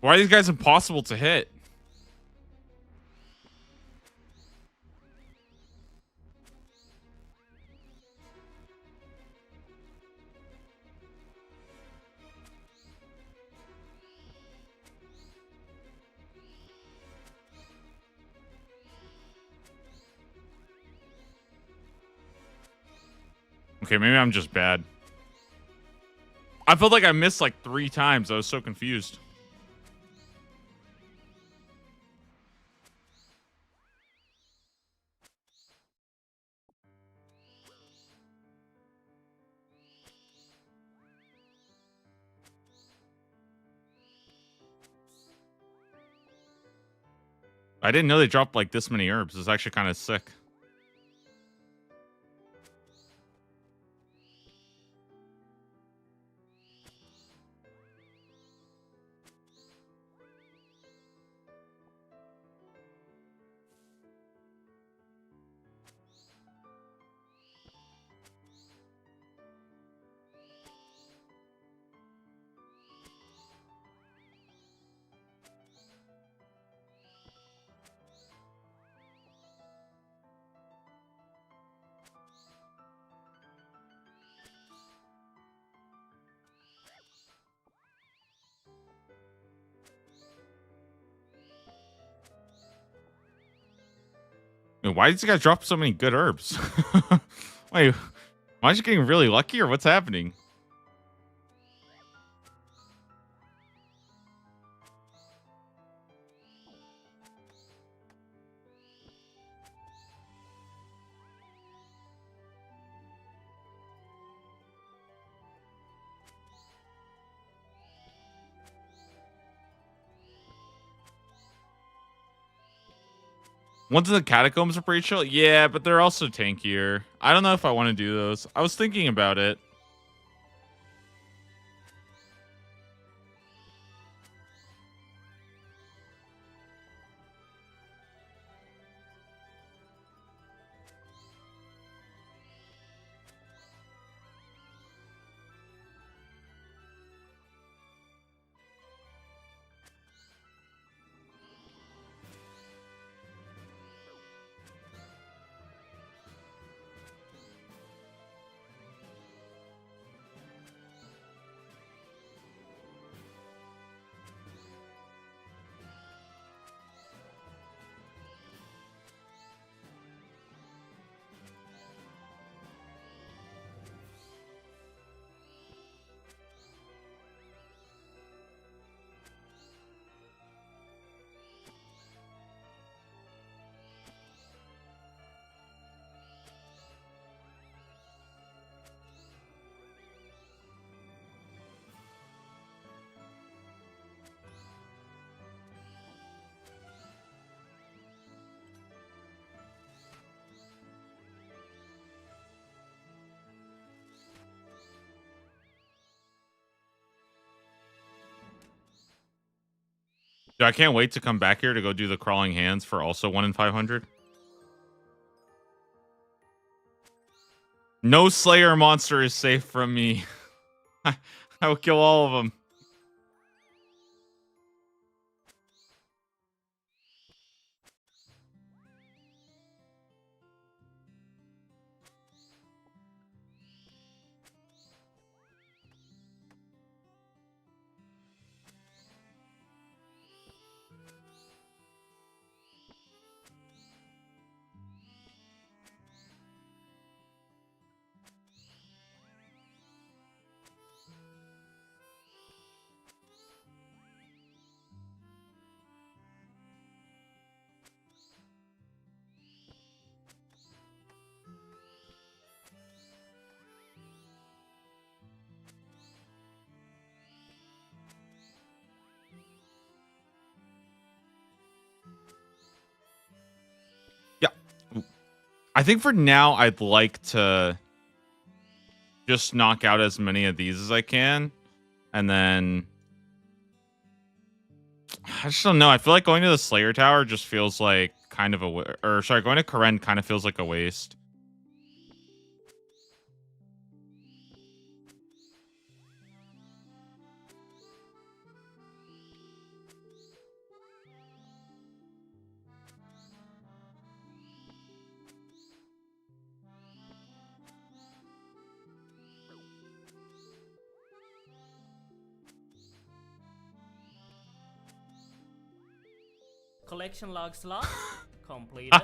Why are these guys impossible to hit? Okay, maybe I'm just bad. I felt like I missed like 3 times. I was so confused. I didn't know they dropped like this many herbs. It's actually kind of sick. Why did these guys drop so many good herbs? Wait, am I just getting really lucky or what's happening? Ones in the catacombs are pretty chill. Yeah, but they're also tankier. I don't know if I want to do those. I was thinking about it. Dude, I can't wait to come back here to go do the crawling hands for also 1 in 500. No Slayer monster is safe from me. I will kill all of them. Yeah. I think for now, I'd like to just knock out as many of these as I can. And then I just don't know. I feel like going to the Slayer Tower just feels like kind of or sorry, going to Karen kind of feels like a waste. Collection log slot completed.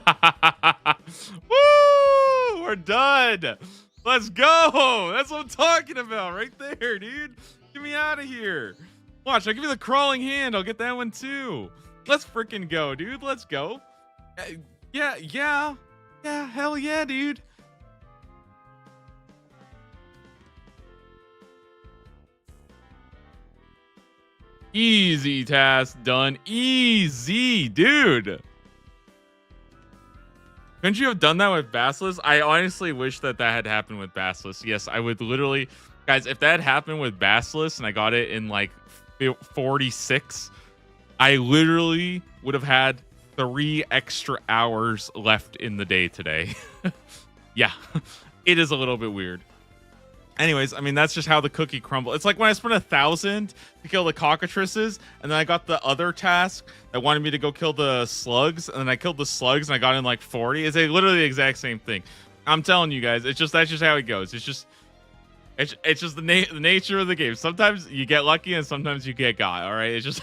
Woo! We're done. Let's go. That's what I'm talking about right there, dude. Get me out of here. Watch, I'll give you the crawling hand. I'll get that one too. Let's freaking go, dude. Let's go. Yeah, hell yeah, dude. Easy task done. Easy, dude. Couldn't you have done that with Basilisk? I honestly wish that had happened with Basilisk. Yes, I would literally... Guys, if that had happened with Basilisk and I got it in like 46, I literally would have had 3 extra hours left in the day today. Yeah, it is a little bit weird. Anyways, I mean, that's just how the cookie crumble. It's like when I spent 1,000 to kill the cockatrices, and then I got the other task that wanted me to go kill the slugs, and then I killed the slugs, and I got in like 40. It's literally the exact same thing. I'm telling you guys, that's just how it goes. It's just the nature of the game. Sometimes you get lucky, and sometimes you get got. All right, it's just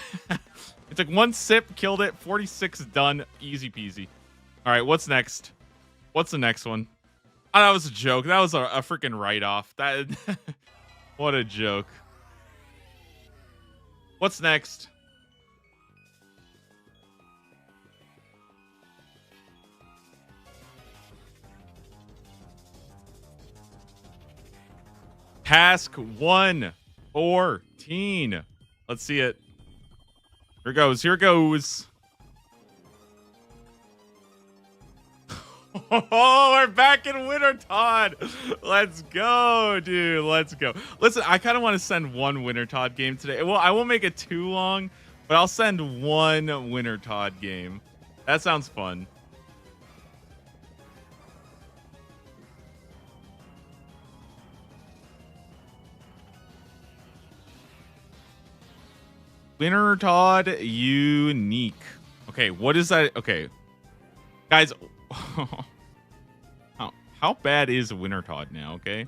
it's like 1 sip, killed it, 46 done, easy peasy. All right, what's next? What's the next one? Oh, that was a joke. That was a freaking write-off. That what a joke. What's next? Task 114. Let's see it. Here goes. Here goes. Oh, we're back in Wintertodt. Let's go, dude. Let's go. Listen, I kind of want to send 1 Wintertodt game today. Well, I won't make it too long, but I'll send 1 Wintertodt game. That sounds fun. Wintertodt unique. Okay, what is that? Okay, guys. How bad is Wintertodt now? Okay,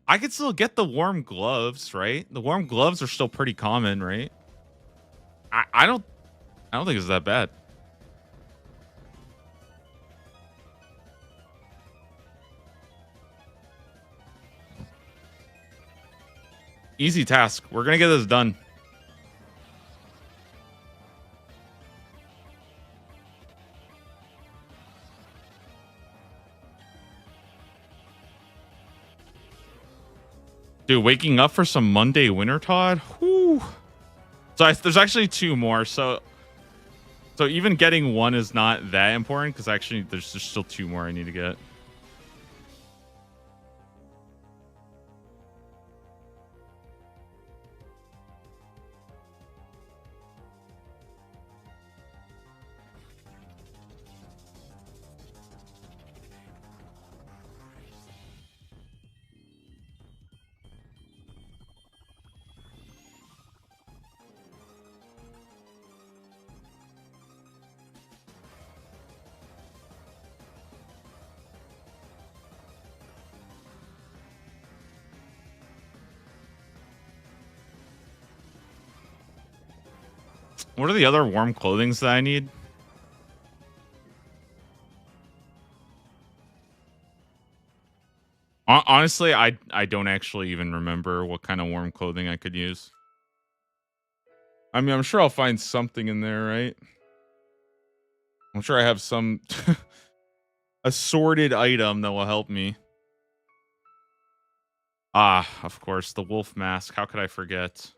I could still get the warm gloves, right? The warm gloves are still pretty common, right? I don't think it's that bad. Easy task. We're gonna get this done. Dude, waking up for some Monday Wintertodt? Whew. So there's actually 2 more. So even getting 1 is not that important because actually there's still 2 more I need to get. What are the other warm clothings that I need? Honestly, I don't actually even remember what kind of warm clothing I could use. I mean, I'm sure I'll find something in there, right? I'm sure I have some assorted item that will help me. Ah, of course, the wolf mask. How could I forget?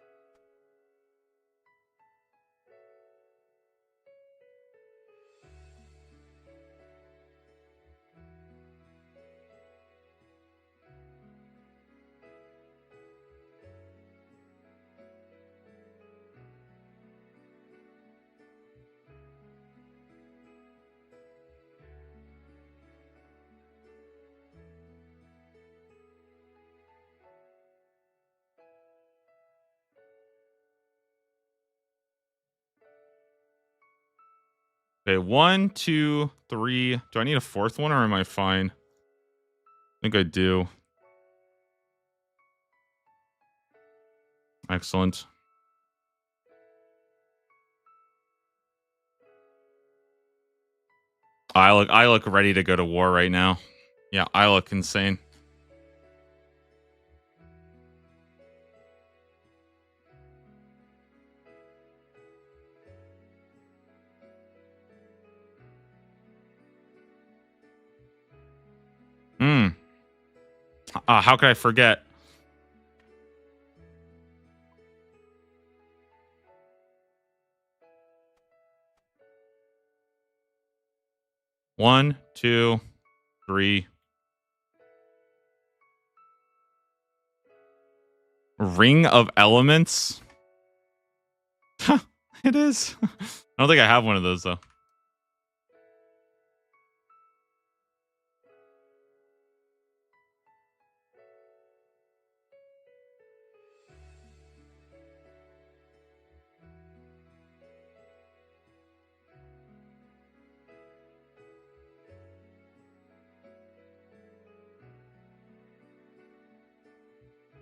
Okay, 1, 2, 3. Do I need a fourth one or am I fine? I think I do. Excellent. I look ready to go to war right now. Yeah, I look insane. Hmm. How could I forget? One, two, three. Ring of Elements. It is. I don't think I have one of those though.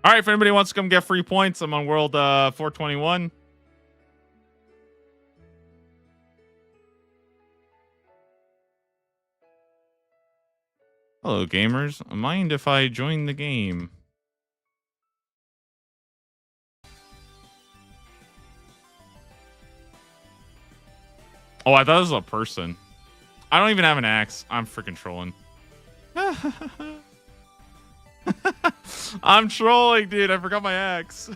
All right, if anybody wants to come get free points, I'm on World 421. Hello, gamers. Mind if I join the game? Oh, I thought it was a person. I don't even have an axe. I'm freaking trolling. I'm trolling, dude. I forgot my axe.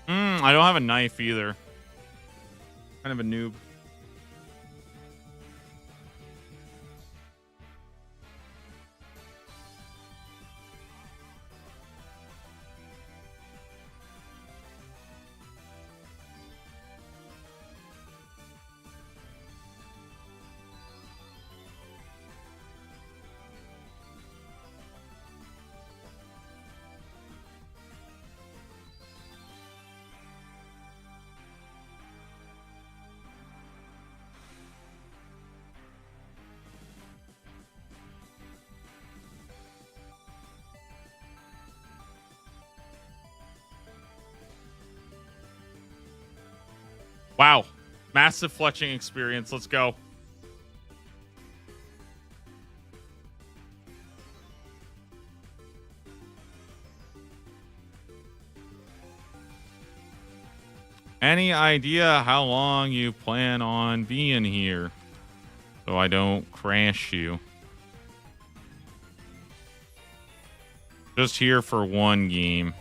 I don't have a knife either. Kind of a noob. Wow. Massive fletching experience. Let's go. Any idea how long you plan on being here? So I don't crash you. Just here for one game.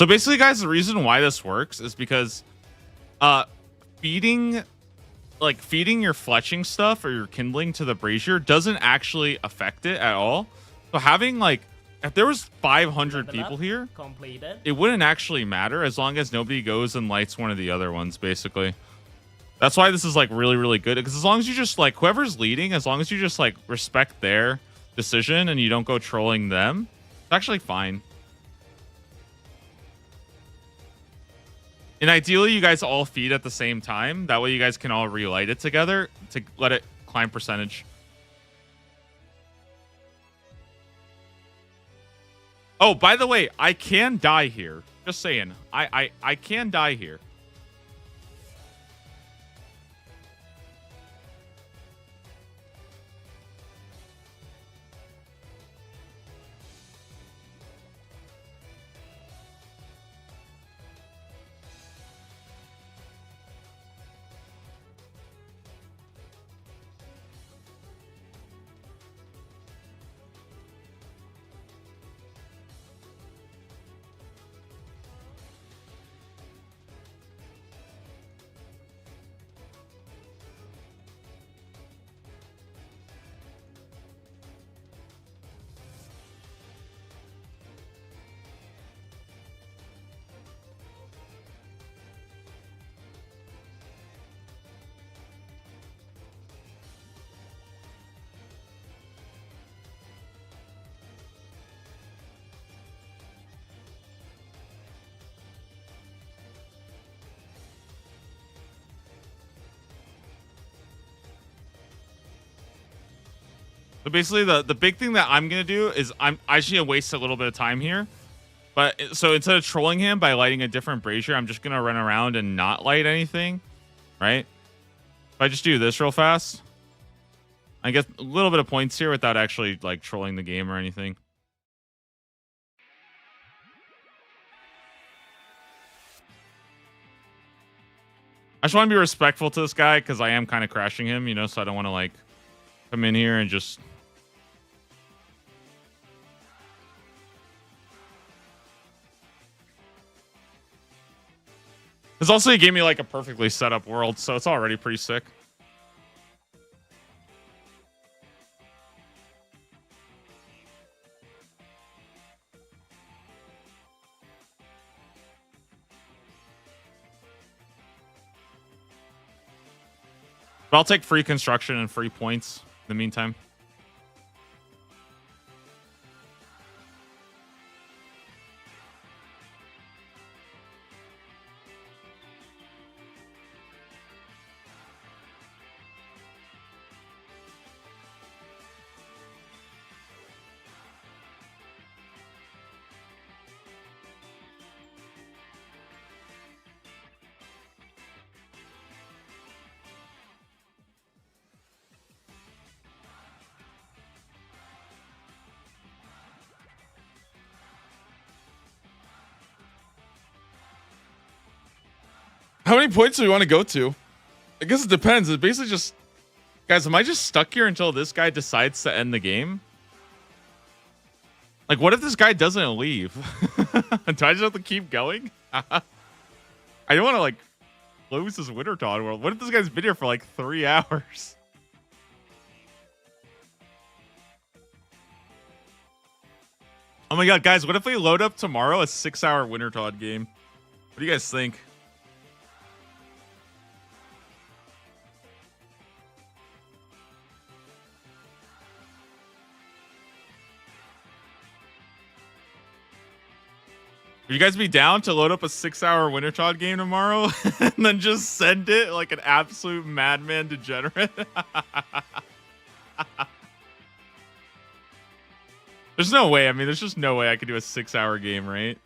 So basically, guys, the reason why this works is because feeding your fletching stuff or your kindling to the brazier doesn't actually affect it at all. So having like, if there was 500 Level people up. here, Completed. it wouldn't actually matter as long as nobody goes and lights one of the other ones, basically. That's why this is like really, really good. Because as long as you just like, whoever's leading, as long as you just like respect their decision and you don't go trolling them, it's actually fine. And ideally, you guys all feed at the same time. That way you guys can all relight it together to let it climb percentage. Oh, by the way, I can die here. Just saying. I can die here. So basically, the big thing that I'm going to do is I'm actually going to waste a little bit of time here. But so instead of trolling him by lighting a different brazier, I'm just going to run around and not light anything, right? If I just do this real fast, I get a little bit of points here without actually like trolling the game or anything. I just want to be respectful to this guy because I am kind of crashing him, you know, so I don't want to like come in here and just... This also gave me like a perfectly set up world, so it's already pretty sick. But I'll take free construction and free points in the meantime. How many points do we want to go to? I guess it depends. It basically just... Guys, am I just stuck here until this guy decides to end the game? Like, what if this guy doesn't leave? Do I just have to keep going? I don't want to, like, lose this Wintertod world. What if this guy's been here for, like, 3 hours? Oh my god, guys, what if we load up tomorrow a 6-hour Wintertod game? What do you guys think? Would you guys be down to load up a 6-hour Wintertod game tomorrow and then just send it like an absolute madman degenerate? There's no way. I mean, there's just no way I could do a 6-hour game, right?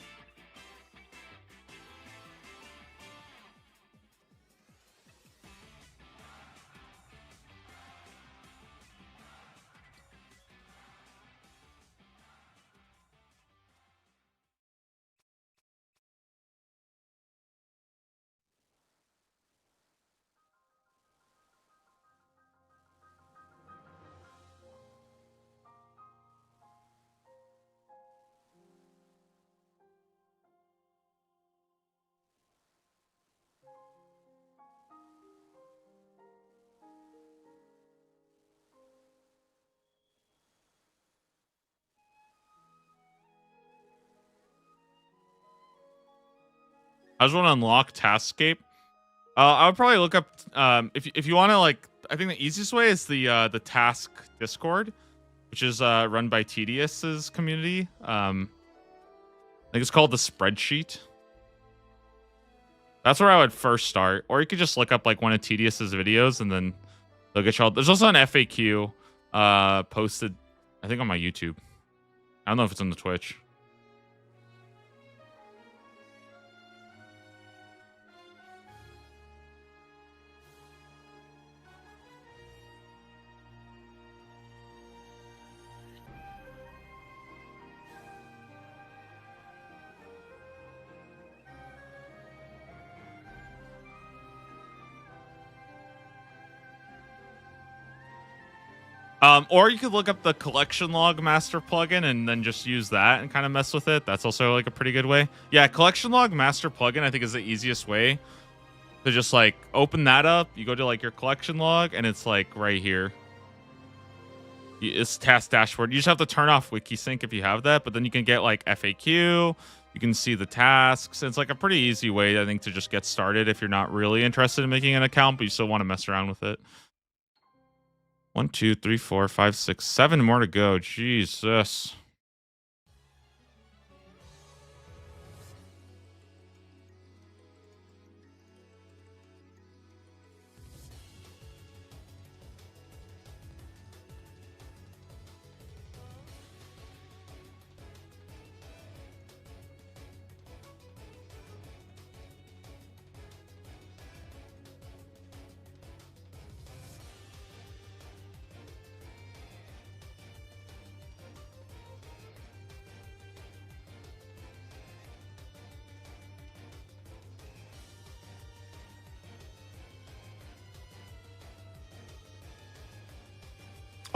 I just want to unlock Taskscape. I would probably look up if you want to like. I think the easiest way is the Task Discord, which is run by Tedious's community. I think it's called the Spreadsheet. That's where I would first start, or you could just look up like one of Tedious's videos and then they'll get you all. There's also an FAQ posted, I think, on my YouTube. I don't know if it's on the Twitch. Or you could look up the collection log master plugin and then just use that and kind of mess with it. That's also like a pretty good way. Yeah, collection log master plugin I think is the easiest way to just like open that up. You go to like your collection log and it's like right here. It's task dashboard. You just have to turn off WikiSync if you have that, but then you can get like FAQ. You can see the tasks. It's like a pretty easy way, I think, to just get started if you're not really interested in making an account, but you still want to mess around with it. 1, 2, 3, 4, 5, 6, 7 more to go. Jesus.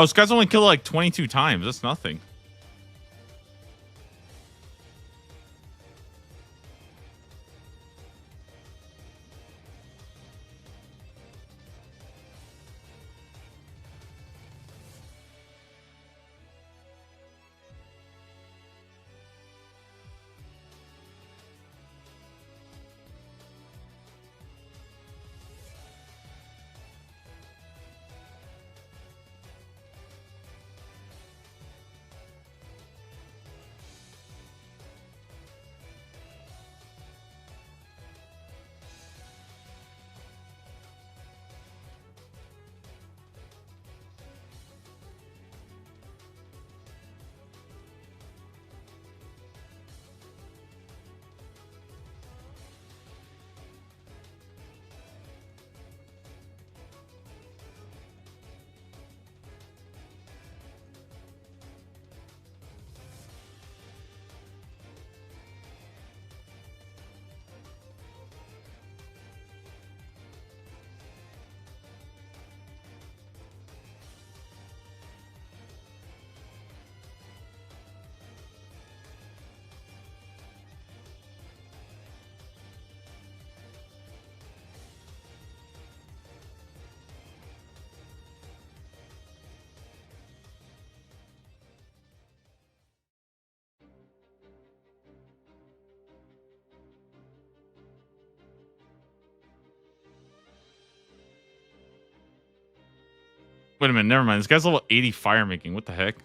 Oh, this guy's only killed like 22 times. That's nothing. Wait a minute, never mind. This guy's level 80 fire making. What the heck?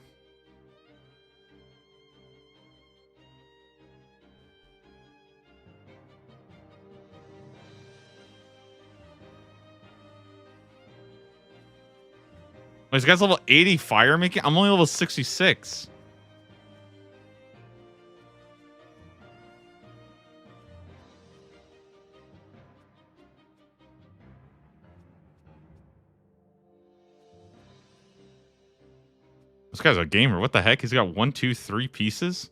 Wait, this guy's level 80 fire making? I'm only level 66. This guy's a gamer. What the heck? He's got 1, 2, 3 pieces.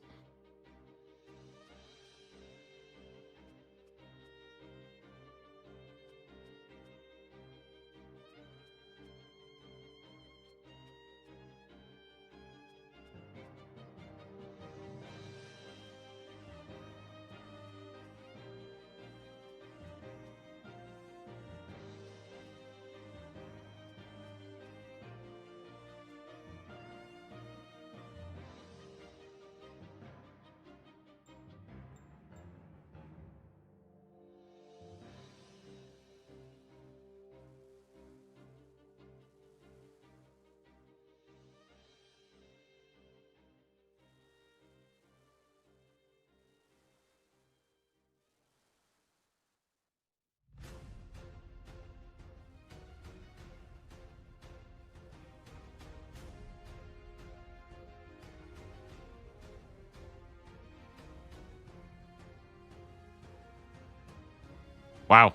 Wow.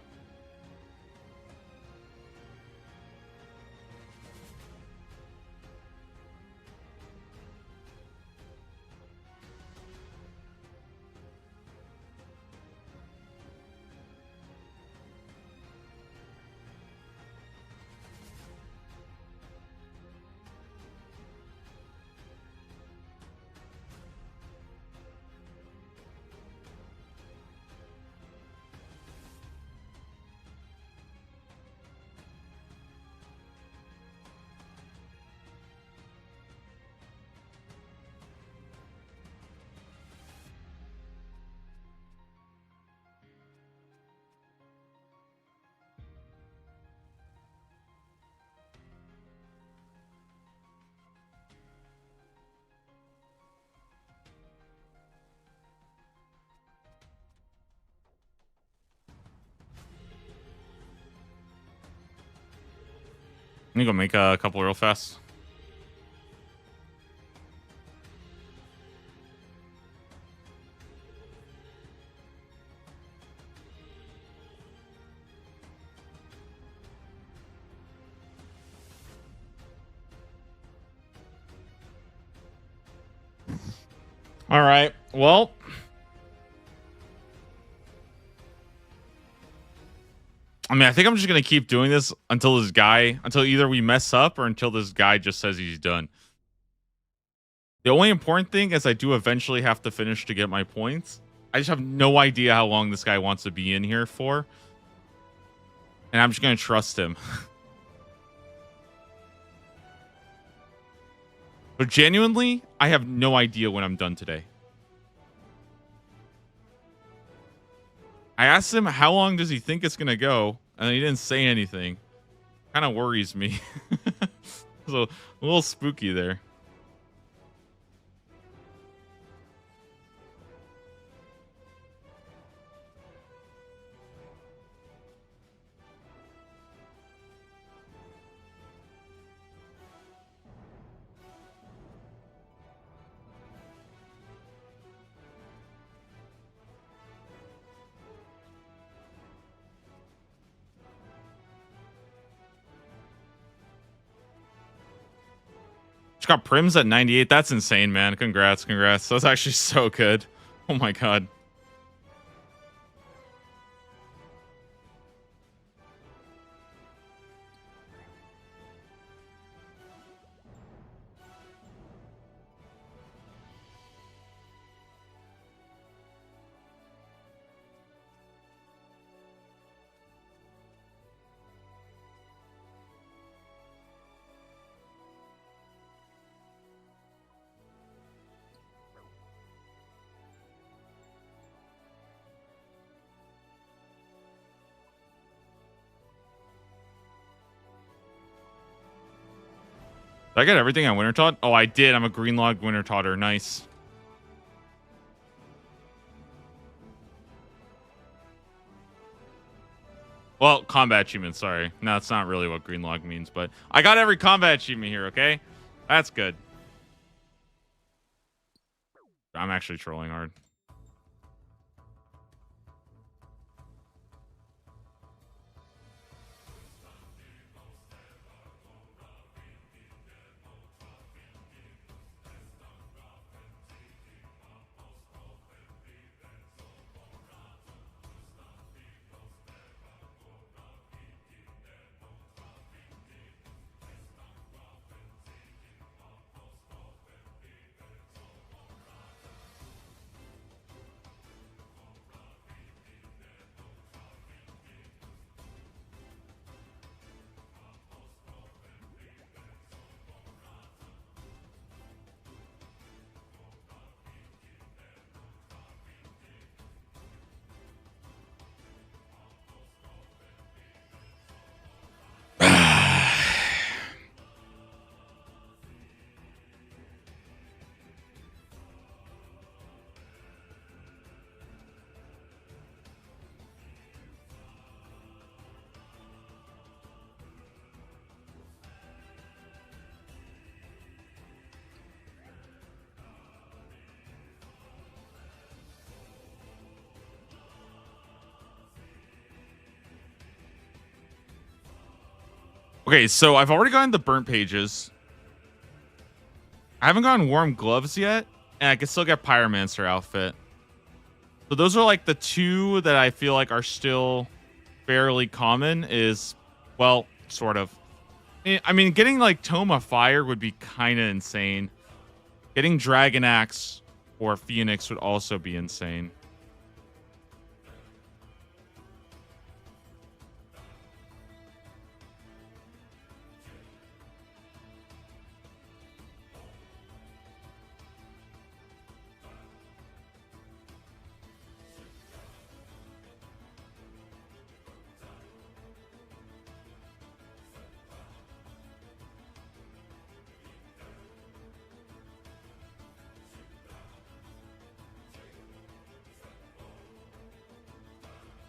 Let me go make a couple real fast. All right. Well, I mean, I think I'm just going to keep doing this until either we mess up or until this guy just says he's done. The only important thing is I do eventually have to finish to get my points. I just have no idea how long this guy wants to be in here for. And I'm just going to trust him. But genuinely, I have no idea when I'm done today. I asked him how long does he think it's going to go, and he didn't say anything. Kind of worries me. So a little spooky there. Just got Prims at 98. That's insane, man. Congrats. That's actually so good. Oh my god. Did I get everything on Winter Todd? Oh, I did. I'm a green log Winter Todder. Nice. Well, combat achievement. Sorry. No, that's not really what green log means, but I got every combat achievement here, okay? That's good. I'm actually trolling hard. Okay, so I've already gotten the burnt pages. I haven't gotten warm gloves yet, and I can still get Pyromancer outfit. So those are like the two that I feel like are still fairly common. Is, well, sort of. I mean, getting like Tome of Fire would be kind of insane. Getting Dragon Axe or Phoenix would also be insane.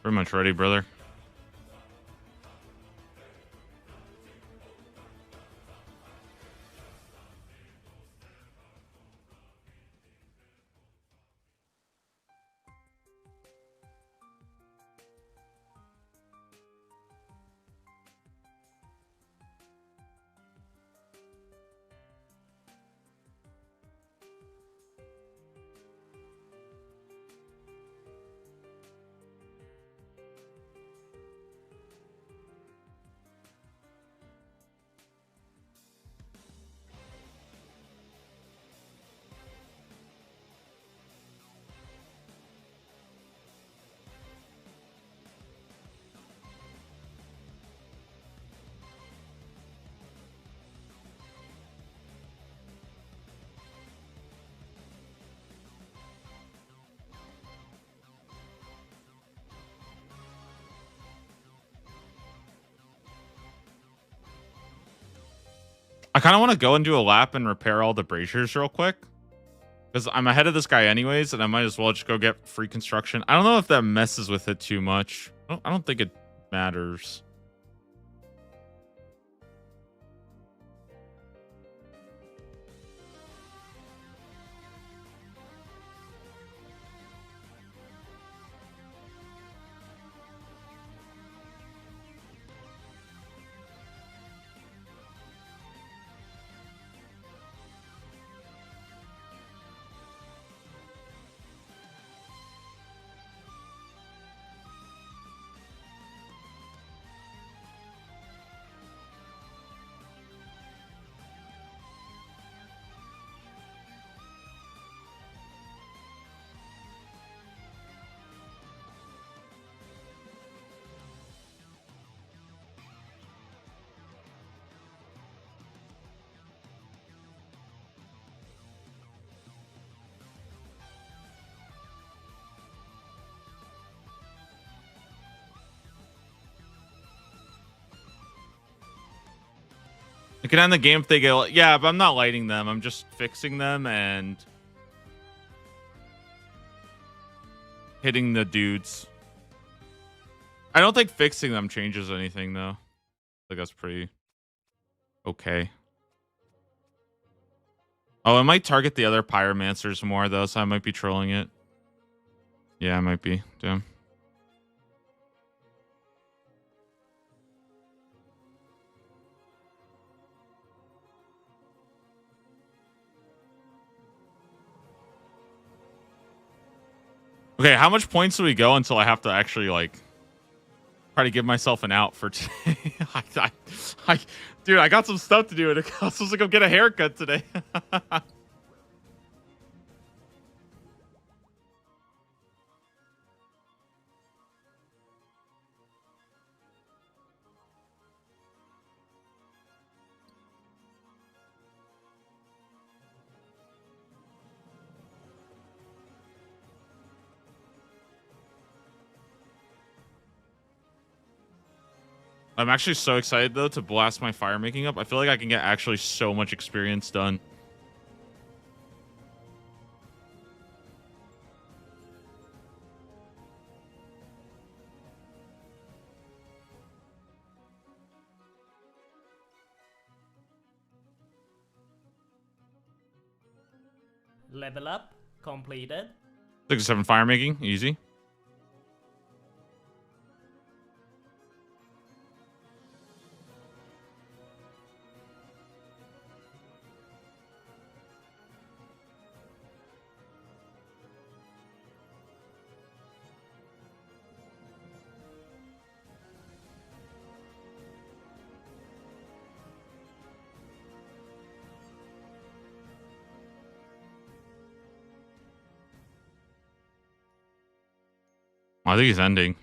Pretty much ready, brother. I kind of want to go and do a lap and repair all the braziers real quick. Because I'm ahead of this guy anyways, and I might as well just go get free construction. I don't know if that messes with it too much. I don't think it matters. You can end the game if they get... Yeah, but I'm not lighting them. I'm just fixing them and hitting the dudes. I don't think fixing them changes anything, though. I think that's pretty okay. Oh, it might target the other Pyromancers more, though, so I might be trolling it. Yeah, I might be. Damn. Okay, how much points do we go until I have to actually, like, try to give myself an out for today? Dude, I got some stuff to do, and I was supposed to go get a haircut today. I'm actually so excited, though, to blast my fire making up. I feel like I can get actually so much experience done. Level up completed. 6 or 7 fire making, easy. I think he's ending.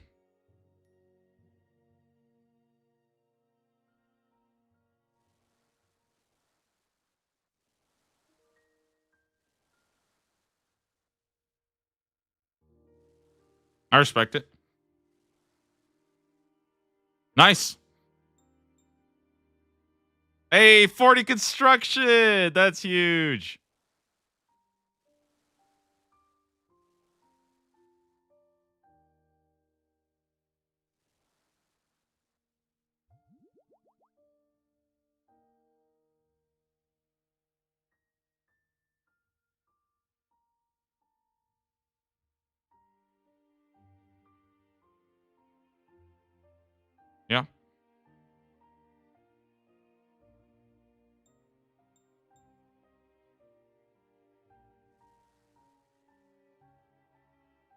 I respect it. Nice. Hey, 40 construction. That's huge. Yeah.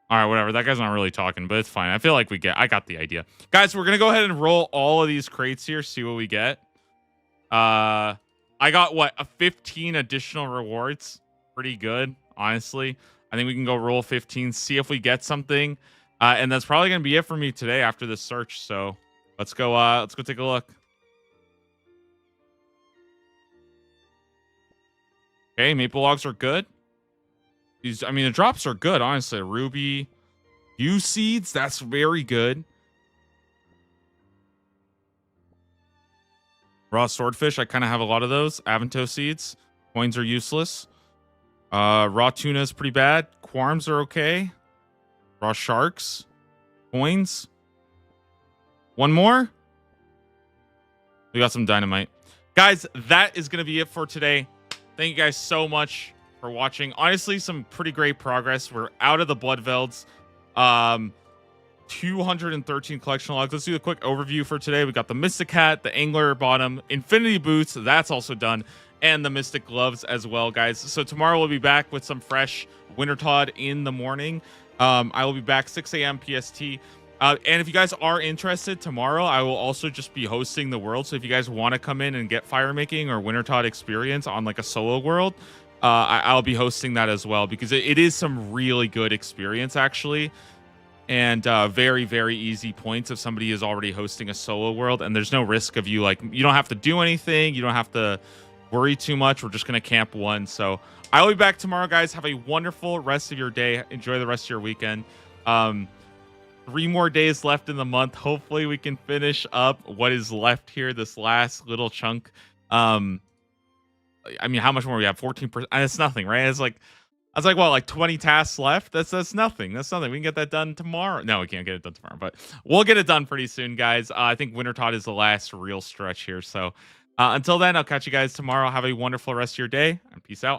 All right, whatever. That guy's not really talking, but it's fine. I feel like I got the idea. Guys, we're gonna go ahead and roll all of these crates here, see what we get. I got what, a 15 additional rewards. Pretty good, honestly. I think we can go roll 15, see if we get something. And that's probably gonna be it for me today after this search. So let's go take a look. Okay, maple logs are good. I mean, the drops are good, honestly. Ruby, U seeds, that's very good. Raw swordfish, I kind of have a lot of those. Avanto seeds, coins are useless. Raw tuna is pretty bad. Quarms are okay. Raw sharks, coins. One more. We got some dynamite. Guys, that is going to be it for today. Thank you guys so much for watching. Honestly, some pretty great progress. We're out of the Bloodvelds. 213 collection logs. Let's do a quick overview for today. We got the Mystic Hat, the Angler bottom, Infinity Boots. That's also done. And the Mystic Gloves as well, guys. So tomorrow we'll be back with some fresh Wintertodt in the morning. I will be back 6 a.m. PST. And if you guys are interested, tomorrow I will also just be hosting the world. So if you guys want to come in and get fire making or Wintertodt experience on like a solo world, I'll be hosting that as well, because it is some really good experience actually, and very, very easy points if somebody is already hosting a solo world, and there's no risk of you, like, you don't have to do anything, you don't have to worry too much. We're just gonna camp one. So I will be back tomorrow, guys. Have a wonderful rest of your day. Enjoy the rest of your weekend. 3 more days left in the month. Hopefully we can finish up what is left here, this last little chunk. I mean, how much more we have? 14%. It's nothing, right? It's like, I was like, well, like 20 tasks left. That's nothing. That's nothing. We can get that done tomorrow. No, we can't get it done tomorrow, but we'll get it done pretty soon, guys. I think Wintertodt is the last real stretch here. So until then, I'll catch you guys tomorrow. Have a wonderful rest of your day, and peace out.